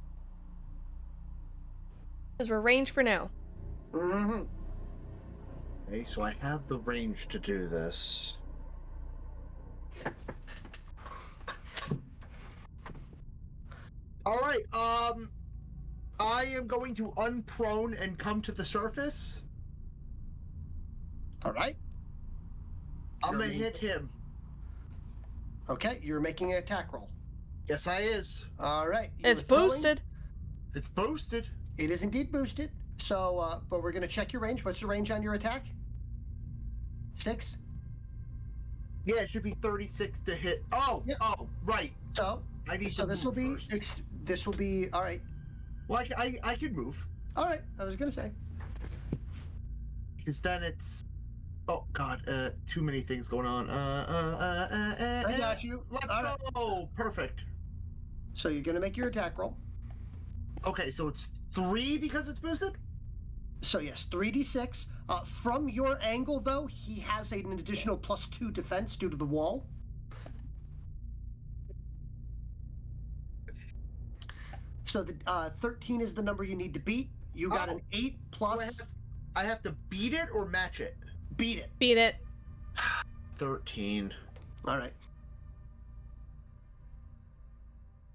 Because we're ranged for now.
Mm-hmm.
Okay, so I have the range to do this. All right. I am going to unprone and come to the surface.
All right.
I'm gonna
You're-
hit him.
Okay, you're making an attack roll.
Yes, I is.
All right.
It's
you're throwing-
boosted.
It's boosted.
It is indeed boosted. So, but we're gonna check your range. What's the range on your attack? 6.
Yeah, it should be 36 to hit. Oh,
Yep.
oh, right.
So,
I need
so
to
this will
move
be
first.
this will be all right.
Well, I can move
All right. I was gonna say.
because then it's. Oh God, too many things going on.
I got you.
Let's
All right.
go. Perfect.
So you're gonna make your attack roll.
Okay, so it's 3 because it's boosted.
So yes, 3d6. From your angle, though, he has an additional +2 defense due to the wall. So the 13 is the number you need to beat. You got an 8 plus.
I have to beat it or match it.
Beat it.
Beat it.
13.
All right.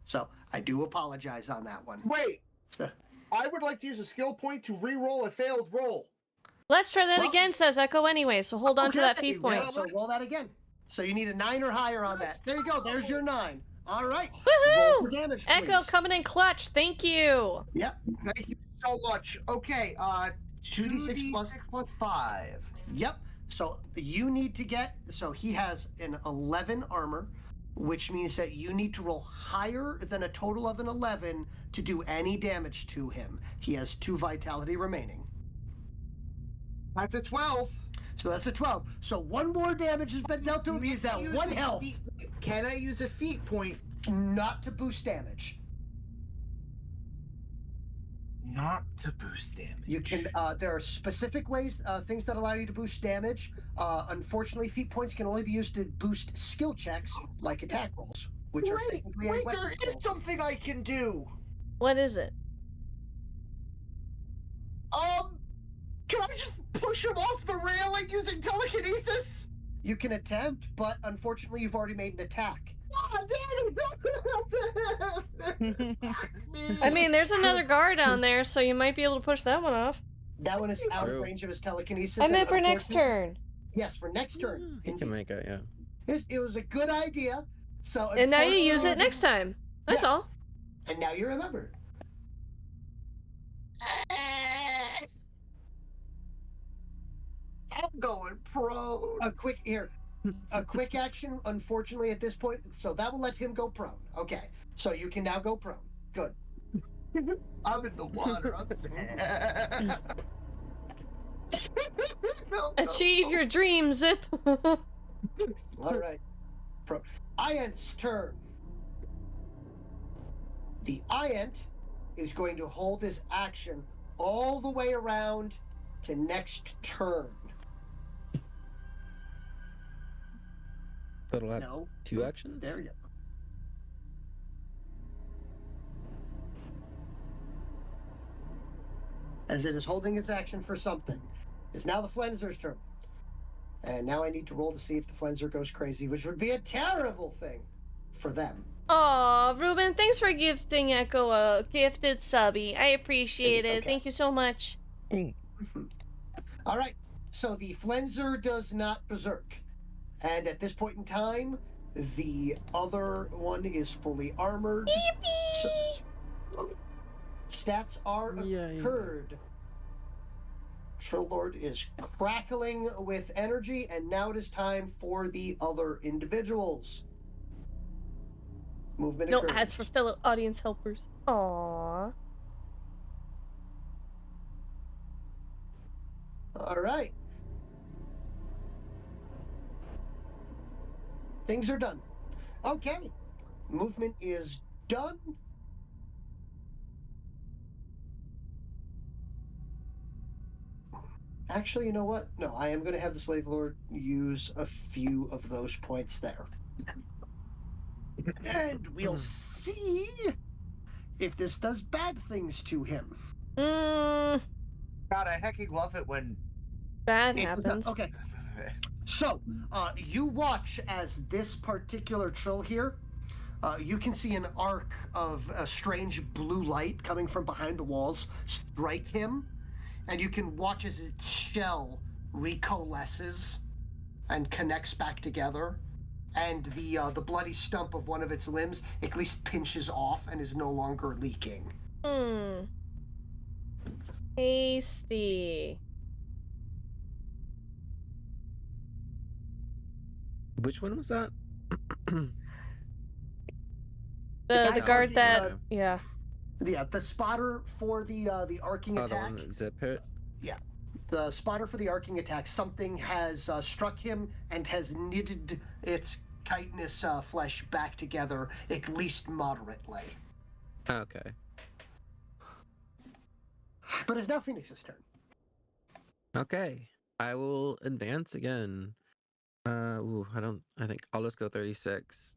So I do apologize on that one.
Wait,
So,
I would like to use a skill point to re-roll a failed roll.
Let's try that
Well-
again, says Echo anyway, so hold on to that
Okay,
feat point.
yeah, so roll that again. So you need a 9 or higher on that. There you go. There's your 9. All right. Roll for
Woohoo!
damage,
Echo
please.
coming in clutch, thank you!
Yep.
Thank you so much. Okay,
2d6 plus-
2d6 plus 5.
Yep. So you need to get. So he has an 11 armor, which means that you need to roll higher than a total of an 11 to do any damage to him. He has 2 vitality remaining.
That's a 12.
So that's a 12. So 1 more damage has been dealt to him. He's at 1 health.
Can I use a feat point?
Not to boost damage.
Not to boost damage.
You can. There are specific ways, things that allow you to boost damage. Unfortunately, feat points can only be used to boost skill checks, like attack rolls, which are
Wait,
technically a
wait,
weapon
there
skill.
is something I can do.
What is it?
Can I just push him off the railing using telekinesis?
You can attempt, but unfortunately, you've already made an attack.
I mean, there's another guard down there, so you might be able to push that one off.
That one is out of
True.
range of his telekinesis.
I
and
meant for next
unfortunately-
turn.
Yes, for next turn.
He can make it, yeah.
It was a good idea. So
And now you use it
unfortunately-
next time. That's
Yes.
all.
And now you remember.
I'm going prone.
A quick action. Unfortunately, at this point, so that will let him go prone. Okay, so you can now go prone. Good.
I'm in the water. I'm sad. No,
Achieve
no.
your dream, Zip.
All right. Iant's turn. The Iant is going to hold his action all the way around to next turn.
That'll have
No.
2 actions?
There you go. As it is holding its action for something. It's now the Flenzer's turn. And now I need to roll to see if the Flenzer goes crazy, which would be a terrible thing for them.
Aw, Ruben, thanks for gifting Echo a gifted subby. I appreciate
It's
it.
okay.
Thank you so much.
All right, so the Flenzer does not berserk. And at this point in time, the other one is fully armored. So, stats are
Yay.
occurred Trill Lord is crackling with energy, and now it is time for the other individuals. Movement
No
occurs.
ads for fellow audience helpers. Aww.
All right. Things are done. Okay. Movement is done. Actually, you know what? No, I am going to have the Slave Lord use a few of those points there. And we'll see if this does bad things to him.
Mmm.
God, I hecking love it when
Bad
It does not-
happens.
Okay. So, you watch as this particular Trill here, you can see an arc of a strange blue light coming from behind the walls strike him, and you can watch as its shell recoalesces and connects back together, and the bloody stump of one of its limbs at least pinches off and is no longer leaking.
Hmm. Tasty.
Which one was that?
The
guy
guard
for the,
that yeah.
Yeah, the spotter for the arcing
Oh, the
attack.
one that zip hit?
Yeah. The spotter for the arcing attack, something has struck him and has knitted its chitinous flesh back together, at least moderately.
Okay.
But it's now Phoenix's turn.
Okay. I will advance again. I think I'll just go 36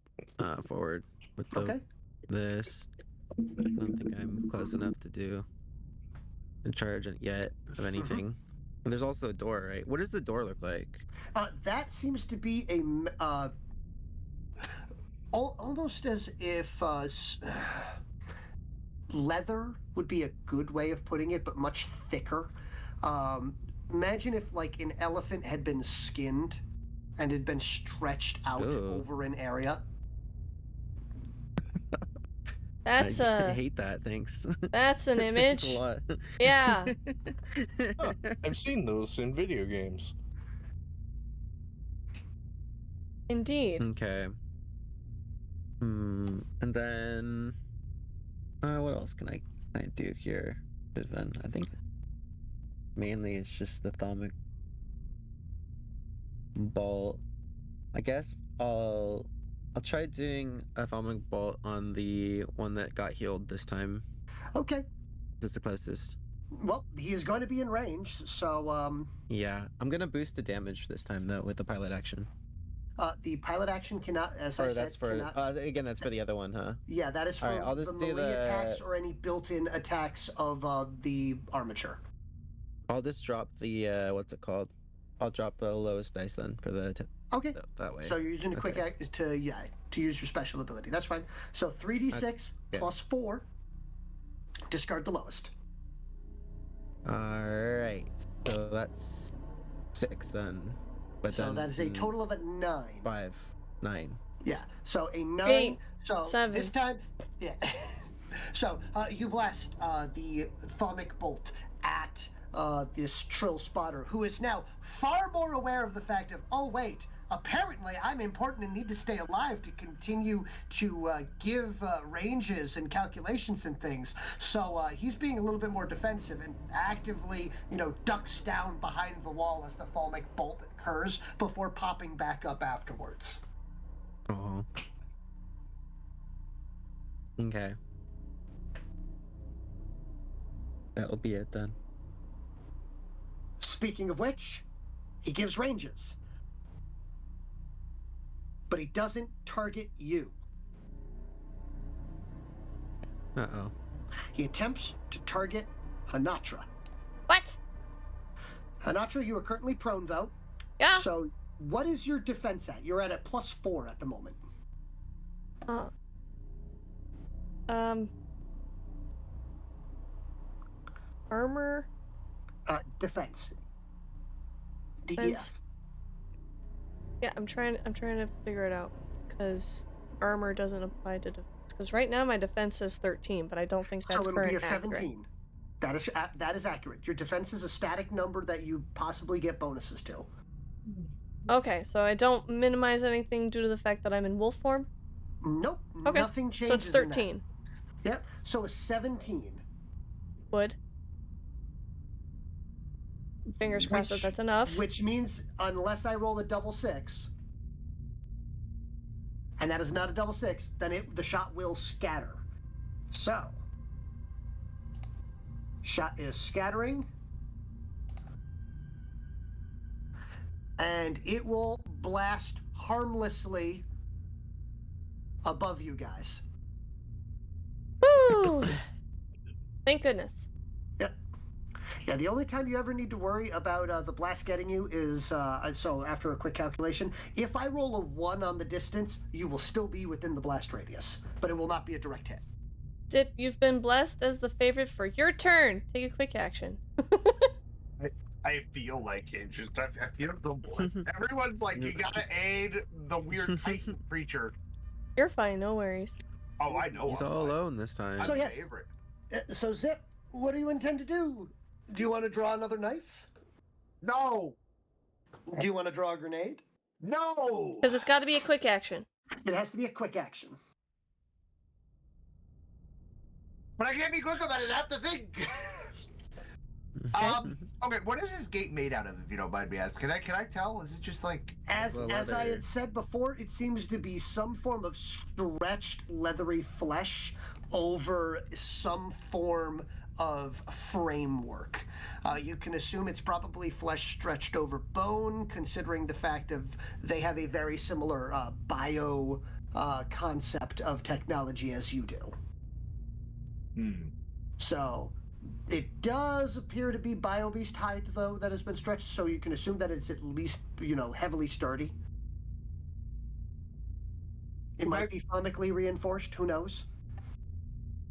forward with this. I don't think I'm close enough to do a charge yet of anything. And there's also a door, right? What does the door look like?
That seems to be almost as if leather would be a good way of putting it, but much thicker. Imagine if like an elephant had been skinned and had been stretched out over an area.
That's
I hate that. Thanks.
That's an image.
Thanks a lot.
Yeah.
Huh, I've seen those in video games.
Indeed.
Okay. And then what else can I do here? Then I think mainly it's just the Thaumic Bolt. I guess I'll try doing a Thaumic Bolt on the one that got healed this time.
Okay.
That's the closest.
Well, he is going to be in range, so
Yeah, I'm gonna boost the damage this time though with the pilot action.
The pilot action cannot, as I
Or
said,
that's for
cannot.
Again, that's for the other one, huh?
Yeah, that is for
Alright, I'll just
the
do
melee attacks
the-
or any built-in attacks of the armature.
I'll just drop the what's it called? I'll drop the lowest dice then for the
Okay.
that way.
So you're using a quick
Okay.
act to use your special ability. That's fine. So 3d6
Okay.
plus 4. Discard the lowest.
All right. So that's 6 then. But
So
then
that is a total of a 9.
5, 9.
Yeah. So a 9.
8,
so
7.
this time, yeah. So you blast the Thaumic Bolt at this Trill spotter, who is now far more aware of the fact of, oh wait, apparently I'm important and need to stay alive to continue to give ranges and calculations and things. So he's being a little bit more defensive and actively, ducks down behind the wall as the Thaumic Bolt occurs before popping back up afterwards.
Oh. Okay. That'll be it then.
Speaking of which, he gives ranges. But he doesn't target you.
Uh-oh.
He attempts to target Hanatra.
What?
Hanatra, you are currently prone, though.
Yeah.
So what is your defense at? You're at a +4 at the moment.
Armor.
Defense.
Defense.
DEF.
Yeah, I'm trying to figure it out because armor doesn't apply to defense. Because right now my defense is 13, but I don't think that's
So it'll be a
current accurate.
17. That is accurate. Your defense is a static number that you possibly get bonuses to.
Okay, so I don't minimize anything due to the fact that I'm in wolf form?
Nope,
Okay,
nothing changes.
so it's 13.
In that. Yep. So a 17.
Would. Fingers crossed that that's enough.
Which means unless I roll a double 6, and that is not a double 6, then the shot will scatter. So, shot is scattering, and it will blast harmlessly above you guys.
Woo! Thank goodness.
Yep. Yeah, the only time you ever need to worry about the blast getting you is, so after a quick calculation, if I roll a 1 on the distance, you will still be within the blast radius, but it will not be a direct hit.
Zip, you've been blessed as the favorite for your turn. Take a quick action.
I feel like it. I feel so blessed. Everyone's like, you gotta aid the weird Titan creature.
You're fine, no worries.
Oh, I know.
He's
I'm
all
fine.
alone this time.
I'm
So, yes.
favorite.
So, Zip, what do you intend to do? Do you want to draw another knife?
No!
Do you want to draw a grenade?
No!
Because it's got to be a quick action.
It has to be a quick action.
But I can't be quick about it. I have to think. Okay, what is this gate made out of, if you don't mind me asking? Can I tell? Is it just like...
As
The
I
leather.
had said before, it seems to be some form of stretched leathery flesh over some form of framework. You can assume it's probably flesh stretched over bone, considering the fact of they have a very similar bio concept of technology as you do. So it does appear to be bio-beast hide, though, that has been stretched, so you can assume that it's at least, heavily sturdy. It might be thermically reinforced, who knows?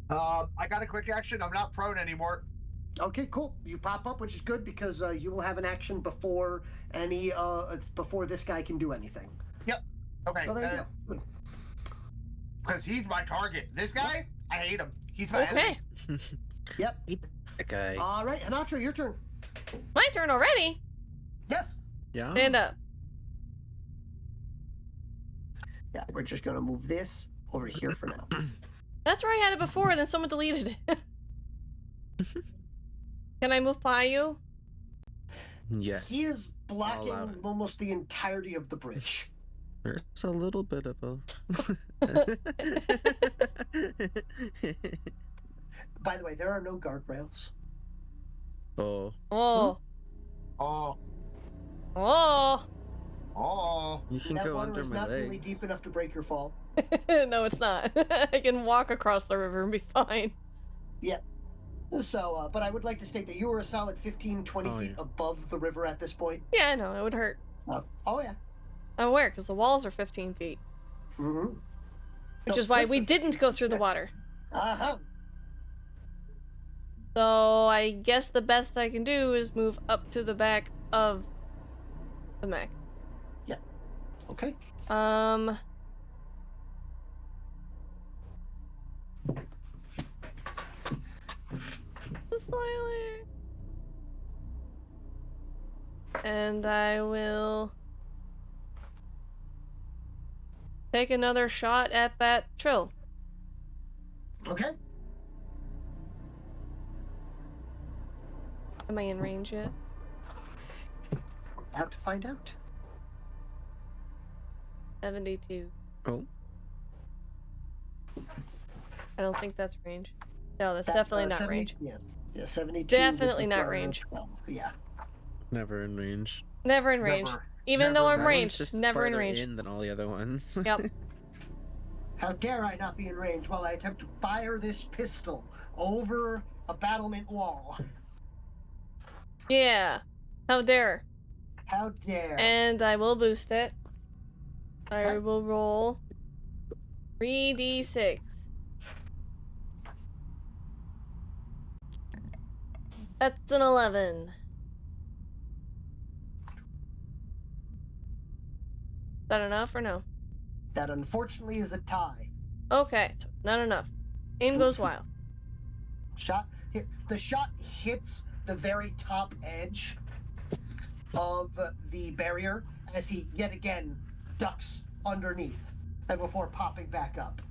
I got a quick action. I'm not prone anymore.
Okay, cool. You pop up, which is good because you will have an action before before this guy can do anything.
Okay.
So there you go. Good.
Because he's my target. This guy, I hate him. He's my
Okay.
enemy.
Yep.
That guy.
All right, Hanatra, your turn.
My turn already?
Yes.
Yeah.
Stand up.
Yeah, we're just gonna move this over here for now.
That's where I had it before, and then someone deleted it. Can I move by you?
Yes.
He is
allow
blocking
it.
almost the entirety of the bridge.
There's a little bit of a.
By the way, there are no guardrails.
Oh.
Oh.
Oh.
Oh.
Oh.
You can
That
go
water
under
is
my
not
legs.
really deep enough to break your fall.
No, it's not. I can walk across the river and be fine.
So, but I would like to state that you were a solid 15, 20
Oh,
feet
yeah.
above the river at this point.
Yeah, I know. It would hurt.
Oh, yeah.
I'm aware, because the walls are 15 feet.
Mm-hmm.
Which is why we didn't go through the water.
Uh-huh.
So I guess the best I can do is move up to the back of the mech.
Okay.
Slightly. And I will take another shot at that trill.
Okay.
Am I in range yet?
About to find out.
72.
Oh.
I don't think that's range. No, that's
That,
definitely not
70
range.
Yeah, 72.
Definitely
would
not
require
range.
12. Yeah.
Never in range.
Never in range.
Never.
Even though
Never
I'm
in
That one's
ranged,
just
never in
farther
range.
in than all the other ones.
Yep.
How dare I not be in range while I attempt to fire this pistol over a battlement wall?
Yeah. How dare.
How dare.
And I will boost it. I
Okay.
will roll 3d6. That's an 11. Is that enough or no?
That unfortunately is a tie.
Okay, so it's not enough. Aim goes wild.
Shot. Here, the shot hits the very top edge of the barrier as he yet again ducks underneath and before popping back up.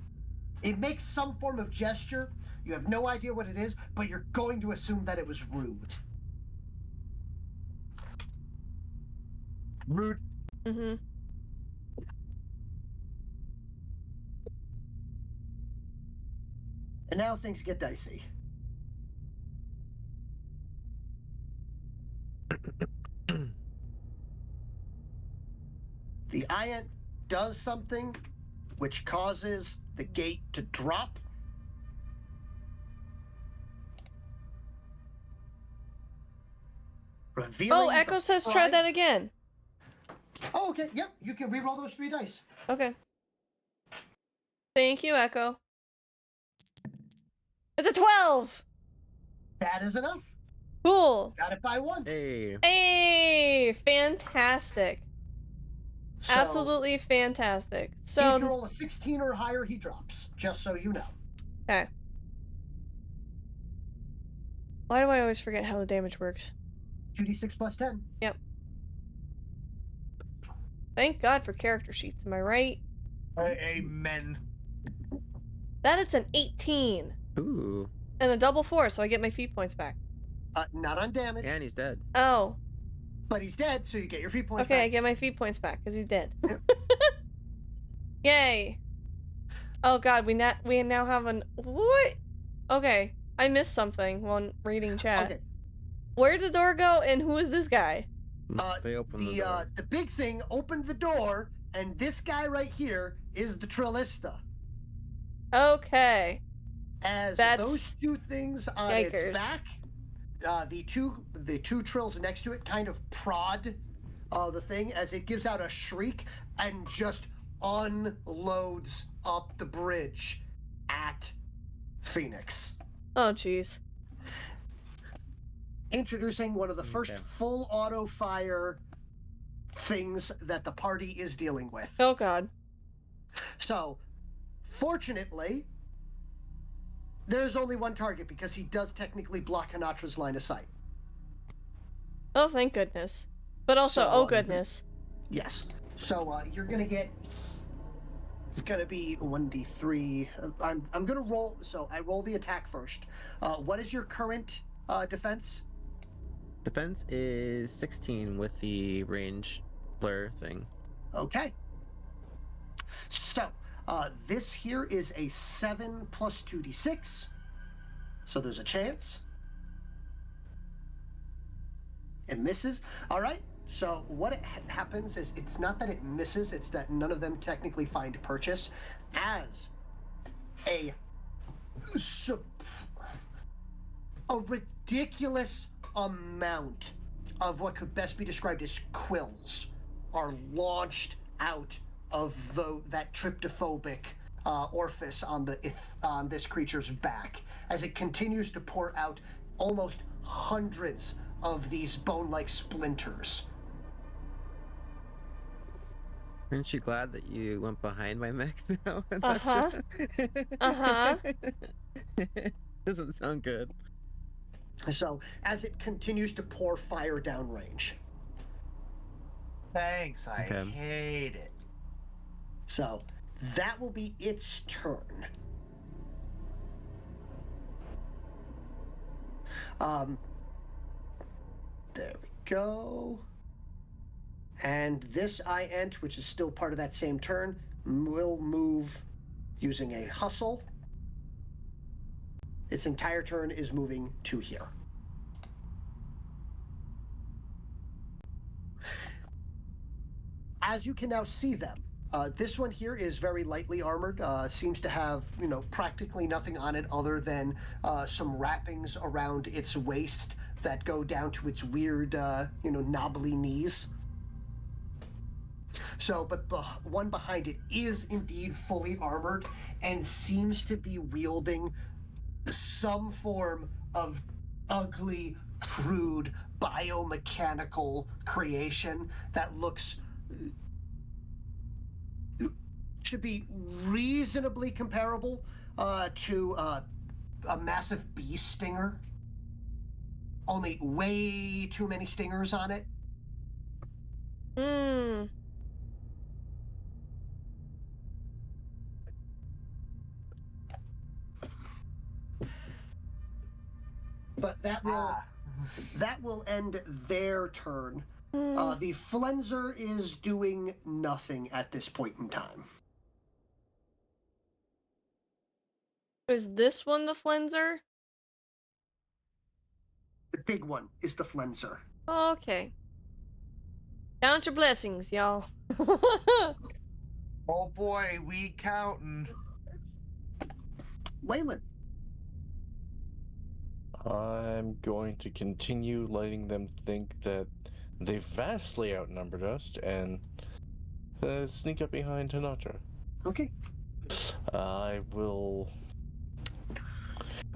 It makes some form of gesture. You have no idea what it is, but you're going to assume that it was rude.
Rude.
Mm-hmm.
And now things get dicey. The Iant does something which causes the gate to drop. Revealing
Oh, Echo
the
says try
pride-
that again.
Oh, okay. Yep. You can re-roll those 3 dice.
Okay. Thank you, Echo. It's a 12!
That is enough.
Cool.
Got it by 1.
Hey.
Hey! Fantastic.
So,
Absolutely fantastic.
if you
So,
roll a 16 or higher, he drops. Just so you know.
okay. Why do I always forget how the damage works?
2d6 plus 10.
Thank God for character sheets, am I right?
Amen.
That it's an 18.
Ooh.
And a double 4, so I get my feat points back.
Not on damage,
And he's dead.
Oh.
but he's dead, so you get your feet points
Okay, I
back.
get my feat points back, because he's dead. Yay! Oh god, we now have an... What? Okay, I missed something while reading chat.
Okay.
Where did the door go, and who is this guy?
They opened the door.
The big thing opened the door, and this guy right here is the Trillista.
Okay.
As
That's
those 2 things on
yikers.
its back, the two trills next to it kind of prod the thing as it gives out a shriek and just unloads up the bridge at Phoenix.
Oh, jeez.
Introducing one of the first
Okay.
full auto fire things that the party is dealing with.
Oh god.
So, fortunately, there's only one target because he does technically block Hanatra's line of sight.
Oh, thank goodness. But also,
So,
oh goodness.
Yes. So you're gonna get. It's gonna be 1d3. I'm gonna roll. So I roll the attack first. What is your current defense?
Defense is 16 with the range blur thing.
Okay. So this here is a 7 plus 2d6. So there's a chance. It misses. All right. So what happens is it's not that it misses, it's that none of them technically find purchase as a ridiculous amount of what could best be described as quills are launched out of that tryptophobic orifice on this creature's back as it continues to pour out almost hundreds of these bone-like splinters.
Aren't you glad that you went behind my mech now?
Uh-huh. Uh-huh.
Doesn't sound good.
So as it continues to pour fire downrange.
Thanks. I
Okay.
hate it.
So that will be its turn. There we go. And this Iant, which is still part of that same turn, will move using a hustle. Its entire turn is moving to here. As you can now see them, this one here is very lightly armored, seems to have, practically nothing on it other than some wrappings around its waist that go down to its weird, knobbly knees. So, but the one behind it is indeed fully armored and seems to be wielding some form of ugly, crude, biomechanical creation that looks to be reasonably comparable to a massive bee stinger. only way too many stingers on it.
Hmm.
But that will end their turn.
Hmm.
The Flenser is doing nothing at this point in time.
Is this one the Flenser?
The big one is the Flenser.
Okay. Count your blessings, y'all.
Oh boy, we counting.
Waylon.
I'm going to continue letting them think that they vastly outnumbered us and sneak up behind Hinata.
Okay.
I will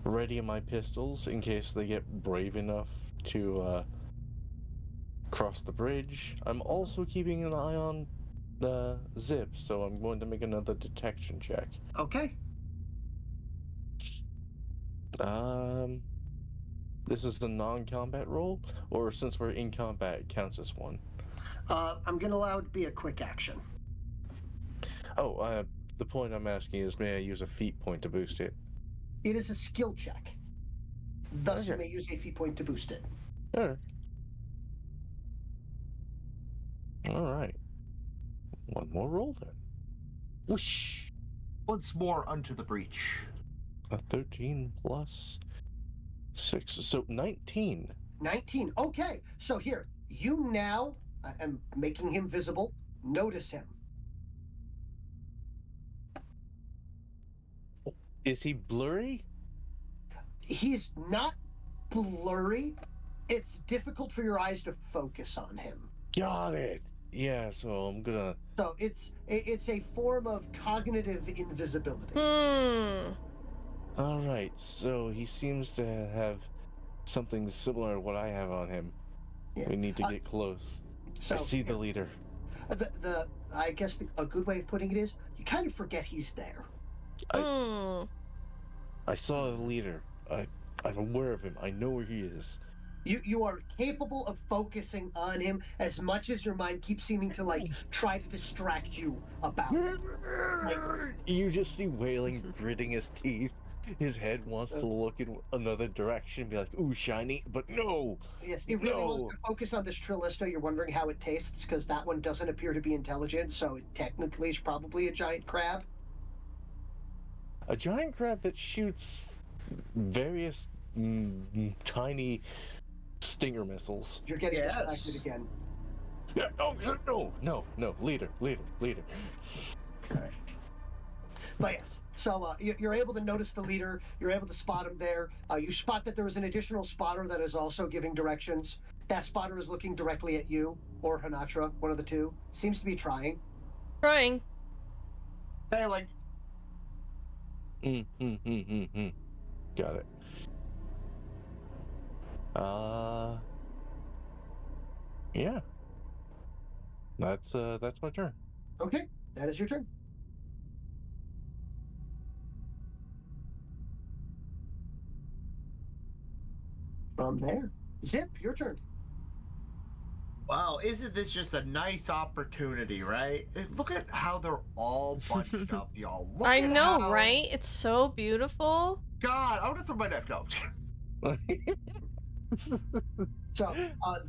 ready my pistols in case they get brave enough to cross the bridge. I'm also keeping an eye on the Zip, so I'm going to make another detection check.
Okay.
This is the non-combat roll, or since we're in combat, it counts as one.
I'm going to allow it to be a quick action.
Oh, the point I'm asking is, may I use a feat point to boost it?
It is a skill check. Thus, you
Okay.
may use a feat point to boost it.
Alright. Alright. One more roll then. Whoosh!
Once more unto the breach.
A 13 plus 6, so 19.
19. Okay. So here, you now, am making him visible. Notice him.
Is he blurry?
He's not blurry. It's difficult for your eyes to focus on him.
Got it. Yeah, so I'm gonna.
So it's a form of cognitive invisibility.
Hmm.
Alright, so he seems to have something similar to what I have on him.
Yeah.
We need to get close.
So
I see the leader.
I guess a good way of putting it is you kind of forget he's there.
Hmm.
I saw the leader. I'm aware of him. I know where he is.
You are capable of focusing on him as much as your mind keeps seeming to try to distract you about it.
You just see Wailing gritting his teeth. His head wants to look in another direction and be like, ooh, shiny, but no!
Yes, it really wants
No.
to focus on this Trillisto. You're wondering how it tastes because that one doesn't appear to be intelligent, so it technically is probably a giant crab.
A giant crab that shoots various tiny stinger missiles.
You're getting
Yes.
distracted again.
Yeah, no, leader.
But yes, so you're able to notice the leader. You're able to spot him there. You spot that there is an additional spotter that is also giving directions. That spotter is looking directly at you or Hanatra, one of the two. Seems to be trying.
Trying.
Failing.
Got it. Yeah. That's my turn.
Okay, that is your turn. From there, Zip, your turn.
Wow, isn't this just a nice opportunity, right? Look at how they're all bunched up, y'all. Look
I
at
know,
how...
right? It's so beautiful.
God, I want to throw my knife. No.
So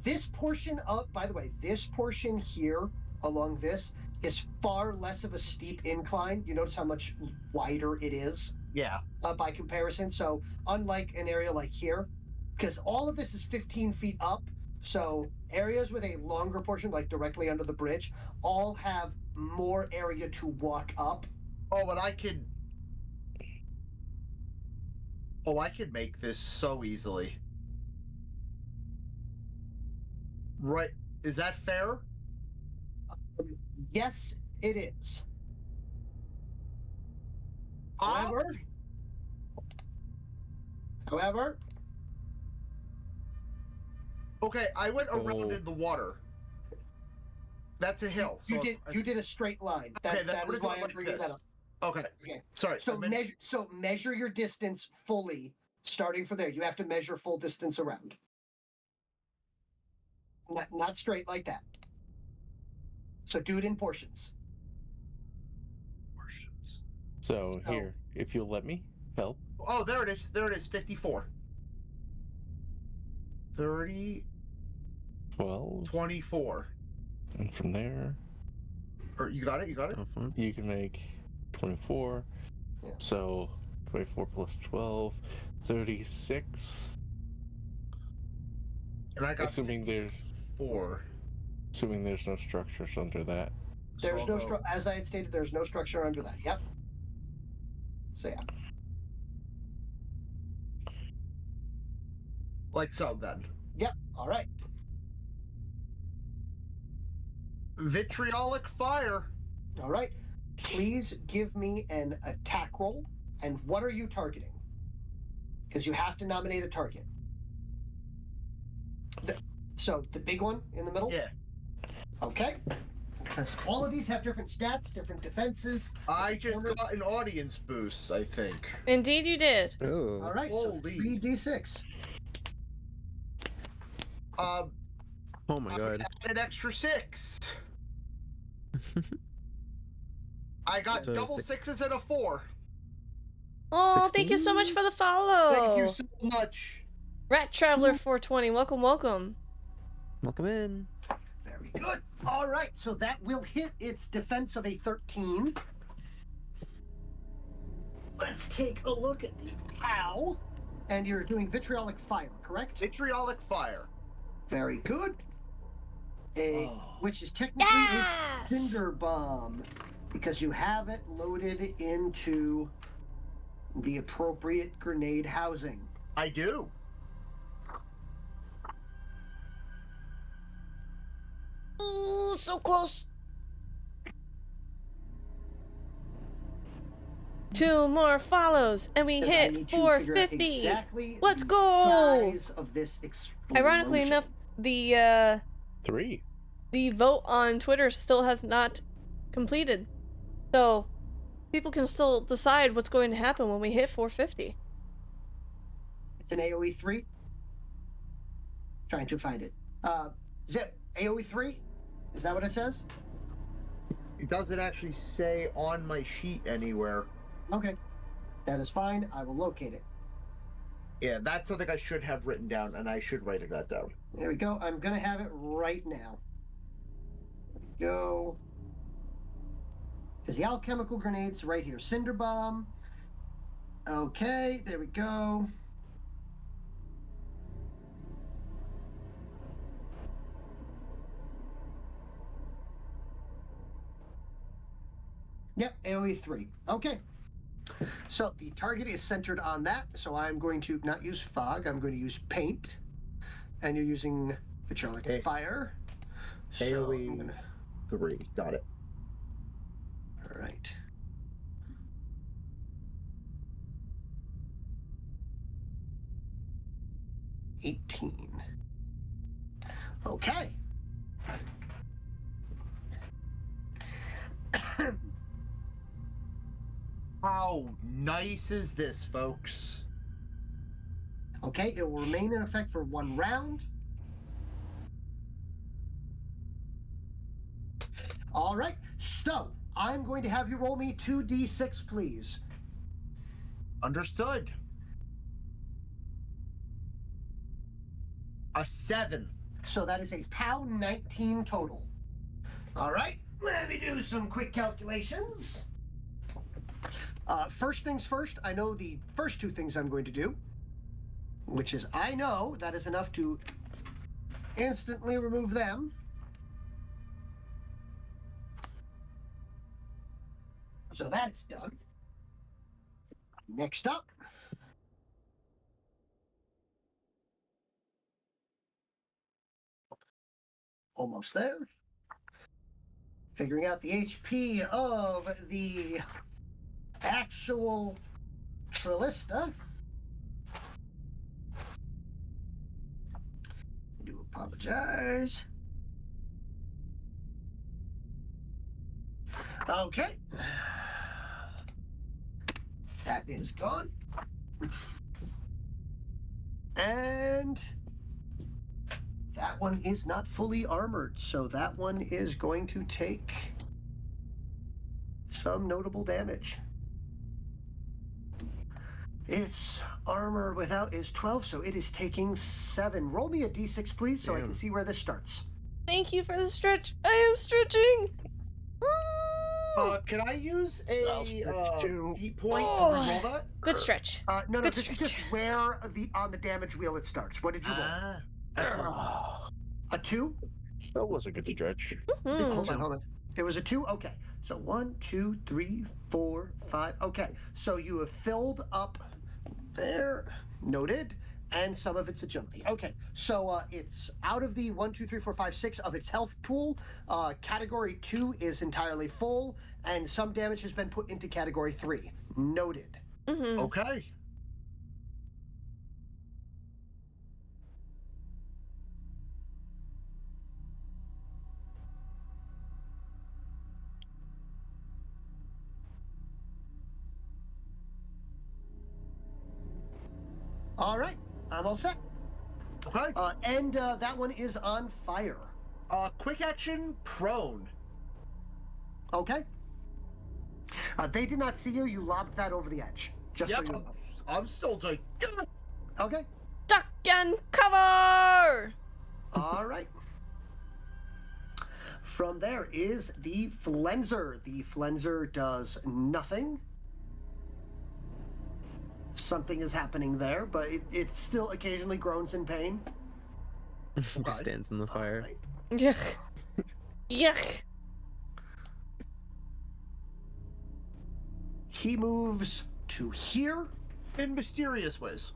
this portion of, by the way, this portion here along this is far less of a steep incline. You notice how much wider it is
Yeah.
by comparison. So unlike an area like here, because all of this is 15 feet up, so areas with a longer portion, like directly under the bridge, all have more area to walk up.
Oh, but I could... Oh, I could make this so easily. Right. Is that fair?
Yes, it is.
Huh?
However,
Okay, I went around
Oh.
in the water. That's a hill.
you
So
did a straight line.
Okay,
That
what
is
if I
why I'm
went
bringing that
this?
up.
Okay.
Okay.
Sorry.
So
I meant-
measure your distance fully, starting from there. You have to measure full distance around. Not straight like that. So do it in portions.
So here, if you'll let me help.
Oh, there it is. There it is. 54. 30,
12,
24.
and from there,
Or you got it? You got it?
Oh, fun.
you can make 24.
Yeah.
So 24 plus 12, 36.
And I got
Assuming there's
4.
no structures under that.
There's
So
no
I'll go-
structure, as I had stated, there's no structure under that. Yep. So yeah.
Like so then.
Yep. All right.
Vitriolic fire.
All right. Please give me an attack roll. And what are you targeting? Because you have to nominate a target. So the big one in the middle?
Yeah.
Okay. Because all of these have different stats, different defenses.
I just got an audience boost, I think.
Indeed, you did.
Oh.
All right. So
Holy.
3d6.
Oh my god.
Add an extra 6. I got
So
double 6s and a 4.
Oh, thank you so much for the follow.
Thank you so much.
Rat Traveler 420, welcome, welcome.
Welcome in.
Very good. All right. So that will hit its defense of a 13. Let's take a look at the POW. And you're doing vitriolic fire, correct?
Vitriolic fire.
Very good.
Oh.
Which is technically
Yes!
a cinder bomb, because you have it loaded into the appropriate grenade housing.
I do.
Ooh, so close. 2 more follows, and we
Because I
hit
need to figure out
450.
exactly
Let's
the
go!
size of this explosion.
Ironically enough, the
3.
vote on Twitter still has not completed. So, people can still decide what's going to happen when we hit 450.
It's an AoE 3. Trying to find it. Zip, AoE 3? Is that what it says?
It doesn't actually say on my sheet anywhere.
Okay. That is fine. I will locate it.
Yeah, that's something I should have written down, and I should write that down.
There we go. I'm going to have it right now. There we go. Because the alchemical grenades right here. Cinder bomb. Okay, there we go. Yep, AoE 3. Okay. So the target is centered on that. So I'm going to not use fog. I'm going to use paint. And you're using vitriolic fire. So
AoE
I'm gonna...
3. Got it.
All right. $18. Okay.
How nice is this, folks?
Okay, it will remain in effect for 1 round. All right, so I'm going to have you roll me 2d6, please.
Understood. A 7.
So that is a POW 19 total. All right, let me do some quick calculations. First things first, I know the first 2 things I'm going to do, which is I know that is enough to instantly remove them. So that's done. Next up. Almost there. Figuring out the HP of the actual Trillista. I do apologize. Okay. That is gone. that one is not fully armored, so that one is going to take some notable damage. Its armor without is 12, so it is taking 7. Roll me a d6, please, so I can see where this starts.
Thank you for the stretch. I am stretching.
Can I use a feat point to
Oh.
reroll that?
Good stretch.
No,
Good
this is just where on the damage wheel it starts. What did you roll? A 2?
That was a good stretch.
Hold on. It was a 2? Okay. So 1, 2, 3, 4, 5. Okay. So you have filled up there. Noted. And some of its agility. Okay. So it's out of the 1, 2, 3, 4, 5, 6 of its health pool. Category 2 is entirely full, and some damage has been put into Category 3. Noted.
Okay.
All right. I'm all set.
Okay.
And that one is on fire.
Quick action, prone.
Okay. They did not see you. You lobbed that over the edge. Just so you know.
I'm still like.
Okay.
Duck and cover!
All right. From there is the Flenser. The Flenser does nothing. Something is happening there, but it still occasionally groans in pain.
Just stands in the fire.
Right.
Yuck. Yuck.
He moves to here.
In mysterious ways.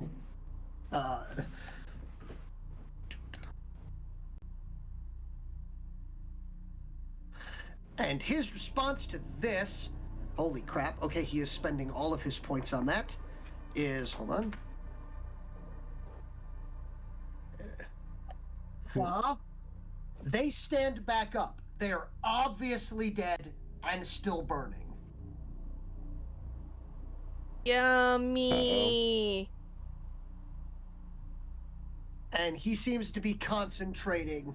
And his response to this, holy crap, okay, he is spending all of his points on that, is, hold on. They stand back up. They are obviously dead and still burning.
Yummy.
And he seems to be concentrating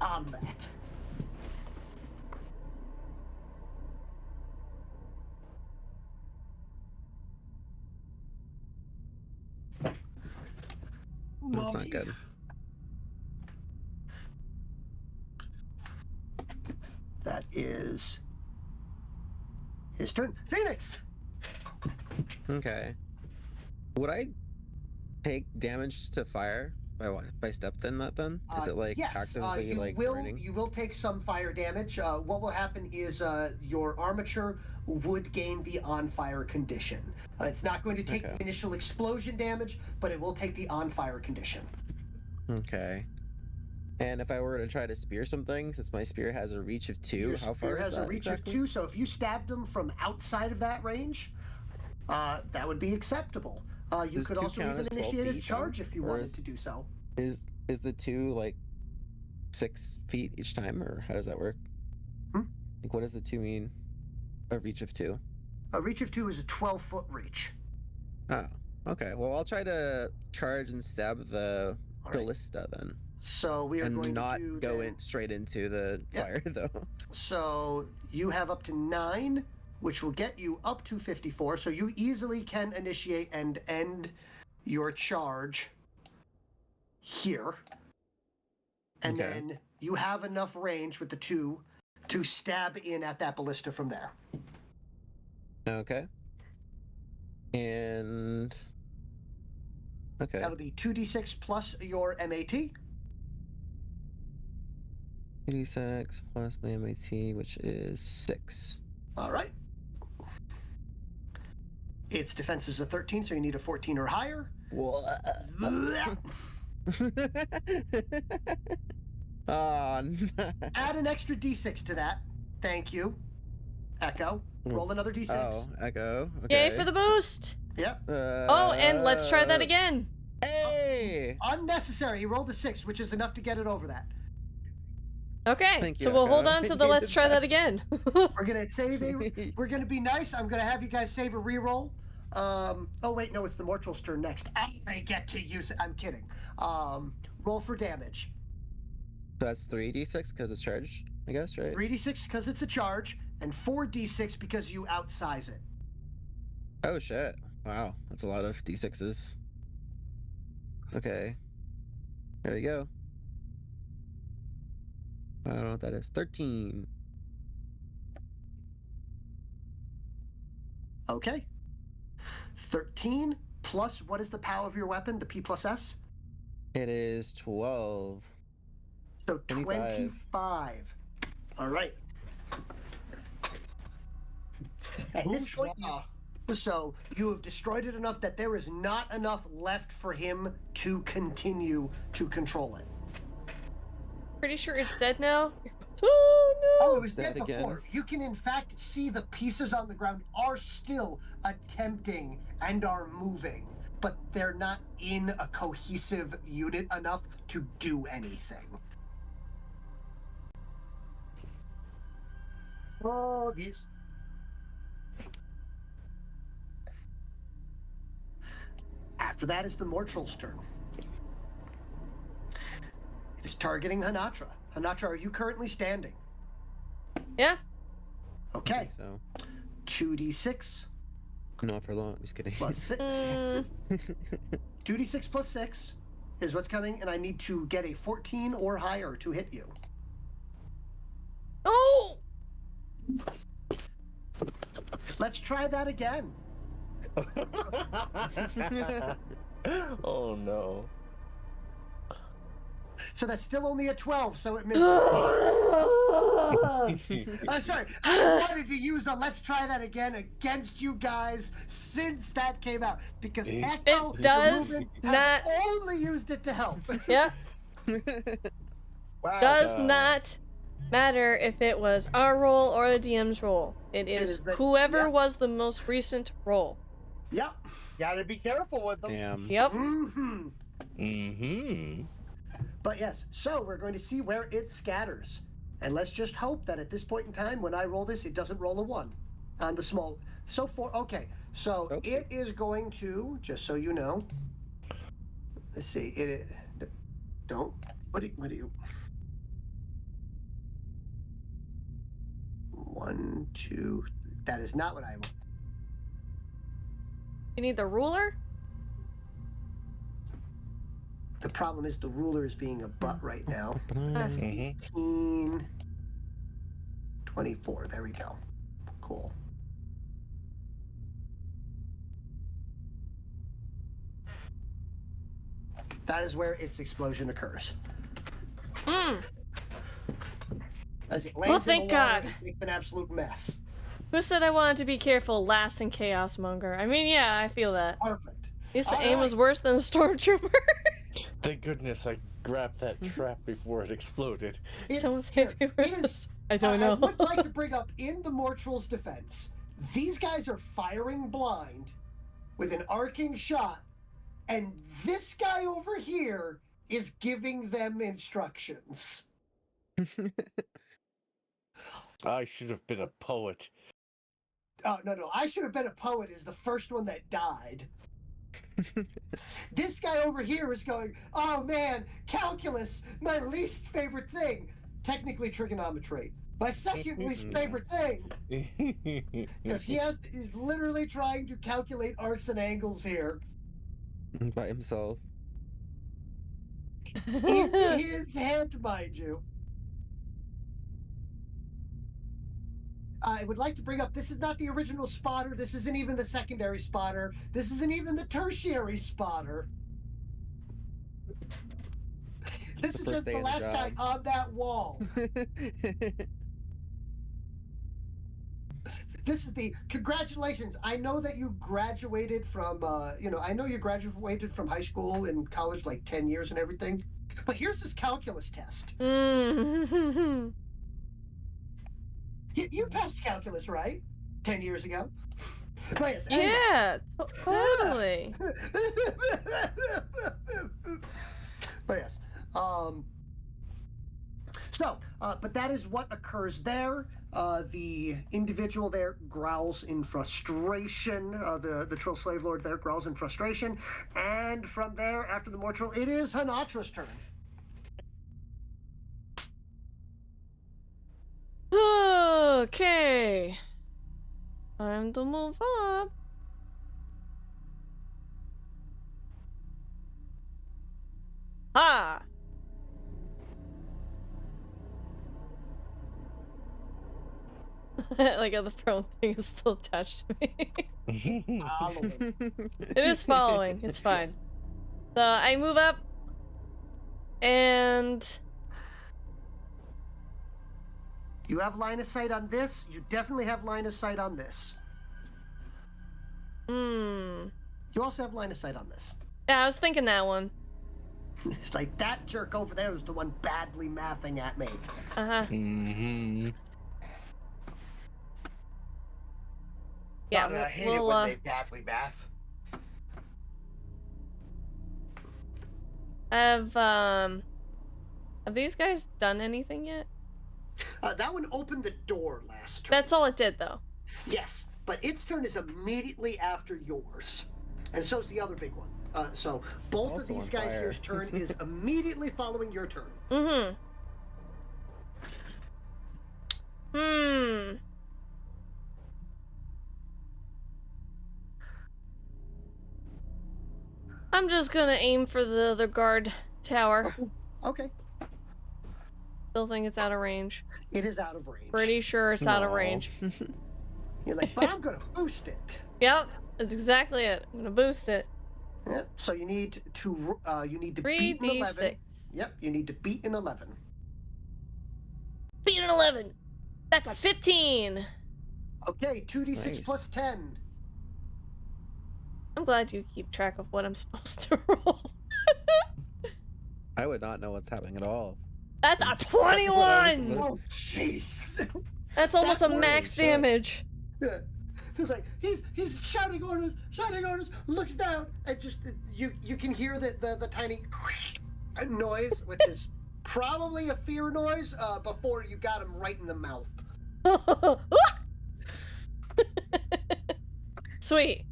on that.
That's not good.
That is his turn. Phoenix!
Okay. Would I take damage to fire by step then? That then is it like
yes,
actively
you
like
will,
burning?
You will take some fire damage. What will happen is your armature would gain the on fire condition. It's not going to take the initial explosion damage, but it will take the on fire condition.
Okay. And if I were to try to spear something, since my spear has a reach of 2,
Your
how far
spear
is
has
that
a reach
exactly?
of 2, so if you stabbed them from outside of that range, that would be acceptable. You
Does
could
2
also
count
even
as 12
initiate a
feet,
charge
then?
if you
Or
wanted
is-
to do so.
Is the 2 like 6 feet each time, or how does that work? Like, what does the 2 mean? A reach of 2.
A reach of 2 is a 12-foot reach.
Oh, okay. Well, I'll try to charge and stab the
All right.
ballista then,
So we are
and
going
not
to do
go
then-
in straight into the
Yep.
fire though.
So you have up to 9, which will get you up to 54. So you easily can initiate and end your charge here. And
Okay.
then you have enough range with the 2 to stab in at that ballista from there.
Okay. And okay.
That'll be 2d6 plus your MAT.
86 plus my MAT, which is 6.
All right. Its defense is a 13, so you need a 14 or higher.
Oh,
Add an extra d6 to that. Thank you. Echo. Roll another d6.
Oh, echo. Okay.
Yay for the boost.
Yep.
Oh, and let's try that again.
Hey!
Unnecessary. You rolled a 6, which is enough to get it over that.
Okay,
Thank
so
you,
we'll hold
Echo.
on to the let's try that again.
We're gonna save we're gonna be nice. I'm gonna have you guys save a reroll. Oh wait, no, it's the Mortal's turn next. I get to use it. I'm kidding. Roll for damage.
So that's 3d6 because it's charged, I guess, right?
3d6 because it's a charge, and 4d6 because you outsize it.
Oh shit! Wow, that's a lot of d6s. Okay, there you go. I don't know what that is. 13.
Okay. 13 plus what is the power of your weapon? The P plus S?
It is 12.
So
25.
25. All right. At this point, so you have destroyed it enough that there is not enough left for him to continue to control it.
Pretty sure it's dead now. Oh no!
Oh, it was dead
Dead again.
before. You can in fact see the pieces on the ground are still attempting and are moving, but they're not in a cohesive unit enough to do anything. Oh, this. After that is the Mortral's turn. It is targeting Hanatra. Hanatra, are you currently standing?
Yeah.
Okay.
So
2d6
not for long. Just kidding.
plus 6. 2d6 plus 6 is what's coming, and I need to get a 14 or higher to hit you.
Oh!
Let's try that again.
Oh no.
So that's still only a 12, so it misses. I'm sorry. I wanted to use a let's try that again against you guys since that came out. Because Echo
It does
have
not-
only used it to help.
Yeah.
Wow.
Does not matter if it was our roll or the DM's roll. It is
is the-
whoever
yeah.
was the most recent roll.
Yep.
Gotta be careful with them.
Damn.
Yep.
Mm-hmm.
Mm-hmm.
But yes, so we're going to see where it scatters. And let's just hope that at this point in time, when I roll this, it doesn't roll a 1 on the small. So okay. So
Oops.
it is going to, just so you know, let's see, don't, what do you, 1, 2, that is not what I want.
You need the ruler?
The problem is the ruler is being a butt right now. That's
Mhm.
18, 24, there we go. Cool. That is where its explosion occurs. As it lands
thank
in the water,
God.
it makes an absolute mess.
Who said I wanted to be careful last in Chaos Monger? I mean, yeah, I feel that.
Perfect.
At least the
All
aim was
right.
worse than the Stormtrooper.
Thank goodness I grabbed that trap before it exploded.
Someone say
Here,
it was
it is-
this. I don't know.
I would like to bring up in the Mortral's defense, these guys are firing blind with an arcing shot, and this guy over here is giving them instructions.
I should have been a poet.
Oh, no, I should have been a poet is the first one that died. This guy over here is going, oh man, calculus, my least favorite thing. Technically trigonometry. My second least favorite thing. Because he's literally trying to calculate arcs and angles here.
By himself.
In his head, mind you. I would like to bring up, this is not the original spotter. This isn't even the secondary spotter. This isn't even the tertiary spotter. This is
first
just
day
the
of the
last guy
job.
on that wall. This is the congratulations. I know that you graduated from, I know you graduated from high school and college like 10 years and everything. But here's this calculus test.
Mm.
You passed calculus, right? 10 years ago? But yes,
Yeah, totally.
But yes. But that is what occurs there. The individual there growls in frustration. The Trill Slave Lord there growls in frustration. And from there, after the Mortral, it is Hanatra's turn.
Okay. Time to move up. Ha! Like how the prone thing is still attached to me.
Following.
It is following. It's fine.
Yes.
So I move up, and
You have line of sight on this. You definitely have line of sight on this.
hmm.
You also have line of sight on this.
Yeah, I was thinking that one.
It's like that jerk over there was the one badly mathing at me.
Uh-huh.
Mm-hmm.
Yeah,
I hate it
we'll
when they badly math.
have these guys done anything yet?
That one opened the door last turn.
That's all it did, though.
Yes, but its turn is immediately after yours. And so's the other big one. So both of
Also
these
on
guys
fire.
here's turn is immediately following your turn.
Mm-hmm. Hmm. I'm just gonna aim for the other guard tower.
Okay.
Still think it's out of range.
It is out of range.
Pretty sure it's out of
No.
range.
You're like, but I'm gonna boost it.
Yep, that's exactly it. I'm gonna boost it.
Yeah. So you need to beat an 11.
3d6.
Yep. You need to beat an 11.
Beat an 11. That's a 15.
Okay. 2d6
Nice.
plus 10.
I'm glad you keep track of what I'm supposed to roll.
I would not know what's happening at all.
That's a
That's what I was
21.
Oh, jeez.
That's almost a
That
max
really sucks.
damage.
Yeah. He's like he's shouting orders, looks down, and just you can hear the tiny noise, which is probably a fear noise. Before you got him right in the mouth.
Sweet.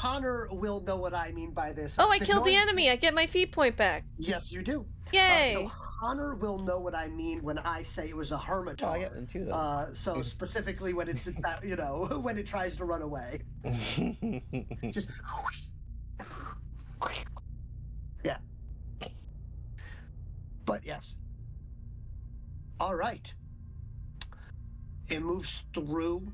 Honor will know what I mean by this.
Oh, I killed the
noise-
enemy. I get my feat point back.
Yes, you do.
Yay.
So Honor will know what I mean when I say it was a hermitar.
Oh, I get one too, though.
So specifically when it's about, when it tries to run away, just yeah. But yes. All right. It moves through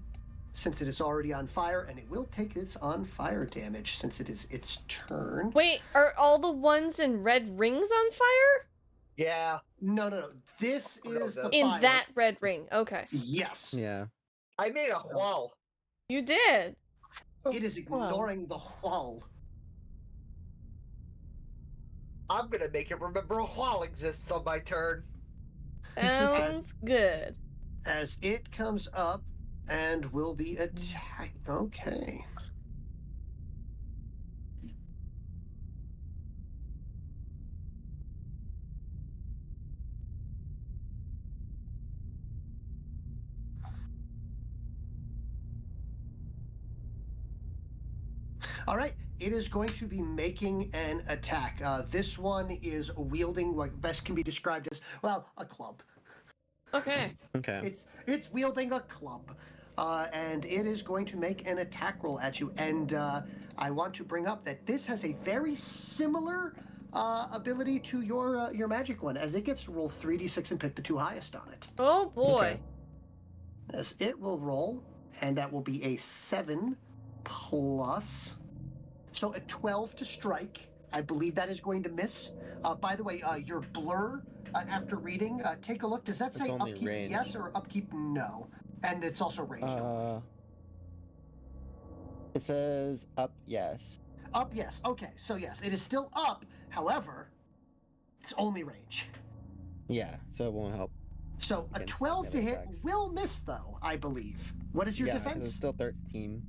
since it is already on fire, and it will take its on fire damage since it is its turn.
Wait, are all the ones in red rings on fire?
Yeah,
No. This
Oh, no,
is the
the-
In
fire.
that red ring. Okay.
Yes.
Yeah.
I made a wall.
You did.
It is ignoring the wall.
I'm gonna make it remember a wall exists on my turn.
Sounds good.
As it comes up and will be attacked. Okay. All right, it is going to be making an attack. This one is wielding what best can be described as, well, a club.
Okay.
Okay.
It's wielding a club, and it is going to make an attack roll at you. And I want to bring up that this has a very similar ability to your magic one, as it gets to roll 3d6 and pick the two highest on it.
Oh boy.
Okay.
As it will roll, and that will be a 7 plus. So a 12 to strike. I believe that is going to miss. By the way, your blur, after reading, take a look. Does that
It's
say
only
upkeep
range.
yes or upkeep no? And it's also ranged.
It says up, yes.
Up, yes. Okay, so yes, it is still up. However, it's only range.
Yeah, so it won't help.
So a
Against
12 to
melee
hit
attacks.
will miss, though, I believe. What is your
yeah, 'cause
defense?
it's still 13.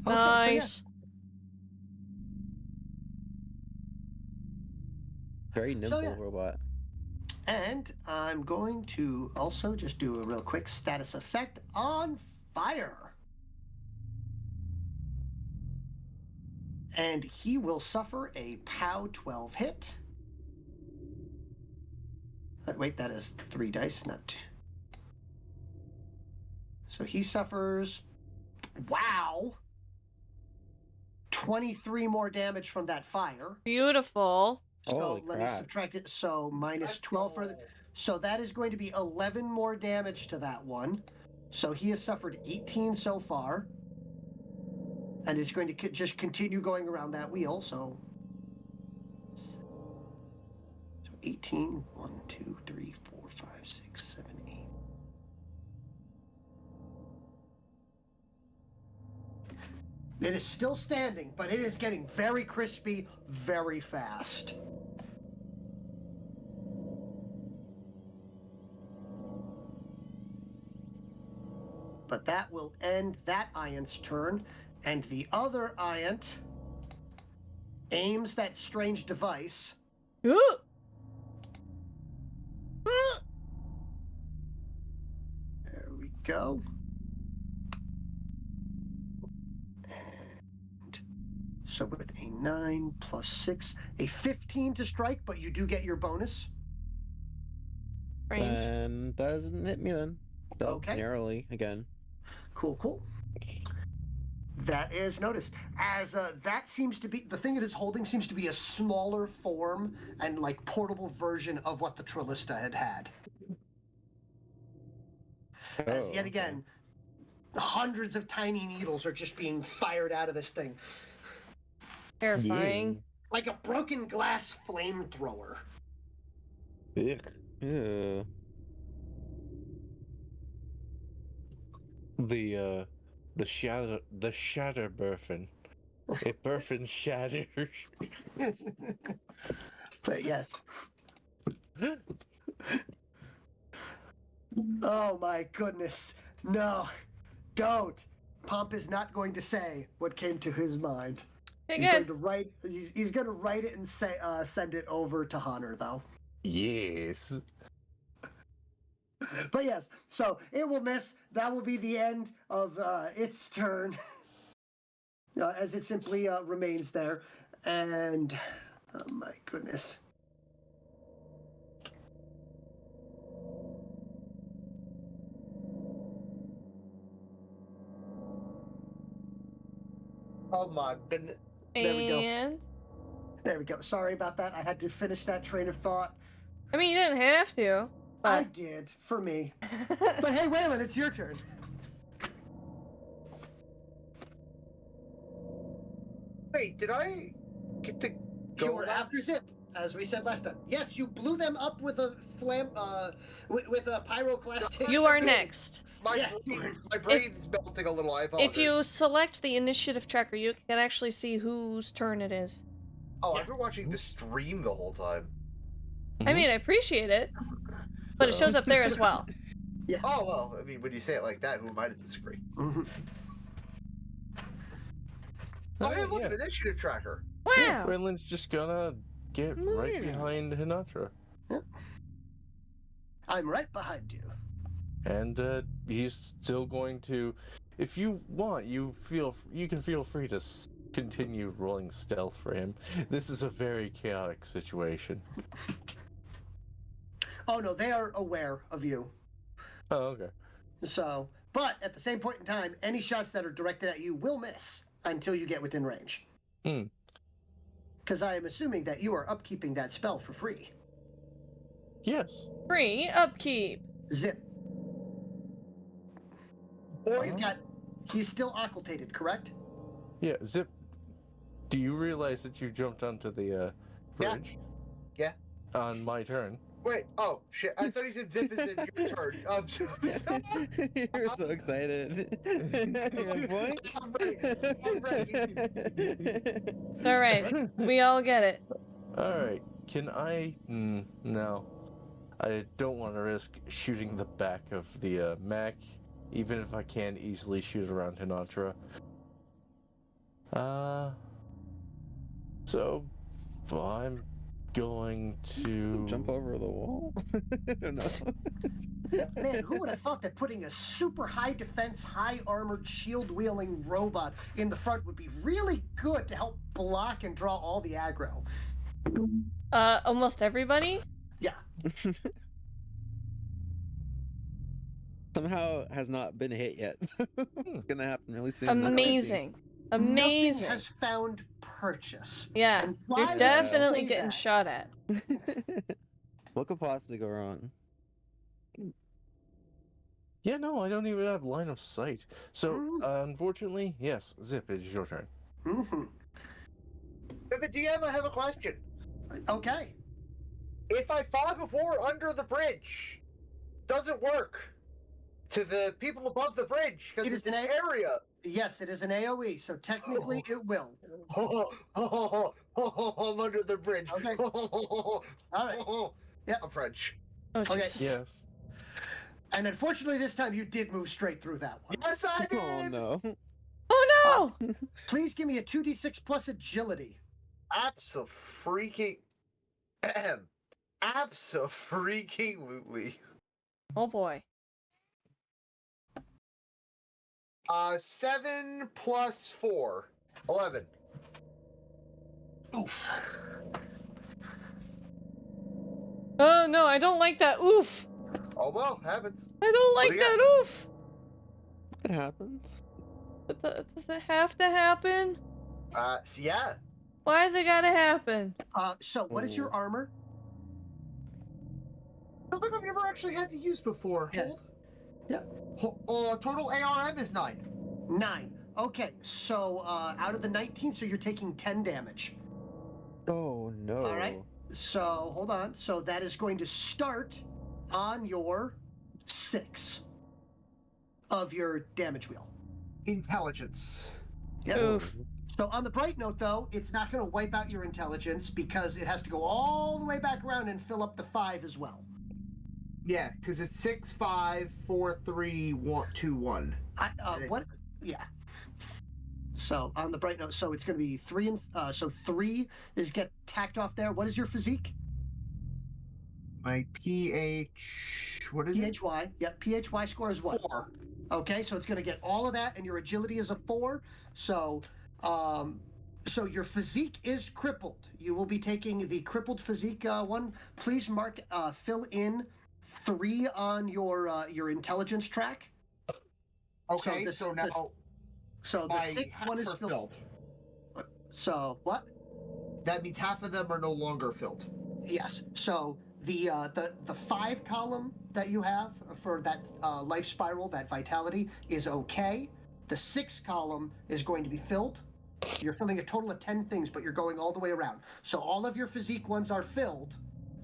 Okay,
Nice.
so yes.
Very nimble
yeah.
robot.
And I'm going to also just do a real quick status effect on fire. And he will suffer a POW 12 hit. Wait, that is 3 dice, not 2. So he suffers, wow, 23 more damage from that fire.
Beautiful.
So
Holy
let me
crap.
subtract it. So minus
Let's
12 for
go.
the. So that is going to be 11 more damage to that one. So he has suffered 18 so far. And it's going to just continue going around that wheel. So 18. 1, 2, 3, 4, 5, 6, 7, 8. It is still standing, but it is getting very crispy very fast. But that will end that Iant's turn, and the other Iant aims that strange device. There we go. And so with a 9 plus 6, a 15 to strike, but you do get your bonus.
Range.
And doesn't hit me then. Still
Okay.
narrowly again.
Cool. That is noticed. As that seems to be, the thing it is holding seems to be a smaller form and like portable version of what the Trillista had. As yet again, hundreds of tiny needles are just being fired out of this thing.
Terrifying.
Like a broken glass flamethrower.
Ugh.
Yeah.
The shatter burfing. It burfing shatters.
But yes. Oh my goodness. No. Don't. Pomp is not going to say what came to his mind.
Okay,
He's going
good.
to write he's going to write it and say send it over to Hunter though.
Yes.
But yes, so it will miss. That will be the end of its turn. As it simply remains there. And, oh my goodness.
Oh my goodness.
There we go.
And
There we go. Sorry about that. I had to finish that train of thought.
I mean, you didn't have to,
I
but
did, for me. But hey, Waylon, it's your turn.
Wait, did I get to
You
go
were
last?
after Zip, as we said last time. Yes, you blew them up with a with a pyroclastic.
you are next.
Yes.
My brain's melting a little. I apologize.
If you select the initiative tracker, you can actually see whose turn it is.
Oh, I've been watching the stream the whole time.
I mean, I appreciate it, but it shows up there as well.
Yeah.
Oh well, I mean, when you say it like that, who am I to disagree?
Mhm.
Oh, hey, look,
yeah.
an initiative tracker.
Yeah,
Wow.
Brenlin's just gonna get right
Yeah.
behind Hinatra.
I'm right behind you.
And he's still going to, if you want, you can feel free to continue rolling stealth for him. This is a very chaotic situation.
Oh no, they are aware of you.
Oh, okay.
So, but at the same point in time, any shots that are directed at you will miss until you get within range.
Hmm.
Because I am assuming that you are upkeeping that spell for free.
Yes.
Free upkeep.
Zip.
Or
You've got. He's still occultated, correct?
Yeah, Zip. Do you realize that you jumped onto the
Yeah.
bridge?
Yeah.
On my turn.
wait, oh shit! I thought he said Zip is in your turn. I'm so sorry.
You're so excited. Yeah, boy.
I'm ready.
It's all right. We all get it.
Alright, can I... no. I don't want to risk shooting the back of the mech, even if I can easily shoot around Hinatra. So, I'm going to...
Jump over the wall? I don't know.
Man, who would have thought that putting a super high defense, high armored, shield wielding robot in the front would be really good to help block and draw all the aggro?
Almost everybody?
Yeah.
somehow has not been hit yet. It's gonna happen really soon. that's
Amazing.
Nothing
Amazing.
has found purchase.
Yeah,
And
you're
why would you
definitely
say
getting
that?
shot at.
What could possibly go wrong?
Yeah, no, I don't even have line of sight. So,
Mhm.
unfortunately, yes, Zip, it's your turn.
Mhm.
But DM, I have a question.
Okay.
If I fog of war under the bridge, does it work to the people above the bridge? Because
It
it's
is
an
an
area.
Yes, it is an AoE, so technically it will.
I'm under the bridge.
Okay. All right. Yeah.
I'm French.
Oh,
Okay.
Jesus.
Yes.
And unfortunately, this time you did move straight through that one.
Yes, I did.
Oh no.
Oh no!
Please give me a 2d6 plus agility.
Abso-freaking. Abso-freaking-lutely.
Oh boy.
7 plus 4. 11.
Oof.
Oh no, I don't like that oof.
Oh well, happens.
I don't like
do you got?
that oof.
It happens.
Does it have to happen?
So yeah.
Why's it gotta happen?
So what is your armor?
Something I've never actually had to use before.
Yeah.
Hold.
Yeah.
Total ARM is 9.
9. Okay, so out of the 19, so you're taking 10 damage.
Oh no.
All right. So hold on. So that is going to start on your 6 of your damage wheel.
Intelligence.
Yep.
Oof.
So on the bright note, though, it's not going to wipe out your intelligence because it has to go all the way back around and fill up the 5 as well.
Yeah, because it's 6, 5, 4, 3, 1, 2, 1.
What? Yeah. So on the bright note, so it's going to be 3 and so 3 is get tacked off there. What is your physique?
My PH. What is it?
PHY. Yep. PHY score is what?
4.
Okay, so it's going to get all of that, and your agility is a 4. So, so your physique is crippled. You will be taking the crippled physique one. Please mark, fill in 3 on your intelligence track.
Okay,
this-
so now
this- So the
my
6th one is
half are
filled. So what?
That means half of them are no longer filled.
Yes. So the 5 column that you have for that life spiral, that vitality, is okay. The 6 column is going to be filled. You're filling a total of 10 things, but you're going all the way around. So all of your physique ones are filled,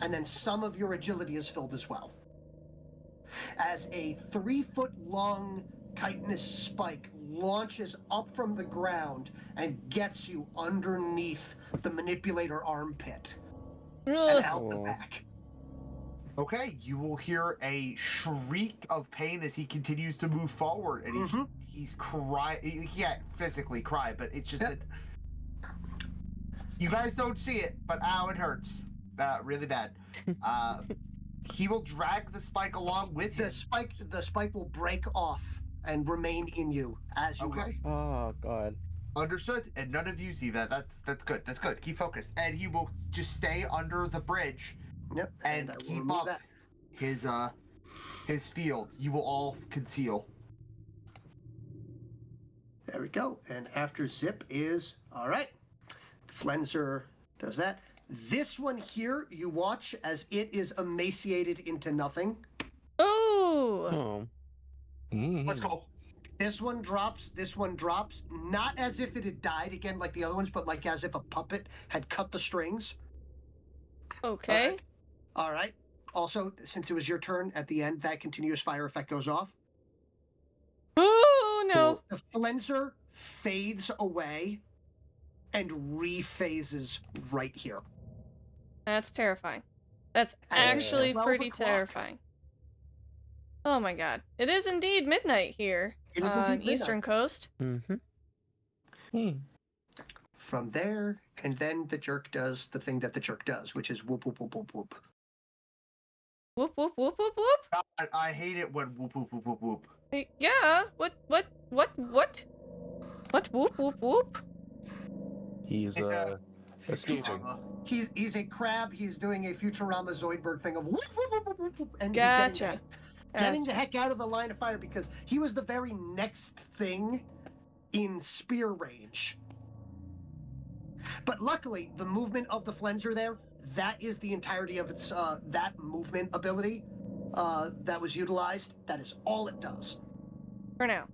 and then some of your agility is filled as well. As a 3-foot-long chitinous spike launches up from the ground and gets you underneath the manipulator armpit and
Ugh.
out the
Oh.
back.
Okay, you will hear a shriek of pain as he continues to move forward, and he's crying. He can't physically cry, but it's just
Yep.
that you guys don't see it, but ow, it hurts, really bad. He will drag the spike along with
The
him.
spike will break off and remain in you as you
Okay,
Oh god.
understood. And none of you see that. That's good. That's good. Keep focused, and he will just stay under the bridge.
Yep.
And
I will
keep
remove
up
that.
his field. You will all conceal.
There we go. And after Zip is all right. Flenser does that. This one here, you watch as it is emaciated into nothing.
Oh.
Oh.
Let's go.
This one drops. This one drops. Not as if it had died again like the other ones, but like as if a puppet had cut the strings.
Okay.
All right. Also, since it was your turn at the end, that continuous fire effect goes off.
Oh no.
The Flenser fades away and rephases right here.
That's terrifying. That's
And it is
actually
12
pretty
o'clock.
terrifying. Oh my god. It is indeed midnight here
It is
on
indeed midnight.
Eastern Coast.
Mm-hmm.
From there, and then the jerk does the thing that the jerk does, which is whoop, whoop, whoop, whoop, whoop.
Whoop whoop whoop whoop whoop.
God, I hate it when whoop whoop whoop whoop whoop.
Yeah. What whoop whoop whoop?
He's
It's a
escaping.
He's a crab. He's doing a Futurama Zoidberg thing of whoop, whoop, whoop, whoop, whoop, whoop, and
Gotcha.
he's Getting the heck out of the line of fire because he was the very next thing in spear range. But luckily, the movement of the Flenser there, that is the entirety of its, that movement ability that was utilized. That is all it does.
For now.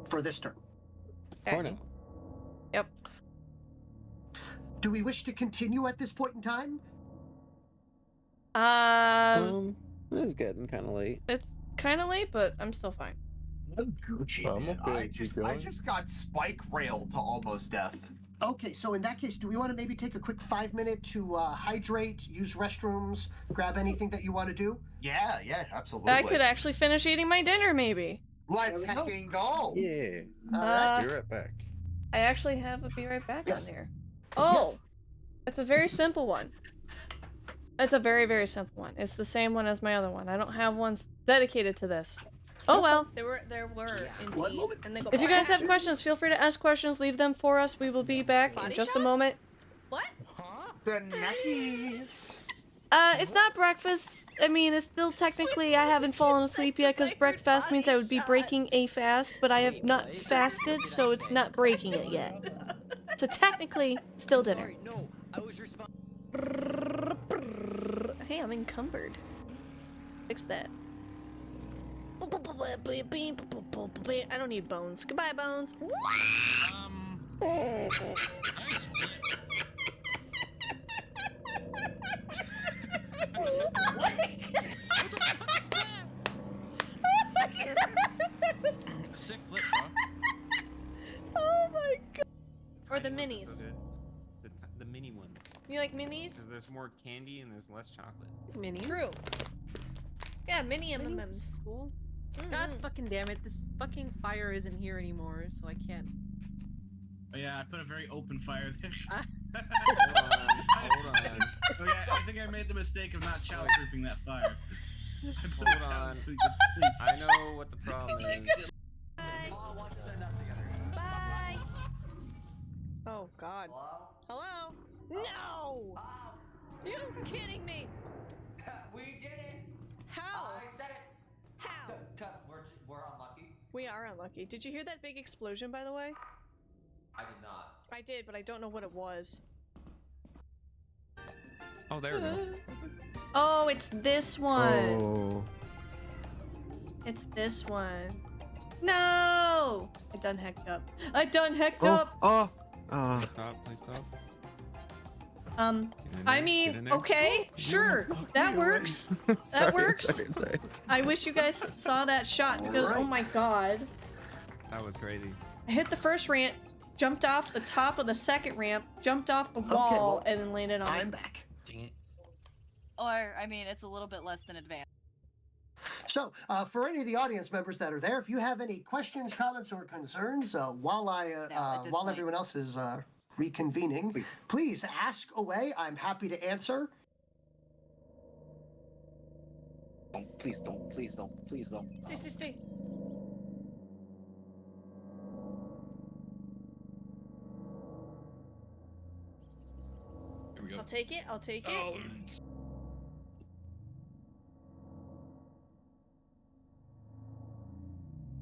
For this turn.
For now.
Yep.
Do we wish to continue at this point in time?
It's getting kind of late.
It's kind of late, but I'm still fine.
I'm Gucci,
I'm
man.
okay, keep
I
going.
just got spike railed to almost death.
Okay, so in that case, do we want to maybe take a quick 5 minute to hydrate, use restrooms, grab anything that you want to do?
Yeah, absolutely.
I could actually finish eating my dinner, maybe.
Let's
There we go.
hecking go.
Yeah.
Alright.
Be right back.
I actually have a be right back
Yes.
on here. Oh, it's a very simple one. It's a very, very simple one. It's the same one as my other one. I don't have ones dedicated to this. Oh well. There were
One
indeed.
moment.
And if you guys have questions, feel free to ask questions. Leave them for us. We will be back in just a moment.
What?
The neckies.
It's not breakfast. I mean, it's still technically, I haven't fallen asleep yet because breakfast means I would be breaking a fast, but I have not fasted, so it's not breaking it yet. So technically, still dinner.
Sorry, no, I was responding.
Hey, I'm encumbered. Fix that. I don't need bones. Goodbye, bones.
Sick flip, bro.
Oh my god. Or the minis.
The mini ones.
You like minis?
Because there's more candy and there's less chocolate.
Mini.
True. Yeah, mini M&Ms.
Cool. God fucking damn it! This fucking fire isn't here anymore, so I can't.
Oh yeah, I put a very open fire there.
Hold on.
Oh yeah, I think I made the mistake of not childproofing that fire. I put
Hold
it down
on.
so we could sleep.
I know what the problem is.
Bye. Oh God. Hello? No! You kidding me?
We did it!
How?
I said it!
How?
Cause we're unlucky.
We are unlucky. Did you hear that big explosion, by the way?
I did not.
I did, but I don't know what it was.
Oh, there we go.
Oh, it's this one.
Oh.
It's this one. No! I done hecked up. I done hecked
Oh.
up!
Oh. Oh.
Please stop, please stop.
I
Get in there,
mean, okay, sure, that works. That works.
Sorry.
I wish you guys saw that shot because, oh my god.
That was crazy.
I hit the first ramp, jumped off the top of the second ramp, jumped off the wall,
well,
and then landed on
I'm
it.
back.
Dang it.
Or, I mean, it's a little bit less than advanced.
So, for any of the audience members that are there, if you have any questions, comments, or concerns, while
this
while
point.
everyone else is reconvening, please ask away. I'm happy to answer.
Please don't.
Stay.
Here we go.
I'll take it.
Oh,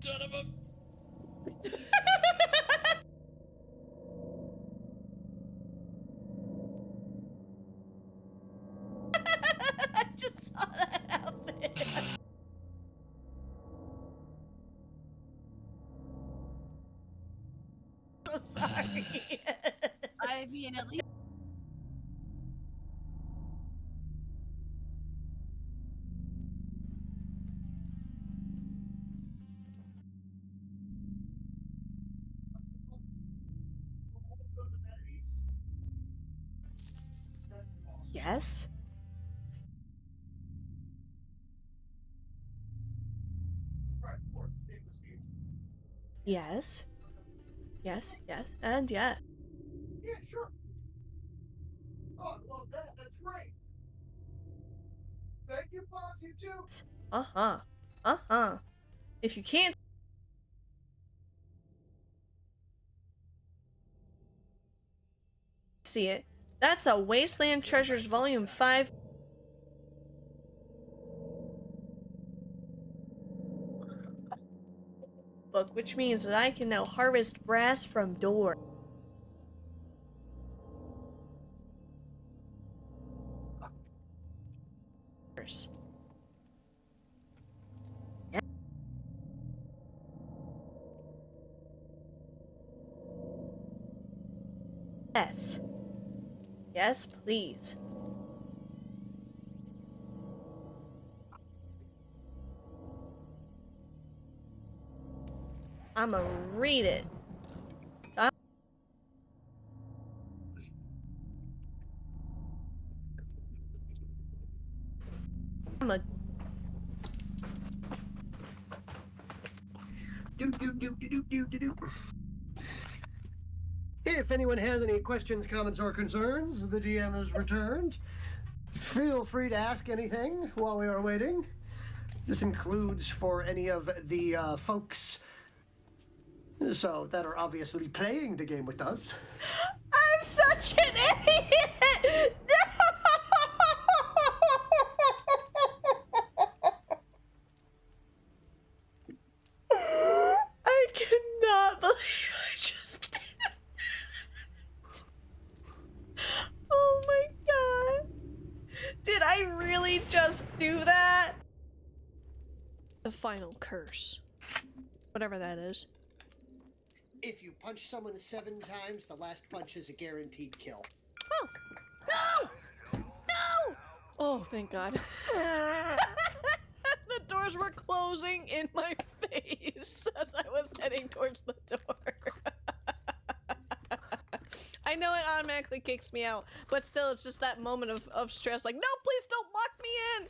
son of a.
I just saw that happen. So sorry.
I mean, at least.
Yes? Yes. Yes, and yeah.
Yeah, sure. Oh, I love that. That's great. Thank you, Bob. You too.
Uh-huh. If you can't see it, that's a Wasteland Treasures Volume 5. notebook, which means that I can now harvest brass from doors. Yes. Yes, please. I'ma read it. I'ma
If anyone has any questions, comments, or concerns, the DM has returned. Feel free to ask anything while we are waiting. This includes for any of the folks that are obviously playing the game with us.
I'm such an idiot! I cannot believe I just did that. Oh my god. Did I really just do that? The final curse. Whatever that is.
If you punch someone 7 times, the last punch is a guaranteed kill.
Oh. No! No! Oh, thank God. The doors were closing in my face as I was heading towards the door. I know it automatically kicks me out, but still, it's just that moment of stress, like, no, please don't lock me in!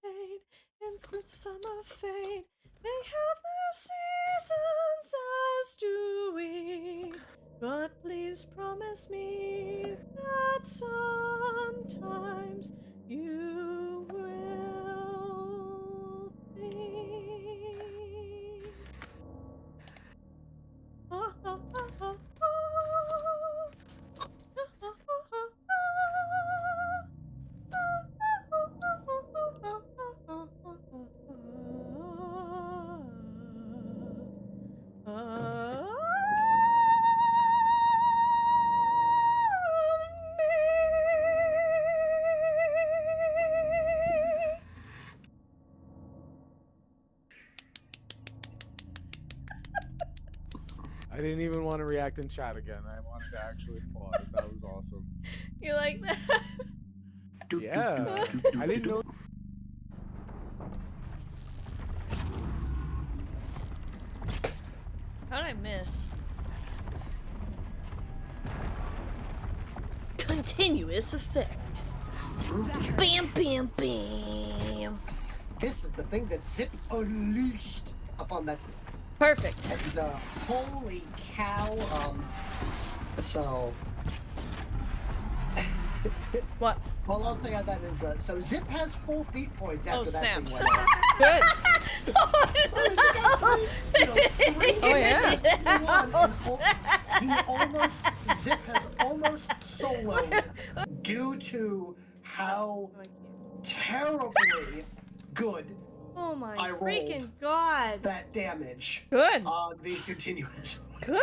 Pain and fruits of summer fade, they have their seasons, as do we. But please promise me that sometimes you will be. Ah, ah, ah, ah,
I didn't even want to react in chat again. I wanted to actually applaud. That was awesome.
You like that?
Yeah. I didn't know.
How'd I miss? Continuous effect. Bam, bam, bam.
This is the thing that Zip unleashed upon that.
Perfect.
And, holy cow, so...
What?
Well, I'll say how that is, so Zip has full feet points after that
snap.
thing went off.
Good.
Oh,
yeah.
Zip has almost soloed due to how terribly good
Oh my
I rolled
freaking god.
that damage.
Good.
On the continuous
Good.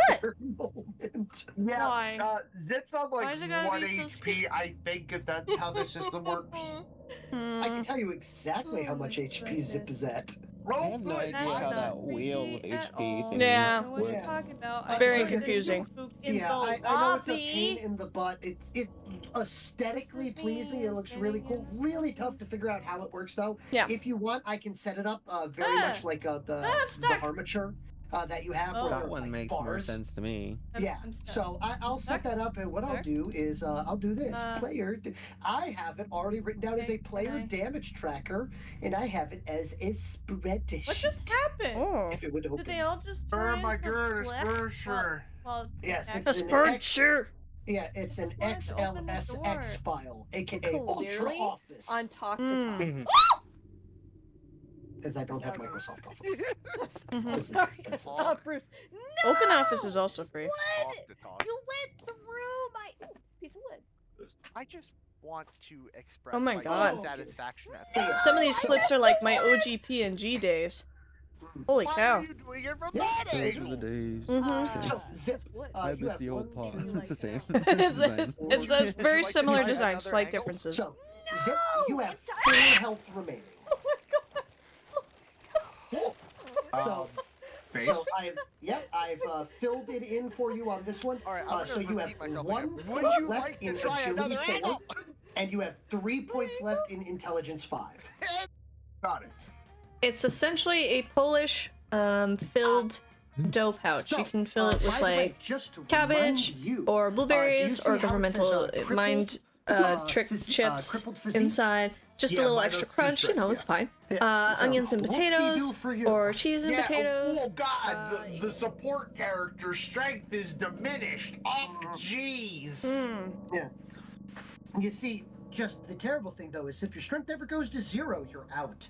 moment.
Yeah,
Why?
Zip's on
Why
like
is it gotta
1
be so
HP, I think, if that's how the system works.
I can tell you exactly how much HP Zip is at.
I have no idea how that wheel of HP thing
Yeah.
What you
works.
talking about?
Very
so
confusing.
Yeah, I know it's a pain in the butt. It's aesthetically pleasing. It looks really cool. Really tough to figure out how it works, though.
Yeah.
If you want, I can set it up very much like the armature that you have. where
That
they're,
one
like,
makes more
bars.
sense to me.
Yeah, so I'll set that up, and what I'll do is I'll do this. I have it already written down as a player damage tracker, and I have it as a spreadsheet.
What just happened?
Oh.
If it would open.
Did they all just
Oh
turn
my
into
goodness,
flesh
for sure.
while
Yes,
A
it's an
spreadsheet.
Yeah, it's an
Just wanted to open the
XLSX
door.
file, aka Ultra
Clearly
Office,
on talk to
Mm.
talk.
because I don't have Microsoft Office.
Mhm.
This is expensive.
Oh, Bruce. No!
Open Office is also free.
What? You went through my piece of wood.
I just want to express
Oh my God.
dissatisfaction at
Yeah.
Some of these clips are like my OG PNG days. Holy
Why
cow.
are you doing it from
Yeah,
that
Those
angle?
were the days.
Mhm.
So, Zip,
I
you
miss
have
the old
one,
paw.
two,
It's the same.
it's,
design.
it's very
like to
similar
try
design,
another
slight
angle?
differences.
So, Zip, you have
it's-
4 health remaining.
Oh my god.
So,
Face?
so I've filled it in for you on this one.
All right, I'm
So
gonna
you have
repeat myself
1
again. Would
point
you
left
like to
in
try
agility
another
4,
angle?
and you have 3 points left in intelligence 5.
Got it.
It's essentially a Polish filled dough pouch. You can fill it with
by the way,
like
just to
cabbage
remind you,
or
do you
blueberries
see
or
how it says,
governmental
crippled,
mind trick chips
crippled physique?
inside. Just
Yeah,
a little
mine
extra
was
crunch, you
too
know,
strict,
it's fine.
Yeah, so
Onions and
whoop-de-doo
potatoes,
for you.
or cheese and
Yeah,
potatoes.
oh god, the support character's strength is diminished. Oh, jeez.
Yeah. You see, just the terrible thing though is if your strength ever goes to 0, you're out.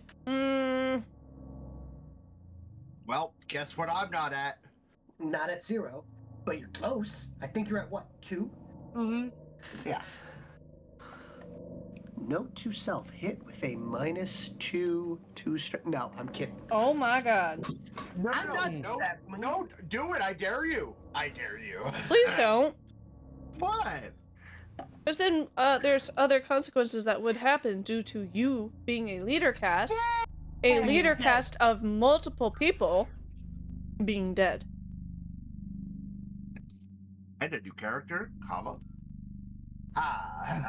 Well, guess what I'm not at?
Not at 0, but you're close. I think you're at what, 2?
Mm-hmm.
Yeah. Note to self: hit with a -2 strength. No, I'm kidding.
Oh my god.
No, no, do it. I dare you. I dare you.
Please don't.
What?
Because then there's other consequences that would happen due to you being a leader cast. A leader cast of multiple people being dead.
And a new character, comma.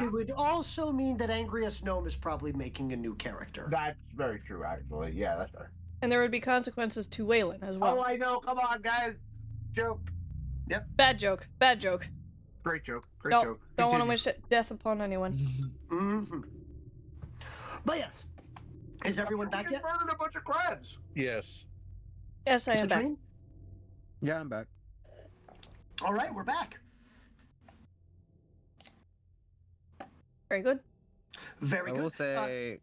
It would also mean that Angrius Gnome is probably making a new character.
That's very true, actually. Yeah, that's fair.
And there would be consequences to Waylon as well.
Oh, I know. Come on, guys. Joke.
Yep.
Bad joke. Bad joke.
Great joke. Great
Don't,
joke.
don't want to
Continue.
wish death upon anyone.
Mm-hmm. But yes. Is everyone back yet?
Murdered a bunch of crabs.
Yes.
Yes, I am back.
Citrine?
Yeah, I'm back.
All right, we're back.
Very good.
Very
I
good.
will say,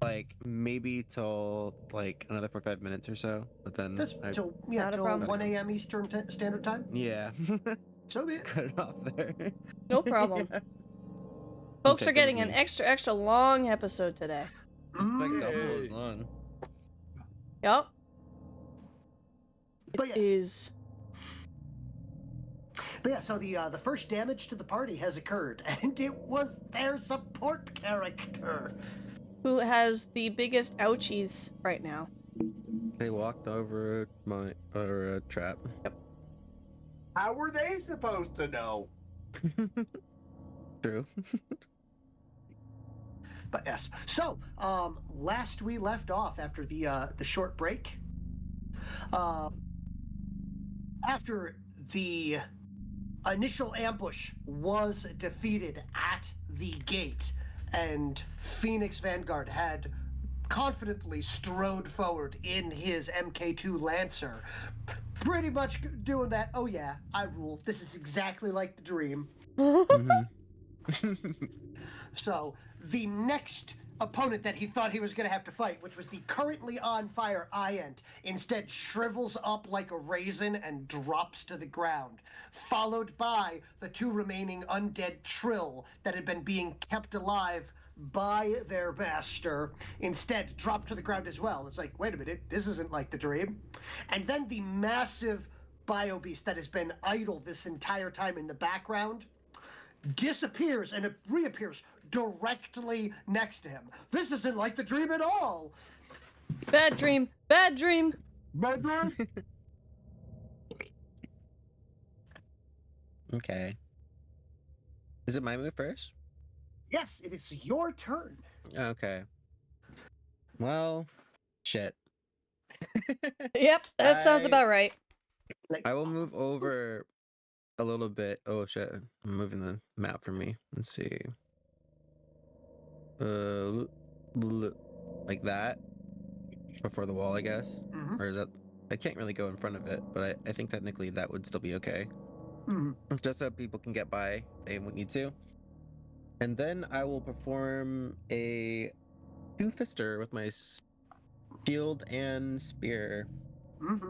like, maybe till like another 45 minutes or so, but then
This till
Not a problem.
1 a.m. Eastern Standard Time.
yeah,
So be it.
cut it off there.
No problem.
Yeah.
Folks
Okay,
are getting
good
an
with me.
extra long episode today.
Like double as long.
Yup.
But
It
yes.
is.
But yeah, so the first damage to the party has occurred, and it was their support character.
Who has the biggest ouchies right now?
They walked over a trap.
How were they supposed to know?
True.
But yes. So, last we left off after the short break, after the initial ambush was defeated at the gate, and Phoenix Vanguard had confidently strode forward in his MK2 Lancer, pretty much doing that. Oh yeah, I rule. This is exactly like the dream. So the next opponent that he thought he was going to have to fight, which was the currently on fire Iant, instead shrivels up like a raisin and drops to the ground, followed by the 2 remaining undead Trill that had been being kept alive by their master, instead dropped to the ground as well. It's like, wait a minute, this isn't like the dream. And then the massive bio beast that has been idle this entire time in the background disappears and it reappears directly next to him. This isn't like the dream at all.
Bad dream. Bad dream.
Bad dream?
Okay. Is it my move first?
Yes, it is your turn.
Okay. Well, shit.
Yep, that sounds about right.
I will move over a little bit. Oh shit! I'm moving the map for me. Let's see. Like that before the wall, I guess.
Mhm.
Or is that? I can't really go in front of it, but I think technically that would still be okay.
Mhm.
Just so people can get by. They would need to. And then I will perform a 2-fister with my shield and spear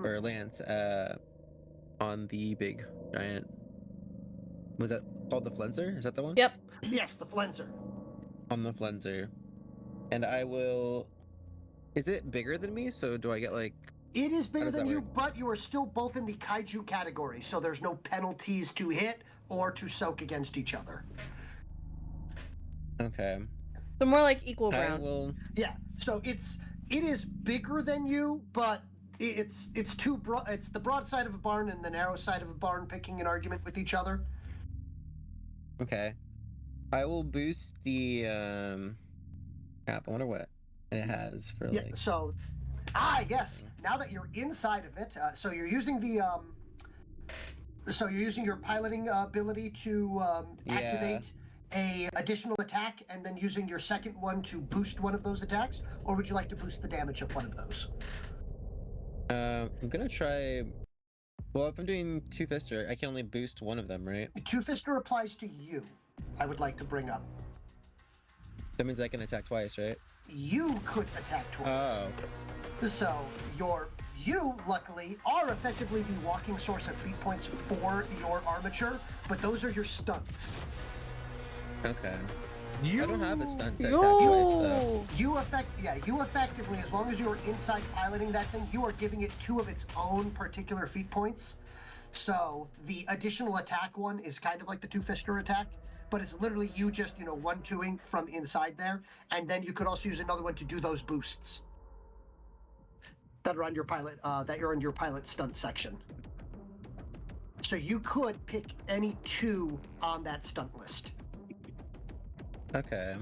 or lance on the big giant. Was that called the Flenser? Is that the one?
Yep.
Yes, the Flenser.
On the Flenser. And I will. Is it bigger than me? So do I get like
It is bigger
does
than
that
you,
work?
but you are still both in the kaiju category, so there's no penalties to hit or to soak against each other.
Okay.
So more like equal
I
ground.
will.
Yeah, so it is bigger than you, but it's too broad. It's the broad side of a barn and the narrow side of a barn picking an argument with each other.
Okay. I will boost the crap. I wonder what it has for
Yeah.
like.
So, yes. Now that you're inside of it, so you're using the so you're using your piloting ability to activate a additional attack, and then using your second one to boost one of those attacks, or would you like to boost the damage of one of those?
I'm gonna try. Well, if I'm doing two fister, I can only boost one of them, right?
Two fister applies to you. I would like to bring up.
That means I can attack twice, right?
You could attack twice.
Oh.
So you luckily are effectively the walking source of feat points for your armature, but those are your stunts.
Okay. I don't have a stunt to attack twice though.
You effectively, as long as you're inside piloting that thing, you are giving it 2 of its own particular feat points. So the additional attack one is kind of like the two-fister attack, but it's literally you just, 1-2ing from inside there, and then you could also use another one to do those boosts that are on your pilot, that you're in your pilot stunt section. So you could pick any 2 on that stunt list.
Okay.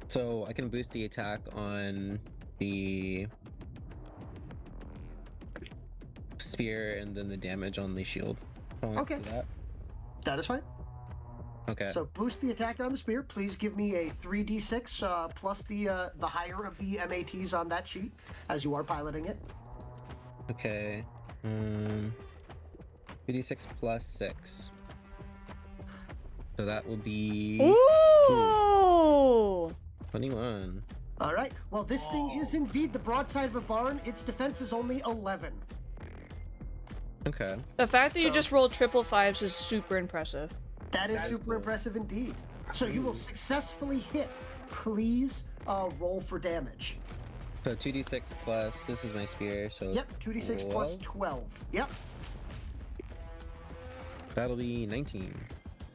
So I can boost the attack on the spear and then the damage on the shield. I want to do that.
That is fine.
Okay.
So boost the attack on the spear. Please give me a 3d6 plus the higher of the MATs on that sheet as you are piloting it.
Okay. 3d6 plus 6. So that will be
Ooh!
21.
All right. Well, this thing is indeed the broadside of a barn. Its defense is only 11.
Okay.
The fact that you just rolled triple 5s is super impressive.
That is super impressive indeed. So you will successfully hit. Please roll for damage.
So 2d6 plus, this is my spear, so...
Yep, 2d6 plus 12. Yep.
That'll be 19.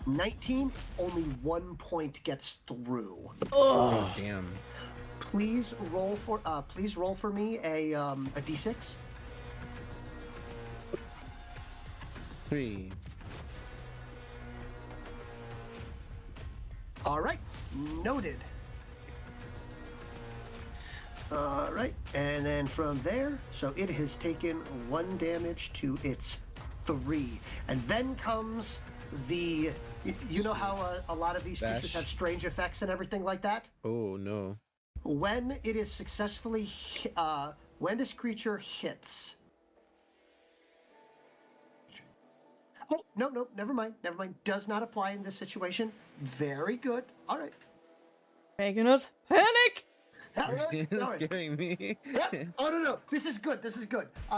19, only 1 point gets through.
Oh, damn.
Please roll for me a d6.
3.
All right, noted. All right, and then from there, so it has taken 1 damage to its 3, and then comes the. You know how a lot of these creatures have strange effects and everything like that?
Oh, no.
When it is successfully, when this creature hits. Oh, no, never mind. Does not apply in this situation. Very good. All right.
Making us panic!
You're scaring me.
Yep. Oh, no. This is good.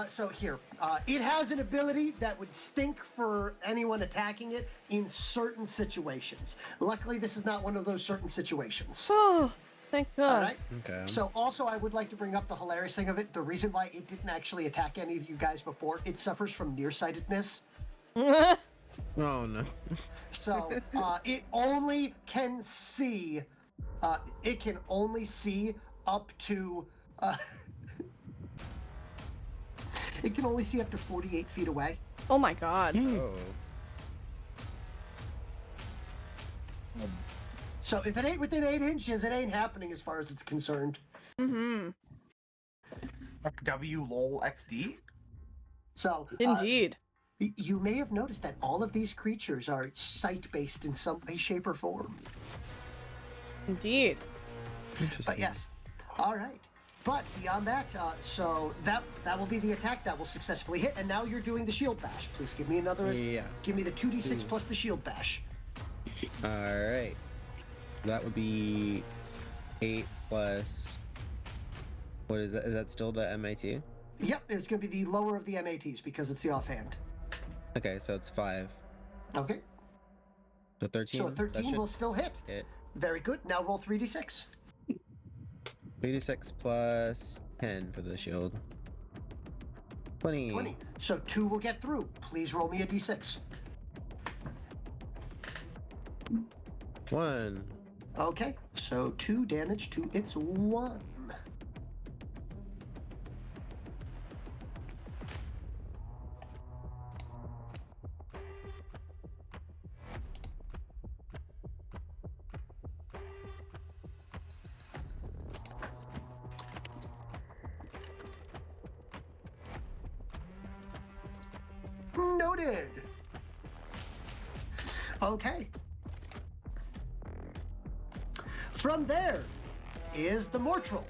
So here, it has an ability that would stink for anyone attacking it in certain situations. Luckily, this is not one of those certain situations.
Oh, thank God.
All right.
Okay.
So also, I would like to bring up the hilarious thing of it. The reason why it didn't actually attack any of you guys before, it suffers from nearsightedness.
Oh, no.
So it only can see. It can only see up to. It can only see up to 48 feet away.
Oh my God.
Oh.
So if it ain't within 8 inches, it ain't happening as far as it's concerned.
Mm-hmm.
W lol XD.
So
Indeed.
You may have noticed that all of these creatures are sight-based in some way, shape, or form.
Indeed.
But yes, all right. But beyond that, so that will be the attack that will successfully hit. And now you're doing the shield bash. Please give me another.
Yeah.
Give me the 2d6 plus the shield bash.
All right. That would be 8 plus. What is that? Is that still the MAT?
Yep, it's going to be the lower of the MATs because it's the offhand.
Okay, so it's 5.
Okay.
So 13.
So a 13 will still hit.
Hit.
Very good. Now roll 3d6.
3d6 plus 10 for the shield. 20.
20. So 2 will get through. Please roll me a d6.
1.
Okay, so 2 damage to its 1. Noted. Okay. From there is the mortal.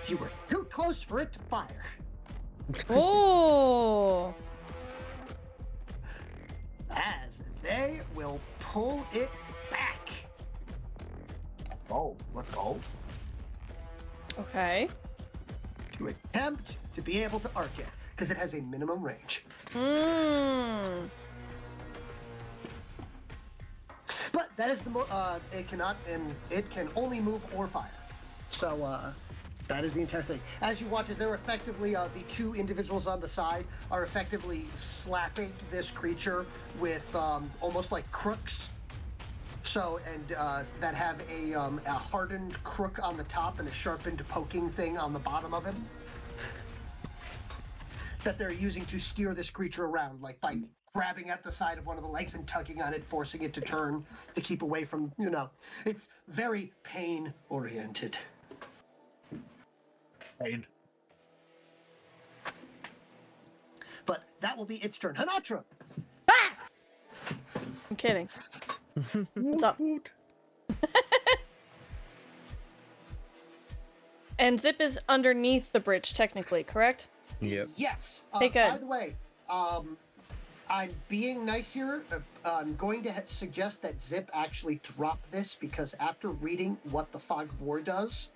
You were too close for it to fire.
Oh.
As they will pull it back.
Oh, let's go.
Okay.
To attempt to be able to arc it, because it has a minimum range. But that is the it cannot, and it can only move or fire. So that is the entire thing. As you watch, as they're effectively the 2 individuals on the side are effectively slapping this creature with almost like crooks. So, and that have a hardened crook on the top and a sharpened poking thing on the bottom of him. That they're using to steer this creature around, like by grabbing at the side of one of the legs and tugging on it, forcing it to turn to keep away from, it's very pain-oriented.
Pain.
But that will be its turn. Hanatra!
I'm kidding. What's up? And Zip is underneath the bridge, technically, correct?
Yep.
Yes.
Okay, good.
By the way, I'm being nice here. I'm going to suggest that Zip actually drop this because after reading what the Fog of War does,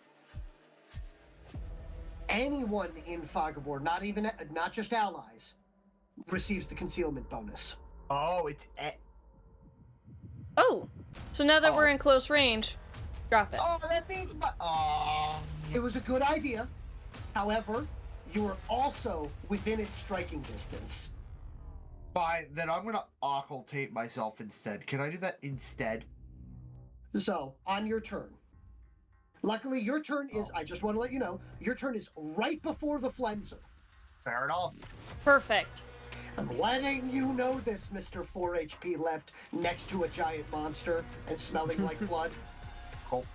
anyone in Fog of War, not just allies, receives the concealment bonus.
Oh, it's
Oh, so now that we're in close range, drop it.
Oh, that means
It was a good idea. However, you are also within its striking distance.
Fine, then I'm gonna occultate myself instead. Can I do that instead?
So, on your turn. Luckily, your turn is, I just want to let you know, your turn is right before the Flenser.
Fair enough.
Perfect.
I'm letting you know this, Mr. 4 HP left next to a giant monster and smelling like blood.
Gulp.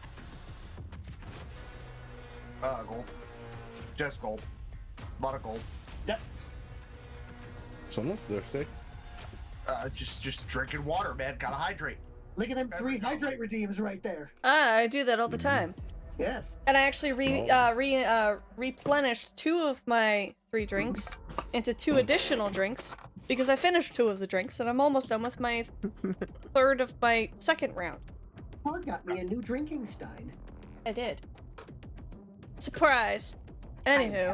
Gulp. Just gulp. Lot of gulp.
Yep.
Someone's thirsty.
Just drinking water, man. Gotta hydrate.
Look at them 3 hydrate redeems right there.
I do that all the time.
Yes.
And I actually replenished 2 of my 3 drinks into 2 additional drinks because I finished 2 of the drinks and I'm almost done with my 3rd of my 2nd round.
Paul got me a new drinking stein.
I did. Surprise. Anywho.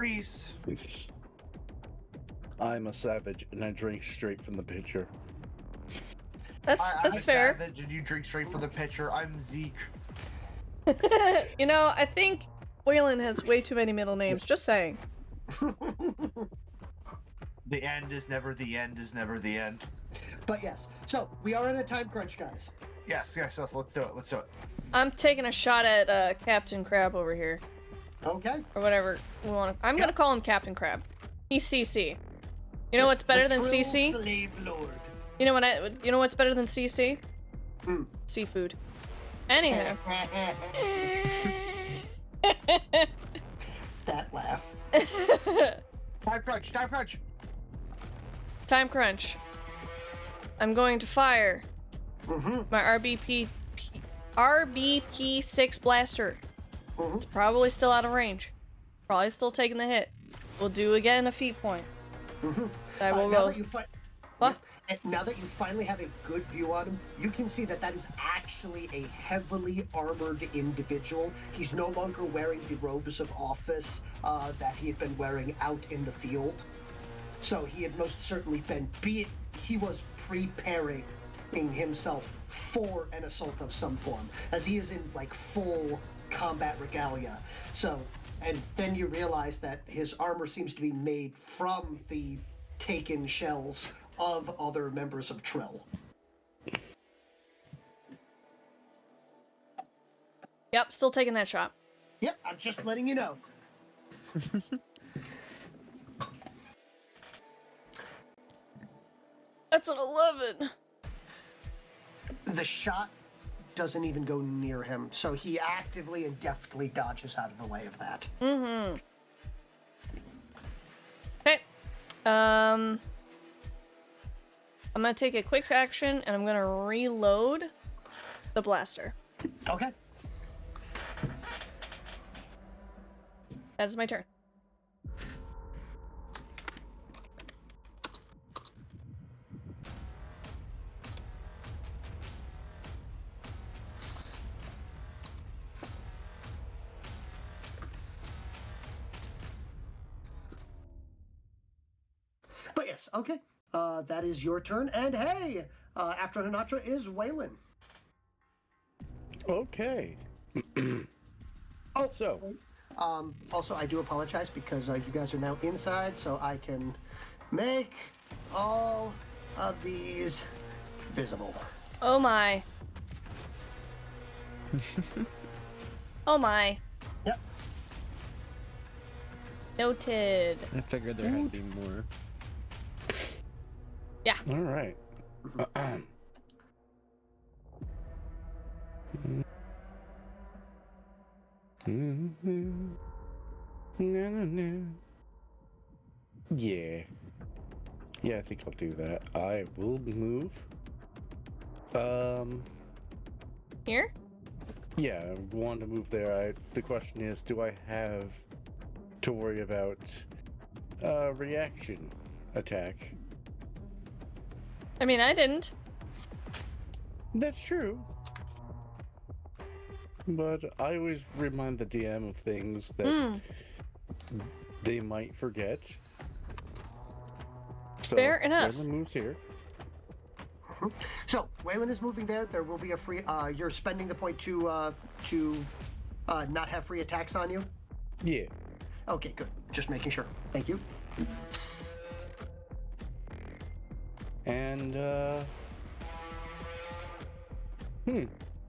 I'm a savage and I drink straight from the pitcher.
That's
I'm
fair.
Savage and you drink straight from the pitcher. I'm Zeke.
You know, I think Waylon has way too many middle names. Just saying.
The end is never the end is never the end.
But yes, so we are in a time crunch, guys.
Yes, let's do it. Let's do it.
I'm taking a shot at Captain Crab over here.
Okay.
Or whatever we want to. I'm gonna call him Captain Crab. He's CC. You know what's better than CC?
Slave Lord.
You know what's better than CC? Seafood. Anyhow.
That laugh.
Time crunch, time crunch.
Time crunch. I'm going to fire my RBP6 blaster. It's probably still out of range. Probably still taking the hit. We'll do again a feat point. I will
now
roll.
that you now that you finally have a good view on him, you can see that that is actually a heavily armored individual. He's no longer wearing the robes of office that he had been wearing out in the field. So he had most certainly been, he was preparing himself for an assault of some form, as he is in like full combat regalia. So and then you realize that his armor seems to be made from the taken shells of other members of Trill.
Yep, still taking that shot.
Yep, I'm just letting you know.
That's an 11.
The shot doesn't even go near him, so he actively and deftly dodges out of the way of that.
Mm-hmm. Okay. I'm gonna take a quick action and I'm gonna reload the blaster.
Okay.
That is my turn.
But yes, okay. That is your turn. And hey, after Hinatra is Waylon.
Okay.
Oh,
so.
wait. Also, I do apologize because you guys are now inside, so I can make all of these visible.
Oh my. Oh my.
Yep.
Noted.
I figured there had to be more.
Yeah.
All right. Yeah. Yeah, I think I'll do that. I will move.
Here?
Yeah, I want to move there. The question is, do I have to worry about reaction attack?
I mean, I didn't.
That's true. But I always remind the DM of things that they might forget. So,
fair enough.
Waylon moves here.
So, Waylon is moving there. There will be a free... you're spending the point to not have free attacks on you?
Yeah.
Okay, good. Just making sure. Thank you.
And,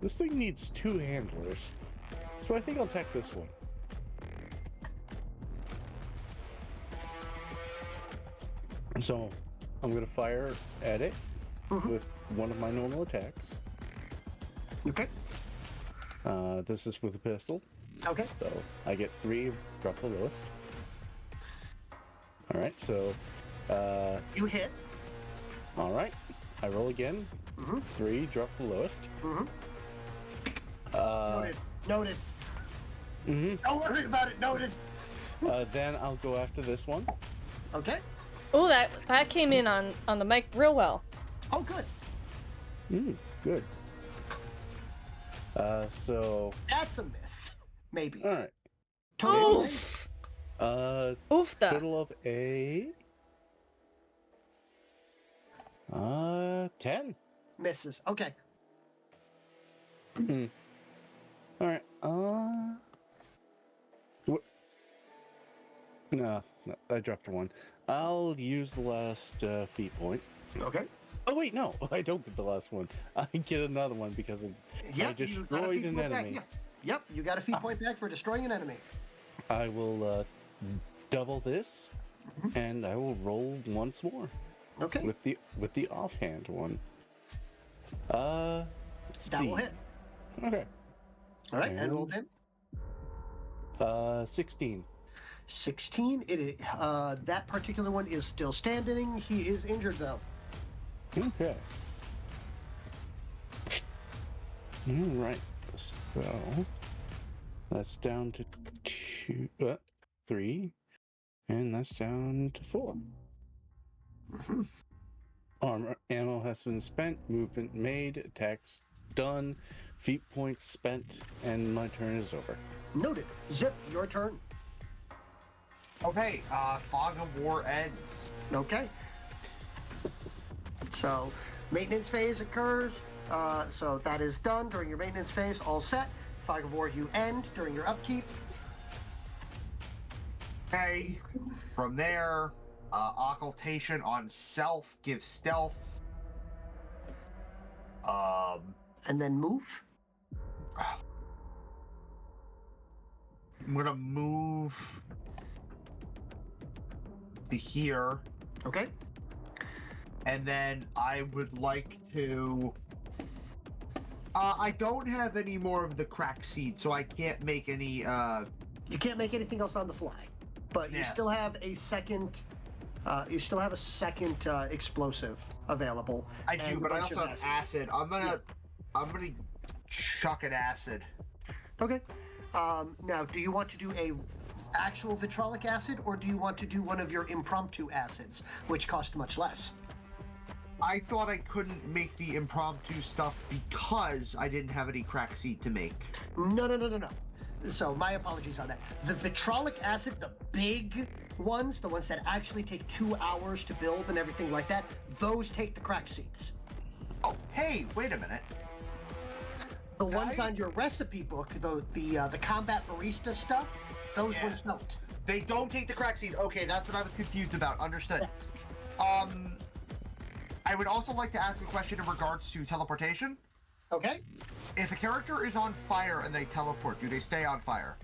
this thing needs 2 handlers. So I think I'll attack this one. So, I'm gonna fire at it with one of my normal attacks.
Okay.
This is with a pistol.
Okay.
So, I get 3, drop the lowest. Alright, so,
you hit.
Alright, I roll again. 3, drop the lowest.
Noted. Don't worry about it. Noted.
Then I'll go after this one.
Okay.
Oh, that came in on the mic real well.
Oh, good.
Good. So...
That's a miss. Maybe.
Alright.
Oof! Oofta.
Total of a... 10.
Misses. Okay.
Alright, No, I dropped 1. I'll use the last feat point.
Okay.
Oh wait, no, I don't get the last one. I get another one because I destroyed an enemy.
Yep, you got a feat point back for destroying an enemy.
I will double this, and I will roll once more.
Okay.
With the offhand one.
That will hit.
Okay.
All right, and roll him.
16.
16. It is, that particular one is still standing. He is injured though.
Okay. All right. So that's down to 3, and that's down to 4. Armor ammo has been spent. Movement made. Attacks done. Feat points spent, and my turn is over.
Noted. Zip, your turn.
Okay, Fog of War ends.
Okay. So, maintenance phase occurs. So that is done during your maintenance phase. All set. Fog of War, you end during your upkeep.
Okay. From there, occultation on self gives stealth.
And then move.
I'm gonna move to here.
Okay.
And then I would like to. I don't have any more of the crack seed, so I can't make any.
You can't make anything else on the fly, but you still have a second. You still have a second explosive available.
I do, but I also have acid. I'm gonna chuck an acid.
Okay. Now, do you want to do a actual vitrolic acid, or do you want to do one of your impromptu acids, which cost much less?
I thought I couldn't make the impromptu stuff because I didn't have any crack seed to make.
No. So my apologies on that. The vitrolic acid, the big ones, the ones that actually take 2 hours to build and everything like that, those take the crack seeds.
Oh, hey, wait a minute.
The ones on your recipe book, the combat barista stuff, those ones don't.
They don't take the crack seed. Okay, that's what I was confused about. Understood. I would also like to ask a question in regards to teleportation.
Okay.
If a character is on fire and they teleport, do they stay on fire?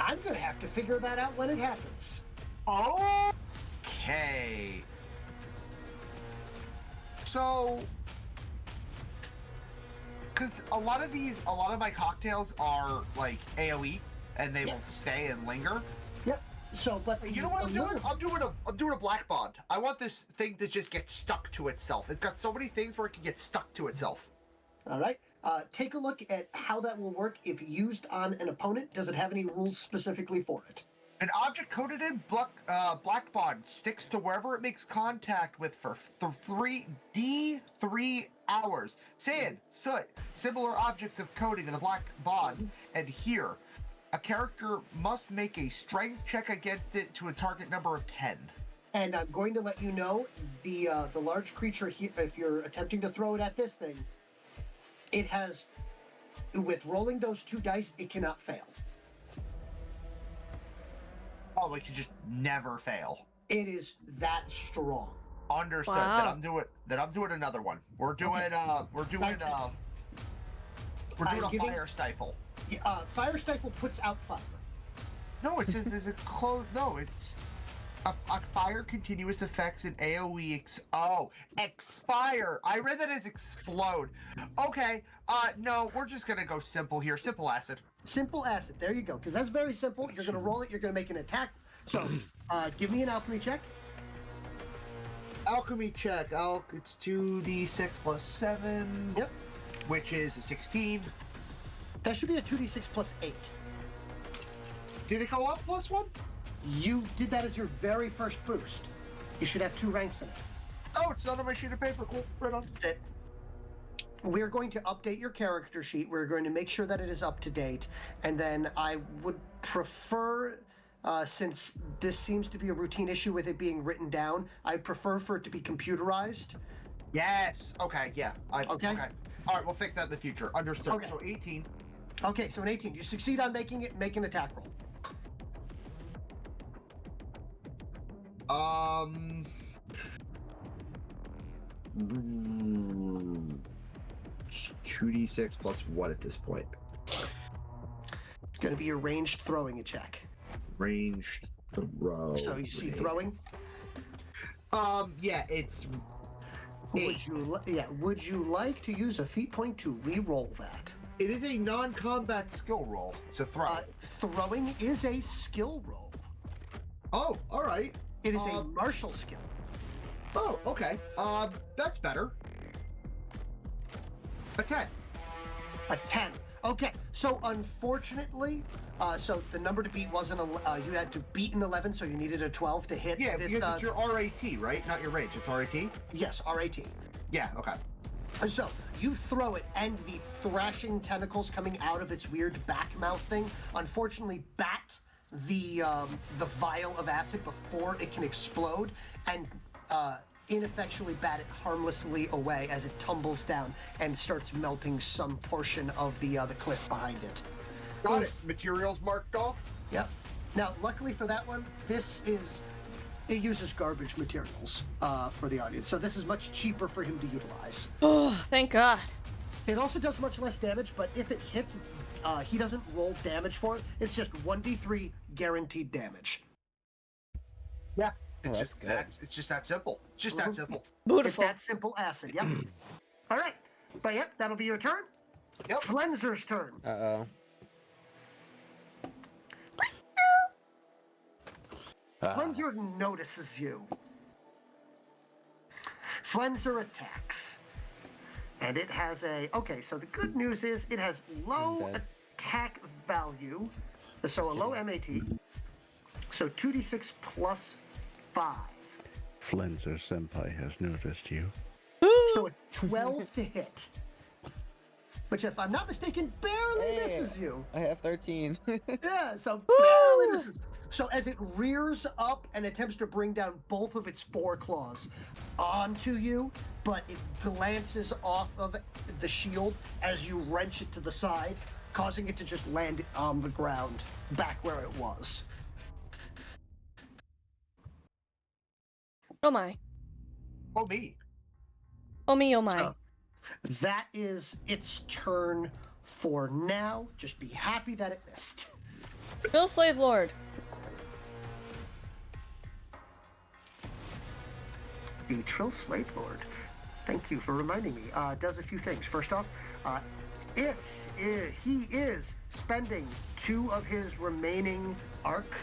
I'm gonna have to figure that out when it happens.
Okay. So, because a lot of my cocktails are like AOE, and they will stay and linger.
Yep. So, but
you know what I'm doing? I'm doing a black bond. I want this thing to just get stuck to itself. It's got so many things where it can get stuck to itself.
All right. Take a look at how that will work if used on an opponent. Does it have any rules specifically for it?
An object coated in black bond sticks to wherever it makes contact with for 3 hours. Sand, soot, similar objects of coating in the black bond, and here. A character must make a strength check against it to a target number of 10.
And I'm going to let you know, the large creature here, if you're attempting to throw it at this thing, it has, with rolling those 2 dice, it cannot fail.
Oh, it can just never fail.
It is that strong.
Understood.
Wow.
Then I'm doing another one. We're doing a fire stifle.
Fire stifle puts out fire.
No, it says is it close? No, it's a fire continuous effects in AOE. Expire. I read that as explode. Okay. No, we're just gonna go simple here. Simple acid.
Simple acid. There you go. Because that's very simple. You're gonna roll it. You're gonna make an attack. So, give me an alchemy check.
Alchemy check. It's 2d6 plus 7.
Yep.
Which is a 16.
That should be a 2d6 plus 8.
Did it go up plus 1?
You did that as your very first boost. You should have 2 ranks in it.
Oh, it's not on my sheet of paper. Cool. Right on.
We're going to update your character sheet. We're going to make sure that it is up to date. And then I would prefer, since this seems to be a routine issue with it being written down, I'd prefer for it to be computerized.
Yes. Okay. Yeah.
Okay.
All right. We'll fix that in the future. Understood.
Okay.
So 18.
Okay. So an 18. You succeed on making an attack roll.
2d6 plus 1 at this point.
It's going to be your ranged throwing a check.
Ranged throw.
So you see throwing?
Yeah, it's.
Would you like to use a feat point to re-roll that?
It is a non-combat skill roll. It's a throw.
Throwing is a skill roll.
Oh, all right.
It is a martial skill.
Oh, okay. That's better. A 10.
A 10. Okay. So unfortunately, so the number to beat wasn't you had to beat an 11, so you needed a 12 to hit.
Yeah,
this,
because it's your RAT, right? Not your range. It's RAT.
Yes, RAT.
Yeah. Okay.
So you throw it, and the thrashing tentacles coming out of its weird back mouth thing, unfortunately, bat the vial of acid before it can explode, and ineffectually bat it harmlessly away as it tumbles down and starts melting some portion of the cliff behind it.
Got it. Materials marked off.
Yep. Now, luckily for that one, it uses garbage materials for the audience, so this is much cheaper for him to utilize.
Oh, thank God.
It also does much less damage, but if it hits, he doesn't roll damage for it. It's just 1d3 guaranteed damage.
Yeah.
Oh,
It's
that's
just
good.
that. It's just that simple. Just that simple.
Beautiful.
It's that simple acid. Yep. All right. But yep, that'll be your turn.
Yep.
Flenzer's turn.
Uh-oh.
Flenzer notices you. Flenzer attacks. And it has okay, so the good news is it has low
Okay.
attack value, so a low MAT. So 2d6 plus 5.
Flenzer Senpai has noticed you.
So a 12 to hit. Which, if I'm not mistaken, barely misses you.
I have 13.
Yeah, so barely misses. So as it rears up and attempts to bring down both of its foreclaws onto you, but it glances off of the shield as you wrench it to the side, causing it to just land on the ground back where it was.
Oh my.
Oh, me.
Oh me, oh my.
So, that is its turn for now. Just be happy that it missed.
Bill Slave Lord.
The Trill Slave Lord, thank you for reminding me, does a few things. First off, he is spending 2 of his remaining arc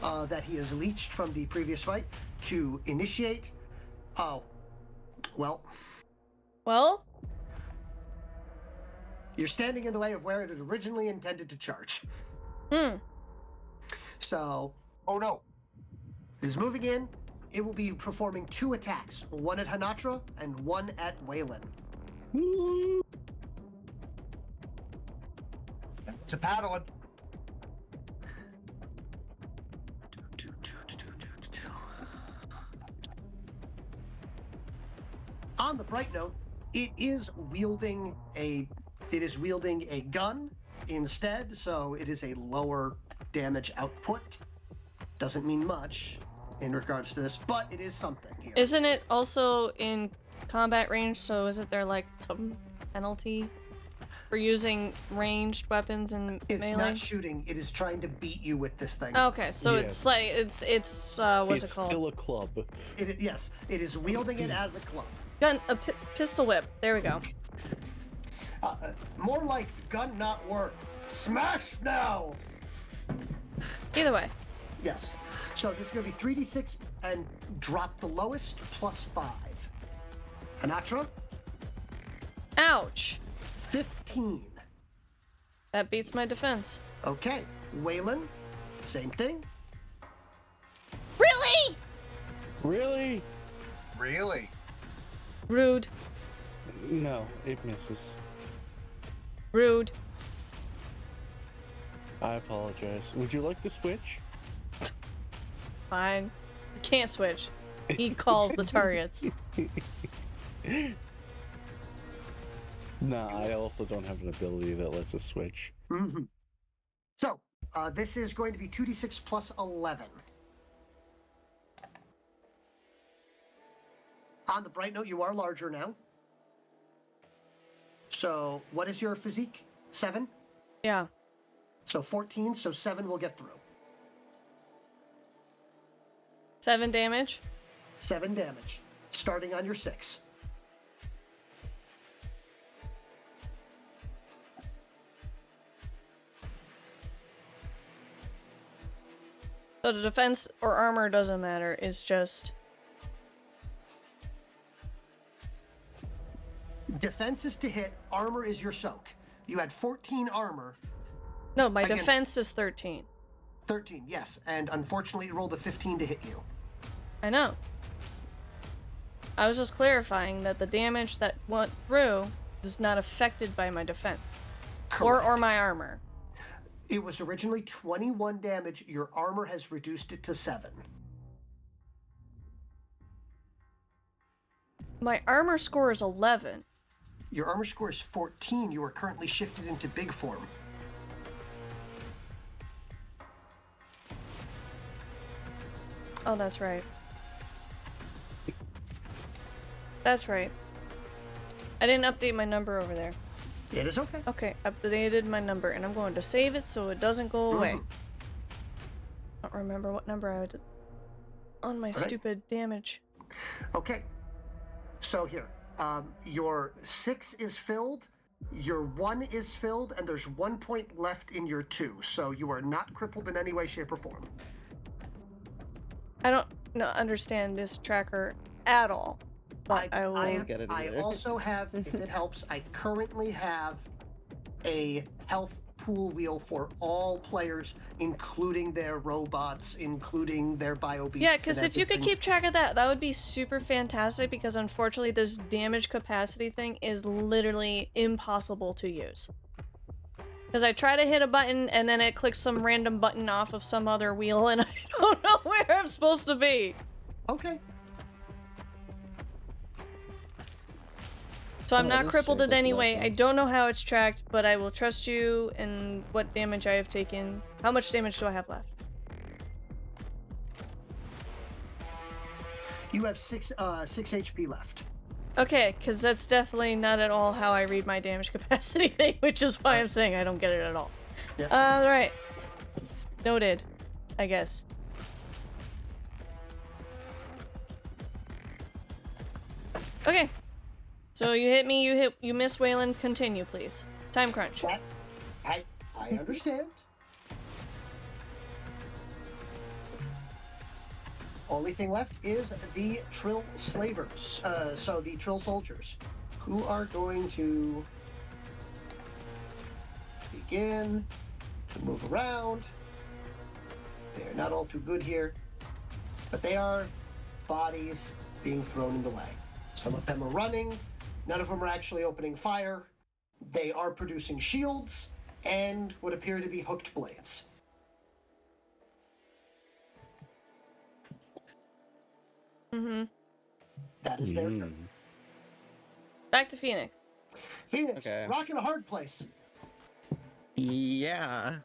that he has leached from the previous fight to initiate. Oh, well.
Well?
You're standing in the way of where it had originally intended to charge. So.
Oh no.
It is moving in. It will be performing 2 attacks, one at Hanatra and one at Waylon.
It's a paddling.
On the bright note, it is wielding a gun instead, so it is a lower damage output. Doesn't mean much in regards to this, but it is something here.
Isn't it also in combat range, so isn't there like some penalty for using ranged weapons and
It's
melee?
not shooting, it is trying to beat you with this thing.
Okay, so
Yeah.
it's like what's
it's
it called?
still a club.
Yes, it is wielding it as a club.
Pistol whip. There we go.
More like gun not work. Smash now!
Either way.
Yes. So this is going to be 3d6 and drop the lowest plus 5. Hanatra,
Ouch.
15.
That beats my defense.
Okay. Waylon, same thing.
Really?
Really?
Really?
Rude.
No, it misses.
Rude.
I apologize. Would you like to switch?
Fine. You can't switch. He calls the targets.
Nah, I also don't have an ability that lets us switch.
Mm-hmm. So, this is going to be 2d6 plus 11. On the bright note, you are larger now. So, what is your physique? 7?
Yeah.
So 14, so 7 will get through.
7 damage.
7 damage, starting on your 6.
So the defense or armor doesn't matter. It's just
Defense is to hit, armor is your soak. You had 14 armor.
no. My
Against-
defense is 13.
13, yes, and unfortunately it rolled a 15 to hit you.
I know. I was just clarifying that the damage that went through is not affected by my defense or
Correct.
my armor.
It was originally 21 damage. Your armor has reduced it to 7.
My armor score is 11.
Your armor score is 14. You are currently shifted into big form.
Oh, that's right. That's right. I didn't update my number over there.
It is okay.
Okay, updated my number, and I'm going to save it so it doesn't go away.
Mhm.
I don't remember what number I did on my stupid damage.
Okay. So here, your 6 is filled, your 1 is filled, and there's 1 point left in your 2. So you are not crippled in any way, shape, or form.
I don't understand this tracker at all. But I will
get it
I
either.
also have, if it helps, I currently have a health pool wheel for all players, including their robots, including their biobeasts.
Yeah, because
and
if you could
everything.
keep track of that, that would be super fantastic, because unfortunately this damage capacity thing is literally impossible to use. Because I try to hit a button, and then it clicks some random button off of some other wheel, and I don't know where I'm supposed to be.
Okay.
So I'm
Oh,
not
that's
crippled
true.
in
That's
any
not
way.
fun.
I don't know how it's tracked, but I will trust you in what damage I have taken. How much damage do I have left?
You have 6 HP left.
Okay, because that's definitely not at all how I read my damage capacity thing, which is why I'm saying I don't get it at all.
Yeah.
Alright. Noted, I guess. Okay. So you hit me, you miss Waylon. Continue, please. Time crunch.
I understand. Only thing left is the Trill Slavers. So the Trill Soldiers, who are going to begin to move around. They're not all too good here, but they are bodies being thrown in the way. Some of them are running. None of them are actually opening fire. They are producing shields and what appear to be hooked blades.
Mm-hmm.
That is their turn.
Back to Phoenix.
Phoenix,
Okay.
rocking a hard place.
Yeah.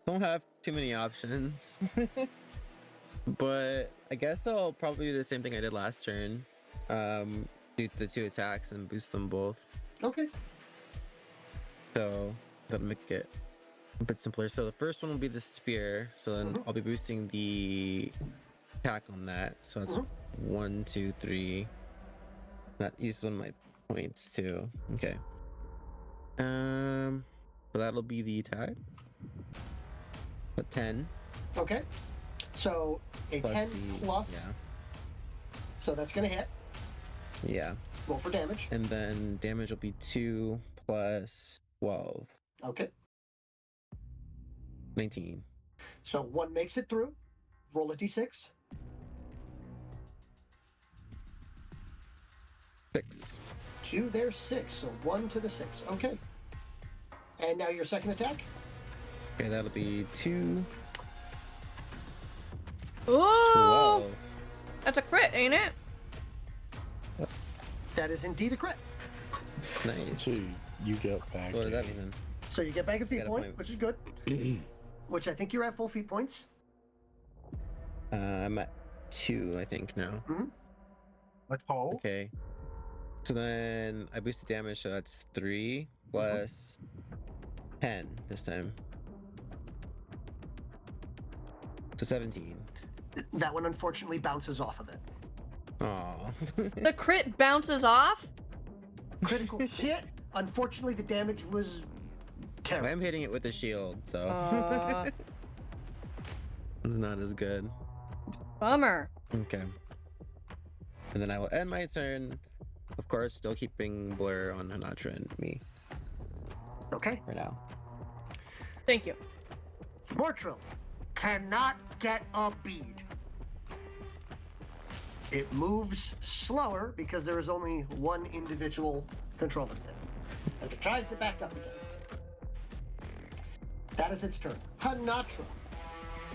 Don't have too many options. But I guess I'll probably do the same thing I did last turn. Do the 2 attacks and boost them both.
Okay.
So that'll make it a bit simpler. So the first one will be the spear. So then I'll be boosting the attack on that. So that's 1, 2, 3. That uses one of my points too. Okay. So that'll be the attack. A 10.
Okay. So a
Plus
10
the-
plus.
Yeah.
So that's going to hit.
Yeah.
Roll for damage.
And then damage will be 2 plus 12.
Okay.
19.
So 1 makes it through. Roll a d6.
6.
2, there's 6. So 1 to the 6. Okay. And now your second attack.
Okay, that'll be 2.
Ooh!
12.
That's a crit, ain't it?
That is indeed a crit.
Nice.
So you get back.
What does that mean then?
So you get back a feat
Got a
point,
point.
which is good. Which I think you're at full feat points.
I'm at 2, I think, now.
Let's hope.
Okay. So then I boosted damage, so that's 3 plus 10 this time. So 17.
That one unfortunately bounces off of it.
Oh.
The crit bounces off?
Critical hit. Unfortunately, the damage was terrible.
I'm hitting it with the shield, so it's not as good.
Bummer.
Okay. And then I will end my turn. Of course, still keeping Blur on Hanatra and me
Okay.
for now.
Thank you.
Mortrill cannot get a bead. It moves slower because there is only one individual controlling it. As it tries to back up again. That is its turn. Hanatra.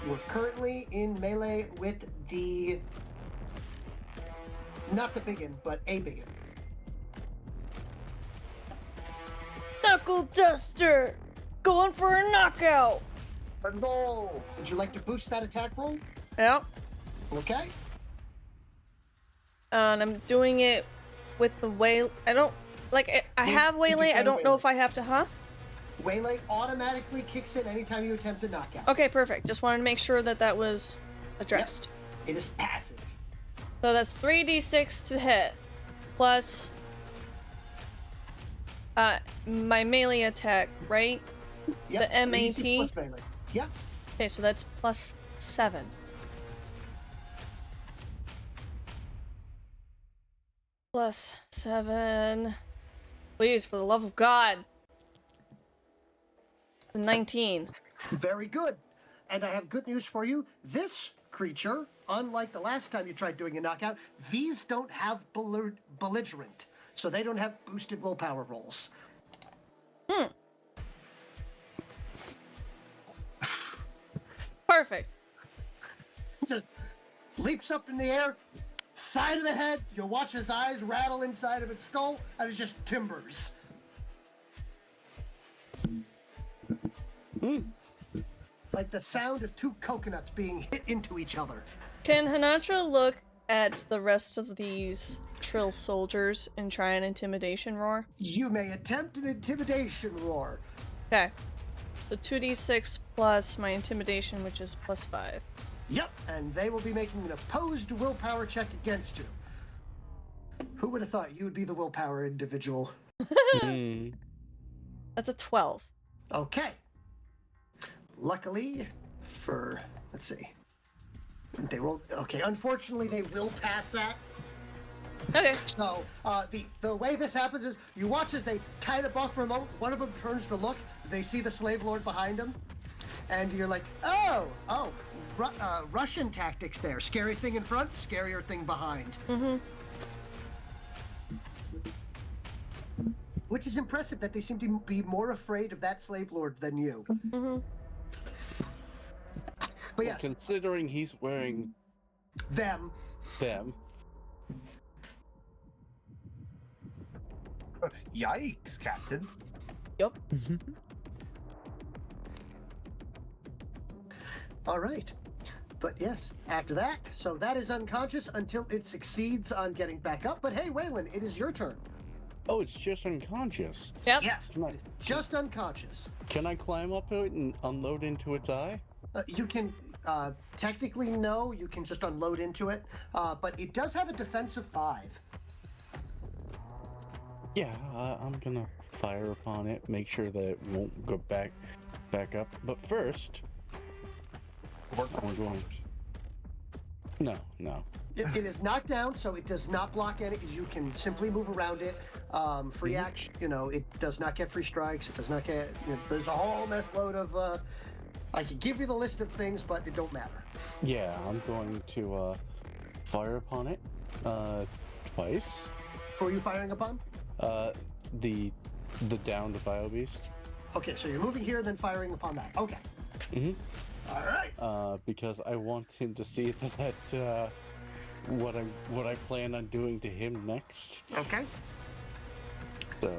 You are currently in melee with the Not the biggin, but a biggin.
Knuckle Duster! Going for a knockout!
No. Would you like to boost that attack roll?
Yep.
Okay.
And I'm doing it with the way. I don't. Like, I have Waylay. I don't know if I have to, huh?
Waylay automatically kicks in anytime you attempt a knockout.
Okay, perfect. Just wanted to make sure that that was addressed.
Yep. It is passive.
So that's 3d6 to hit, plus my melee attack, right?
Yep.
The MAT.
3d6 plus melee. Yep.
Okay, so that's plus 7. Plus 7. Please, for the love of God. 19.
Very good. And I have good news for you. This creature, unlike the last time you tried doing a knockout, these don't have belligerent. So they don't have boosted willpower rolls.
Perfect.
Just leaps up in the air, side of the head, you'll watch his eyes rattle inside of its skull, and it's just timbers. Like the sound of two coconuts being hit into each other.
Can Hanatra look at the rest of these Trill soldiers and try an intimidation roar?
You may attempt an intimidation roar.
Okay. So 2d6 plus my intimidation, which is plus 5.
Yep, and they will be making an opposed willpower check against you. Who would have thought you would be the willpower individual?
That's a 12.
Okay. Luckily for, let's see. They rolled, okay, unfortunately they will pass that.
Okay.
So, the way this happens is you watch as they kind of buck for a moment, one of them turns to look, they see the slave lord behind him, and you're like, Russian tactics there. Scary thing in front, scarier thing behind. Which is impressive that they seem to be more afraid of that slave lord than you. But yes.
Considering he's wearing
them.
Yikes, Captain.
Yep.
All right. But yes, after that, so that is unconscious until it succeeds on getting back up. But hey, Waylon, it is your turn.
Oh, it's just unconscious.
Yep.
Yes, it is just unconscious.
Can I climb up to it and unload into its eye?
You can, technically no, you can just unload into it, but it does have a defensive 5.
Yeah, I'm gonna fire upon it, make sure that it won't go back up. But first, I'm going. No.
It is knocked down, so it does not block any. You can simply move around it. Free action, it does not get free strikes. It does not get. There's a whole mess load of. I could give you the list of things, but it don't matter.
Yeah, I'm going to fire upon it twice.
Who are you firing upon?
The downed bio beast.
Okay, so you're moving here, then firing upon that. Okay. All right.
Because I want him to see that what I plan on doing to him next.
Okay.
So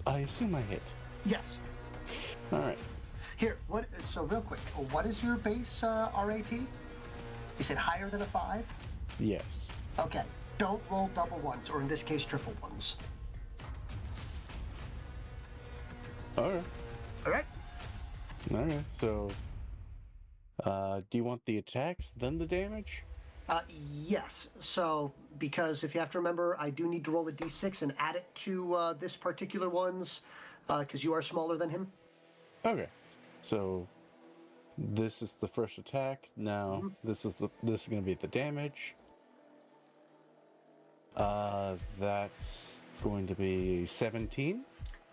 I assume I hit.
Yes.
All right.
Here, what? So real quick, what is your base RAT? Is it higher than a 5?
Yes.
Okay. Don't roll double ones, or in this case, triple ones.
All right.
All right.
All right. So, do you want the attacks then the damage?
Yes. So, because if you have to remember, I do need to roll a d6 and add it to this particular one's, because you are smaller than him.
Okay. So, this is the first attack. Now, this is going to be the damage. That's going to be 17.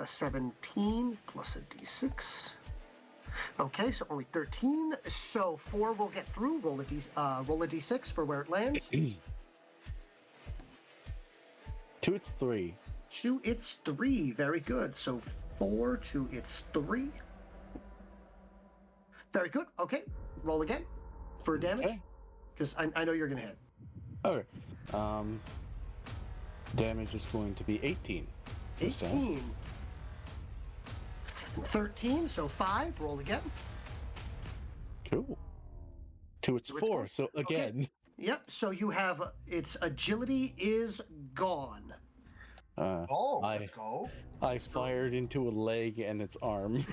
A 17 plus a d6. Okay, so only 13. So 4 will get through. Roll a d6 for where it lands.
2, it's 3.
2, it's 3. Very good. So 4 to it's 3. Very good. Okay, roll again for damage. Because I know you're going to hit.
Okay. Damage is going to be 18.
18. 13, so 5. Roll again.
Cool. To its 4, so again.
Okay. Yep, so you have its agility is gone.
Let's go.
I fired into a leg and its arm.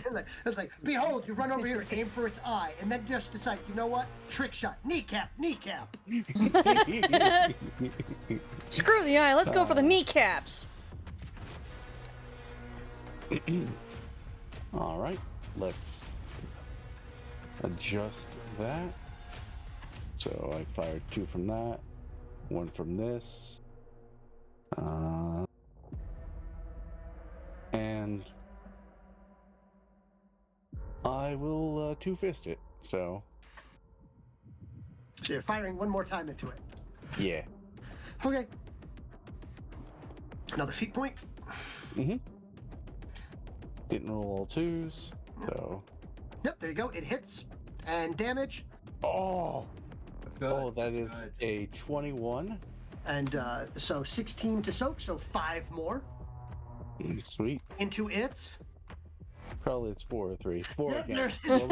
It's like, behold, you run over here, aim for its eye, and then just decide, you know what? Trick shot, kneecap.
Screw the eye, let's go for the kneecaps.
Alright, let's adjust that. So I fired 2 from that, 1 from this. And I will two-fist it, so...
So you're firing one more time into it.
Yeah.
Okay. Another feat point.
Mm-hmm. Didn't roll all 2s, so...
Yep, there you go. It hits. And damage.
Oh!
That's good.
Oh, that is a 21.
And so 16 to soak, so 5 more.
Sweet.
Into its.
Probably it's 4 or 3. 4
Yeah,
again.
there's-
Roll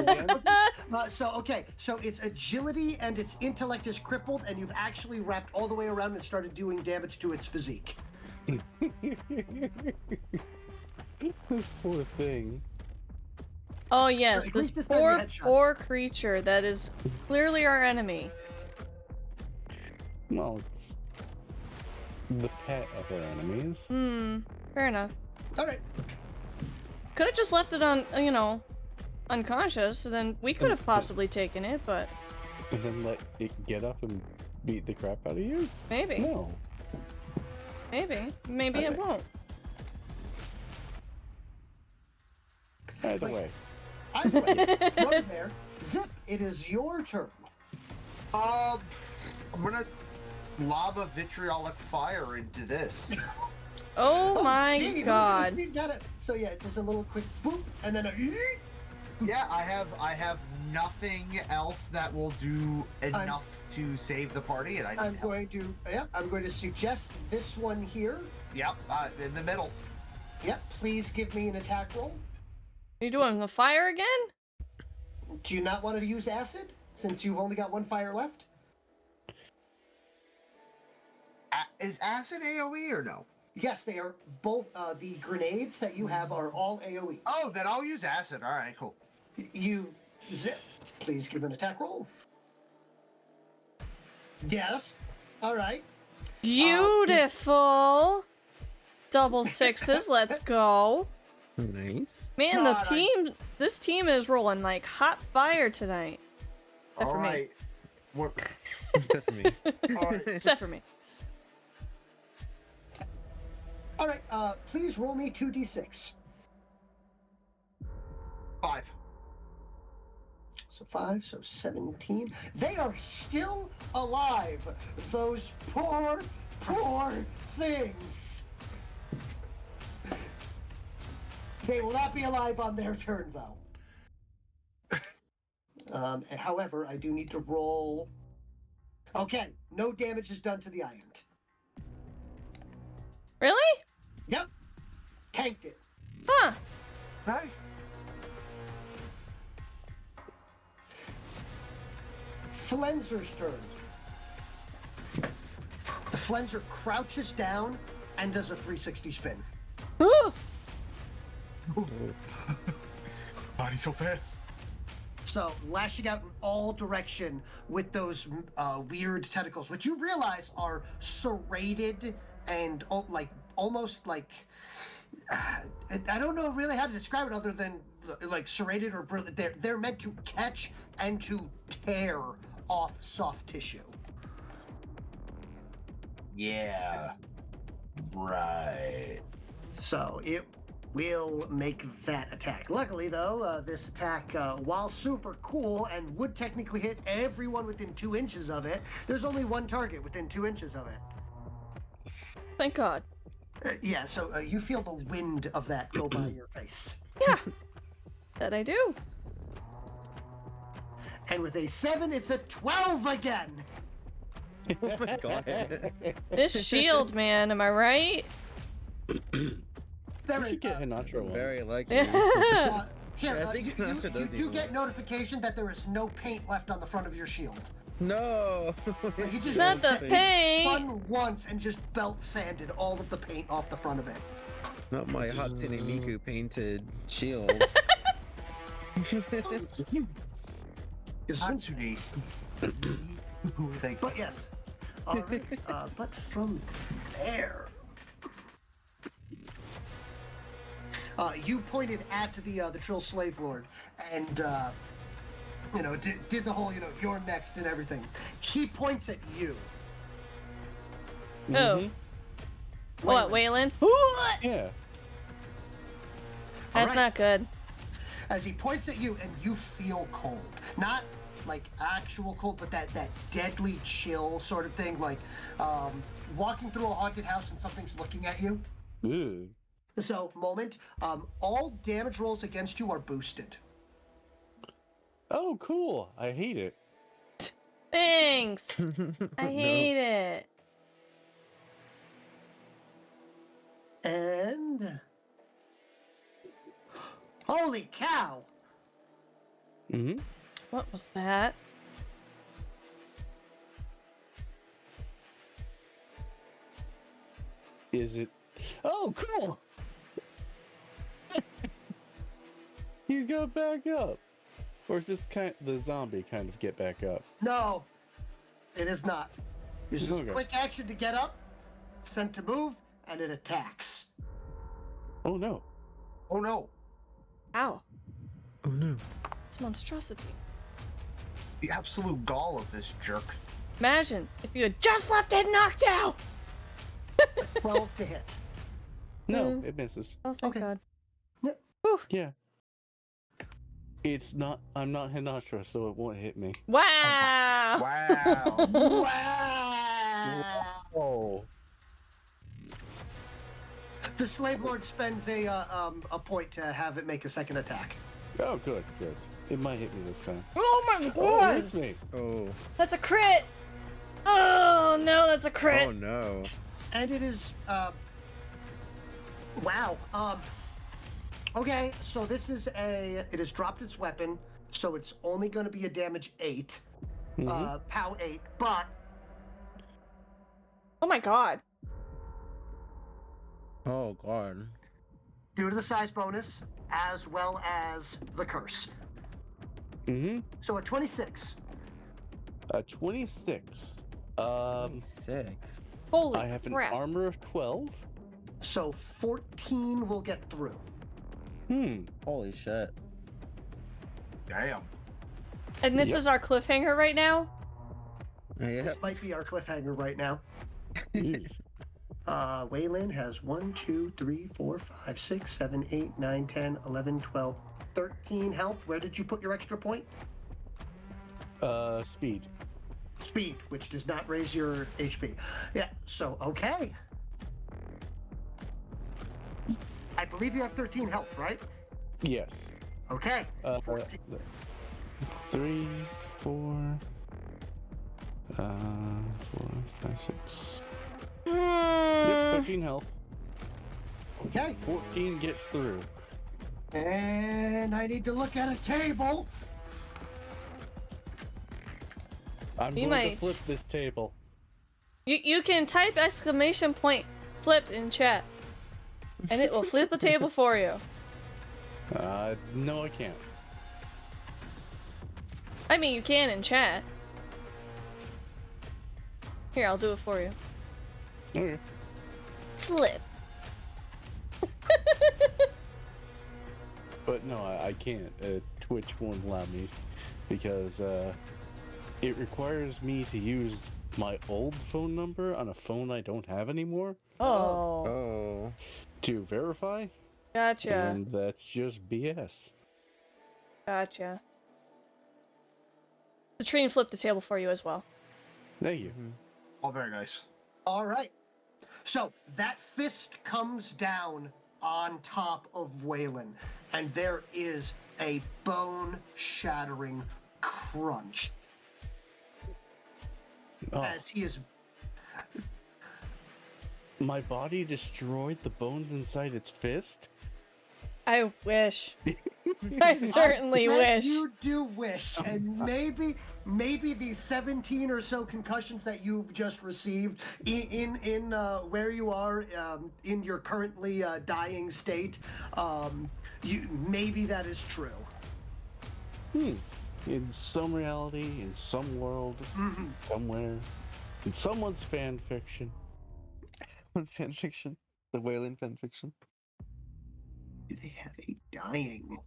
again.
So its agility and its intellect is crippled, and you've actually wrapped all the way around and started doing damage to its physique.
Poor thing.
Oh yes,
So at
this
least this time you
poor,
headshot.
poor creature that is clearly our enemy.
Well, it's the pet of our enemies.
Fair enough.
All right.
Could have just left it on, unconscious, then we could have possibly taken it, but
And then let it get up and beat the crap out of you?
maybe.
No.
Maybe
Okay.
it won't.
Either way.
Either way, from there, Zip, it is your turn.
I'm gonna lob a vitriolic fire into this.
Oh my
gee, look at this
god.
neat data. So yeah, it's just a little quick boop, and then a
Yeah, I have nothing else that will do enough to save the party, and
I'm going to suggest this one here.
Yep, in the middle.
Yep, please give me an attack roll.
Are you doing the fire again?
Do you not want to use acid, since you've only got 1 fire left?
Is acid AoE or no?
Yes, they are both. The grenades that you have are all AoE.
Oh, then I'll use acid. All right, cool.
Zip, please give an attack roll. Yes. All right.
Beautiful. Double 6s, let's go.
Nice.
Man, this team is rolling like hot fire tonight. Except for me.
Except for me.
Except for me.
All right. Please roll me 2d6.
5.
So 5, so 17. They are still alive. Those poor things. They will not be alive on their turn, though. However, I do need to roll. Okay, no damage is done to the Iant.
Really?
Yep. Tanked it.
Huh.
Hey.
Flenzer's turn. The Flenzer crouches down and does a 360 spin.
Body's so fast.
So, lashing out in all direction with those weird tentacles, which you realize are serrated and almost like I don't know really how to describe it other than like serrated or they're meant to catch and to tear off soft tissue.
Yeah. Right.
So it will make that attack. Luckily, though, this attack, while super cool and would technically hit everyone within 2 inches of it, there's only one target within 2 inches of it.
Thank God.
Yeah, so you feel the wind of that go by your face.
Yeah. That I do.
And with a 7, it's a 12 again.
Oh my god.
This shield, man, am I right?
We should get Hinatra one.
Very likely.
Yeah.
Here,
Yeah, I think
you
Hinatra does need
do
one.
get notification that there is no paint left on the front of your shield.
No.
Like, he just
Not the
it
paint.
spun once and just belt sanded all of the paint off the front of it.
Not my Hatsune Miku painted shield.
Hatsune's.
But yes. Alright, but from there. You pointed at the Trill Slave Lord and did the whole, you're next and everything. He points at you.
Oh. What, Waylon?
Yeah.
That's
Alright.
not good.
As he points at you and you feel cold. Not like actual cold, but that deadly chill sort of thing, like walking through a haunted house and something's looking at you.
Ooh.
So, moment, all damage rolls against you are boosted.
Oh, cool. I hate it.
Thanks. I hate it.
And holy cow!
Mm-hmm.
What was that?
Is it? Oh, cool. He's gonna back up. Or is this the zombie kind of get back up?
No, it is not. It's just
Okay.
quick action to get up, sent to move, and it attacks.
Oh no.
Oh no.
Ow.
Oh no.
It's monstrosity.
The absolute gall of this jerk.
Imagine if you had just left it knocked out.
12 to hit.
No, it misses.
Oh, thank God.
Yep.
Whew.
Yeah. It's not. I'm not Hinatra, so it won't hit me.
Wow.
Wow.
Wow!
Oh.
The Slave Lord spends a point to have it make a second attack.
Oh, good, good. It might hit me this time.
Oh my
Oh, it
God.
hits me.
Oh.
That's a crit. Oh no, that's a crit.
Oh no.
And it is, wow. Okay, so this is it has dropped its weapon, so it's only going to be a damage 8, POW 8, but
Oh my God.
Oh god.
due to the size bonus, as well as the curse.
Mm-hmm.
So at 26.
26.
6.
Holy
I have an
crap.
armor of 12.
So 14 will get through.
Holy shit.
Damn.
And this
Yep.
is our cliffhanger right now?
Yeah.
This might be our cliffhanger right now.
Ew.
Waylon has 1, 2, 3, 4, 5, 6, 7, 8, 9, 10, 11, 12, 13 health. Where did you put your extra point?
Speed.
Speed, which does not raise your HP. Yeah, so okay. I believe you have 13 health, right?
Yes.
Okay.
14. 3, 4, 4, 5, 6. Yep, 13 health.
Okay.
14 gets through.
And I need to look at a table.
I'm
You
going
might.
to flip this table.
You can type exclamation point flip in chat. And it will flip the table for you.
No, I can't.
I mean, you can in chat. Here, I'll do it for you.
Okay.
Flip.
But no, I can't. Twitch won't allow me because it requires me to use my old phone number on a phone I don't have anymore
Oh.
Oh.
to verify.
Gotcha.
And that's just BS.
Gotcha. The tree flipped the table for you as well.
Thank you.
Oh, very nice.
All right. So that fist comes down on top of Waylon, and there is a bone-shattering crunch. as he is.
My body destroyed the bones inside its fist?
I wish. I certainly
bet
wish.
You do wish, and maybe these 17 or so concussions that you've just received in where you are in your currently dying state, maybe that is true.
In some reality, in some world, somewhere, in someone's fan fiction.
Someone's fan fiction. The Wayland fan fiction.
Do they have a dying?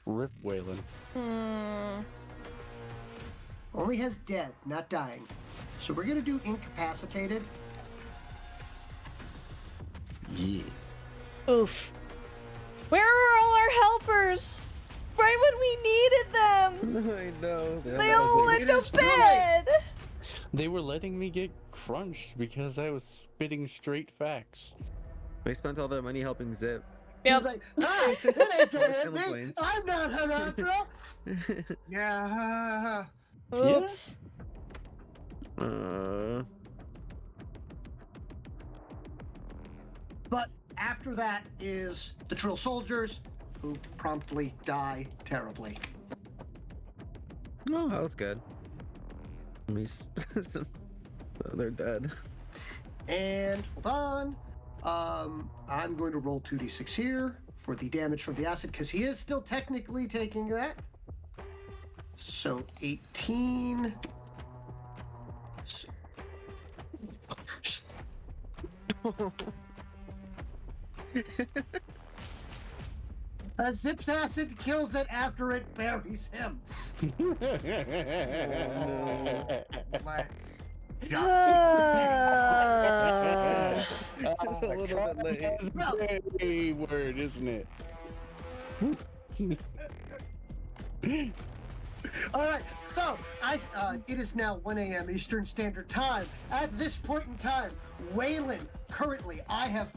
Rip Wayland.
Only has dead, not dying. So we're gonna do incapacitated.
Yeah.
Oof. Where are all our helpers? Right when we needed them!
I know.
They all went to bed!
They were letting me get crunched because I was spitting straight facts.
They spent all their money helping Zip.
Yep.
He's like, it ain't gonna hit me.
Complaints.
I'm not Hanatra.
Yeah.
Oops.
But after that is the Trill soldiers, who promptly die terribly.
Oh, that was good. At least they're dead.
And hold on. I'm going to roll 2d6 here for the damage from the acid, because he is still technically taking that. So 18. Zip's acid kills it after it buries him.
Let's
It's a little bit late.
A word, isn't it?
All right, so it is now 1 a.m. Eastern Standard Time. At this point in time, Waylon, currently, I have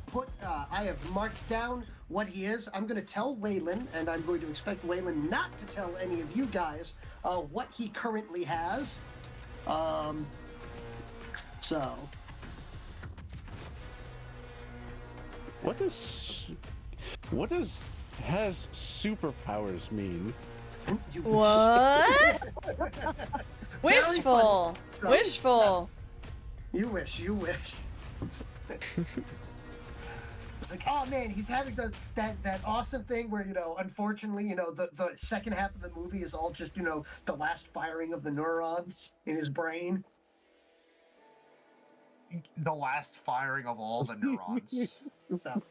marked down what he is. I'm going to tell Waylon, and I'm going to expect Waylon not to tell any of you guys what he currently has. So.
What does has superpowers mean?
What? Wishful.
So,
Wishful.
You wish. It's like, oh man, he's having that awesome thing where, unfortunately, the second half of the movie is all just, the last firing of the neurons in his brain.
The last firing of all the neurons.
So.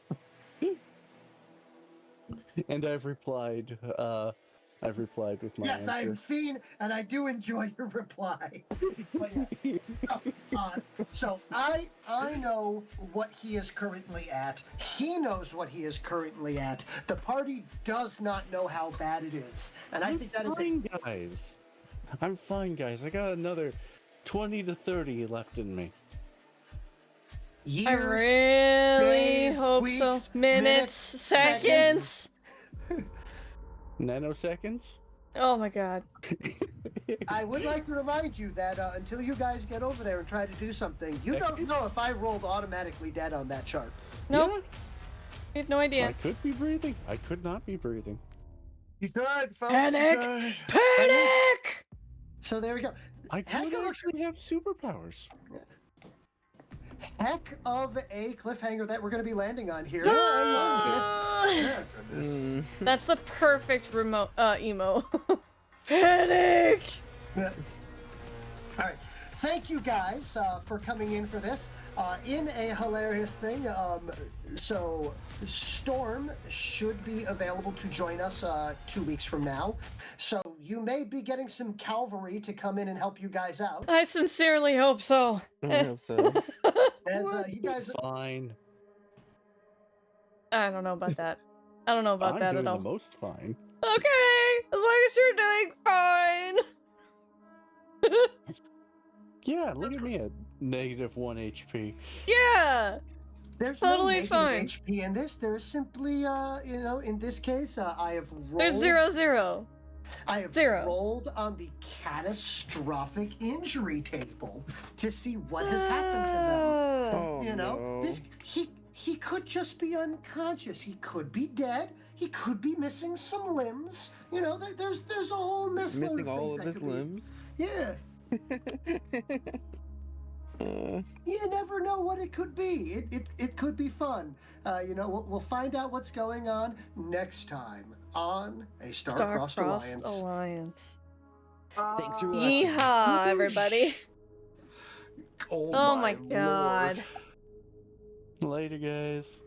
And I've replied with my
Yes,
answer.
I've seen, and I do enjoy your reply. But yes. So I know what he is currently at. He knows what he is currently at. The party does not know how bad it is, and I think that is
guys. I'm fine, guys. I got another 20 to 30 left in me.
years.
I really
days,
hope so.
weeks,
Minutes, seconds.
Nanoseconds?
Oh my god.
I would like to remind you that until you guys get over there and try to do something, you don't know if I rolled automatically dead on that chart.
Nope. We have no idea.
I could be breathing. I could not be breathing.
You could, folks.
Panic!
You could.
Panic!
So there we go.
I could actually have superpowers.
Heck of a cliffhanger that we're going to be landing on here.
That's the perfect remote emo. Panic!
All right. Thank you guys for coming in for this. In a hilarious thing, so Storm should be available to join us 2 weeks from now. So you may be getting some cavalry to come in and help you guys out.
I sincerely hope so.
I hope so.
As you guys
Fine.
I don't know about that. I don't know about
I'm
that
doing
at all.
the most fine.
Okay, as long as you're doing fine.
Yeah, look at me at -1 HP.
Yeah.
There's
Totally
no negative
fine.
HP in this. There's simply, in this case, I have rolled.
There's 0-0.
I have
0.
rolled on the catastrophic injury table to see what has happened to them.
Oh,
You know,
no.
this he could just be unconscious. He could be dead. He could be missing some limbs. You know, there's a whole mess.
Missing all of his limbs.
Yeah. You never know what it could be. It could be fun. You know, we'll find out what's going on next time on a Star-Crossed Alliance.
Thanks for watching.
Yeehaw, everybody.
Oh,
Oh my god.
Later, guys.